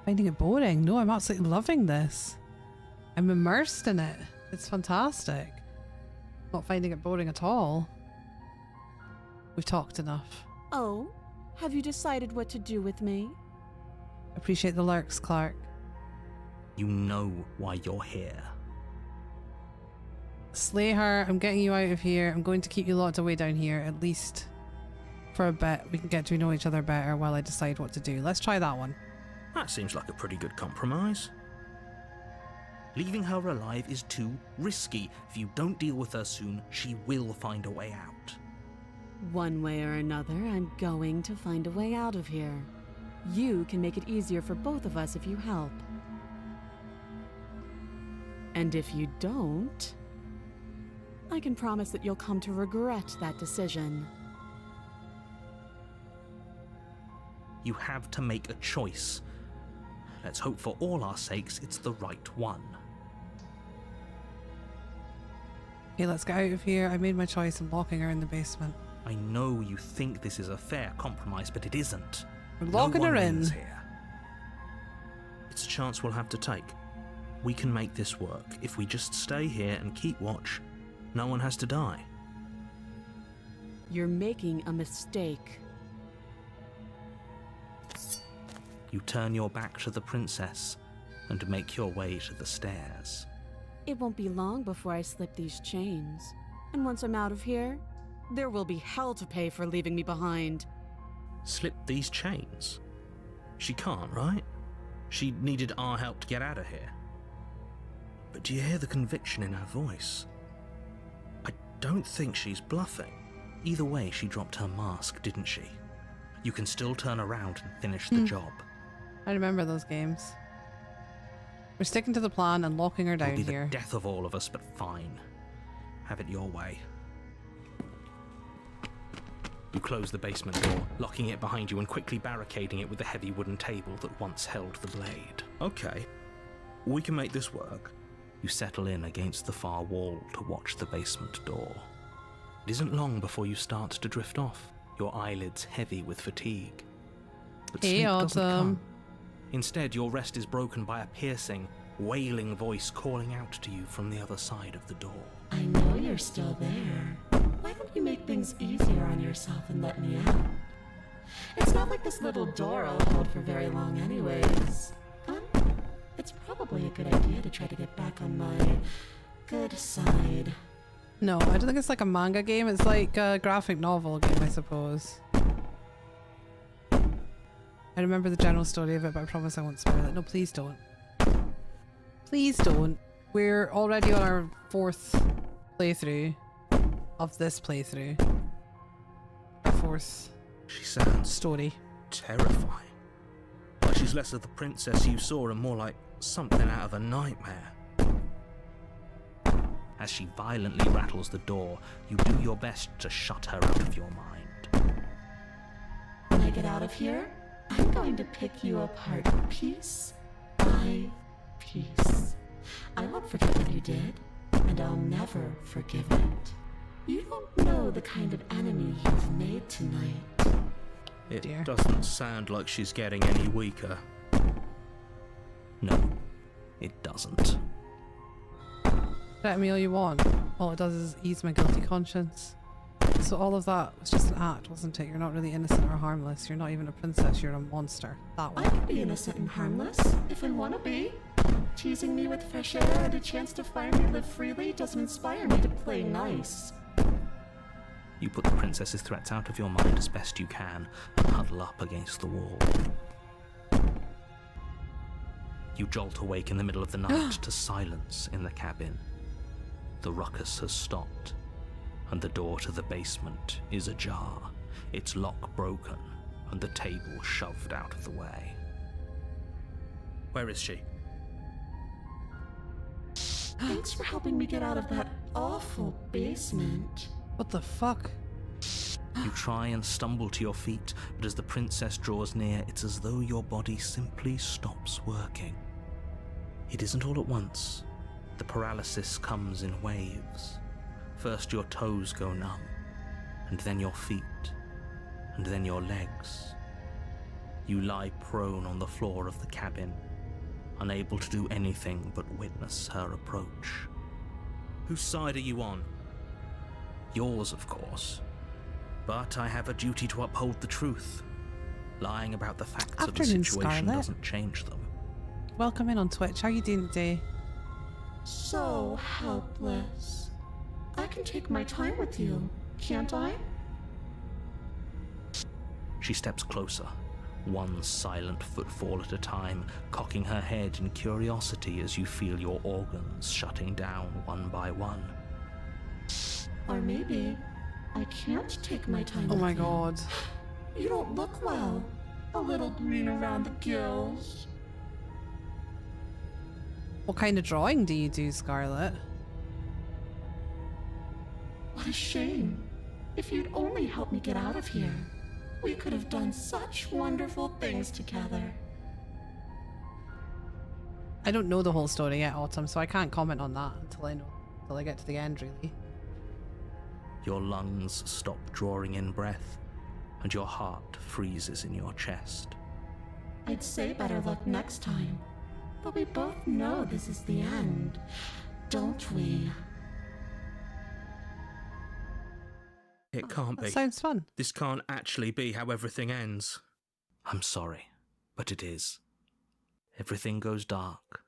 Finding it boring? No, I'm absolutely loving this. I'm immersed in it. It's fantastic. Not finding it boring at all. We've talked enough. Oh? Have you decided what to do with me? Appreciate the lurks, Clark. You know why you're here. Slay her. I'm getting you out of here. I'm going to keep you locked away down here, at least for a bit. We can get to know each other better while I decide what to do. Let's try that one. That seems like a pretty good compromise. Leaving her alive is too risky. If you don't deal with her soon, she will find a way out. One way or another, I'm going to find a way out of here. You can make it easier for both of us if you help. And if you don't, I can promise that you'll come to regret that decision. You have to make a choice. Let's hope for all our sakes it's the right one. Okay, let's get out of here. I made my choice. I'm locking her in the basement. I know you think this is a fair compromise, but it isn't. We're locking No one her in. wins here. It's a chance we'll have to take. We can make this work. If we just stay here and keep watch, no one has to die. You're making a mistake. You turn your back to the princess and make your way to the stairs. It won't be long before I slip these chains. And once I'm out of here, there will be hell to pay for leaving me behind. Slip these chains? She can't, right? She needed our help to get out of here. But do you hear the conviction in her voice? I don't think she's bluffing. Either way, she dropped her mask, didn't she? You can still turn around and finish the job. I remember those games. We're sticking to the plan and locking her down It'll be here. the death of all of us, but fine. Have it your way. You close the basement door, locking it behind you and quickly barricading it with the heavy wooden table that once held the blade. Okay, we can make this work. You settle in against the far wall to watch the basement door. It isn't long before you start to drift off, your eyelids heavy with fatigue. But Hey, sleep doesn't Autumn. come. Instead, your rest is broken by a piercing, wailing voice calling out to you from the other side of the door. I know you're still there. Why don't you make things easier on yourself and let me out? It's not like this little door I'll hold for very long anyways. It's probably a good idea to try to get back on my good side. No, I don't think it's like a manga game. It's like a graphic novel game, I suppose. I remember the general story of it, but I promise I won't spoil it. No, please don't. Please don't. We're already on our 4th playthrough of this playthrough. Our 4th She sounds Story. terrifying. Like she's less of the princess you saw and more like something out of a nightmare. As she violently rattles the door, you do your best to shut her out of your mind. When I get out of here, I'm going to pick you apart piece by piece. I won't forget what you did, and I'll never forgive it. You don't know the kind of enemy you've made tonight. It doesn't sound like she's getting any weaker. No, it doesn't. Let me all you want. All it does is ease my guilty conscience. So all of that was just an act, wasn't it? You're not really innocent or harmless. You're not even a princess. You're a monster. That I one. can be innocent and harmless if I want to be. Teasing me with fresh air and a chance to finally live freely doesn't inspire me to play nice. You put the princess's threats out of your mind as best you can and huddle up against the wall. You jolt awake in the middle of the night to silence in the cabin. The ruckus has stopped, and the door to the basement is ajar, its lock broken, and the table shoved out of the way. Where is she? Thanks for helping me get out of that awful basement. What the fuck? You try and stumble to your feet, but as the princess draws near, it's as though your body simply stops working. It isn't all at once. The paralysis comes in waves. First your toes go numb, and then your feet, and then your legs. You lie prone on the floor of the cabin, unable to do anything but witness her approach. Whose side are you on? Yours, of course. But I have a duty to uphold the truth. Lying about the facts of the Afternoon, situation Scarlet. doesn't change them. Welcome in on Twitch. How you doing today? So helpless. I can take my time with you, can't I? She steps closer, one silent footfall at a time, cocking her head in curiosity as you feel your organs shutting down one by one. Or maybe I can't take my time Oh with my you. god. You don't look well. A little green around the gills. What kind of drawing do you do, Scarlet? What a shame. If you'd only helped me get out of here, we could have done such wonderful things together. I don't know the whole story yet, Autumn, so I can't comment on that until I get to the end, really. Your lungs stop drawing in breath, and your heart freezes in your chest. I'd say better luck next time. But we both know this is the end, don't we? It can't be. That sounds fun. This can't actually be how everything ends. I'm sorry, but it is. Everything goes dark,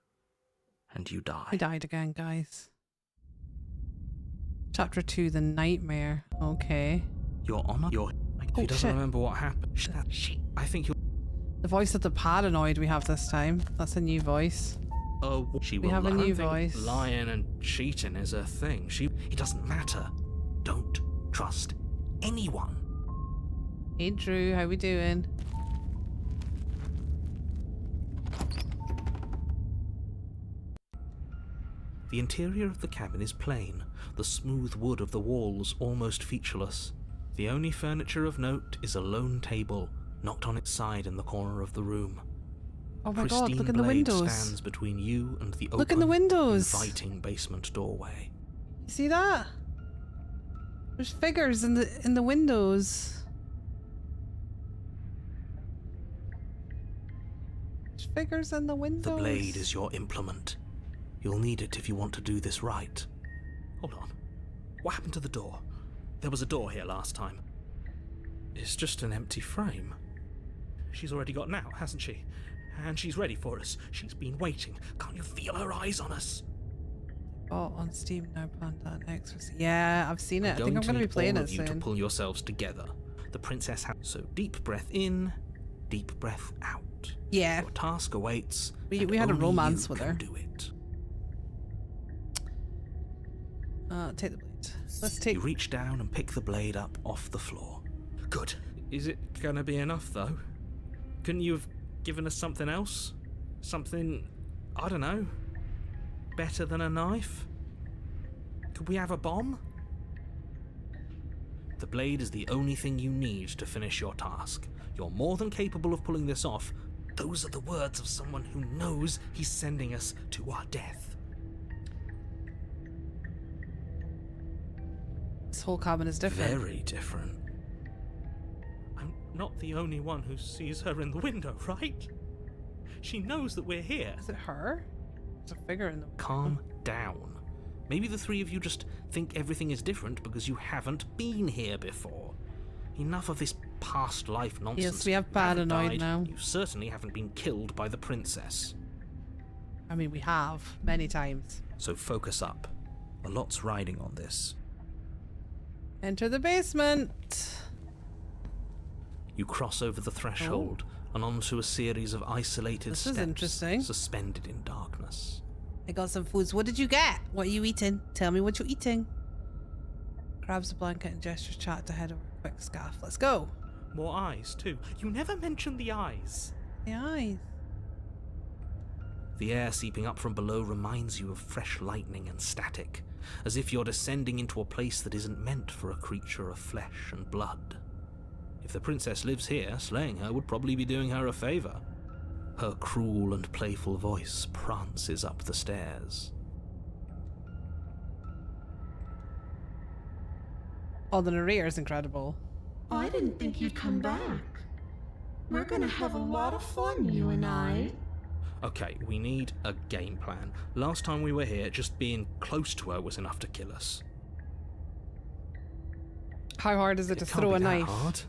and you die. I died again, guys. Chapter 2, The Nightmare. Okay. Your honor? He doesn't shit. remember what happened. I think you're... The voice of the paranoid we have this time. That's a new voice. Oh, she will We have a lie. new I think voice. lying and cheating is a thing. It doesn't matter. Don't trust anyone. Hey Drew, how we doing? The interior of the cabin is plain, the smooth wood of the walls almost featureless. The only furniture of note is a lone table, knocked on its side in the corner of the room. Oh my god, Pristine look in the blade windows. stands between you and the Look in the open, windows. inviting basement doorway. You see that? There's figures in the windows. There's figures in the windows. The blade is your implement. You'll need it if you want to do this right. Hold on. What happened to the door? There was a door here last time. It's just an empty frame. She's already gotten out, hasn't she? And she's ready for us. She's been waiting. Can't you feel her eyes on us? Oh, on Steam now, Panda and Exorcist. Yeah, I've seen it. I think I'm going to be need playing all it of you to soon. pull yourselves together. The princess has... So deep breath in, deep breath out. Yeah. Your task awaits. We and had a only romance you with can her. do it. Take the blade. Let's take... You reach down and pick the blade up off the floor. Good. Is it gonna be enough, though? Couldn't you have given us something else? Something, I don't know, better than a knife? Could we have a bomb? The blade is the only thing you need to finish your task. You're more than capable of pulling this off. Those are the words of someone who knows he's sending us to our death. This whole cabin is different. Very different. I'm not the only one who sees her in the window, right? She knows that we're here. Is it her? There's a figure in the window. Calm down. Maybe the three of you just think everything is different because you haven't been here before. Enough of this past life nonsense. Yes, we have You haven't paranoid died. now. You certainly haven't been killed by the princess. I mean, we have many times. So focus up. A lot's riding on this. Enter the basement. You cross over the threshold and onto a series of isolated This is steps interesting. suspended in darkness. I got some foods. What did you get? What are you eating? Tell me what you're eating. Grabs a blanket and gestures chat to head over a quick scarf. Let's go. More eyes, too. You never mentioned the eyes. The eyes. The air seeping up from below reminds you of fresh lightning and static, as if you're descending into a place that isn't meant for a creature of flesh and blood. If the princess lives here, slaying her would probably be doing her a favor. Her cruel and playful voice prances up the stairs. Oh, the narrator is incredible. I didn't think you'd come back. We're gonna have a lot of fun, you and I. Okay, we need a game plan. Last time we were here, just being close to her was enough to kill us. How hard is it to It can't throw be a that knife? hard.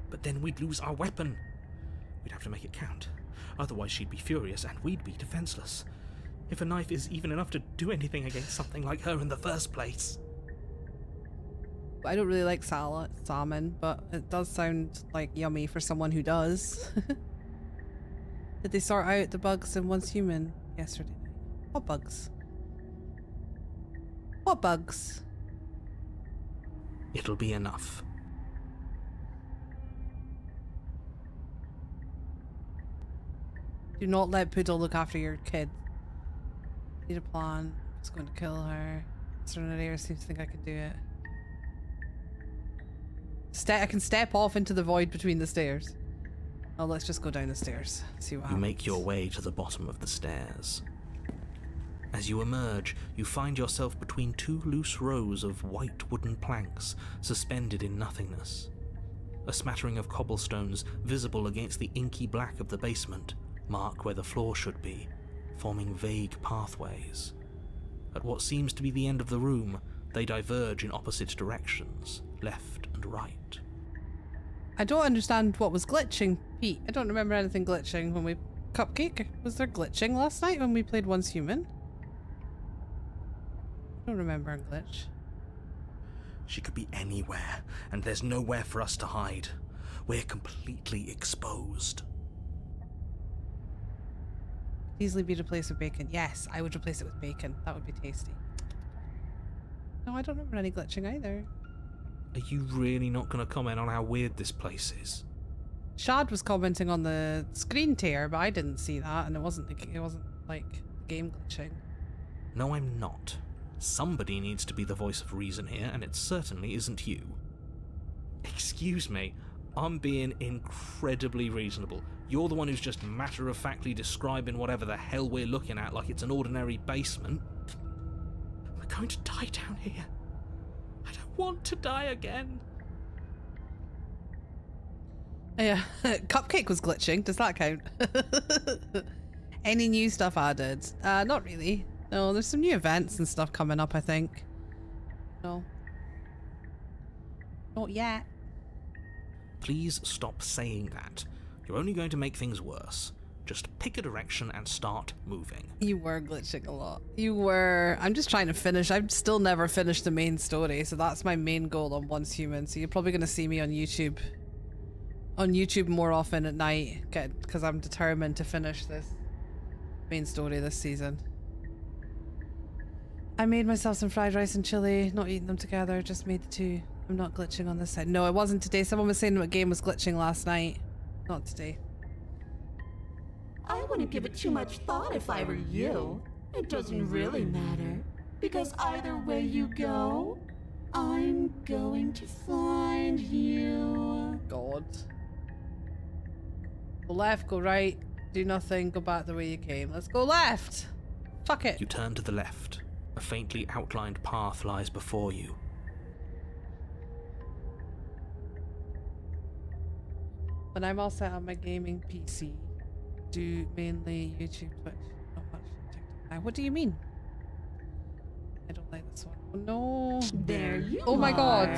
But then we'd lose our weapon. We'd have to make it count. Otherwise she'd be furious and we'd be defenseless. If a knife is even enough to do anything against something like her in the first place. I don't really like salmon, but it does sound like yummy for someone who does. Did they sort out the bugs in Once Human yesterday night? What bugs? What bugs? It'll be enough. Do not let Poodle look after your kid. Need a plan. It's going to kill her. Mr. Narrator seems to think I can do it. I can step off into the void between the stairs. Oh, let's just go down the stairs. See what You happens. make your way to the bottom of the stairs. As you emerge, you find yourself between two loose rows of white wooden planks suspended in nothingness. A smattering of cobblestones visible against the inky black of the basement mark where the floor should be, forming vague pathways. At what seems to be the end of the room, they diverge in opposite directions, left and right. I don't understand what was glitching, Pete. I don't remember anything glitching when we... Cupcake? Was there glitching last night when we played Once Human? I don't remember a glitch. She could be anywhere, and there's nowhere for us to hide. We're completely exposed. Easily be replaced with bacon. Yes, I would replace it with bacon. That would be tasty. No, I don't remember any glitching either. Are you really not going to comment on how weird this place is? Shad was commenting on the screen tear, but I didn't see that, and it wasn't like game glitching. No, I'm not. Somebody needs to be the voice of reason here, and it certainly isn't you. Excuse me, I'm being incredibly reasonable. You're the one who's just matter-of-factly describing whatever the hell we're looking at like it's an ordinary basement. We're going to die down here. I don't want to die again. Yeah, Cupcake was glitching. Does that count? Any new stuff added? Not really. No, there's some new events and stuff coming up, I think. No. Not yet. Please stop saying that. You're only going to make things worse. Just pick a direction and start moving. You were glitching a lot. You were. I'm just trying to finish. I've still never finished the main story, so that's my main goal on Once Human. So you're probably going to see me on YouTube. On YouTube more often at night, because I'm determined to finish this main story this season. I made myself some fried rice and chili, not eating them together, just made the two. I'm not glitching on this side. No, it wasn't today. Someone was saying my game was glitching last night. Not today. I wouldn't give it too much thought if I were you. It doesn't really matter, because either way you go, I'm going to find you. God. Go left, go right, do nothing, go back the way you came. Let's go left! Fuck it. You turn to the left. A faintly outlined path lies before you. When I'm all set on my gaming PC, do mainly YouTube, Twitch, not much TikTok. What do you mean? I don't like this one. Oh no. There you Oh my god.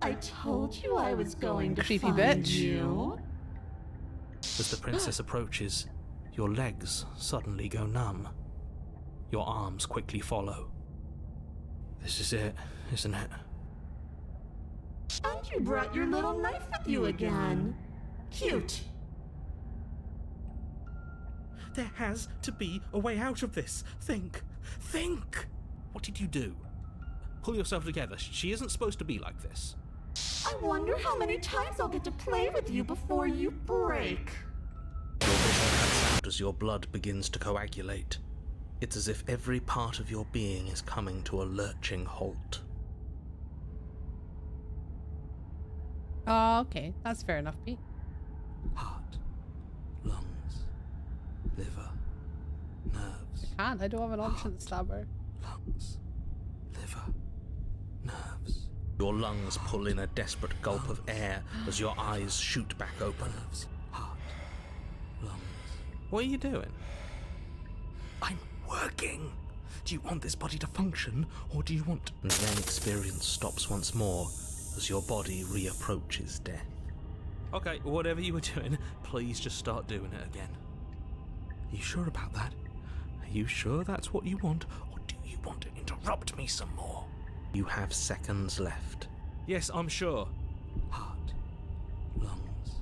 I told you I was going to Creepy find bitch. you. As the princess approaches, your legs suddenly go numb. Your arms quickly follow. This is it, isn't it? And you brought your little knife with you again. Cute. There has to be a way out of this. Think. Think! What did you do? Pull yourself together. She isn't supposed to be like this. I wonder how many times I'll get to play with you before you break. Your vision cuts out as your blood begins to coagulate. It's as if every part of your being is coming to a lurching halt. Oh, okay. That's fair enough, Pete. Heart, lungs, liver, nerves. I can't. I don't have an option to stab her. Lungs, liver, nerves. Your lungs pull in a desperate gulp of air as your eyes shoot back open. Heart, lungs. What are you doing? I'm working. Do you want this body to function, or do you want... And then experience stops once more as your body reapproaches death. Okay, whatever you were doing, please just start doing it again. Are you sure about that? Are you sure that's what you want, or do you want to interrupt me some more? You have seconds left. Yes, I'm sure. Heart, lungs,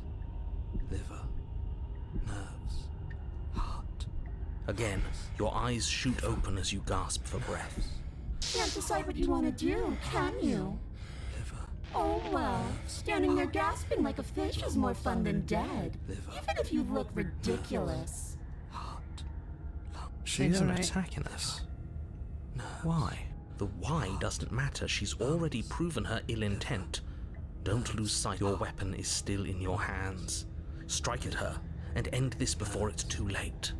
liver, nerves, heart. Again, your eyes shoot open as you gasp for breath. Can't decide what you want to do, can you? Oh well, standing there gasping like a fish is more fun than dead. Even if you look ridiculous. She isn't attacking us. Why? The why doesn't matter. She's already proven her ill intent. Don't lose sight. Your weapon is still in your hands. Strike at her and end this before it's too late.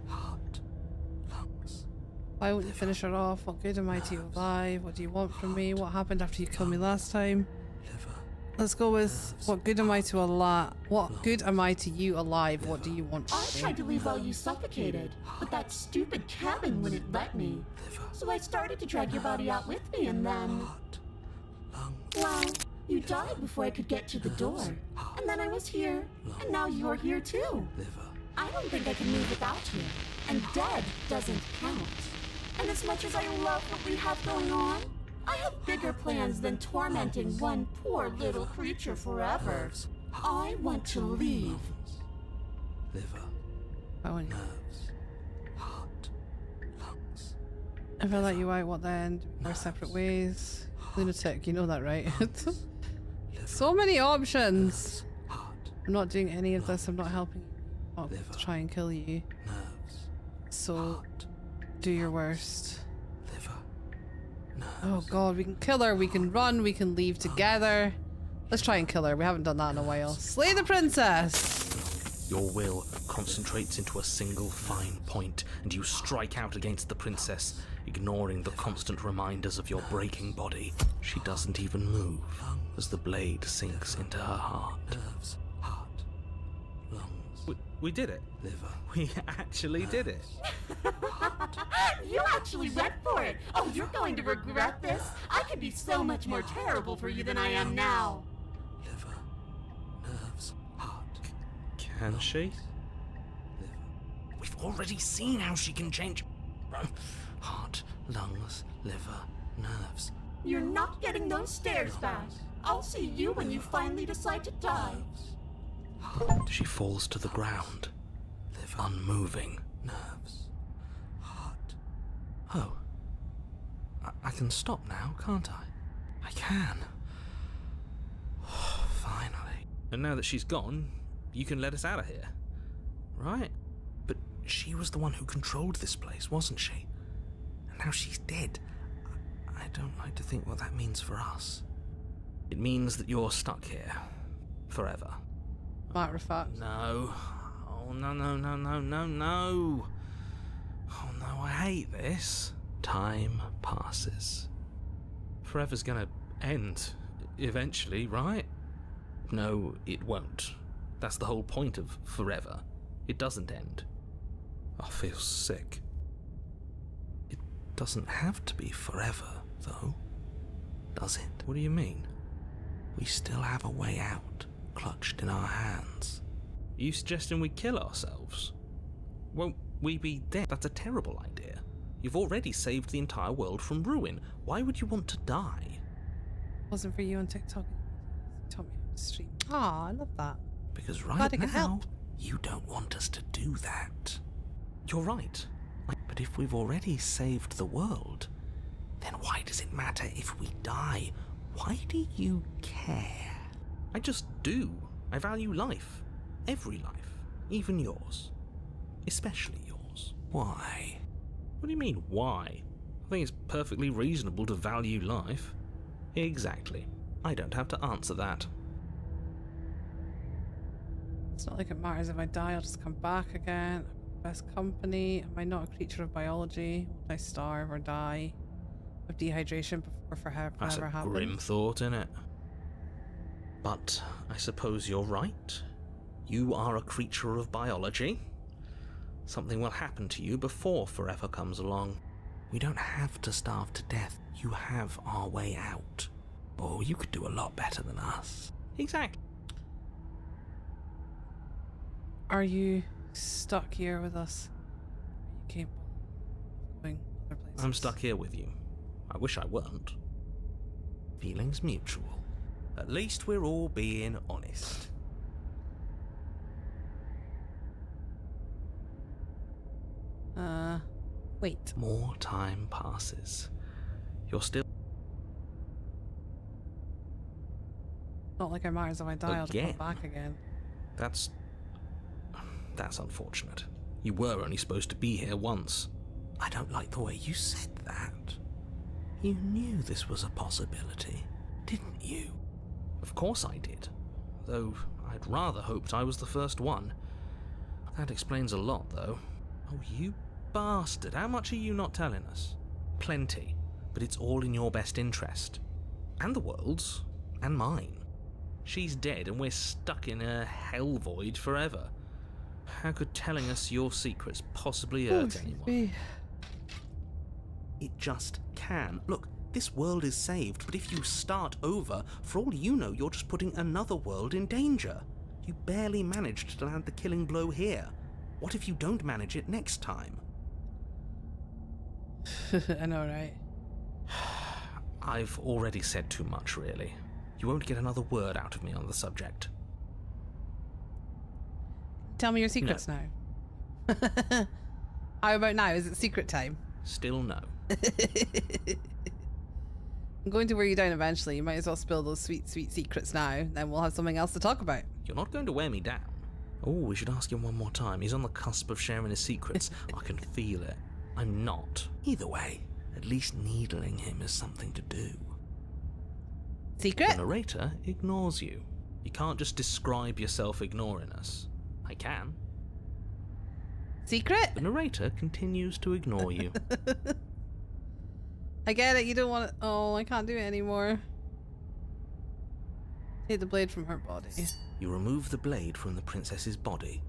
Why won't you finish her off? What good am I to you alive? What do you want from me? What happened after you killed me last time? Let's go with what good am I to alive? What good am I to you alive? What do you want from I me? tried to leave while you suffocated, but that stupid cabin wouldn't let me. So I started to drag your body out with me and then... Well, you died before I could get to the door. And then I was here, and now you're here too. I don't think I can move without you. And dead doesn't count. And as much as I love what we have going on, I have bigger plans than tormenting one poor little creature forever. I want to leave. Liver, I want you. nerves, heart, lungs. If I let you out, what then? Our separate ways. Lunatic, you know that, right? So many options. I'm not doing any of this. I'm not helping you. I'm not to try and kill you. So, do your worst. Oh god, we can kill her, we can run, we can leave together. Let's try and kill her. We haven't done that in a while. Slay the princess! Your will concentrates into a single fine point, and you strike out against the princess, ignoring the constant reminders of your breaking body. She doesn't even move as the blade sinks into her heart. We did it. We actually did it. You actually went for it! Oh, you're going to regret this! I could be so much more terrible for you than I am now! Liver, nerves, heart. Can she? We've already seen how she can change. Heart, lungs, liver, nerves. You're not getting those stairs back. I'll see you when you finally decide to die. She falls to the ground, unmoving. Nerves, heart. Oh, I can stop now, can't I? I can. And now that she's gone, you can let us out of here. Right? But she was the one who controlled this place, wasn't she? And now she's dead. I don't like to think what that means for us. It means that you're stuck here. Forever. Matter of fact. No. Oh, no. Oh no, I hate this. Time passes. Forever's gonna end. Eventually, right? No, it won't. That's the whole point of forever. It doesn't end. I feel sick. It doesn't have to be forever, though, does it? What do you mean? We still have a way out, clutched in our hands. Are you suggesting we kill ourselves? Won't we be dead? That's a terrible idea. You've already saved the entire world from ruin. Why would you want to die? Wasn't for you on TikTok. You taught me how to stream. Ah, I love that. Because Glad right I could now, help. you don't want us to do that. You're right. But if we've already saved the world, then why does it matter if we die? Why do you care? I just do. I value life. Every life. Even yours. Especially yours. Why? What do you mean, why? I think it's perfectly reasonable to value life. Exactly. I don't have to answer that. It's not like it matters if I die, I'll just come back again. Best company. Am I not a creature of biology? Won't I starve or die of dehydration before forever That's a happens? grim thought, innit? But I suppose you're right. You are a creature of biology. Something will happen to you before forever comes along. We don't have to starve to death. You have our way out. Or you could do a lot better than us. Exactly. Are you stuck here with us? Are you capable of going other places? I'm stuck here with you. I wish I weren't. Feelings mutual. At least we're all being honest. Wait. More time passes. You're still... Not like it matters if I die, I'll just Again? come back again. That's unfortunate. You were only supposed to be here once. I don't like the way you said that. You knew this was a possibility, didn't you? Of course I did. Though I'd rather hoped I was the first one. That explains a lot, though. Oh, you bastard. How much are you not telling us? Plenty. But it's all in your best interest. And the world's. And mine. She's dead and we're stuck in a hell void forever. How could telling us your secrets possibly hurt anyone? It just can. Look, this world is saved, but if you start over, for all you know, you're just putting another world in danger. You barely managed to land the killing blow here. What if you don't manage it next time? I know, right? I've already said too much, really. You won't get another word out of me on the subject. Tell me your secrets now. How about now? Is it secret time? Still no. I'm going to wear you down eventually. You might as well spill those sweet, sweet secrets now. Then we'll have something else to talk about. You're not going to wear me down. Oh, we should ask him one more time. He's on the cusp of sharing his secrets. I can feel it. I'm not. Either way, at least needling him is something to do. Secret? The narrator ignores you. You can't just describe yourself ignoring us. I can. Secret? The narrator continues to ignore you. I get it, you don't want it. Oh, I can't do it anymore. Take the blade from her body. You remove the blade from the princess's body.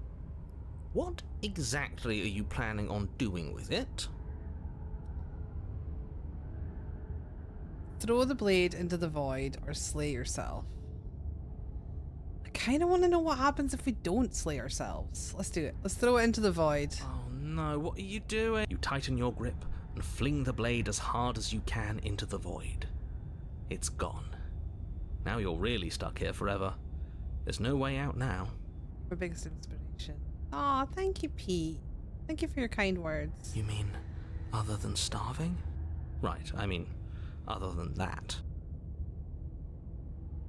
What exactly are you planning on doing with it? Throw the blade into the void or slay yourself. I kind of want to know what happens if we don't slay ourselves. Let's do it. Let's throw it into the void. Oh no, what are you doing? You tighten your grip and fling the blade as hard as you can into the void. It's gone. Now you're really stuck here forever. There's no way out now. Our biggest inspiration. Aw, thank you, Pete. Thank you for your kind words. You mean other than starving? Right, I mean, other than that.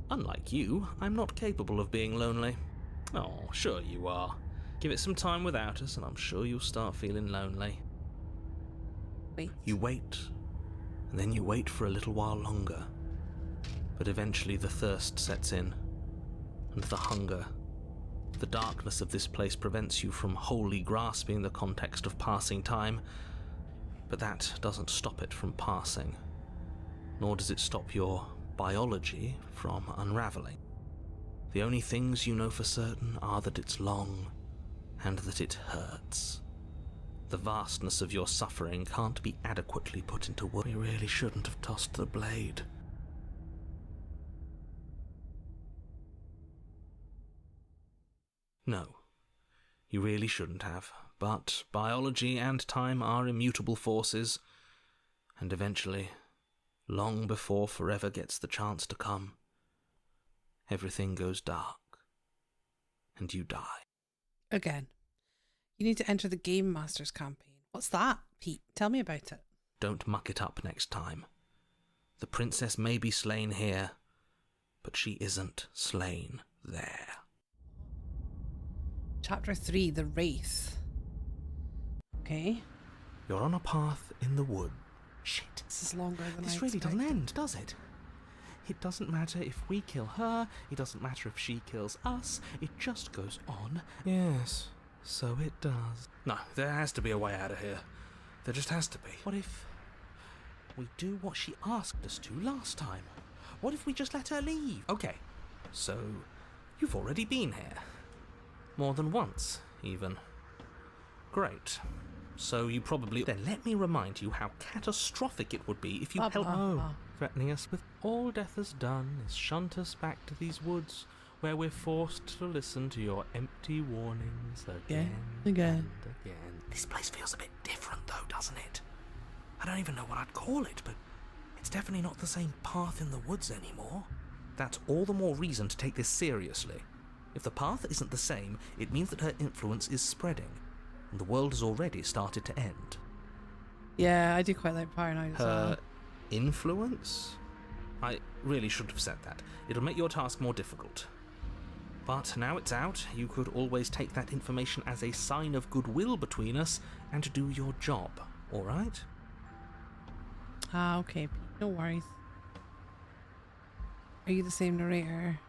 Unlike you, I'm not capable of being lonely. Oh, sure you are. Give it some time without us, and I'm sure you'll start feeling lonely. Wait. You wait, and then you wait for a little while longer. But eventually the thirst sets in, and the hunger. The darkness of this place prevents you from wholly grasping the context of passing time, but that doesn't stop it from passing, nor does it stop your biology from unraveling. The only things you know for certain are that it's long and that it hurts. The vastness of your suffering can't be adequately put into words. We really shouldn't have tossed the blade. No, you really shouldn't have, but biology and time are immutable forces, and eventually, long before forever gets the chance to come, everything goes dark, and you die. Again. You need to enter the Game Masters campaign. What's that, Pete? Tell me about it. Don't muck it up next time. The princess may be slain here, but she isn't slain there. Chapter 3, The Wraith. Okay. You're on a path in the wood. Shit. This is longer than I This really doesn't expected. end, does it? It doesn't matter if we kill her, it doesn't matter if she kills us, it just goes on. Yes, so it does. No, there has to be a way out of here. There just has to be. What if we do what she asked us to last time? What if we just let her leave? Okay, so you've already been here. More than once, even. Great. So you probably... Then let me remind you how catastrophic it would be if you helped... Threatening us with all death has done is shunt us back to these woods where we're forced to listen to your empty warnings again. Again. And again. This place feels a bit different though, doesn't it? I don't even know what I'd call it, but it's definitely not the same path in the woods anymore. That's all the more reason to take this seriously. If the path isn't the same, it means that her influence is spreading, and the world has already started to end. Yeah, I do quite like Paranoid as well. Her influence? I really should have said that. It'll make your task more difficult. But now it's out, you could always take that information as a sign of goodwill between us and do your job, alright? Ah, okay. No worries. Are you the same narrator?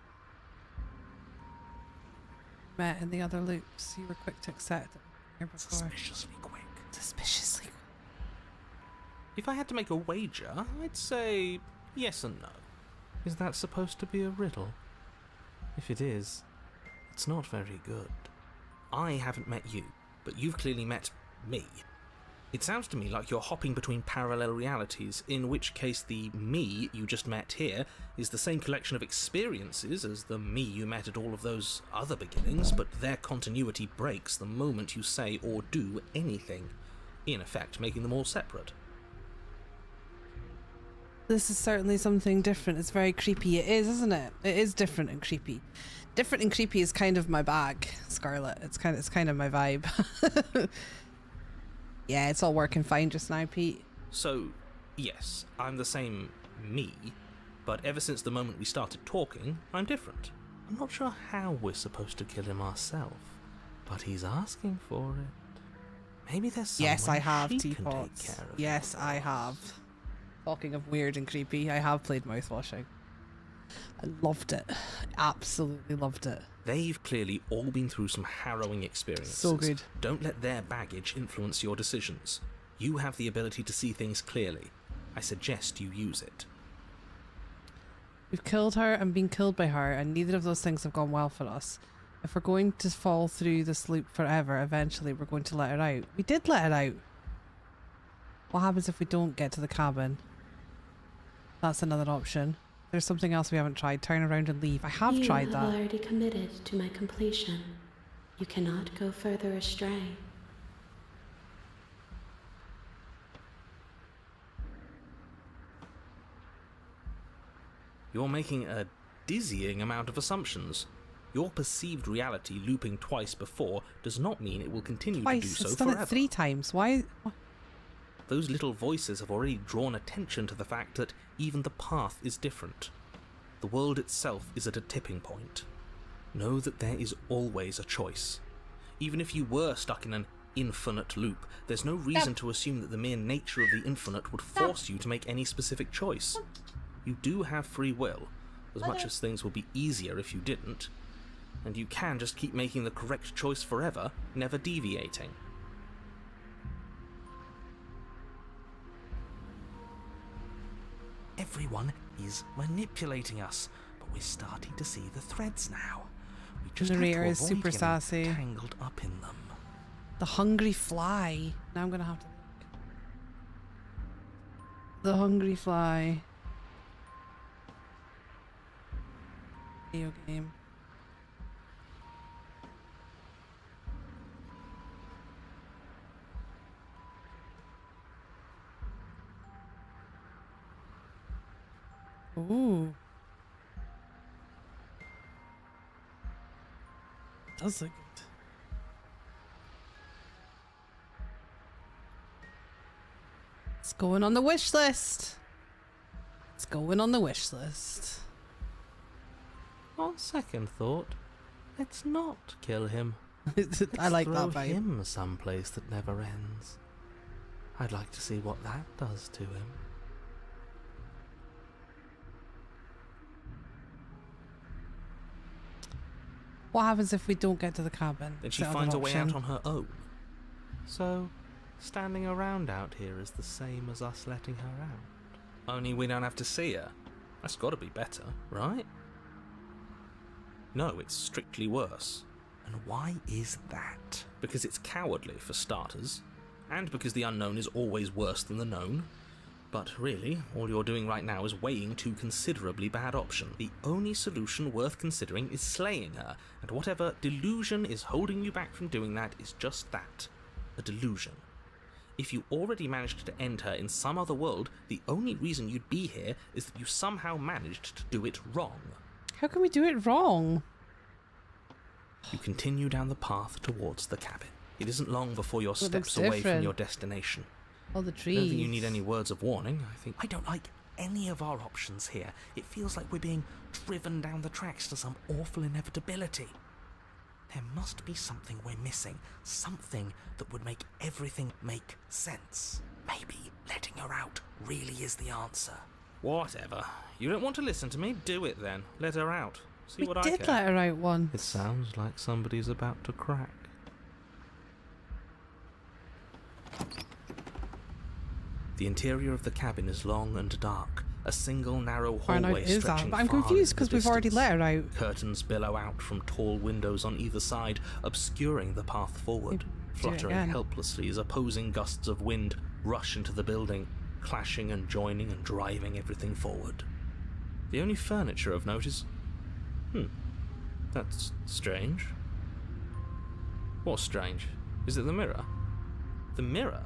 Met in the other loops. You were quick to accept it here before. Suspiciously quick. Suspiciously quick. If I had to make a wager, I'd say yes and no. Is that supposed to be a riddle? If it is, it's not very good. I haven't met you, but you've clearly met me. It sounds to me like you're hopping between parallel realities, in which case the me you just met here is the same collection of experiences as the me you met at all of those other beginnings, but their continuity breaks the moment you say or do anything, in effect making them all separate. This is certainly something different. It's very creepy. It is, isn't it? It is different and creepy. Different and creepy is kind of my bag, Scarlet. It's kind of my vibe. Yeah, it's all working fine just now, Pete. So, yes, I'm the same me, but ever since the moment we started talking, I'm different. I'm not sure how we're supposed to kill him ourselves, but he's asking for it. Maybe there's someone Yes, I have, she can teapots. take care of. Yes, I have. Talking of weird and creepy, I have played mouthwashing. I loved it. Absolutely loved it. They've clearly all been through some harrowing experiences. So good. Don't let their baggage influence your decisions. You have the ability to see things clearly. I suggest you use it. We've killed her and been killed by her, and neither of those things have gone well for us. If we're going to fall through this loop forever, eventually we're going to let her out. We did let her out. What happens if we don't get to the cabin? That's another option. There's something else we haven't tried. Turn around and leave. I have tried that. You have already committed to my completion. You cannot go further astray. You're making a dizzying amount of assumptions. Your perceived reality looping twice before does not mean it will continue to do Twice. so It's done forever. it 3 times. Why? Those little voices have already drawn attention to the fact that even the path is different. The world itself is at a tipping point. Know that there is always a choice. Even if you were stuck in an infinite loop, there's no reason to assume that the mere nature of the infinite would force you to make any specific choice. You do have free will, as much as things will be easier if you didn't, and you can just keep making the correct choice forever, never deviating. Everyone is manipulating us, but we're starting to see the threads now. We just have to Narrator is avoid super getting sassy. tangled up in them. The hungry fly. Now I'm gonna have to look. The hungry fly. Video game. Ooh. Does look good. It's going on the wish list. It's going on the wish list. On second thought, let's not kill him. I like that Let's throw vibe. him someplace that never ends. I'd like to see what that does to him. What happens if we don't get to the cabin? Then she Is that finds a an way out option? on her own. So, standing around out here is the same as us letting her out. Only we don't have to see her. That's got to be better, right? No, it's strictly worse. And why is that? Because it's cowardly, for starters, and because the unknown is always worse than the known. But really, all you're doing right now is weighing two considerably bad options. The only solution worth considering is slaying her, and whatever delusion is holding you back from doing that is just that, a delusion. If you already managed to end her in some other world, the only reason you'd be here is that you somehow managed to do it wrong. How can we do it wrong? You continue down the path towards the cabin. It isn't long before you're It looks steps away from different. your destination. All the I trees. don't think you need any words of warning. I don't like any of our options here. It feels like we're being driven down the tracks to some awful inevitability. There must be something we're missing. Something that would make everything make sense. Maybe letting her out really is the answer. Whatever. You don't want to listen to me? Do it then. Let her out. See We what I did can. let her out once. It sounds like somebody's about to crack. The interior of the cabin is long and dark. A single narrow Far hallway out is that? stretching But I'm far confused into because the we've already distance. let her out. Curtains billow out from tall windows on either side, obscuring the path forward. Do it Fluttering again. helplessly as opposing gusts of wind rush into the building, clashing and joining and driving everything forward. The only furniture of note is... that's strange. What's strange? Is it the mirror? The mirror?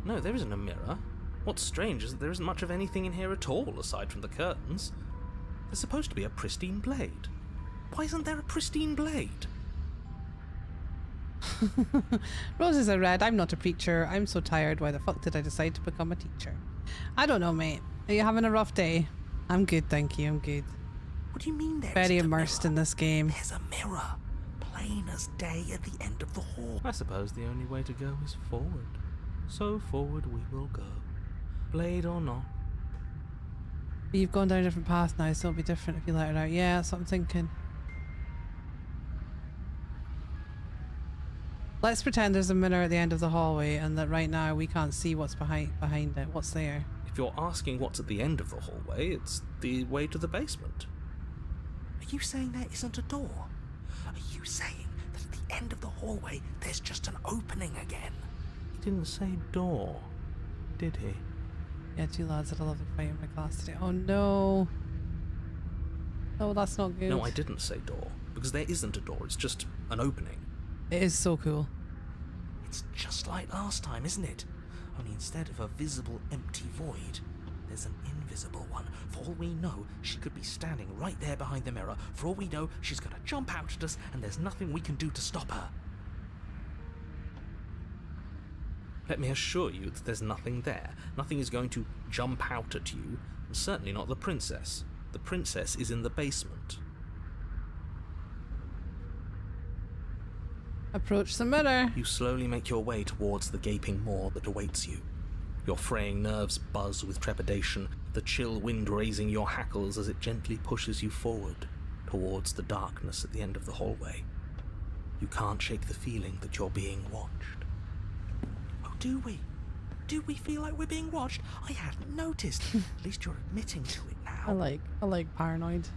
No, there isn't a mirror. What's strange is that there isn't much of anything in here at all, aside from the curtains. There's supposed to be a pristine blade. Why isn't there a pristine blade? Roses are red. I'm not a preacher. I'm so tired. Why the fuck did I decide to become a teacher? I don't know, mate. Are you having a rough day? I'm good, thank you. I'm good. What do you mean there Very isn't a immersed mirror? in this game. There's a mirror. Plain as day at the end of the hall. I suppose the only way to go is forward. So forward we will go. Blade or not. But you've gone down a different path now, so it'll be different if you let her out. Yeah, that's what I'm thinking. Let's pretend there's a mirror at the end of the hallway and that right now we can't see what's behind it. What's there? If you're asking what's at the end of the hallway, it's the way to the basement. Are you saying there isn't a door? Are you saying that at the end of the hallway there's just an opening again? He didn't say door, did he? Yeah, two lads had a lovely fight in my class today. Oh no. Oh, that's not good. No, I didn't say door, because there isn't a door, it's just an opening. It is so cool. It's just like last time, isn't it? Only instead of a visible empty void, there's an invisible one. For all we know, she could be standing right there behind the mirror. For all we know, she's going to jump out at us, and there's nothing we can do to stop her. Let me assure you that there's nothing there. Nothing is going to jump out at you, and certainly not the princess. The princess is in the basement. Approach the mirror. You slowly make your way towards the gaping maw that awaits you. Your fraying nerves buzz with trepidation, the chill wind raising your hackles as it gently pushes you forward towards the darkness at the end of the hallway. You can't shake the feeling that you're being watched. Oh, do we? Do we feel like we're being watched? I hadn't noticed. At least you're admitting to it now. I like paranoid.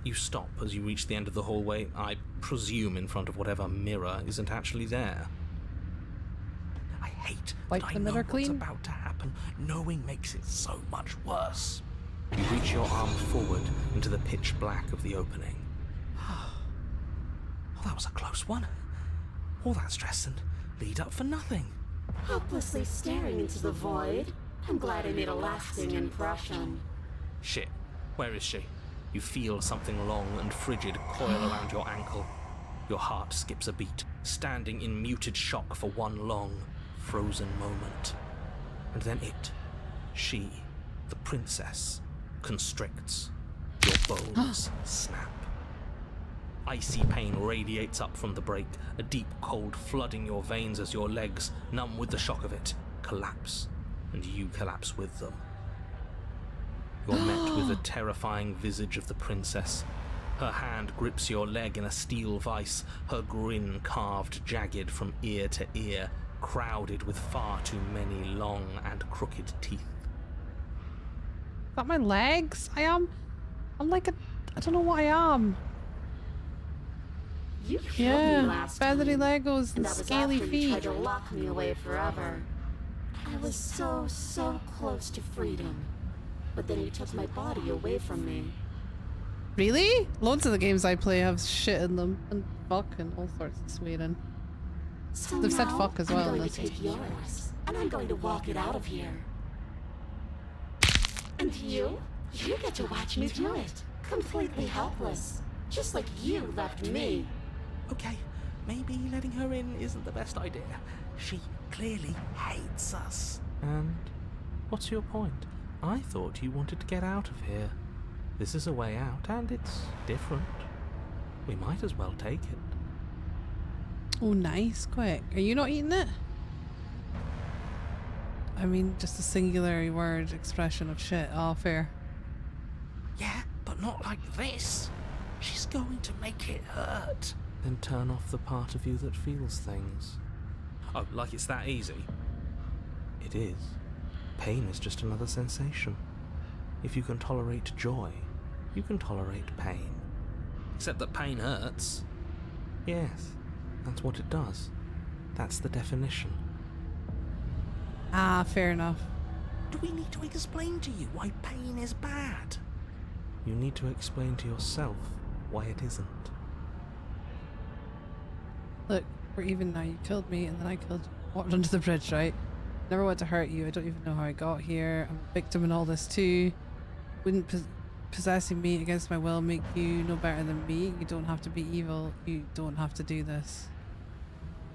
You stop as you reach the end of the hallway, I presume in front of whatever mirror isn't actually there. I hate Wipe that I the know mirror what's clean? about to happen. Knowing makes it so much worse. You reach your arm forward into the pitch black of the opening. Oh, that was a close one. All that stress and lead up for nothing. Hopelessly staring into the void. I'm glad I made a lasting impression. Shit, where is she? You feel something long and frigid coil around your ankle. Your heart skips a beat, standing in muted shock for one long, frozen moment. And then she, the princess, constricts. Your bones snap. Icy pain radiates up from the break, a deep cold flooding your veins as your legs, numb with the shock of it, collapse, and you collapse with them. You're met with the terrifying visage of the princess. Her hand grips your leg in a steel vice, her grin carved jagged from ear to ear, crowded with far too many long and crooked teeth. Is that my legs? I'm like a... I don't know what I am. You killed me last feathery time, Legos and and that was scaly after you feet. tried to lock me away forever. I was so close to freedom, but then you took my body away from me. Really? Loads of the games I play have shit in them, and fuck and all sorts of swearing. So They've said now fuck as well I'm in going this. to take yours, and I'm going to walk it out of here. And you get to watch me do it, completely helpless, just like you left me. Okay, maybe letting her in isn't the best idea. She clearly hates us. And what's your point? I thought you wanted to get out of here. This is a way out, and it's different. We might as well take it. Oh, nice. Quick. Are you not eating it? I mean, just a singular word expression of shit. Oh, fair. Yeah, but not like this. She's going to make it hurt. Then turn off the part of you that feels things. Oh, like it's that easy? It is. Pain is just another sensation. If you can tolerate joy, you can tolerate pain. Except that pain hurts. Yes, that's what it does. That's the definition. Ah, fair enough. Do we need to explain to you why pain is bad? You need to explain to yourself why it isn't. Look, we're even now. You killed me, and then I killed you. Walked under the bridge, right? Never want to hurt you. I don't even know how I got here. I'm a victim in all this too. Wouldn't possessing me against my will make you no better than me? You don't have to be evil. You don't have to do this.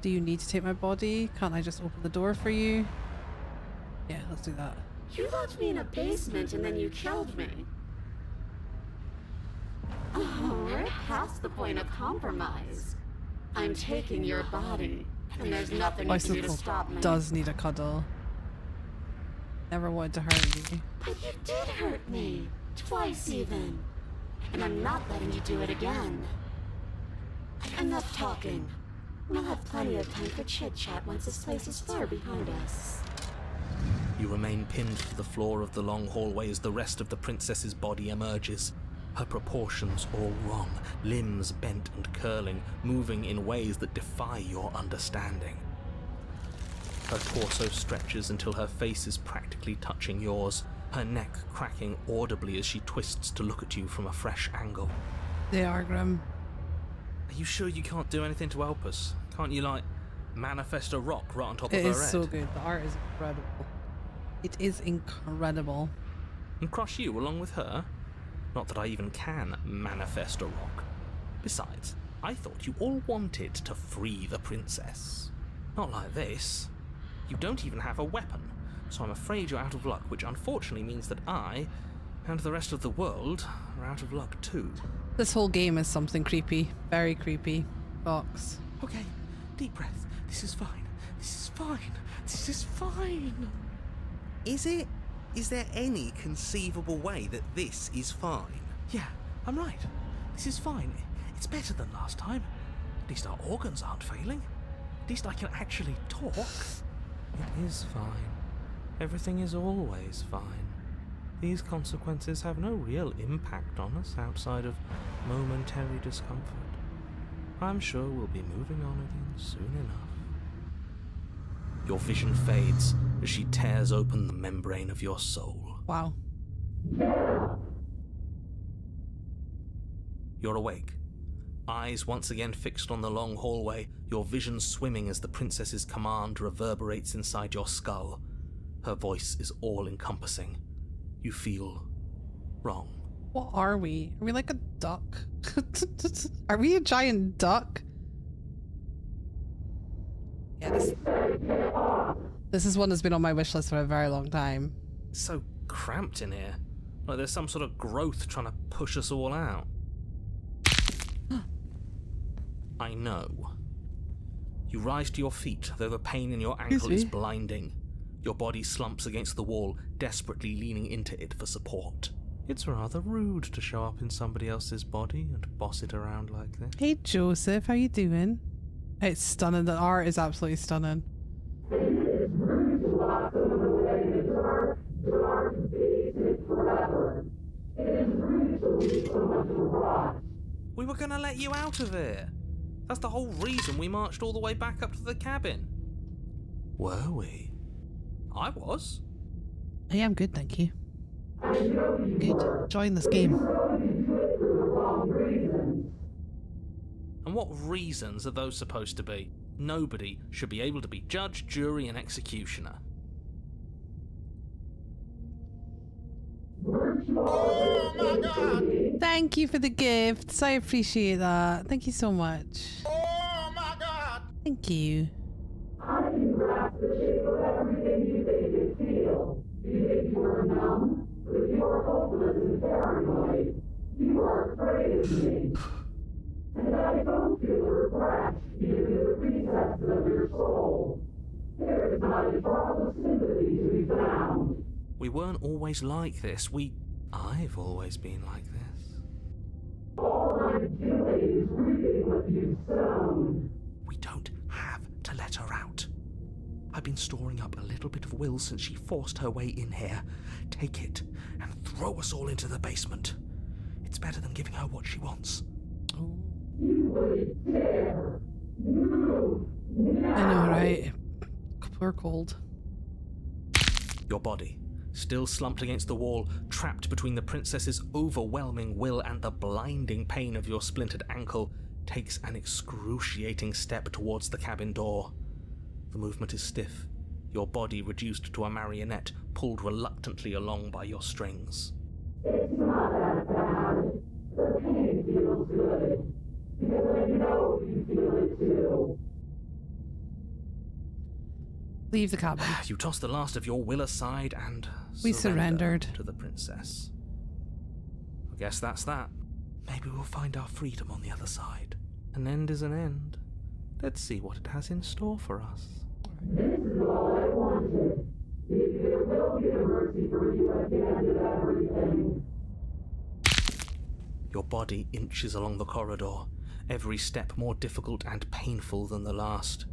Do you need to take my body? Can't I just open the door for you? Yeah, let's do that. You locked me in a basement and then you killed me. Oh, we're past the point of compromise. I'm taking your body, and there's nothing you can do to stop me. Does need a cuddle. Never wanted to hurt you. But you did hurt me. Twice even. And I'm not letting you do it again. Enough talking. We'll have plenty of time for chit-chat once this place is far behind us. You remain pinned to the floor of the long hallway as the rest of the princess's body emerges. Her proportions all wrong, limbs bent and curling, moving in ways that defy your understanding. Her torso stretches until her face is practically touching yours, her neck cracking audibly as she twists to look at you from a fresh angle. They are grim. Are you sure you can't do anything to help us? Can't you, like, manifest a rock right on top of It her is head? so good. The art is incredible. It is incredible. And crush you along with her? Not that I even can manifest a rock. Besides, I thought you all wanted to free the princess. Not like this. You don't even have a weapon, so I'm afraid you're out of luck, which unfortunately means that I And the rest of the world are out of luck too. This whole game is something creepy. Very creepy. Fox. Okay, deep breath. This is fine. This is fine. This is fine. Is it? Is there any conceivable way that this is fine? Yeah, I'm right. This is fine. It's better than last time. At least our organs aren't failing. At least I can actually talk. It is fine. Everything is always fine. These consequences have no real impact on us outside of momentary discomfort. I'm sure we'll be moving on again soon enough. Your vision fades as she tears open the membrane of your soul. Wow. You're awake. Eyes once again fixed on the long hallway, your vision swimming as the princess's command reverberates inside your skull. Her voice is all-encompassing. You feel wrong. What are we? Are we like a duck? Are we a giant duck? Yeah, this is one that's been on my wish list for a very long time. It's so cramped in here. Like there's some sort of growth trying to push us all out. I know. You rise to your feet, though the pain in your ankle is blinding. Your body slumps against the wall, desperately leaning into it for support. It's rather rude to show up in somebody else's body and boss it around like this. Hey Joseph, how you doing? It's stunning. The art is absolutely stunning. We were gonna let you out of here. That's the whole reason we marched all the way back up to the cabin. Were we? I was. I am good, thank you. Good. Enjoying this game. And what reasons are those supposed to be? Nobody should be able to be judge, jury, and executioner. Oh my God! Thank you for the gifts. I appreciate that. Thank you so much. Oh my God! Thank you. I can grasp the shape of everything you think you feel. You think you are numb, but you are hopeless and paranoid. You are afraid of me. And I don't feel regret, even in the recesses of your soul. There is not a drop of sympathy to be found. We weren't always like this. I've always been like this. All I'm doing is reaping what you've sown. We don't have to let her out. I've been storing up a little bit of will since she forced her way in here. Take it and throw us all into the basement. It's better than giving her what she wants. You wouldn't dare. No. I know, right? We're cold. Your body, still slumped against the wall, trapped between the princess's overwhelming will and the blinding pain of your splintered ankle, takes an excruciating step towards the cabin door. The movement is stiff, your body reduced to a marionette, pulled reluctantly along by your strings. It's not that bad. The pain feels good. Because I know you feel it too. Leave the cabin. You toss the last of your will aside and We surrendered to the princess. I guess that's that. Maybe we'll find our freedom on the other side. An end is an end. Let's see what it has in store for us. This is all I wanted. If there will be a mercy for you at the end of everything. Your body inches along the corridor, every step more difficult and painful than the last.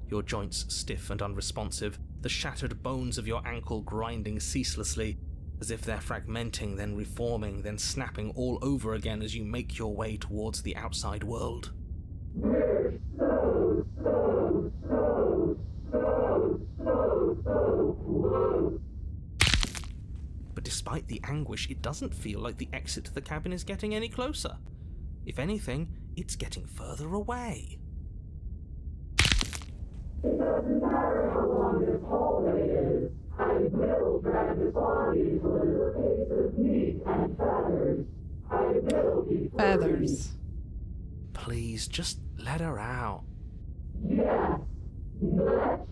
Your joints stiff and unresponsive, the shattered bones of your ankle grinding ceaselessly, as if they're fragmenting, then reforming, then snapping all over again as you make your way towards the outside world. We're so close. But despite the anguish, it doesn't feel like the exit to the cabin is getting any closer. If anything, it's getting further away. It doesn't matter how long this hallway is. I will drag this body until it is a piece of meat and feathers. I will be feathers. Please, just let her out. Yes. Let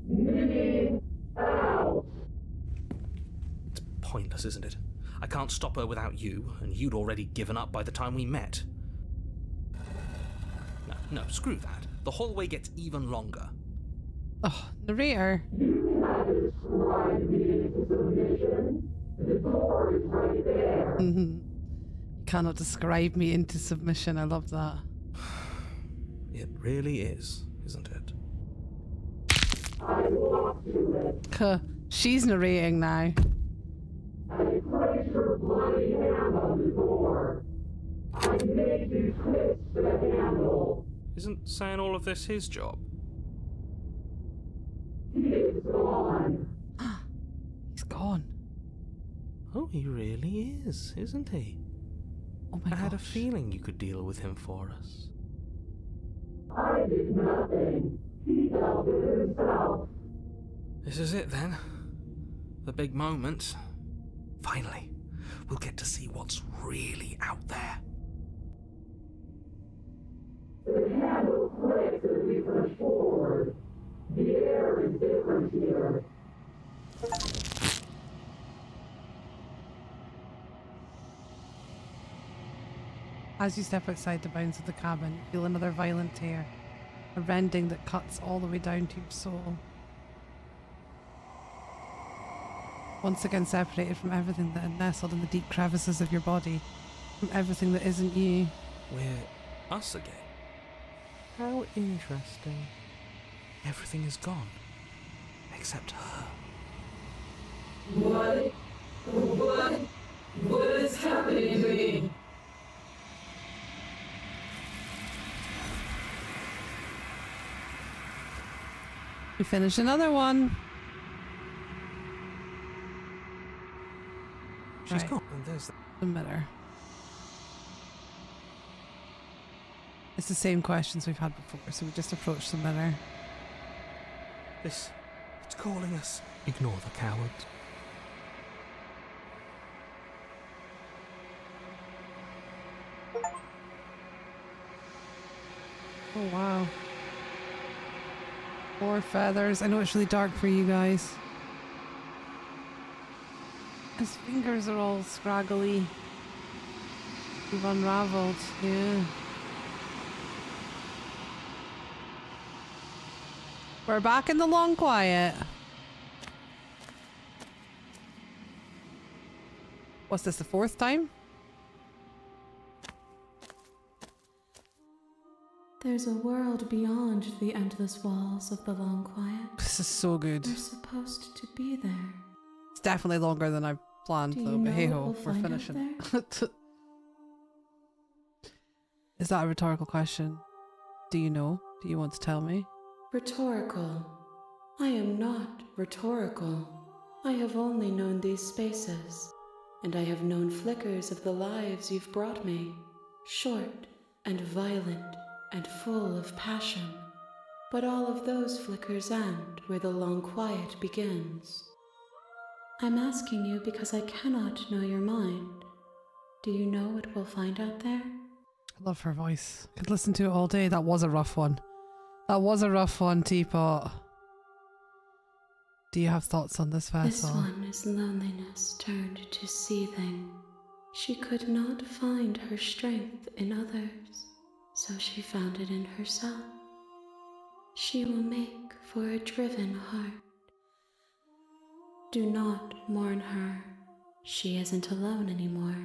me out. It's pointless, isn't it? I can't stop her without you, and you'd already given up by the time we met. No, screw that. The hallway gets even longer. Oh, narrator. You cannot describe me into submission. I love that. It really is, isn't it? She's narrating now. I placed your bloody hand on the door. I made you twist the handle. Isn't saying all of this his job? He's gone. He's gone. Oh, he really is, isn't he? Oh my I had a gosh. feeling you could deal with him for us. I did nothing. He dealt with himself. This is it then. The big moment. Finally, we'll get to see what's really out there. The handle clicks as we push forward. The air is different here. As you step outside the bounds of the cabin, you feel another violent tear, a rending that cuts all the way down to your soul. Once again separated from everything that had nestled in the deep crevices of your body, from everything that isn't you. We're us again. How interesting. Everything is gone. Except her. What is happening to me? We finish another one. She's Right. gone. And there's The mirror. It's the same questions we've had before, so we just approach the mirror. it's calling us. Ignore the cowards. Oh wow. 4 feathers. I know it's really dark for you guys. His fingers are all scraggly. You've unraveled, yeah. We're back in the long quiet. What's this, the 4th time? There's a world beyond the endless walls of the long quiet. This is so good. We're supposed to be there. It's definitely longer than I planned Do though, you but know hey what ho, we'll we're find out finishing. Is that a rhetorical question? Do you know? Do you want to tell me? Rhetorical. I am not rhetorical. I have only known these spaces, and I have known flickers of the lives you've brought me. Short and violent and full of passion. But all of those flickers end where the long quiet begins. I'm asking you because I cannot know your mind. Do you know what we'll find out there? I love her voice. Could listen to it all day. That was a rough one. That was a rough one, Teapot. Do you have thoughts on this vessel? This one is loneliness turned to seething. She could not find her strength in others, so she found it in herself. She will make for a driven heart. Do not mourn her. She isn't alone anymore.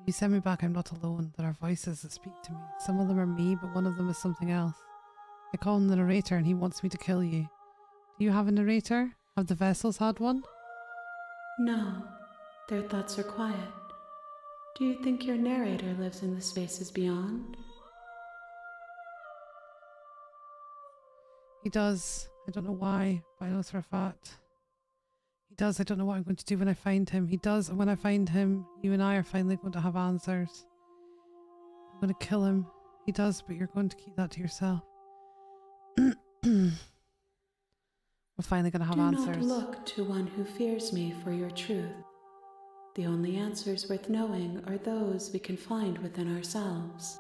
You send me back, I'm not alone. There are voices that speak to me. Some of them are me, but one of them is something else. I call him the narrator and he wants me to kill you. Do you have a narrator? Have the vessels had one? No, their thoughts are quiet. Do you think your narrator lives in the spaces beyond? He does. I don't know why, but I know for a fact. He does. I don't know what I'm going to do when I find him. He does, and when I find him, you and I are finally going to have answers. I'm going to kill him. He does, but you're going to keep that to yourself. We're finally going to have answers. Do not look to one who fears me for your truth. The only answers worth knowing are those we can find within ourselves.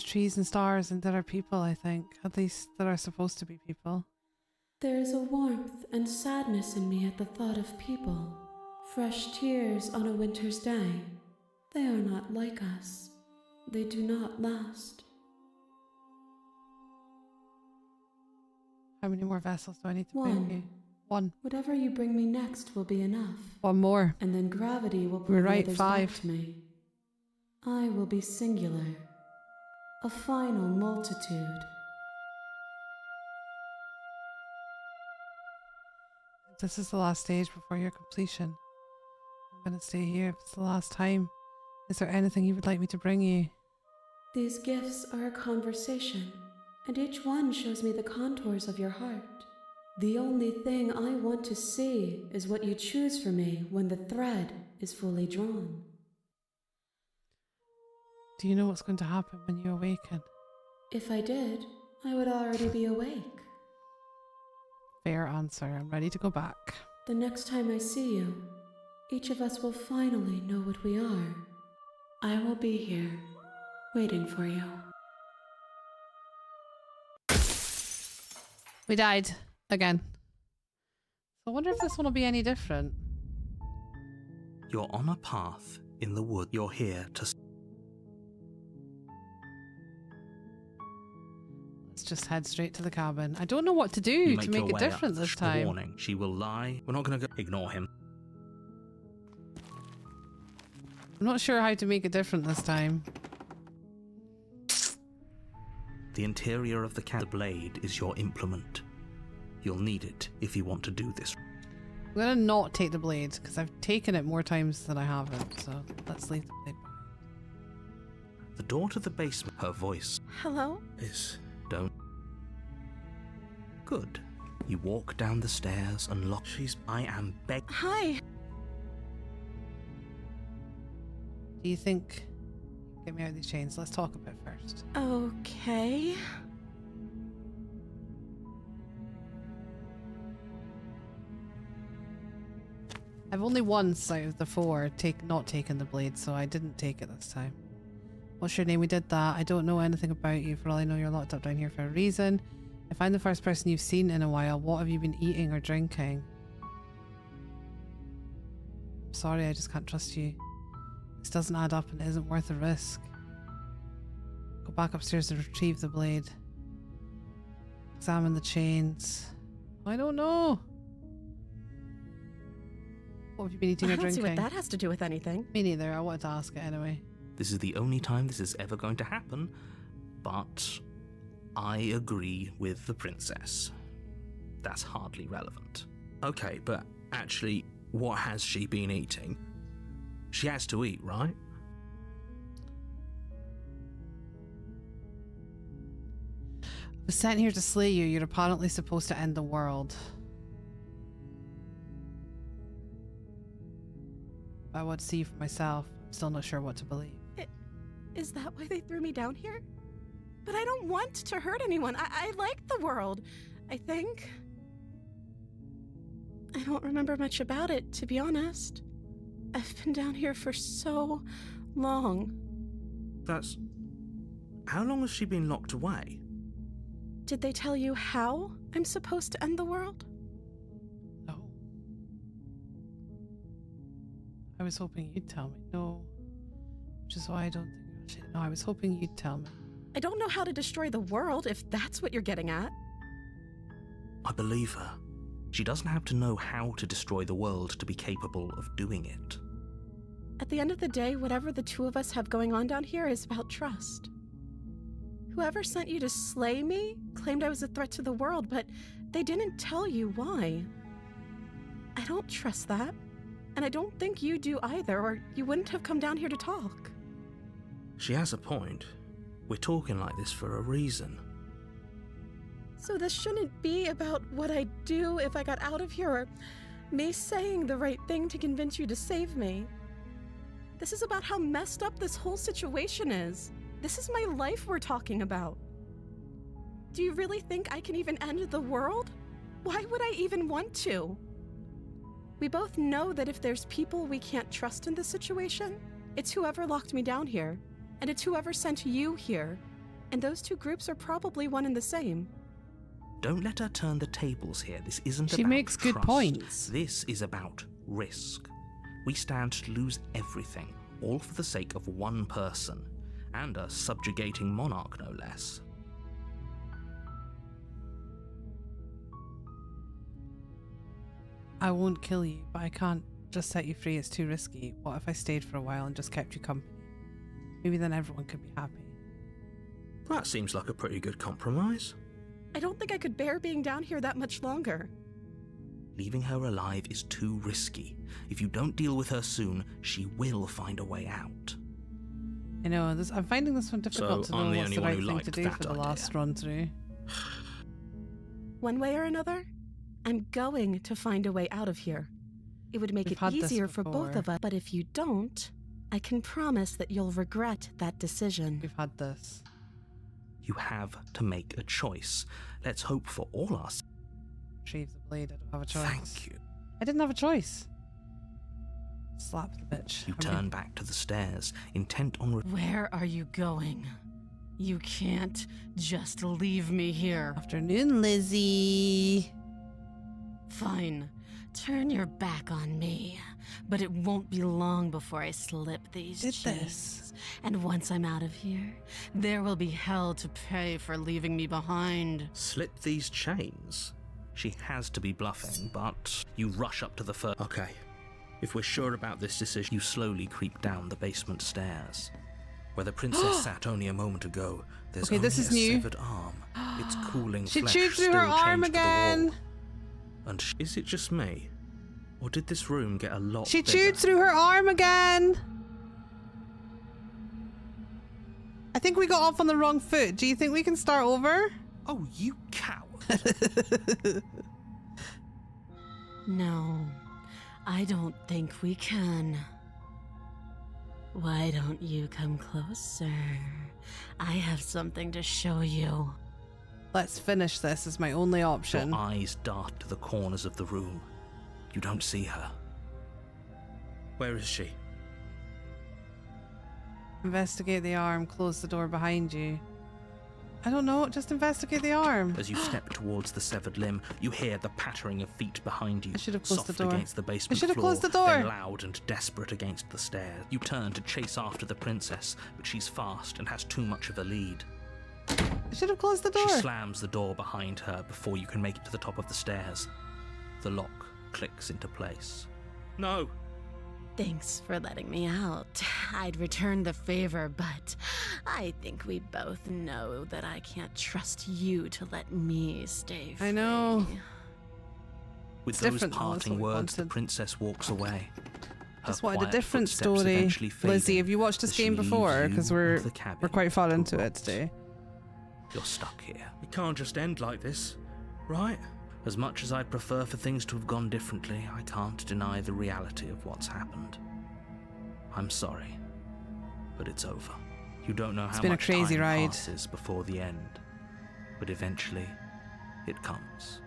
trees and stars, and there are people, I think. At least there are supposed to be people. There is a warmth and sadness in me at the thought of people. Fresh tears on a winter's day. They are not like us. They do not last. How many more vessels do I need to bring you? One. Whatever you bring me next will be enough. One more. And then gravity will pull We're the right, others 5. back to me. I will be singular. A final multitude. This is the last stage before your completion. I'm going to stay here if it's the last time. Is there anything you would like me to bring you? These gifts are a conversation, and each one shows me the contours of your heart. The only thing I want to see is what you choose for me when the thread is fully drawn. Do you know what's going to happen when you awaken? If I did, I would already be awake. Fair answer. I'm ready to go back. The next time I see you, each of us will finally know what we are. I will be here, waiting for you. We died. Again. So I wonder if this one will be any different. You're on a path in the wood. You're here to... Let's just head straight to the cabin. I don't know what to do You to make your it way different up. this The time. warning. She will lie. We're not going to go... Ignore him. I'm not sure how to make it different this time. The interior of the blade is your implement. You'll need it if you want to do this. I'm going to not take the blade because I've taken it more times than I haven't. So let's leave the blade behind. The door to the basement, her voice Hello? is... Don't... Good. You walk down the stairs and lock... I am beg... Hi. Do you think... Get me out of these chains. Let's talk a bit first. Okay. I've only once out of the 4 not taken the blade, so I didn't take it this time. What's your name? We did that. I don't know anything about you. For all I know, you're locked up down here for a reason. If I'm the first person you've seen in a while, what have you been eating or drinking? I'm sorry, I just can't trust you. This doesn't add up and it isn't worth the risk. Go back upstairs and retrieve the blade. Examine the chains. I don't know. What have you been eating or I don't drinking? see what that has to do with anything. Me neither. I wanted to ask it anyway. This is the only time this is ever going to happen, but I agree with the princess. That's hardly relevant. Okay, but actually, what has she been eating? She has to eat, right? I was sent here to slay you. You're apparently supposed to end the world. I want to see for myself. I'm still not sure what to believe. Is that why they threw me down here? But I don't want to hurt anyone. I like the world, I think. I don't remember much about it, to be honest. I've been down here for so long. That's... How long has she been locked away? Did they tell you how I'm supposed to end the world? No. I was hoping you'd tell me. No. Which is why I don't think I should. No, I was hoping you'd tell me. I don't know how to destroy the world, if that's what you're getting at. I believe her. She doesn't have to know how to destroy the world to be capable of doing it. At the end of the day, whatever the two of us have going on down here is about trust. Whoever sent you to slay me claimed I was a threat to the world, but they didn't tell you why. I don't trust that, and I don't think you do either, or you wouldn't have come down here to talk. She has a point. We're talking like this for a reason. So this shouldn't be about what I'd do if I got out of here, or me saying the right thing to convince you to save me. This is about how messed up this whole situation is. This is my life we're talking about. Do you really think I can even end the world? Why would I even want to? We both know that if there's people we can't trust in this situation, it's whoever locked me down here, and it's whoever sent you here. And those two groups are probably one and the same. Don't let her turn the tables here. This isn't She about makes good trust. points. This is about risk. We stand to lose everything, all for the sake of one person, and a subjugating monarch, no less. I won't kill you, but I can't just set you free. It's too risky. What if I stayed for a while and just kept you company? Maybe then everyone could be happy. That seems like a pretty good compromise. I don't think I could bear being down here that much longer. Leaving her alive is too risky. If you don't deal with her soon, she will find a way out. I know, I'm finding this one difficult So to I'm know the what's only the one right who thing to liked do that for the idea. last run through. One way or another, I'm going to find a way out of here. It would make We've it had this easier for both before. of us, but if you don't, I can promise that you'll regret that decision. We've had this. You have to make a choice. Let's hope for all our sakes. Retrieve the blade, I don't have a choice. Thank you. I didn't have a choice. Slap the bitch. You turn back to the stairs, intent on Where are you going? You can't just leave me here. Afternoon, Lizzie. Fine. Turn your back on me. But it won't be long before I slip these Did chains. this. And once I'm out of here, there will be hell to pay for leaving me behind. Slip these chains. She has to be bluffing, but you rush up to the first. Okay. If we're sure about this decision, you slowly creep down the basement stairs. Where the princess sat only a moment ago, there's Okay, only this is a new. severed arm. Its cooling She flesh chewed through still her arm chained to the wall. again. And is it just me? Or did this room get a lot She bigger? chewed through her arm again. I think we got off on the wrong foot. Do you think we can start over? Oh, you coward. No, I don't think we can. Why don't you come closer? I have something to show you. Let's finish this is my only option. Your eyes dart to the corners of the room. You don't see her. Where is she? Investigate the arm, close the door behind you. I don't know, just investigate the arm. As you step towards the severed limb, you hear the pattering of feet behind you. I should have closed the soft door. against the basement I should have floor, closed the door. then loud and desperate against the stairs. You turn to chase after the princess, but she's fast and has too much of a lead. I should have closed the door. She slams the door behind her before you can make it to the top of the stairs. The lock clicks into place. No! Thanks for letting me out. I'd return the favor, but I think we both know that I can't trust you to let me stay free. I know. With It's those different, though, that's parting what we words, the wanted. princess walks away. Her Just wanted a quiet different footsteps story. eventually fading Lizzie, have you watched this as she game leaves before? you Because and we're the cabin quite far to into it rot. today. You're stuck here. It can't just end like this, right? As much as I'd prefer for things to have gone differently, I can't deny the reality of what's happened. I'm sorry, but it's over. You don't know how been a much crazy time ride. passes before the end, but eventually, it comes.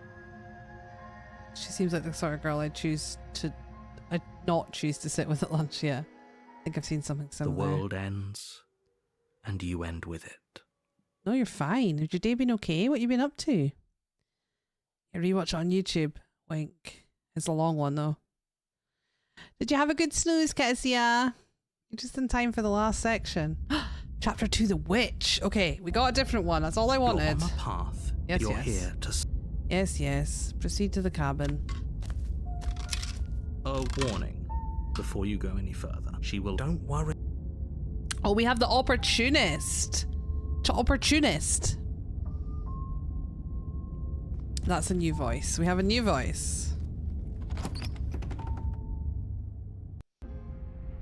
She seems like the sort of girl I'd not choose to sit with at lunch, yeah. I think I've seen something The similar. world ends, and you end with it. No, you're fine. Has your day been okay? What you been up to? Yeah, rewatch it on YouTube. Wink. It's a long one though. Did you have a good snooze, Kezia? You're just in time for the last section. Chapter 2, The Witch. Okay, we got a different one. That's all I wanted. You're on a path. Yes, You're yes. here to... Yes, yes. Proceed to the cabin. A warning before you go any further. She will... Don't worry. Oh, we have the opportunist. Opportunist. That's a new voice. We have a new voice.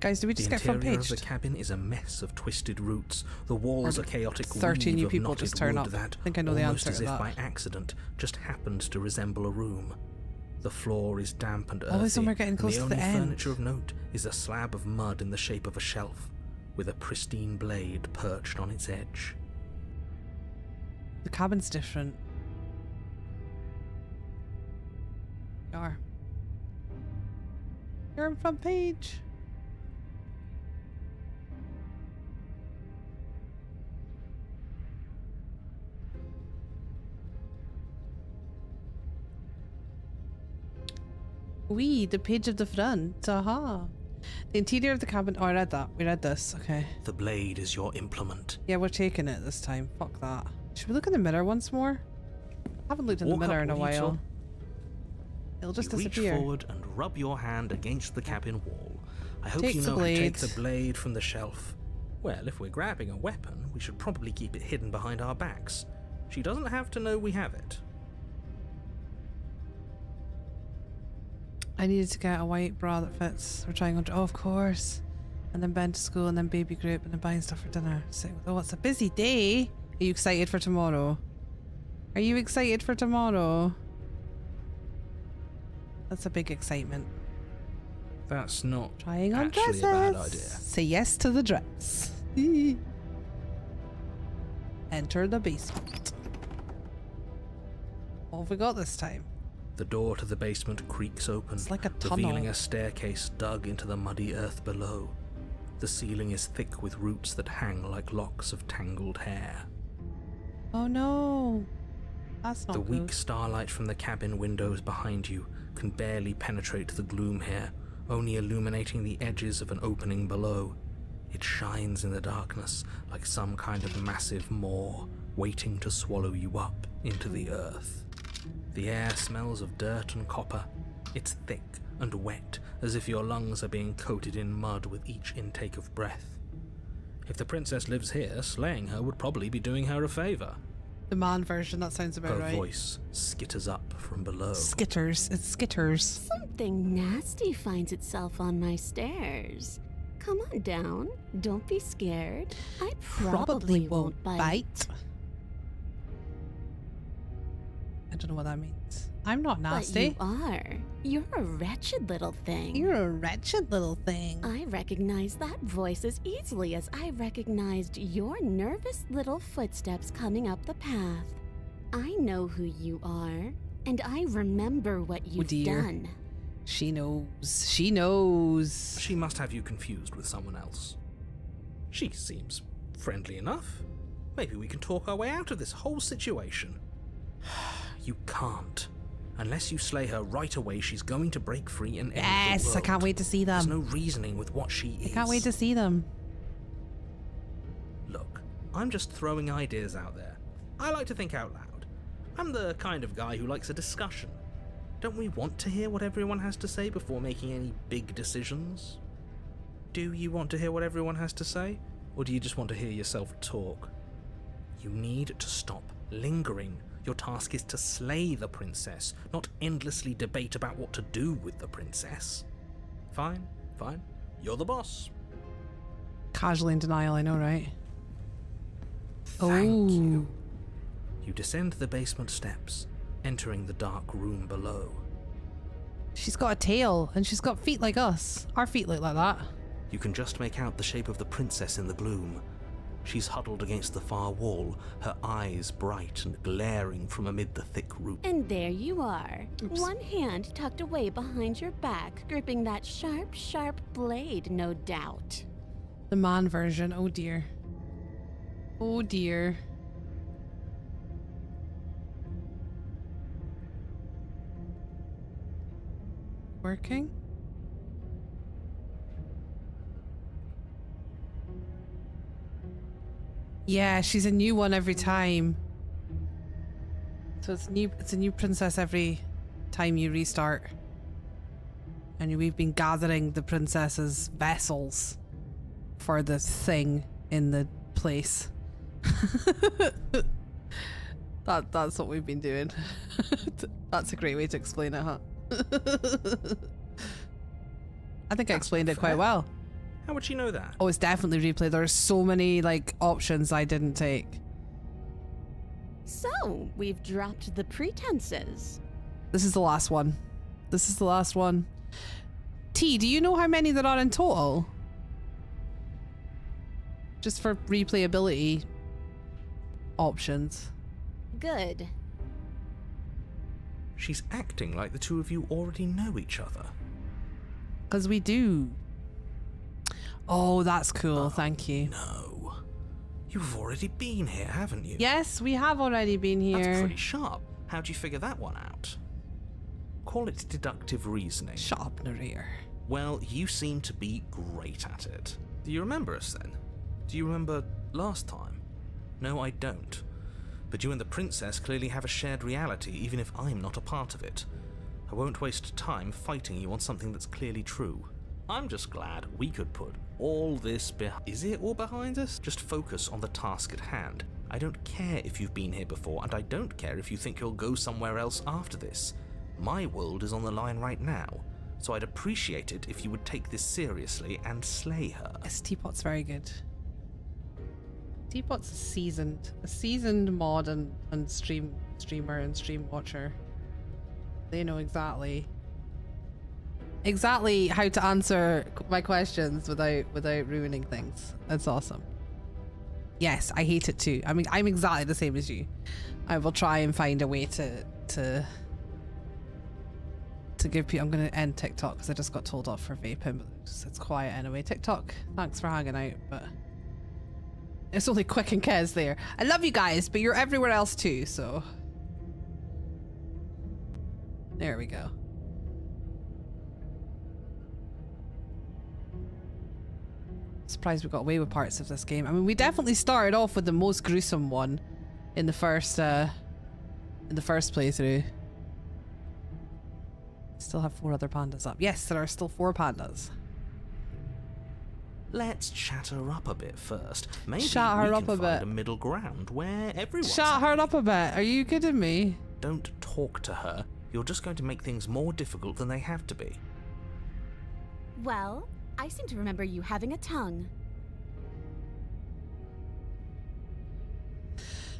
Guys, did we just The get front interior of paged? the cabin is a mess of twisted roots. The walls Or are chaotic 30 weave new of people knotted just turn wood up. that, I think I know the almost answer as to if that. by accident, just happens to resemble a room. The floor is damp and earthy, Always when we're getting and close the to the only end. furniture of note is a slab of mud in the shape of a shelf, with a pristine blade perched on its edge. The cabin's different. You're on front page. Oui, the page of the front. Aha. The interior of the cabin. Oh, I read that. We read this. Okay. The blade is your implement. Yeah, we're taking it this time. Fuck that. Should we look in the mirror once more? I haven't looked in the Walk mirror up in a a while. little. It'll just You disappear. reach forward and rub your hand against the cabin wall. I hope Take you the know how to blade. Take the blade from the shelf. Well, if we're grabbing a weapon, we should probably keep it hidden behind our backs. She doesn't have to know we have it. I needed to get a white bra that fits. We're trying on. Oh, of course. And then Ben to school, and then baby group, and then buying stuff for dinner. Oh, it's a busy day. Are you excited for tomorrow? Are you excited for tomorrow? That's a big excitement. That's not Trying on actually dresses. a bad idea. Say yes to the dress. Enter the basement. What have we got this time? The door to the basement creaks open, It's like a tunnel. revealing a staircase dug into the muddy earth below. The ceiling is thick with roots that hang like locks of tangled hair. Oh no. That's not The good. weak starlight from the cabin windows behind you can barely penetrate the gloom here, only illuminating the edges of an opening below. It shines in the darkness like some kind of massive maw waiting to swallow you up into the earth. The air smells of dirt and copper. It's thick and wet, as if your lungs are being coated in mud with each intake of breath. If the princess lives here, slaying her would probably be doing her a favor. The man version, that sounds about Her right. voice skitters up from below. Skitters. It's skitters. Something nasty finds itself on my stairs. Come on down. Don't be scared. I probably won't bite. I don't know what that means. I'm not nasty. But you are. You're a wretched little thing. You're a wretched little thing. I recognize that voice as easily as I recognized your nervous little footsteps coming up the path. I know who you are, and I remember what you've dear. done. She knows. She knows. She must have you confused with someone else. She seems friendly enough. Maybe we can talk our way out of this whole situation. You can't. Unless you slay her right away, she's going to break free and end the Yes, world. I can't wait to see them. There's no reasoning with what she is. I can't wait to see them. Look, I'm just throwing ideas out there. I like to think out loud. I'm the kind of guy who likes a discussion. Don't we want to hear what everyone has to say before making any big decisions? Do you want to hear what everyone has to say? Or do you just want to hear yourself talk? You need to stop lingering. Your task is to slay the princess, not endlessly debate about what to do with the princess. Fine, fine. You're the boss. Casually in denial, I know, right? Thank you. You descend the basement steps, entering the dark room below. She's got a tail, and she's got feet like us. Our feet look like that. You can just make out the shape of the princess in the gloom. She's huddled against the far wall, her eyes bright and glaring from amid the thick roots. And there you are. One hand tucked away behind your back, gripping that sharp, sharp blade, no doubt. The man version. Oh dear. Oh dear. Working? Yeah, she's a new one every time. So it's a new princess every time you restart. And we've been gathering the princess's vessels for the thing in the place. That's what we've been doing. That's a great way to explain it, huh? I think I explained it quite well. How would she know that? Oh, it's definitely replay. There's so many like options I didn't take. So, we've dropped the pretenses. This is the last one. This is the last one. T, do you know how many there are in total? Just for replayability options. Good. She's acting like the two of you already know each other. Because we do. Oh, that's cool. Thank you. No. You've already been here, haven't you? Yes, we have already been here. That's pretty sharp. How'd you figure that one out? Call it deductive reasoning. Shut up, narrator. Well, you seem to be great at it. Do you remember us then? Do you remember last time? No, I don't. But you and the princess clearly have a shared reality, even if I'm not a part of it. I won't waste time fighting you on something that's clearly true. I'm just glad we could put all this behind. Is it all behind us? Just focus on the task at hand. I don't care if you've been here before, and I don't care if you think you'll go somewhere else after this. My world is on the line right now, so I'd appreciate it if you would take this seriously and slay her. Yes, Teapot's very good. Teapot's a seasoned mod and streamer and stream watcher. They know exactly how to answer my questions without ruining things. That's awesome. Yes, I hate it too. I mean, I'm exactly the same as you. I will try and find a way to give people. I'm going to end TikTok because I just got told off for vaping, but it's quiet anyway. TikTok, thanks for hanging out, but it's only Quick and Kez there. I love you guys, but you're everywhere else too, so there we go. Surprised we got away with parts of this game. I mean, we definitely started off with the most gruesome one in the first playthrough. Still have 4 other pandas up. Yes, there are still 4 pandas. Let's chat her up a bit first. Maybe Chat her we up can a find bit. a middle ground where everyone's Shut her up a bit. Are you kidding me? Don't talk to her. You're just going to make things more difficult than they have to be. Well, I seem to remember you having a tongue.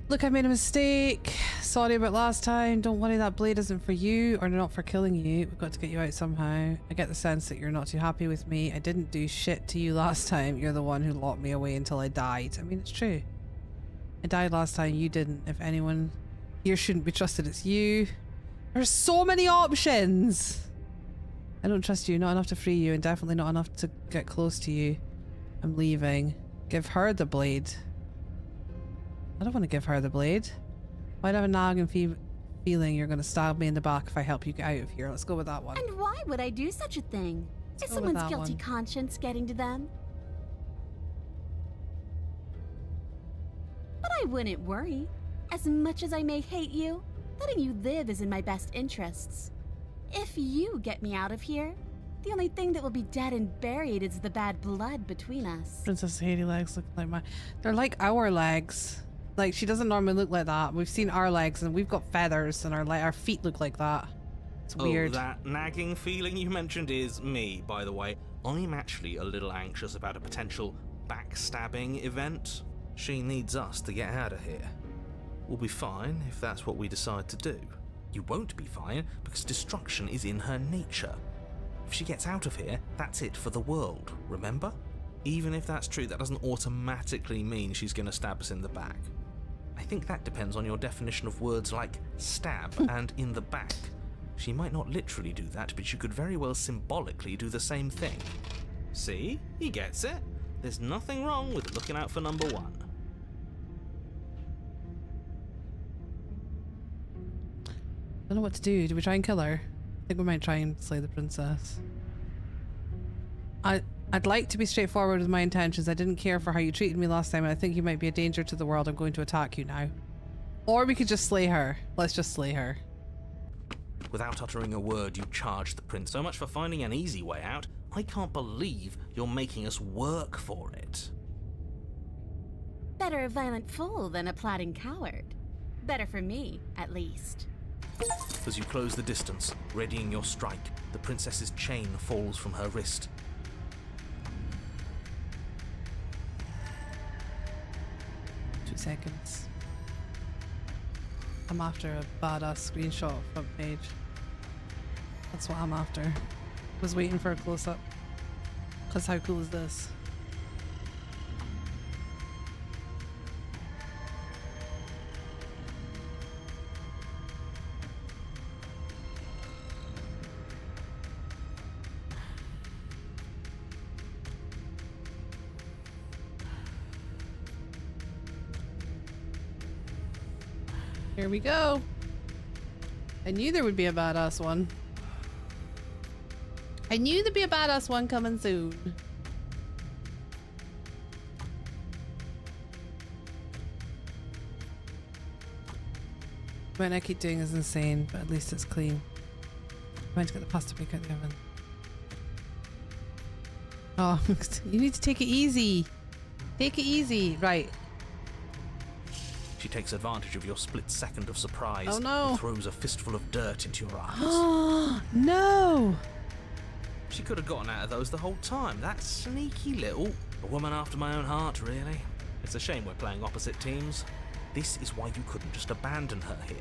Look, I made a mistake. Sorry about last time. Don't worry, that blade isn't for you, or not for killing you. We've got to get you out somehow. I get the sense that you're not too happy with me. I didn't do shit to you last time. You're the one who locked me away until I died. I mean, it's true. I died last time, you didn't. If anyone here shouldn't be trusted, it's you. There's so many options. I don't trust you, not enough to free you, and definitely not enough to get close to you. I'm leaving. Give her the blade. I don't want to give her the blade. Why'd I have a nagging feeling you're going to stab me in the back if I help you get out of here? Let's go with that one. And why would I do such a thing? Let's Is go with someone's that guilty one. conscience getting to them? But I wouldn't worry. As much as I may hate you, letting you live is in my best interests. If you get me out of here, the only thing that will be dead and buried is the bad blood between us. Princess Haiti legs look like mine. They're like our legs. Like, she doesn't normally look like that. We've seen our legs and we've got feathers and our feet look like that. It's weird. Oh, that nagging feeling you mentioned is me, by the way. I'm actually a little anxious about a potential backstabbing event. She needs us to get out of here. We'll be fine if that's what we decide to do. You won't be fine because destruction is in her nature. If she gets out of here, that's it for the world, remember? Even if that's true, that doesn't automatically mean she's going to stab us in the back. I think that depends on your definition of words like stab and in the back. She might not literally do that, but you could very well symbolically do the same thing. See? He gets it. There's nothing wrong with looking out for number 1. I don't know what to do. Do we try and kill her? I think we might try and slay the princess. I'd like to be straightforward with my intentions. I didn't care for how you treated me last time, and I think you might be a danger to the world. I'm going to attack you now. Or we could just slay her. Let's just slay her. Without uttering a word, you charge the prince. So much for finding an easy way out. I can't believe you're making us work for it. Better a violent fool than a plotting coward. Better for me, at least. As you close the distance, readying your strike, the princess's chain falls from her wrist. Seconds. I'm after a badass screenshot front page. That's what I'm after. Was waiting for a close-up. Because how cool is this? Here we go. I knew there would be a badass one. I knew there'd be a badass one coming soon. What I keep doing is insane, but at least it's clean. I'm going to get the pasta back out the oven. Oh, you need to take it easy. Take it easy. Right. She takes advantage of your split second of surprise Oh, no. and throws a fistful of dirt into your eyes. Oh, no. She could have gotten out of those the whole time. That sneaky little... A woman after my own heart, really. It's a shame we're playing opposite teams. This is why you couldn't just abandon her here.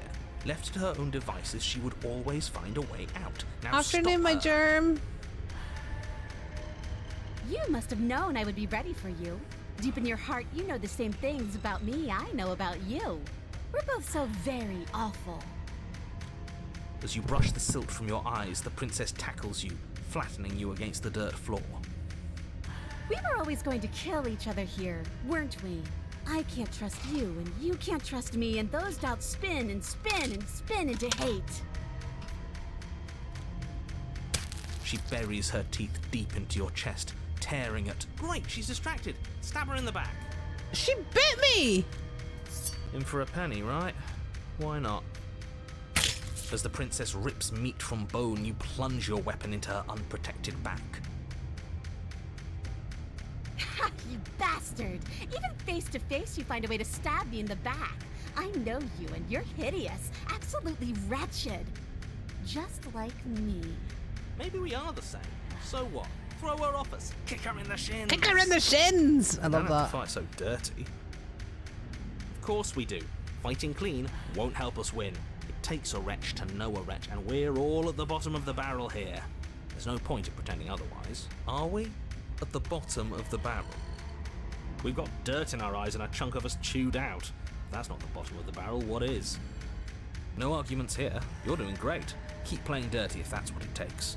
Left to her own devices, she would always find a way out. Now Afternoon, stop my her. germ. You must have known I would be ready for you. Deep in your heart, you know the same things about me I know about you. We're both so very awful. As you brush the silt from your eyes, the princess tackles you, flattening you against the dirt floor. We were always going to kill each other here, weren't we? I can't trust you, and you can't trust me, and those doubts spin and spin and spin into hate. She buries her teeth deep into your chest, tearing at... Great, she's distracted. Stab her in the back. She bit me! In for a penny, right? Why not? As the princess rips meat from bone, you plunge your weapon into her unprotected back. Ha, you bastard! Even face to face, you find a way to stab me in the back. I know you, and you're hideous, absolutely wretched. Just like me. Maybe we are the same. So what? Throw her off us. Kick her in the shins. Kick her in the shins! I love Don't have that. to fight so dirty. Of course we do. Fighting clean won't help us win. It takes a wretch to know a wretch, and we're all at the bottom of the barrel here. There's no point in pretending otherwise. Are we? At the bottom of the barrel. We've got dirt in our eyes and a chunk of us chewed out. If that's not the bottom of the barrel, what is? No arguments here. You're doing great. Keep playing dirty if that's what it takes.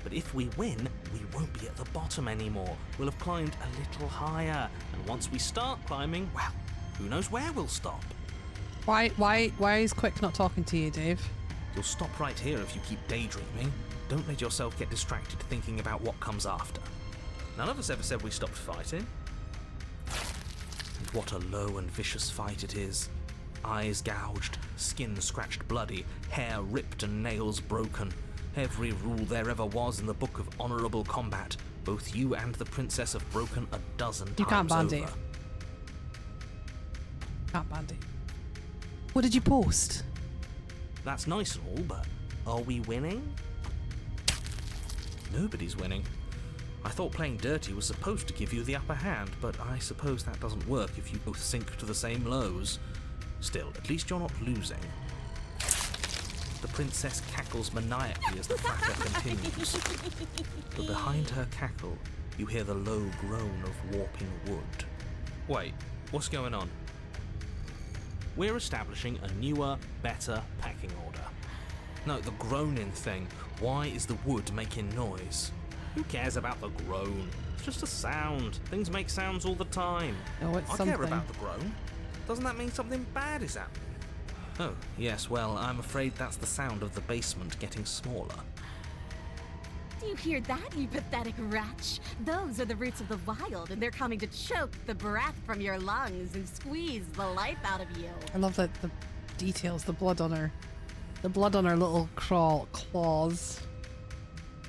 But if we win, we won't be at the bottom anymore. We'll have climbed a little higher. And once we start climbing, well, who knows where we'll stop? Why is Quick not talking to you, Dave? You'll stop right here if you keep daydreaming. Don't let yourself get distracted thinking about what comes after. None of us ever said we stopped fighting. And what a low and vicious fight it is. Eyes gouged, skin scratched bloody, hair ripped and nails broken. Every rule there ever was in the Book of Honourable Combat. Both you and the princess have broken a dozen times You can't ban over. Dave. Can't ban Dave. What did you post? That's nice and all, but are we winning? Nobody's winning. I thought playing dirty was supposed to give you the upper hand, but I suppose that doesn't work if you both sink to the same lows. Still, at least you're not losing. The princess cackles maniacally as the fracas continues. But behind her cackle, you hear the low groan of warping wood. Wait, what's going on? We're establishing a newer, better pecking order. No, the groaning thing. Why is the wood making noise? Who cares about the groan? It's just a sound. Things make sounds all the time. Oh, it's I something. care about the groan. Doesn't that mean something bad is happening? Oh, yes, well, I'm afraid that's the sound of the basement getting smaller. Do you hear that, you pathetic wretch? Those are the roots of the wild, and they're coming to choke the breath from your lungs and squeeze the life out of you. I love that the details, the blood on her little claws.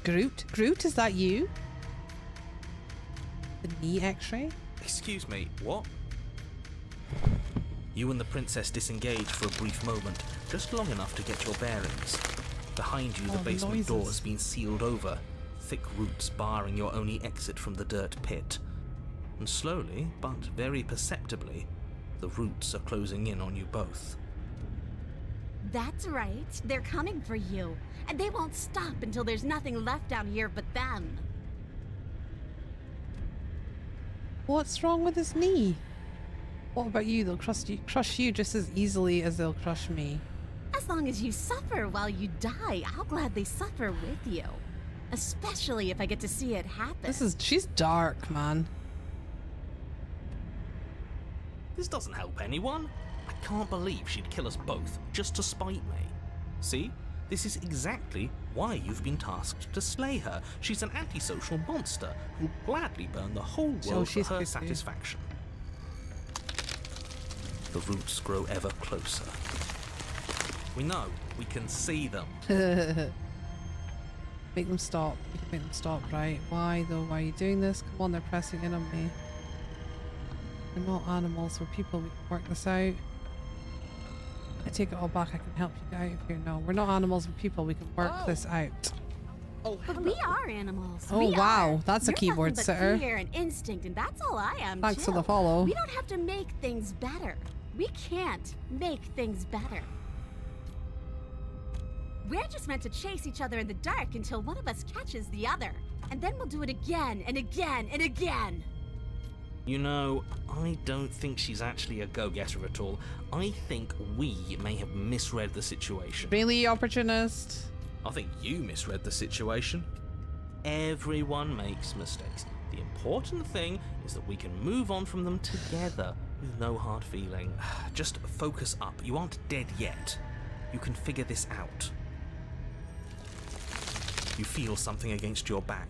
Groot, is that you? The knee X-ray? Excuse me, what? You and the princess disengage for a brief moment, just long enough to get your bearings. Behind you, the basement door has been sealed over, thick roots barring your only exit from the dirt pit. And slowly, but very perceptibly, the roots are closing in on you both. That's right. They're coming for you. And they won't stop until there's nothing left down here but them. What's wrong with his knee? What about you? They'll crush you just as easily as they'll crush me. As long as you suffer while you die, I'll gladly suffer with you. Especially if I get to see it happen. She's dark, man. This doesn't help anyone. I can't believe she'd kill us both just to spite me. See? This is exactly why you've been tasked to slay her. She's an antisocial monster who'll gladly burn the whole world for her satisfaction. The roots grow ever closer. We know. We can see them. Make them stop. You can make them stop, right? Why though? Why are you doing this? Come on, they're pressing in on me. We're not animals, we're people. We can work this out. I take it all back. I can help you get out of here. No, we're not animals, we're people. We can work this out. But we are animals. Oh, wow. That's a keyboard sitter. Fear and instinct, and that's all I am. Thanks too. for the follow. We don't have to make things better. We can't make things better. We're just meant to chase each other in the dark until one of us catches the other. And then we'll do it again and again and again. You know, I don't think she's actually a go-getter at all. I think we may have misread the situation. Really, opportunist? I think you misread the situation. Everyone makes mistakes. The important thing is that we can move on from them together with no hard feeling. Just focus up. You aren't dead yet. You can figure this out. You feel something against your back.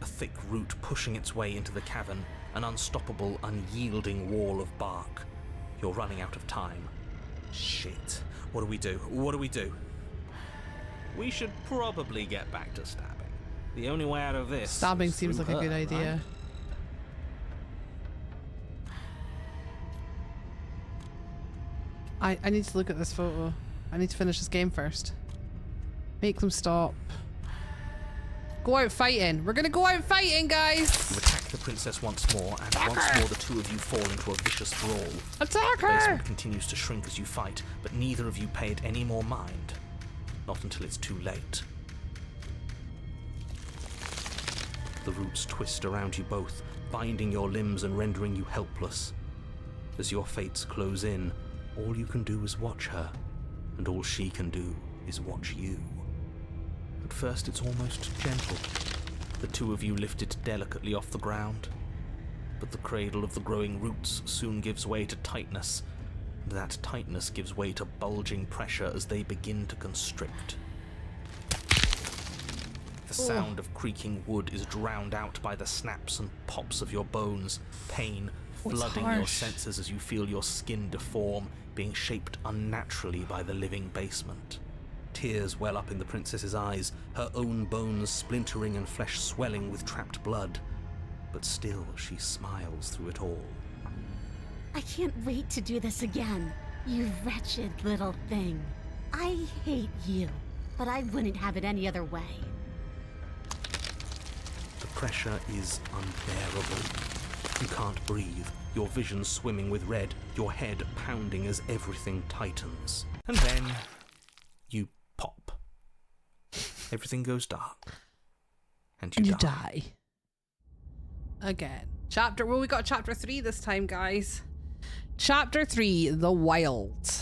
A thick root pushing its way into the cavern. An unstoppable, unyielding wall of bark. You're running out of time. Shit. What do we do? What do we do? We should probably get back to stabbing. The only way out of this... Stabbing seems like a good idea. Right? I need to look at this photo. I need to finish this game first. Make them stop. Go out fighting. We're gonna go out fighting, guys! You attack the princess once more, and once more the two of you fall into a vicious brawl. Attack The her! basement continues to shrink as you fight, but neither of you pay it any more mind. Not until it's too late. The roots twist around you both, binding your limbs and rendering you helpless. As your fates close in, all you can do is watch her, and all she can do is watch you. At first it's almost gentle. The two of you lift it delicately off the ground. But the cradle of the growing roots soon gives way to tightness, and that tightness gives way to bulging pressure as they begin to constrict. The sound of creaking wood is drowned out by the snaps and pops of your bones, pain flooding your senses as you feel your skin deform, being shaped unnaturally by the living basement. Tears well up in the princess's eyes, her own bones splintering and flesh swelling with trapped blood. But still she smiles through it all. I can't wait to do this again, you wretched little thing. I hate you, but I wouldn't have it any other way. The pressure is unbearable. You can't breathe, your vision swimming with red, your head pounding as everything tightens. And then you pop. Everything goes dark. And you die. Again. We got chapter 3 this time, guys. Chapter 3, The Wild.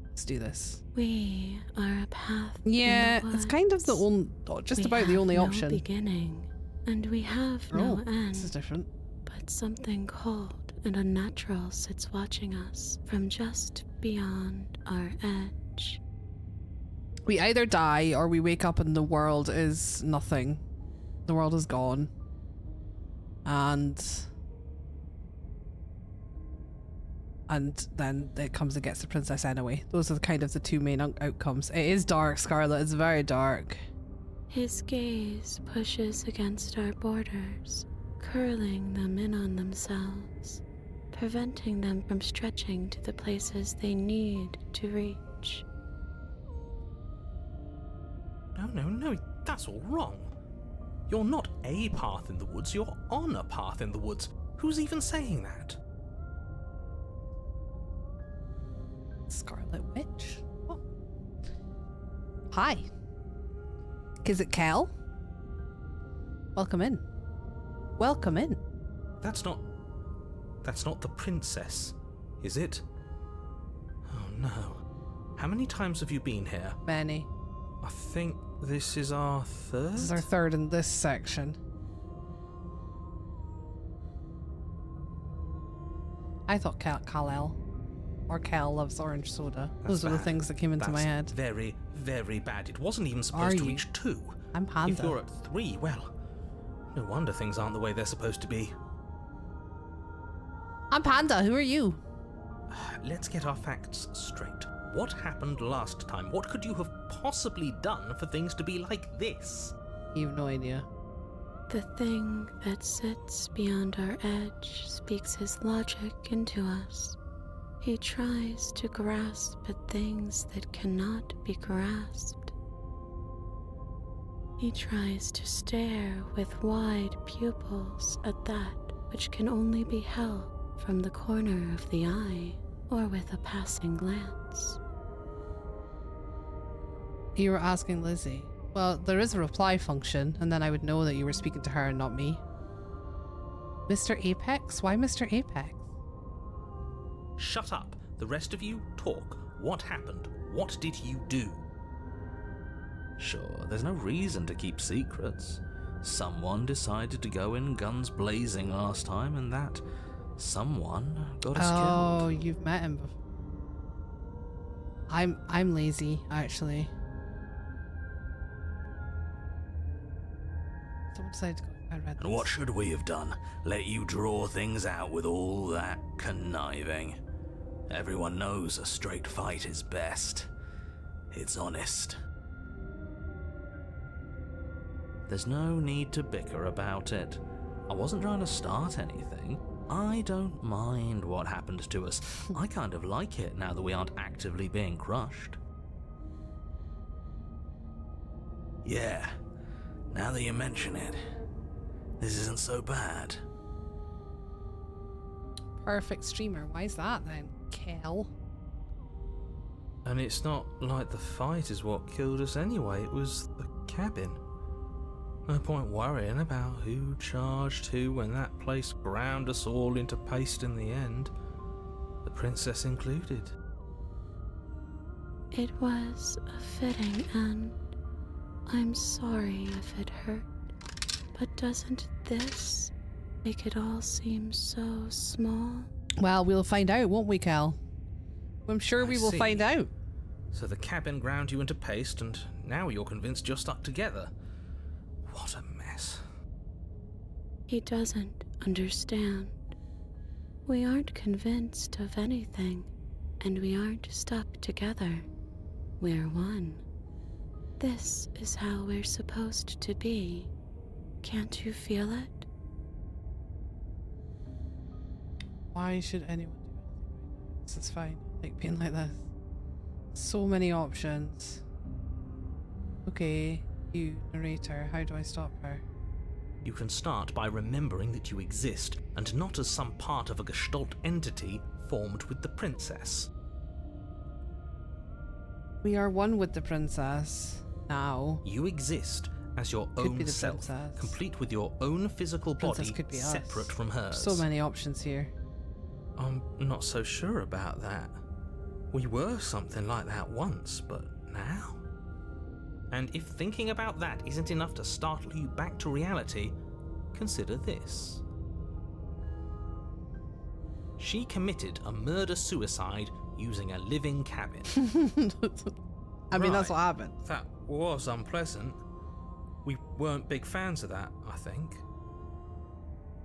Let's do this. We are a path. Yeah, it's kind of the only, just about the only option. Beginning, and we have no end. This is different. But something cold and unnatural sits watching us from just beyond our edge. We either die or we wake up and the world is nothing. The world is gone. And then it comes and gets the princess anyway. Those are kind of the two main outcomes. It is dark, Scarlet. It's very dark. His gaze pushes against our borders, curling them in on themselves, preventing them from stretching to the places they need to reach. No, that's all wrong. You're not a path in the woods, you're on a path in the woods. Who's even saying that? Scarlet Witch? What? Hi. Is it Kel? Welcome in. Welcome in. That's not the princess, is it? Oh no. How many times have you been here? Many. I think this is our third? This is our third in this section. I thought Kal-El. Or Kel loves orange soda. That's Those are the bad. things that came into my head. That's very, very bad. It wasn't even Are supposed to you? reach 2. I'm Panda. If you're at 3, well, no wonder things aren't the way they're supposed to be. I'm Panda. Who are you? Let's get our facts straight. What happened last time? What could you have possibly done for things to be like this? You have no idea. The thing that sits beyond our edge speaks his logic into us. He tries to grasp at things that cannot be grasped. He tries to stare with wide pupils at that which can only be held from the corner of the eye or with a passing glance. You were asking Lizzie. Well, there is a reply function, and then I would know that you were speaking to her and not me. Mr. Apex? Why Mr. Apex? Shut up. The rest of you, talk. What happened? What did you do? Sure, there's no reason to keep secrets. Someone decided to go in guns blazing last time, and that someone got us killed. Oh, you've met him before. I'm lazy, actually. Someone decided to go. I read And what should we have done? Let you draw things out with all that conniving? Everyone knows a straight fight is best. It's honest. There's no need to bicker about it. I wasn't trying to start anything. I don't mind what happened to us. I kind of like it now that we aren't actively being crushed. Yeah, now that you mention it, this isn't so bad. Perfect streamer. Why is that then, Kel? And it's not like the fight is what killed us anyway, it was the cabin. No point worrying about who charged who when that place ground us all into paste in the end, the princess included. It was a fitting end. I'm sorry if it hurt, but doesn't this make it all seem so small? Well, we'll find out, won't we, Kel? I'm sure we will find out. So the cabin ground you into paste, and now you're convinced you're stuck together. What a mess. He doesn't understand. We aren't convinced of anything, and we aren't stuck together. We're one. This is how we're supposed to be. Can't you feel it? Why should anyone do anything? This is fine. I like being like this. So many options. Okay, you, narrator, how do I stop her? You can start by remembering that you exist, and not as some part of a Gestalt entity formed with the princess. We are one with the princess now. You exist as your Could be own the self, princess. complete with your own physical Princess body, could be us. separate from hers. So many options here. I'm not so sure about that. We were something like that once, but now? And if thinking about that isn't enough to startle you back to reality, consider this. She committed a murder-suicide using a living cabin. I mean, that's Right. what happened. That was unpleasant. We weren't big fans of that, I think.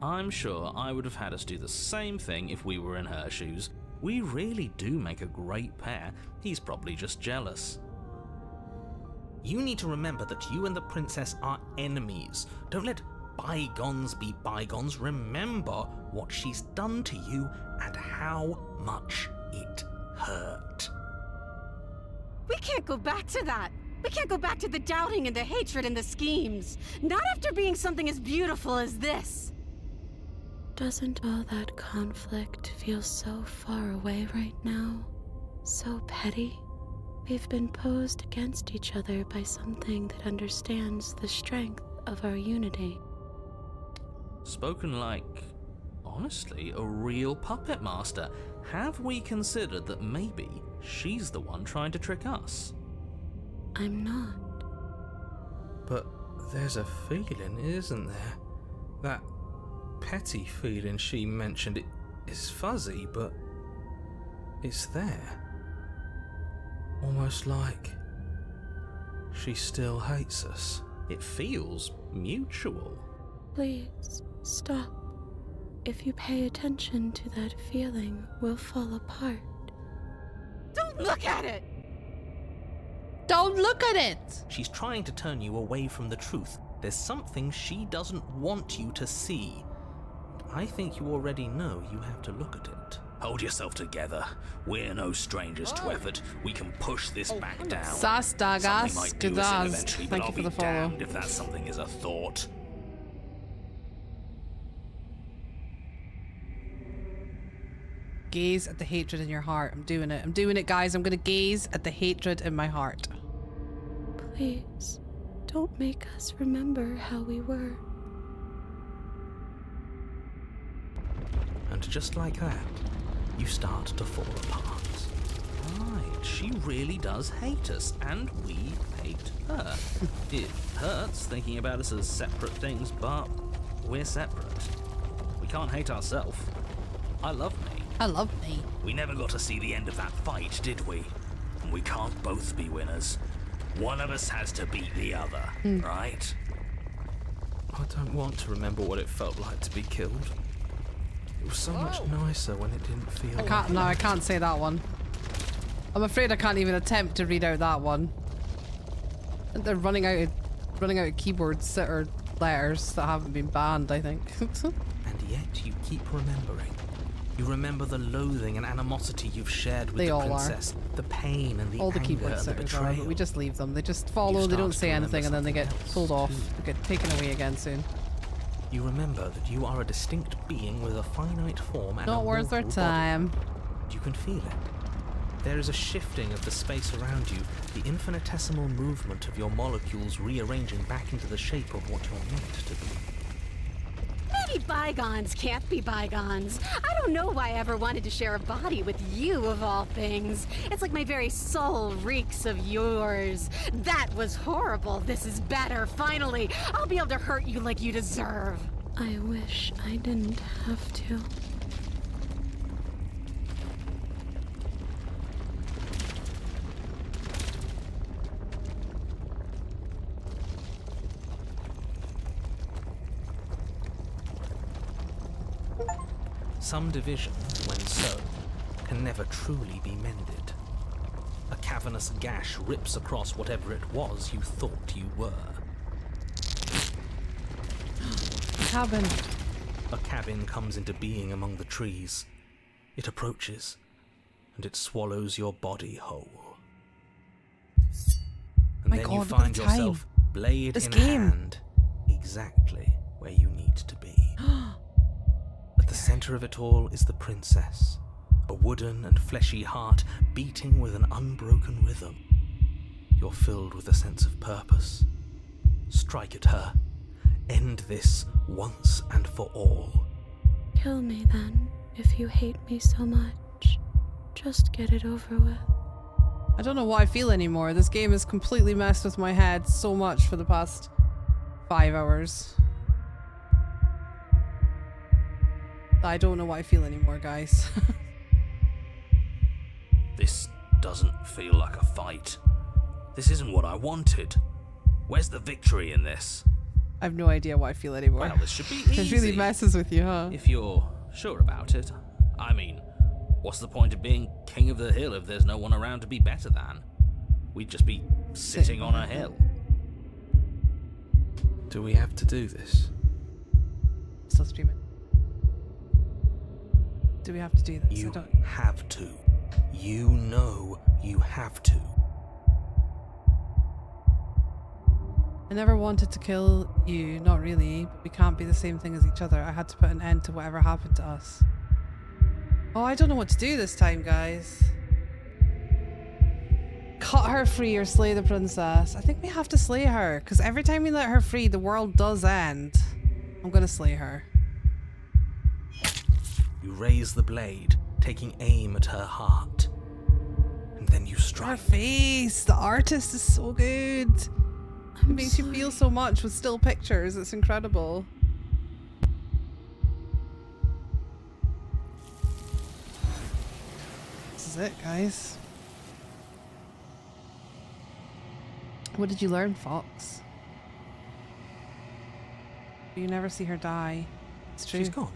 I'm sure I would have had us do the same thing if we were in her shoes. We really do make a great pair. He's probably just jealous. You need to remember that you and the princess are enemies. Don't let bygones be bygones. Remember what she's done to you and how much it hurt. We can't go back to that. We can't go back to the doubting and the hatred and the schemes. Not after being something as beautiful as this. Doesn't all that conflict feel so far away right now? So petty? We've been posed against each other by something that understands the strength of our unity. Spoken like, honestly, a real puppet master. Have we considered that maybe she's the one trying to trick us? I'm not. But there's a feeling, isn't there? That petty feeling she mentioned, it is fuzzy, but It's there. Almost like she still hates us. It feels mutual. Please, stop. If you pay attention to that feeling, we'll fall apart. Don't look at it! Don't look at it! She's trying to turn you away from the truth. There's something she doesn't want you to see. I think you already know you have to look at it. Hold yourself together. We're no strangers to effort. We can push this back down. Sas dagas, Something might do us in gadaz. eventually, but Thank I'll you for be the follow. damned if that something is a thought. Gaze at the hatred in your heart. I'm doing it. I'm doing it, guys. I'm gonna gaze at the hatred in my heart. Please, don't make us remember how we were. And just like that, you start to fall apart. Right, she really does hate us, and we hate her. It hurts thinking about us as separate things, but we're separate. We can't hate ourselves. I love me. I love me. We never got to see the end of that fight, did we? And we can't both be winners. One of us has to beat the other, right? I don't want to remember what it felt like to be killed. It was so much nicer when it didn't feel I can't say that one. I'm afraid I can't even attempt to read out that one. They're running out of keyboards or letters that haven't been banned, I think. And yet you keep remembering. You remember the loathing and animosity you've shared with They the all princess, the pain and the All the anger keyboard and the setters are, betrayal. but we just leave them. They just follow, they don't say anything, and then they get pulled off. They get taken away again soon. You remember that you are a distinct being with a finite form and Not a worth our mortal time. body. You can feel it. There is a shifting of the space around you, the infinitesimal movement of your molecules rearranging back into the shape of what you're meant to be. Maybe bygones can't be bygones. I don't know why I ever wanted to share a body with you, of all things. It's like my very soul reeks of yours. That was horrible. This is better. Finally, I'll be able to hurt you like you deserve. I wish I didn't have to. Some division, when sown, can never truly be mended. A cavernous gash rips across whatever it was you thought you were. Cabin. A cabin comes into being among the trees. It approaches, and it swallows your body whole. And My then God, you look at find the time. yourself, blade This in game. hand, exactly where you need to be. At the center of it all is the princess, a wooden and fleshy heart beating with an unbroken rhythm. You're filled with a sense of purpose. Strike at her. End this once and for all. Kill me then, if you hate me so much. Just get it over with. I don't know what I feel anymore. This game has completely messed with my head so much for the past 5 hours. I don't know what I feel anymore, guys. This doesn't feel like a fight. This isn't what I wanted. Where's the victory in this? I have no idea what I feel anymore. Well, this should be easy. It really messes with you, huh? If you're sure about it. I mean, what's the point of being king of the hill if there's no one around to be better than? We'd just be sitting on a hill. Do we have to do this? Still streaming. Do we have to do this? You I don't... have to. You know you have to. I never wanted to kill you, not really, but we can't be the same thing as each other. I had to put an end to whatever happened to us. Oh, I don't know what to do this time, guys. Cut her free or slay the princess. I think we have to slay her, because every time we let her free, the world does end. I'm gonna slay her. You raise the blade, taking aim at her heart. And then you Her strike. face! The artist is so good. It makes you feel so much with still pictures. It's incredible. This is is it, guys. What did you learn, Fox? You never see her die. It's true. She's gone.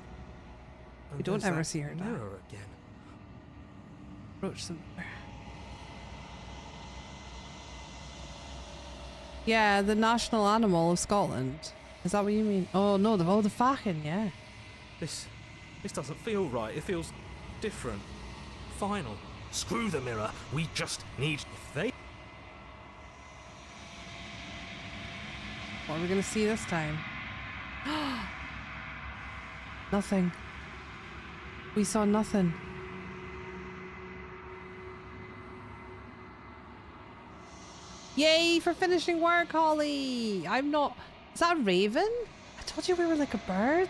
We don't ever see her die. Mirror again. Approach them. Yeah, the national animal of Scotland. Is that what you mean? Oh no, the falcon, yeah. This doesn't feel right. It feels different. Final. Screw the mirror. We just need... If they... What are we gonna see this time? Nothing. We saw nothing. Yay for finishing work, Holly! I'm not... Is that a raven? I told you we were like a bird.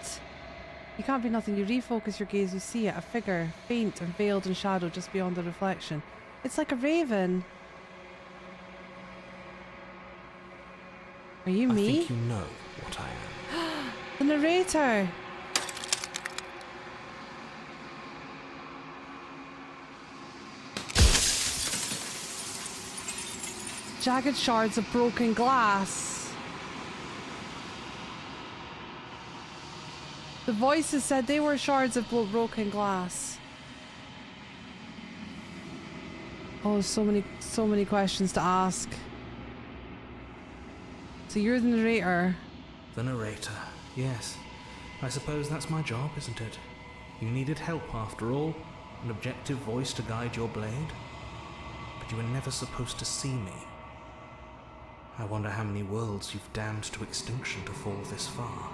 You can't be nothing. You refocus your gaze, you see it. A figure, faint and veiled in shadow just beyond the reflection. It's like a raven. Are you me? I think you know what I am. The narrator! Jagged shards of broken glass. The voices said they were shards of broken glass. Oh, so many questions to ask. So you're the narrator. The narrator, yes. I suppose that's my job, isn't it? You needed help after all, an objective voice to guide your blade. But you were never supposed to see me. I wonder how many worlds you've damned to extinction to fall this far.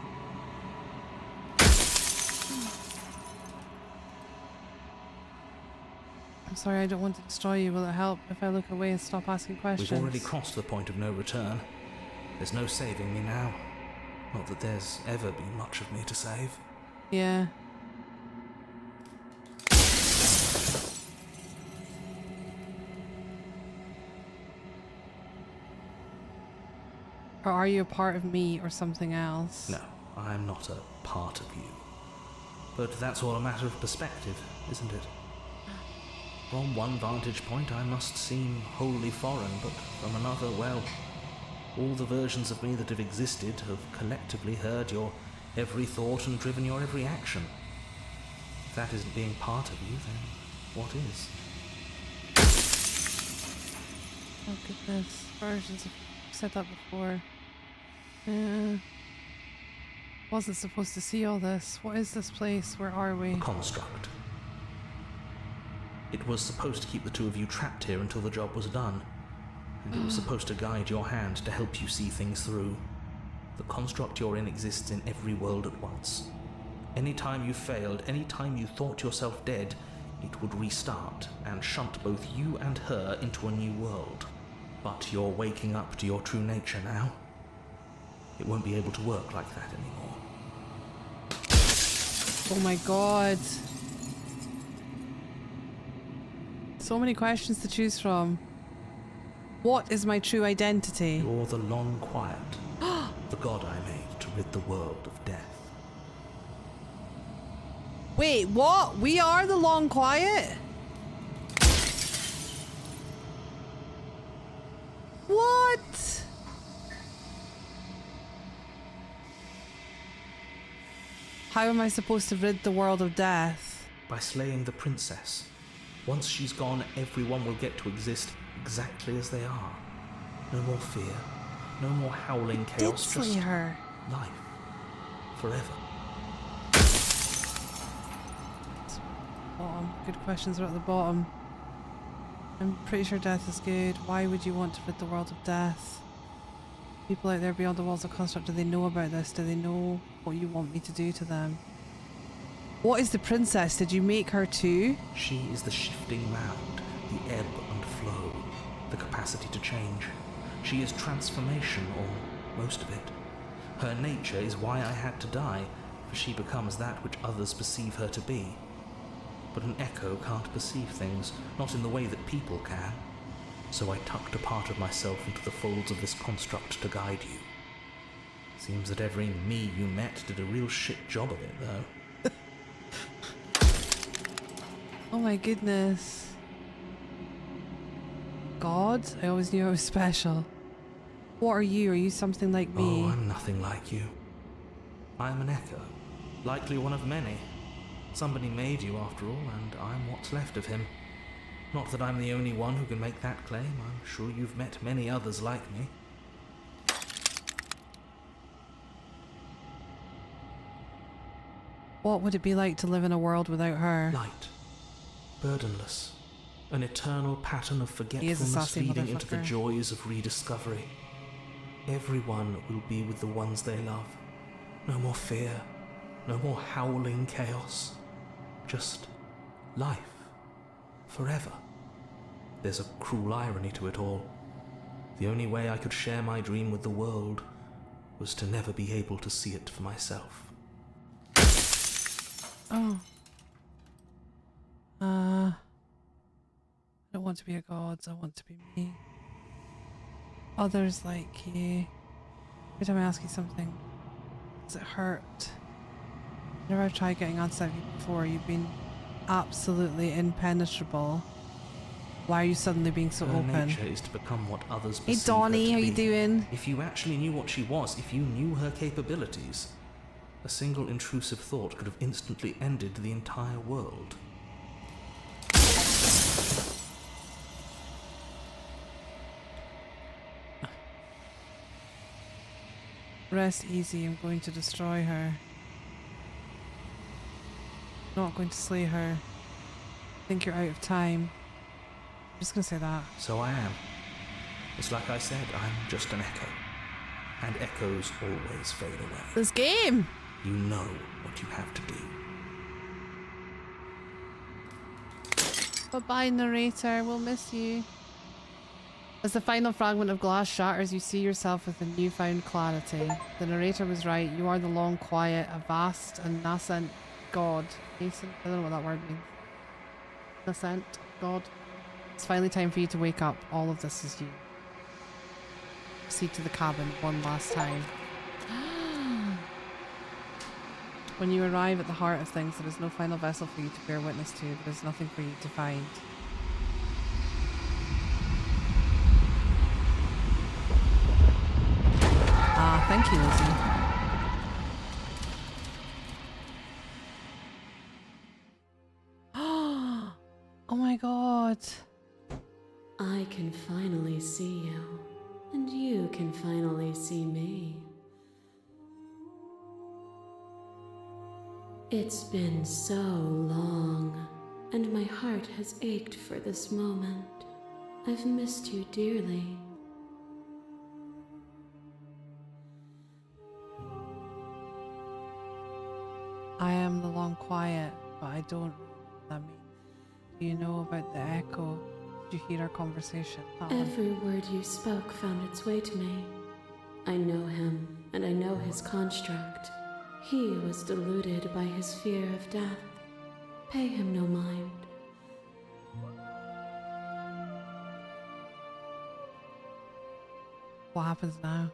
I'm sorry, I don't want to destroy you. Will it help if I look away and stop asking questions? We've already crossed the point of no return. There's no saving me now. Not that there's ever been much of me to save. Yeah. Or are you a part of me or something else? No, I'm not a part of you. But that's all a matter of perspective, isn't it? From one vantage point I must seem wholly foreign, but from another, well, all the versions of me that have existed have collectively heard your every thought and driven your every action. If that isn't being part of you, then what is? Oh goodness, versions have said that before. Wasn't supposed to see all this. What is this place? Where are we? A construct. It was supposed to keep the two of you trapped here until the job was done. And it was supposed to guide your hand to help you see things through. The construct you're in exists in every world at once. Any time you failed, any time you thought yourself dead, it would restart and shunt both you and her into a new world. But you're waking up to your true nature now. It won't be able to work like that anymore. Oh my god. So many questions to choose from. What is my true identity? You're the Long Quiet, the god I made to rid the world of death. Wait, what? We are the Long Quiet? What? How am I supposed to rid the world of death? By slaying the princess. Once she's gone, everyone will get to exist exactly as they are. No more fear, no more howling chaos, Did slay her. Life. Forever. Bottom. Good questions are at the bottom. I'm pretty sure death is good. Why would you want to rid the world of death? People out there beyond the walls of construct, do they know about this? Do they know what you want me to do to them? What is the princess? Did you make her too? She is the shifting mound, the ebb and flow, the capacity to change. She is transformation, or most of it. Her nature is why I had to die, for she becomes that which others perceive her to be. But an echo can't perceive things, not in the way that people can. So I tucked a part of myself into the folds of this construct to guide you. Seems that every me you met did a real shit job of it, though. Oh my goodness. god? I always knew I was special. What are you? Are you something like me? Oh, I'm nothing like you. I'm an echo. Likely one of many. Somebody made you after all, and I'm what's left of him. Not that I'm the only one who can make that claim. I'm sure you've met many others like me. What would it be like to live in a world without her? Light. Burdenless. An eternal pattern of forgetfulness sassy leading into the motherfucker. joys of rediscovery. Everyone will be with the ones they love. No more fear. No more howling chaos. Just life. Forever. There's a cruel irony to it all. The only way I could share my dream with the world was to never be able to see it for myself. Oh. I don't want to be a god, I want to be me. Others like you. Every time I ask you something, does it hurt? Whenever I've tried getting answers out of you before, you've been absolutely impenetrable. Why are you suddenly being so Her open? nature is to become what others Hey perceive Donnie, her to how you be. doing? If you actually knew what she was, if you knew her capabilities, a single intrusive thought could have instantly ended the entire world. Rest easy, I'm going to destroy her. Not going to slay her. I think you're out of time. I'm just gonna say that. So I am. It's like I said, I'm just an echo. And echoes always fade away. This game! You know what you have to do. Bye-bye, narrator. We'll miss you. As the final fragment of glass shatters, you see yourself with a newfound clarity. The narrator was right. You are the long quiet, a vast and nascent god. Nascent? I don't know what that word means. Nascent god. It's finally time for you to wake up. All of this is you. Proceed to the cabin one last time. When you arrive at the heart of things, there is no final vessel for you to bear witness to. There is nothing for you to find. Ah, thank you, Lizzie. Oh my god. I can finally see you, and you can finally see me. It's been so long, and my heart has ached for this moment. I've missed you dearly. I am the long quiet, but I don't know what that means. Do you know about the echo? Did you hear our conversation? That one. Every word you spoke found its way to me. I know him, and I know his construct. He was deluded by his fear of death. Pay him no mind. What happens now?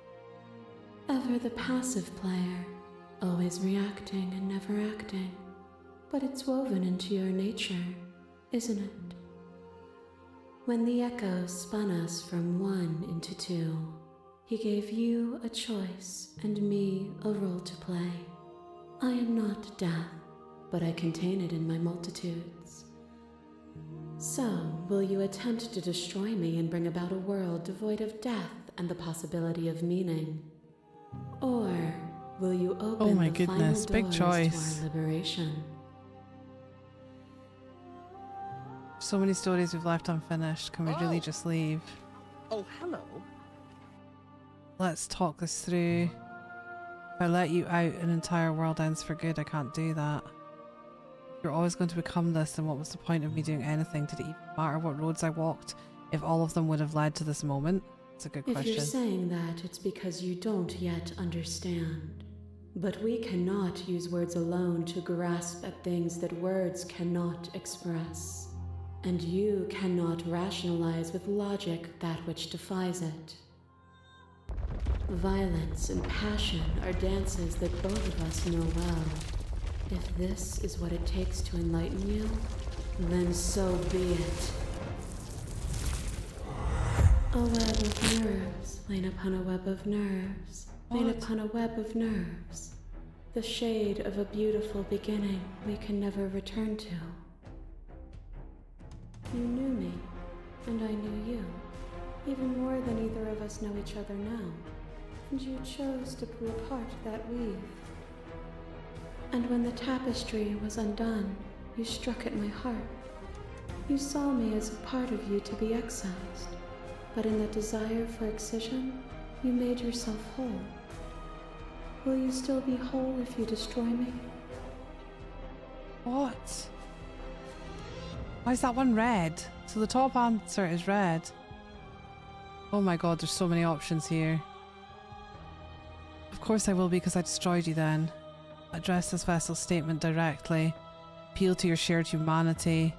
Ever the passive player, always reacting and never acting. But it's woven into your nature, isn't it? When the echo spun us from one into two, he gave you a choice and me a role to play. I am not death, but I contain it in my multitudes. So, will you attempt to destroy me and bring about a world devoid of death and the possibility of meaning? Or will you open Oh my the goodness, final big doors choice. to our liberation? So many stories we've left unfinished. Can we really just leave? Oh, hello. Let's talk this through. If I let you out, an entire world ends for good. I can't do that. If you're always going to become this, then what was the point of me doing anything? Did it even matter what roads I walked if all of them would have led to this moment? It's a good If question. you're saying that, it's because you don't yet understand. But we cannot use words alone to grasp at things that words cannot express. And you cannot rationalize with logic that which defies it. Violence and passion are dances that both of us know well. If this is what it takes to enlighten you, then so be it. A web of nerves, lain upon a web of nerves, lain What? upon a web of nerves. The shade of a beautiful beginning we can never return to. You knew me, and I knew you, even more than either of us know each other now. And you chose to pull apart that weave. And when the tapestry was undone, you struck at my heart. You saw me as a part of you to be excised, but in that desire for excision, you made yourself whole. Will you still be whole if you destroy me? What? Why is that one red? So the top answer is red. Oh my god, there's so many options here. Of course I will, because I destroyed you then. Address this vessel's statement directly. Appeal to your shared humanity.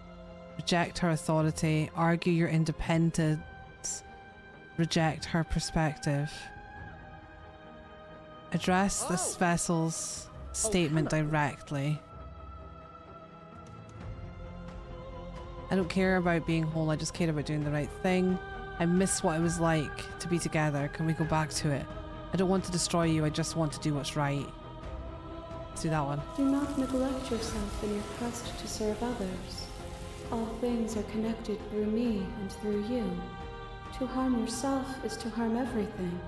Reject her authority. Argue your independence. Reject her perspective. Address this vessel's statement directly. I don't care about being whole, I just care about doing the right thing. I miss what it was like to be together. Can we go back to it? I don't want to destroy you, I just want to do what's right. Let's do that one. Do not neglect yourself in your quest to serve others. All things are connected through me and through you. To harm yourself is to harm everything.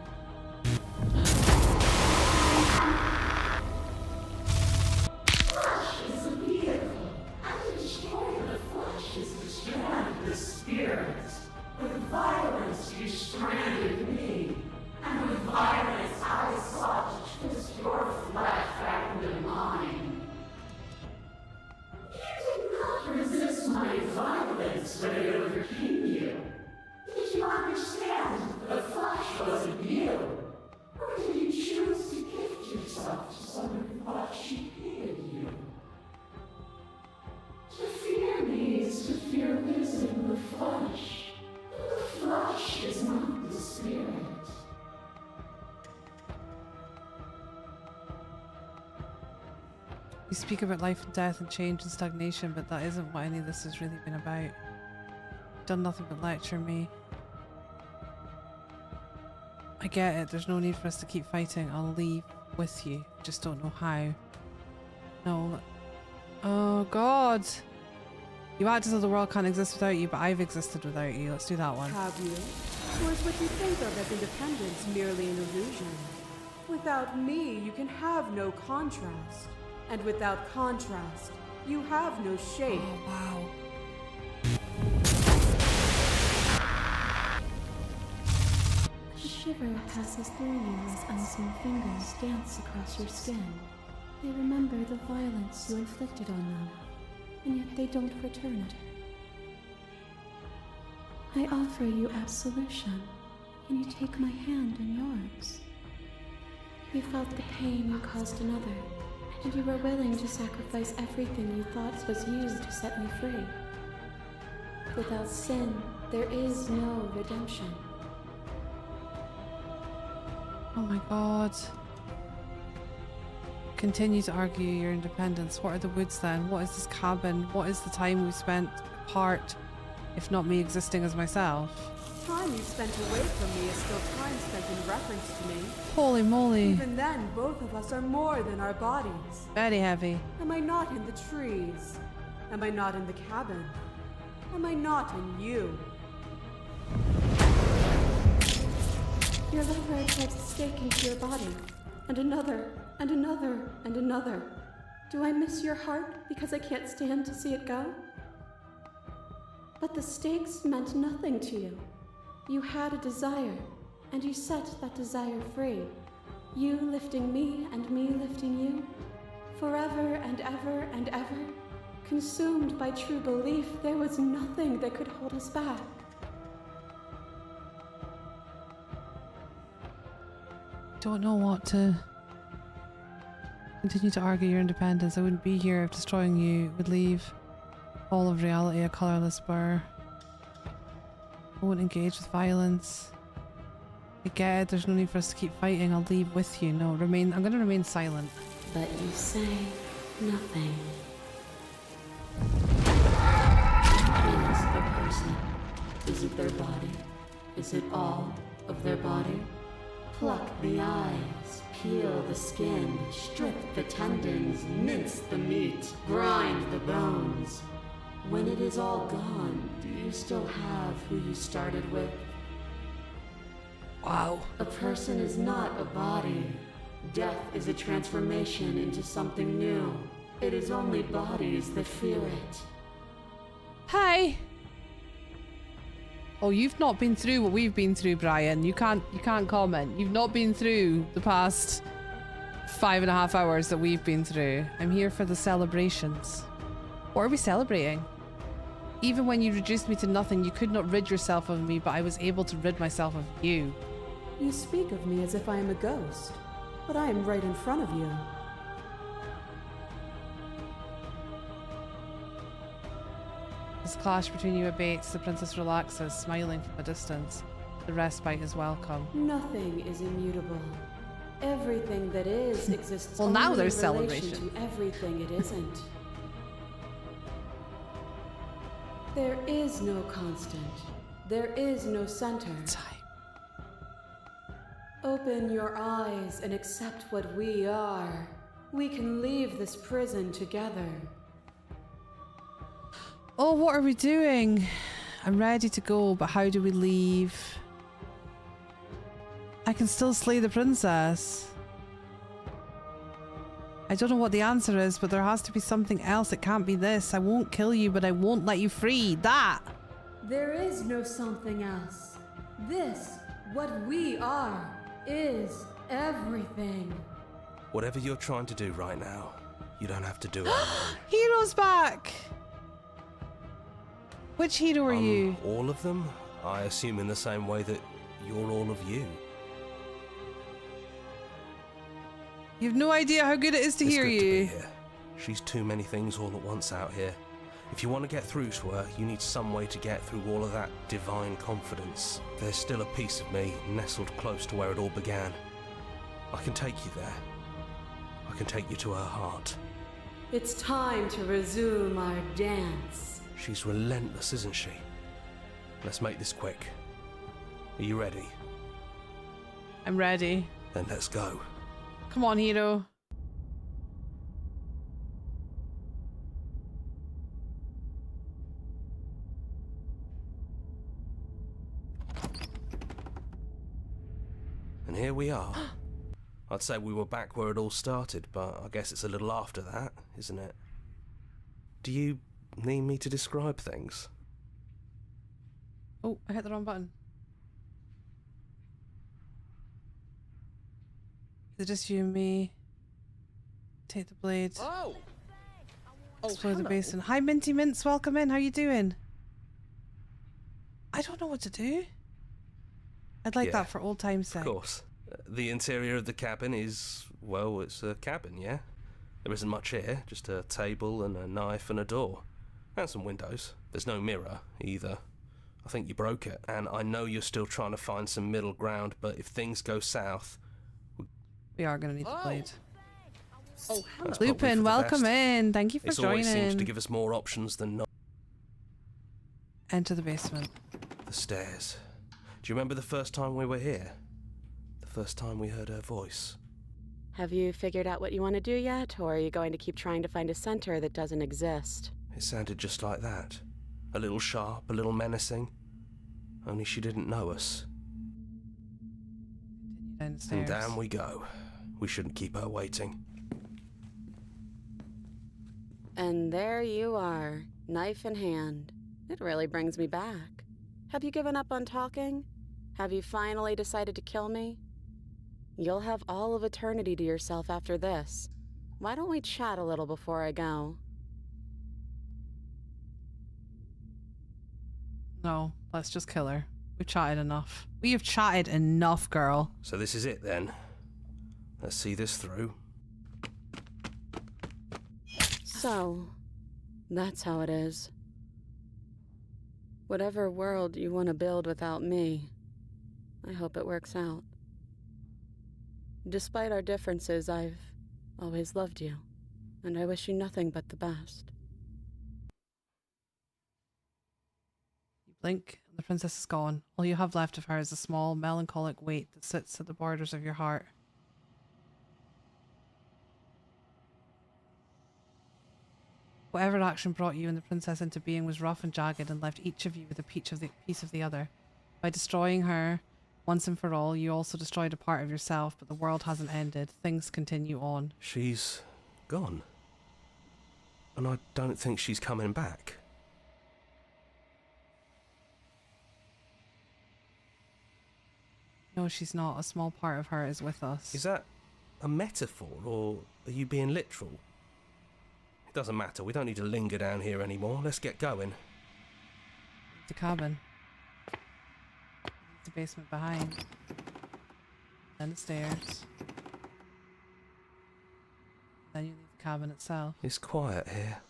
Flesh is a vehicle, and the destroyer of flesh is the strand of the spirit. With violence you stranded me, and with violence I sought to twist your flesh back into mine. You did not resist my violence when it overcame you. Did you understand the flesh wasn't you? Or did you choose to gift yourself to someone who thought she hated you? To fear me is to fear losing the flesh. The flesh is not the spirit. You speak about life and death and change and stagnation, but that isn't what any of this has really been about. You've done nothing but lecture me. I get it, there's no need for us to keep fighting. I'll leave with you. Just don't know how. No. Oh god. You act as though the world can't exist without you, but I've existed without you. Let's do that one. Have you? Or is what you think of as independence merely an illusion? Without me, you can have no contrast. And without contrast, you have no shape. Oh, wow. A shiver passes through you as unseen fingers dance across your skin. They remember the violence you inflicted on them, and yet they don't return it. I offer you absolution. Can you take my hand in yours? You felt the pain you caused another, and you were willing to sacrifice everything you thought was you to set me free. Without sin, there is no redemption. Oh my god. Continue to argue your independence. What are the woods then? What is this cabin? What is the time we spent apart, if not me existing as myself? Time you spent away from me is still time spent in reference to me. Holy moly. Even then, both of us are more than our bodies. Very heavy. Am I not in the trees? Am I not in the cabin? Am I not in you? Your lover tried to stake into your body, and another, and another, and another. Do I miss your heart because I can't stand to see it go? But the stakes meant nothing to you. You had a desire, and you set that desire free. You lifting me and me lifting you. Forever and ever and ever. Consumed by true belief, there was nothing that could hold us back. Don't know what to continue to argue your independence. I wouldn't be here if destroying you would leave all of reality a colourless blur. I won't engage with violence. I get it, there's no need for us to keep fighting. I'll leave with you. No, I'm gonna remain silent. But you say nothing. Is the person? Is it their body? Is it all of their body? Pluck the eyes, peel the skin, strip the tendons, mince the meat, grind the bones. When it is all gone, do you still have who you started with? Wow. A person is not a body. Death is a transformation into something new. It is only bodies that feel it. Hi. Oh, you've not been through what we've been through, Brian. You can't comment. You've not been through the past 5.5 hours that we've been through. I'm here for the celebrations. What are we celebrating? Even when you reduced me to nothing, you could not rid yourself of me, but I was able to rid myself of you. You speak of me as if I am a ghost, but I am right in front of you. As the clash between you abates, the princess relaxes, smiling from a distance. The respite is welcome. Nothing is immutable. Everything that is exists Well, now only there's in relation celebration. to everything it isn't. There is no constant. There is no center. Time. Open your eyes and accept what we are. We can leave this prison together. Oh, what are we doing? I'm ready to go, but how do we leave? I can still slay the princess. I don't know what the answer is, but there has to be something else. It can't be this. I won't kill you, but I won't let you free. That! There is no something else. This, what we are, is everything. Whatever you're trying to do right now, you don't have to do it alone. Hero's back! Which hero are you? All of them? I assume in the same way that you're all of you. You've no idea how good it is to It's hear good you. to be here. She's too many things all at once out here. If you want to get through to her, you need some way to get through all of that divine confidence. There's still a piece of me nestled close to where it all began. I can take you there. I can take you to her heart. It's time to resume our dance. She's relentless, isn't she? Let's make this quick. Are you ready? I'm ready. Then let's go. Come on, hero. And here we are. I'd say we were back where it all started, but I guess it's a little after that, isn't it? Do you need me to describe things? Oh, I hit the wrong button. Is it just you and me? Take the blade. Oh! Explore the hello. basin. Hi, Minty Mints. Welcome in. How you doing? I don't know what to do. I'd like Yeah, that for old time's sake. Of course. The interior of the cabin is, well, it's a cabin, yeah? There isn't much here, just a table and a knife and a door. And some windows. There's no mirror, either. I think you broke it, and I know you're still trying to find some middle ground, but if things go south... We are going to need the blade. Oh, hello. that's probably for Lupin, the welcome best. in. Thank you for It always seems to joining. give us more options than not. Enter the basement. The stairs. Do you remember the first time we were here? The first time we heard her voice? Have you figured out what you want to do yet, or are you going to keep trying to find a center that doesn't exist? It sounded just like that. A little sharp, a little menacing. Only she didn't know us. Continue down the stairs. And down we go. We shouldn't keep her waiting. And there you are, knife in hand. It really brings me back. Have you given up on talking? Have you finally decided to kill me? You'll have all of eternity to yourself after this. Why don't we chat a little before I go? No, let's just kill her. We've chatted enough. We have chatted enough, girl. So this is it then. Let's see this through. So, that's how it is. Whatever world you want to build without me, I hope it works out. Despite our differences, I've always loved you, and I wish you nothing but the best. You blink, The princess is gone. All you have left of her is a small, melancholic weight that sits at the borders of your heart. Whatever action brought you and the princess into being was rough and jagged and left each of you with a piece of the other. By destroying her once and for all, you also destroyed a part of yourself, but the world hasn't ended. Things continue on. She's gone. And I don't think she's coming back. No, she's not. A small part of her is with us. Is that a metaphor, or are you being literal? It doesn't matter. We don't need to linger down here anymore. Let's get going. The cabin. The basement behind. Then the stairs. Then you leave the cabin itself. It's quiet here.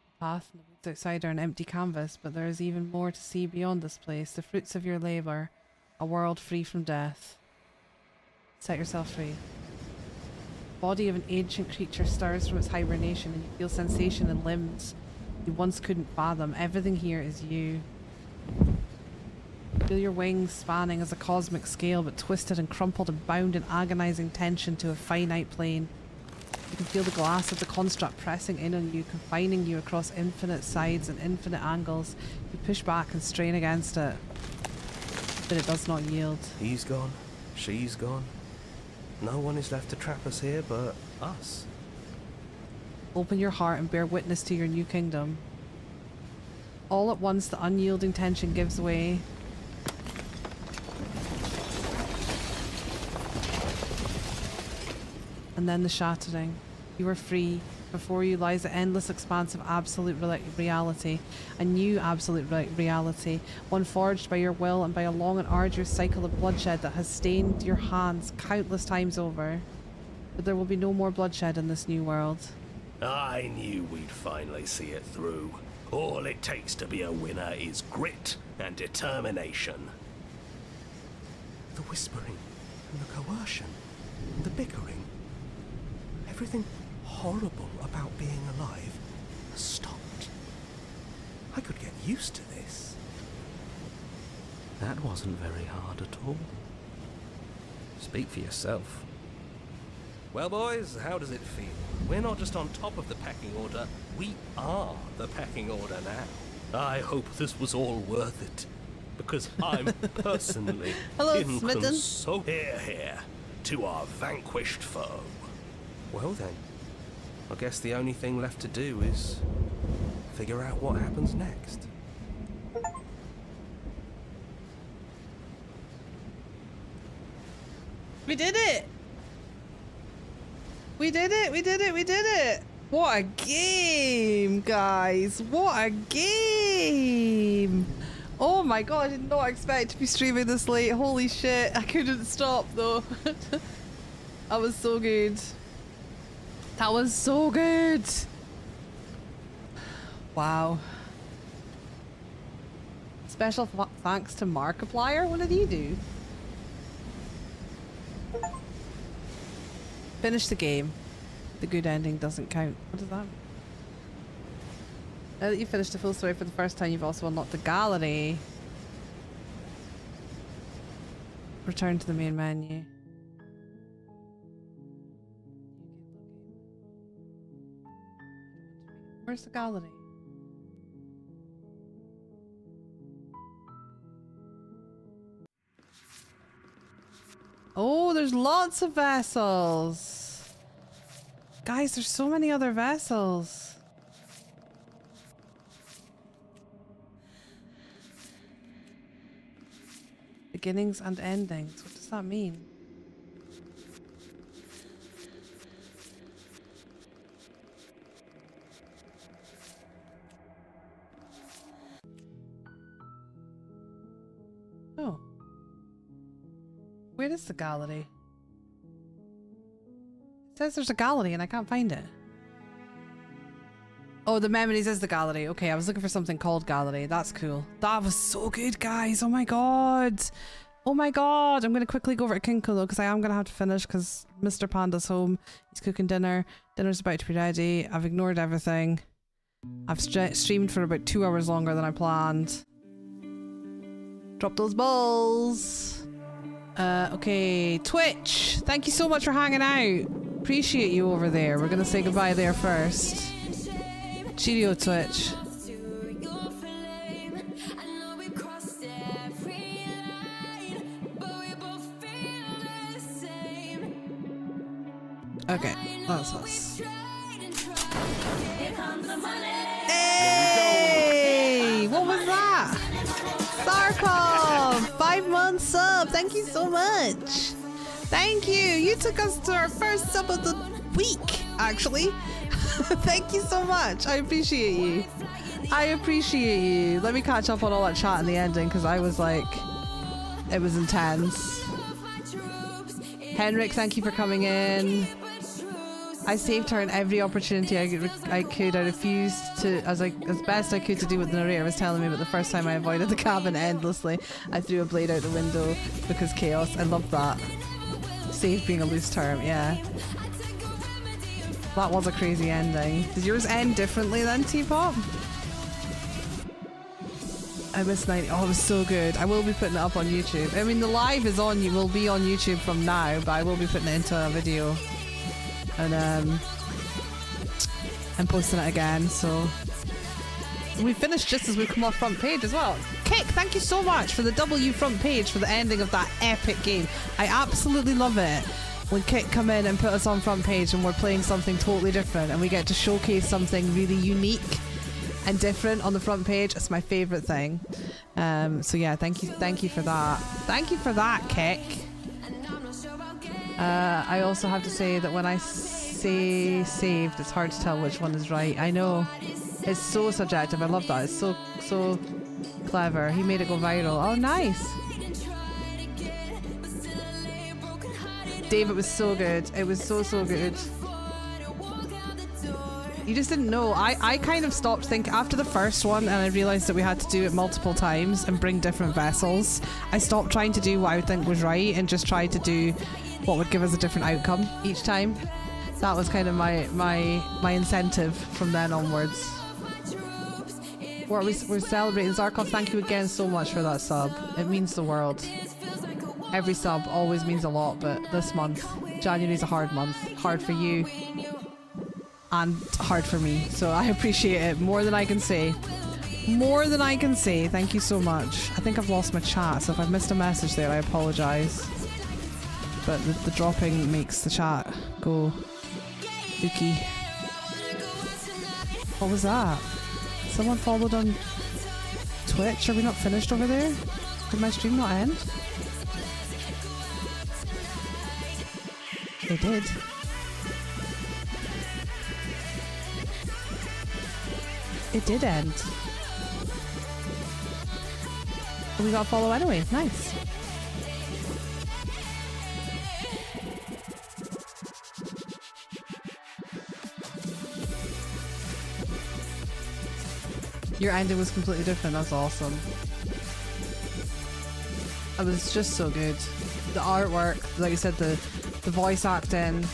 The path and the woods outside are an empty canvas, but there is even more to see beyond this place. The fruits of your labour. A world free from death. Set yourself free. The body of an ancient creature stirs from its hibernation and you feel sensation in limbs you once couldn't fathom. Everything here is you. Feel your wings spanning as a cosmic scale, but twisted and crumpled and bound in agonizing tension to a finite plane. You can feel the glass of the construct pressing in on you, confining you across infinite sides and infinite angles. You push back and strain against it, but it does not yield. He's gone. She's gone. No one is left to trap us here but us. Open your heart and bear witness to your new kingdom. All at once, the unyielding tension gives way. And then the shattering. You are free. Before you lies the endless expanse of absolute reality. A new absolute reality. One forged by your will and by a long and arduous cycle of bloodshed that has stained your hands countless times over. But there will be no more bloodshed in this new world. I knew we'd finally see it through. All it takes to be a winner is grit and determination. The whispering and the coercion and the bickering. Everything horrible about being alive has stopped. I could get used to this. That wasn't very hard at all. Speak for yourself. Well, boys, how does it feel? We're not just on top of the pecking order, we are the pecking order now. I hope this was all worth it, because I'm personally Hello, Smitten. Here to our vanquished foe. Well then, I guess the only thing left to do is figure out what happens next. We did it! We did it! We did it! We did it! What a game, guys! What a game! Oh my god, I did not expect to be streaming this late. Holy shit, I couldn't stop though. That was so good. That was so good! Wow. Special thanks to Markiplier. What did he do? Finish the game. The good ending doesn't count. What does that mean? Now that you've finished the full story for the first time, you've also unlocked the gallery. Return to the main menu. Where's the gallery? Oh, there's lots of vessels. Guys, there's so many other vessels. Beginnings and endings. What does that mean? Oh. Where is the gallery? It says there's a gallery and I can't find it. Oh, the memories is the gallery. Okay, I was looking for something called gallery. That's cool. That was so good, guys. Oh my god. Oh my god. I'm going to quickly go over to King Kulo because I am going to have to finish because Mr. Panda's home. He's cooking dinner. Dinner's about to be ready. I've ignored everything. I've streamed for about 2 hours longer than I planned. Drop those balls. Okay, Twitch. Thank you so much for hanging out. Appreciate you over there. We're gonna say goodbye there first. Cheerio, Twitch. Okay, that's us. Hey! What was that? Sarkov! 5 months sub! Thank you so much! Thank you! You took us to our first sub of the week, actually. Thank you so much. I appreciate you. I appreciate you. Let me catch up on all that chat in the ending because I was like, it was intense. Henrik, thank you for coming in. I saved her in every opportunity I could. I refused to, as best I could, to do what the narrator was telling me, but the first time I avoided the cabin endlessly. I threw a blade out the window because chaos. I love that. Saved being a loose term, yeah. That was a crazy ending. Did yours end differently then, T-Pop? I missed 90. Oh, it was so good. I will be putting it up on YouTube. I mean, the live is on. You will be on YouTube from now, but I will be putting it into a video and posting it again. So we finished just as we come off front page as well. Kick, thank you so much for the W front page for the ending of that epic game. I absolutely love it when Kick come in and put us on front page and we're playing something totally different and we get to showcase something really unique and different on the front page. It's my favorite thing. So yeah, thank you for that. Thank you for that, Kick. I also have to say that when I say saved, it's hard to tell which one is right. I know, it's so subjective. I love that. It's so clever. He made it go viral. Oh, nice. Dave, it was so good. It was so good. You just didn't know. I kind of stopped thinking after the first one, and I realized that we had to do it multiple times and bring different vessels. I stopped trying to do what I would think was right and just tried to do what would give us a different outcome each time. That was kind of my incentive from then onwards. We're celebrating. Zarkov, thank you again so much for that sub. It means the world. Every sub always means a lot, but this month, January's a hard month. Hard for you and hard for me. So I appreciate it more than I can say. More than I can say. Thank you so much. I think I've lost my chat, so if I've missed a message there, I apologise. But the dropping makes the chat go spooky. What was that? Someone followed on Twitch? Are we not finished over there? Did my stream not end? It did. It did end. We got a follow anyway. Nice. Your ending was completely different. That's awesome. It was just so good. The artwork, like you said, the voice acting.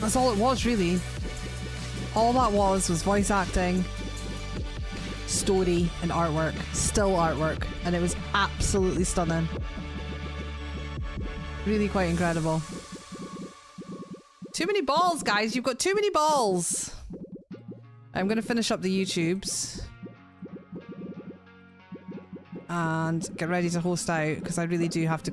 That's all it was, really. All that was voice acting, story, and artwork. Still artwork. And it was absolutely stunning. Really quite incredible. Too many balls, guys. You've got too many balls. I'm going to finish up the YouTubes and get ready to host out because I really do have to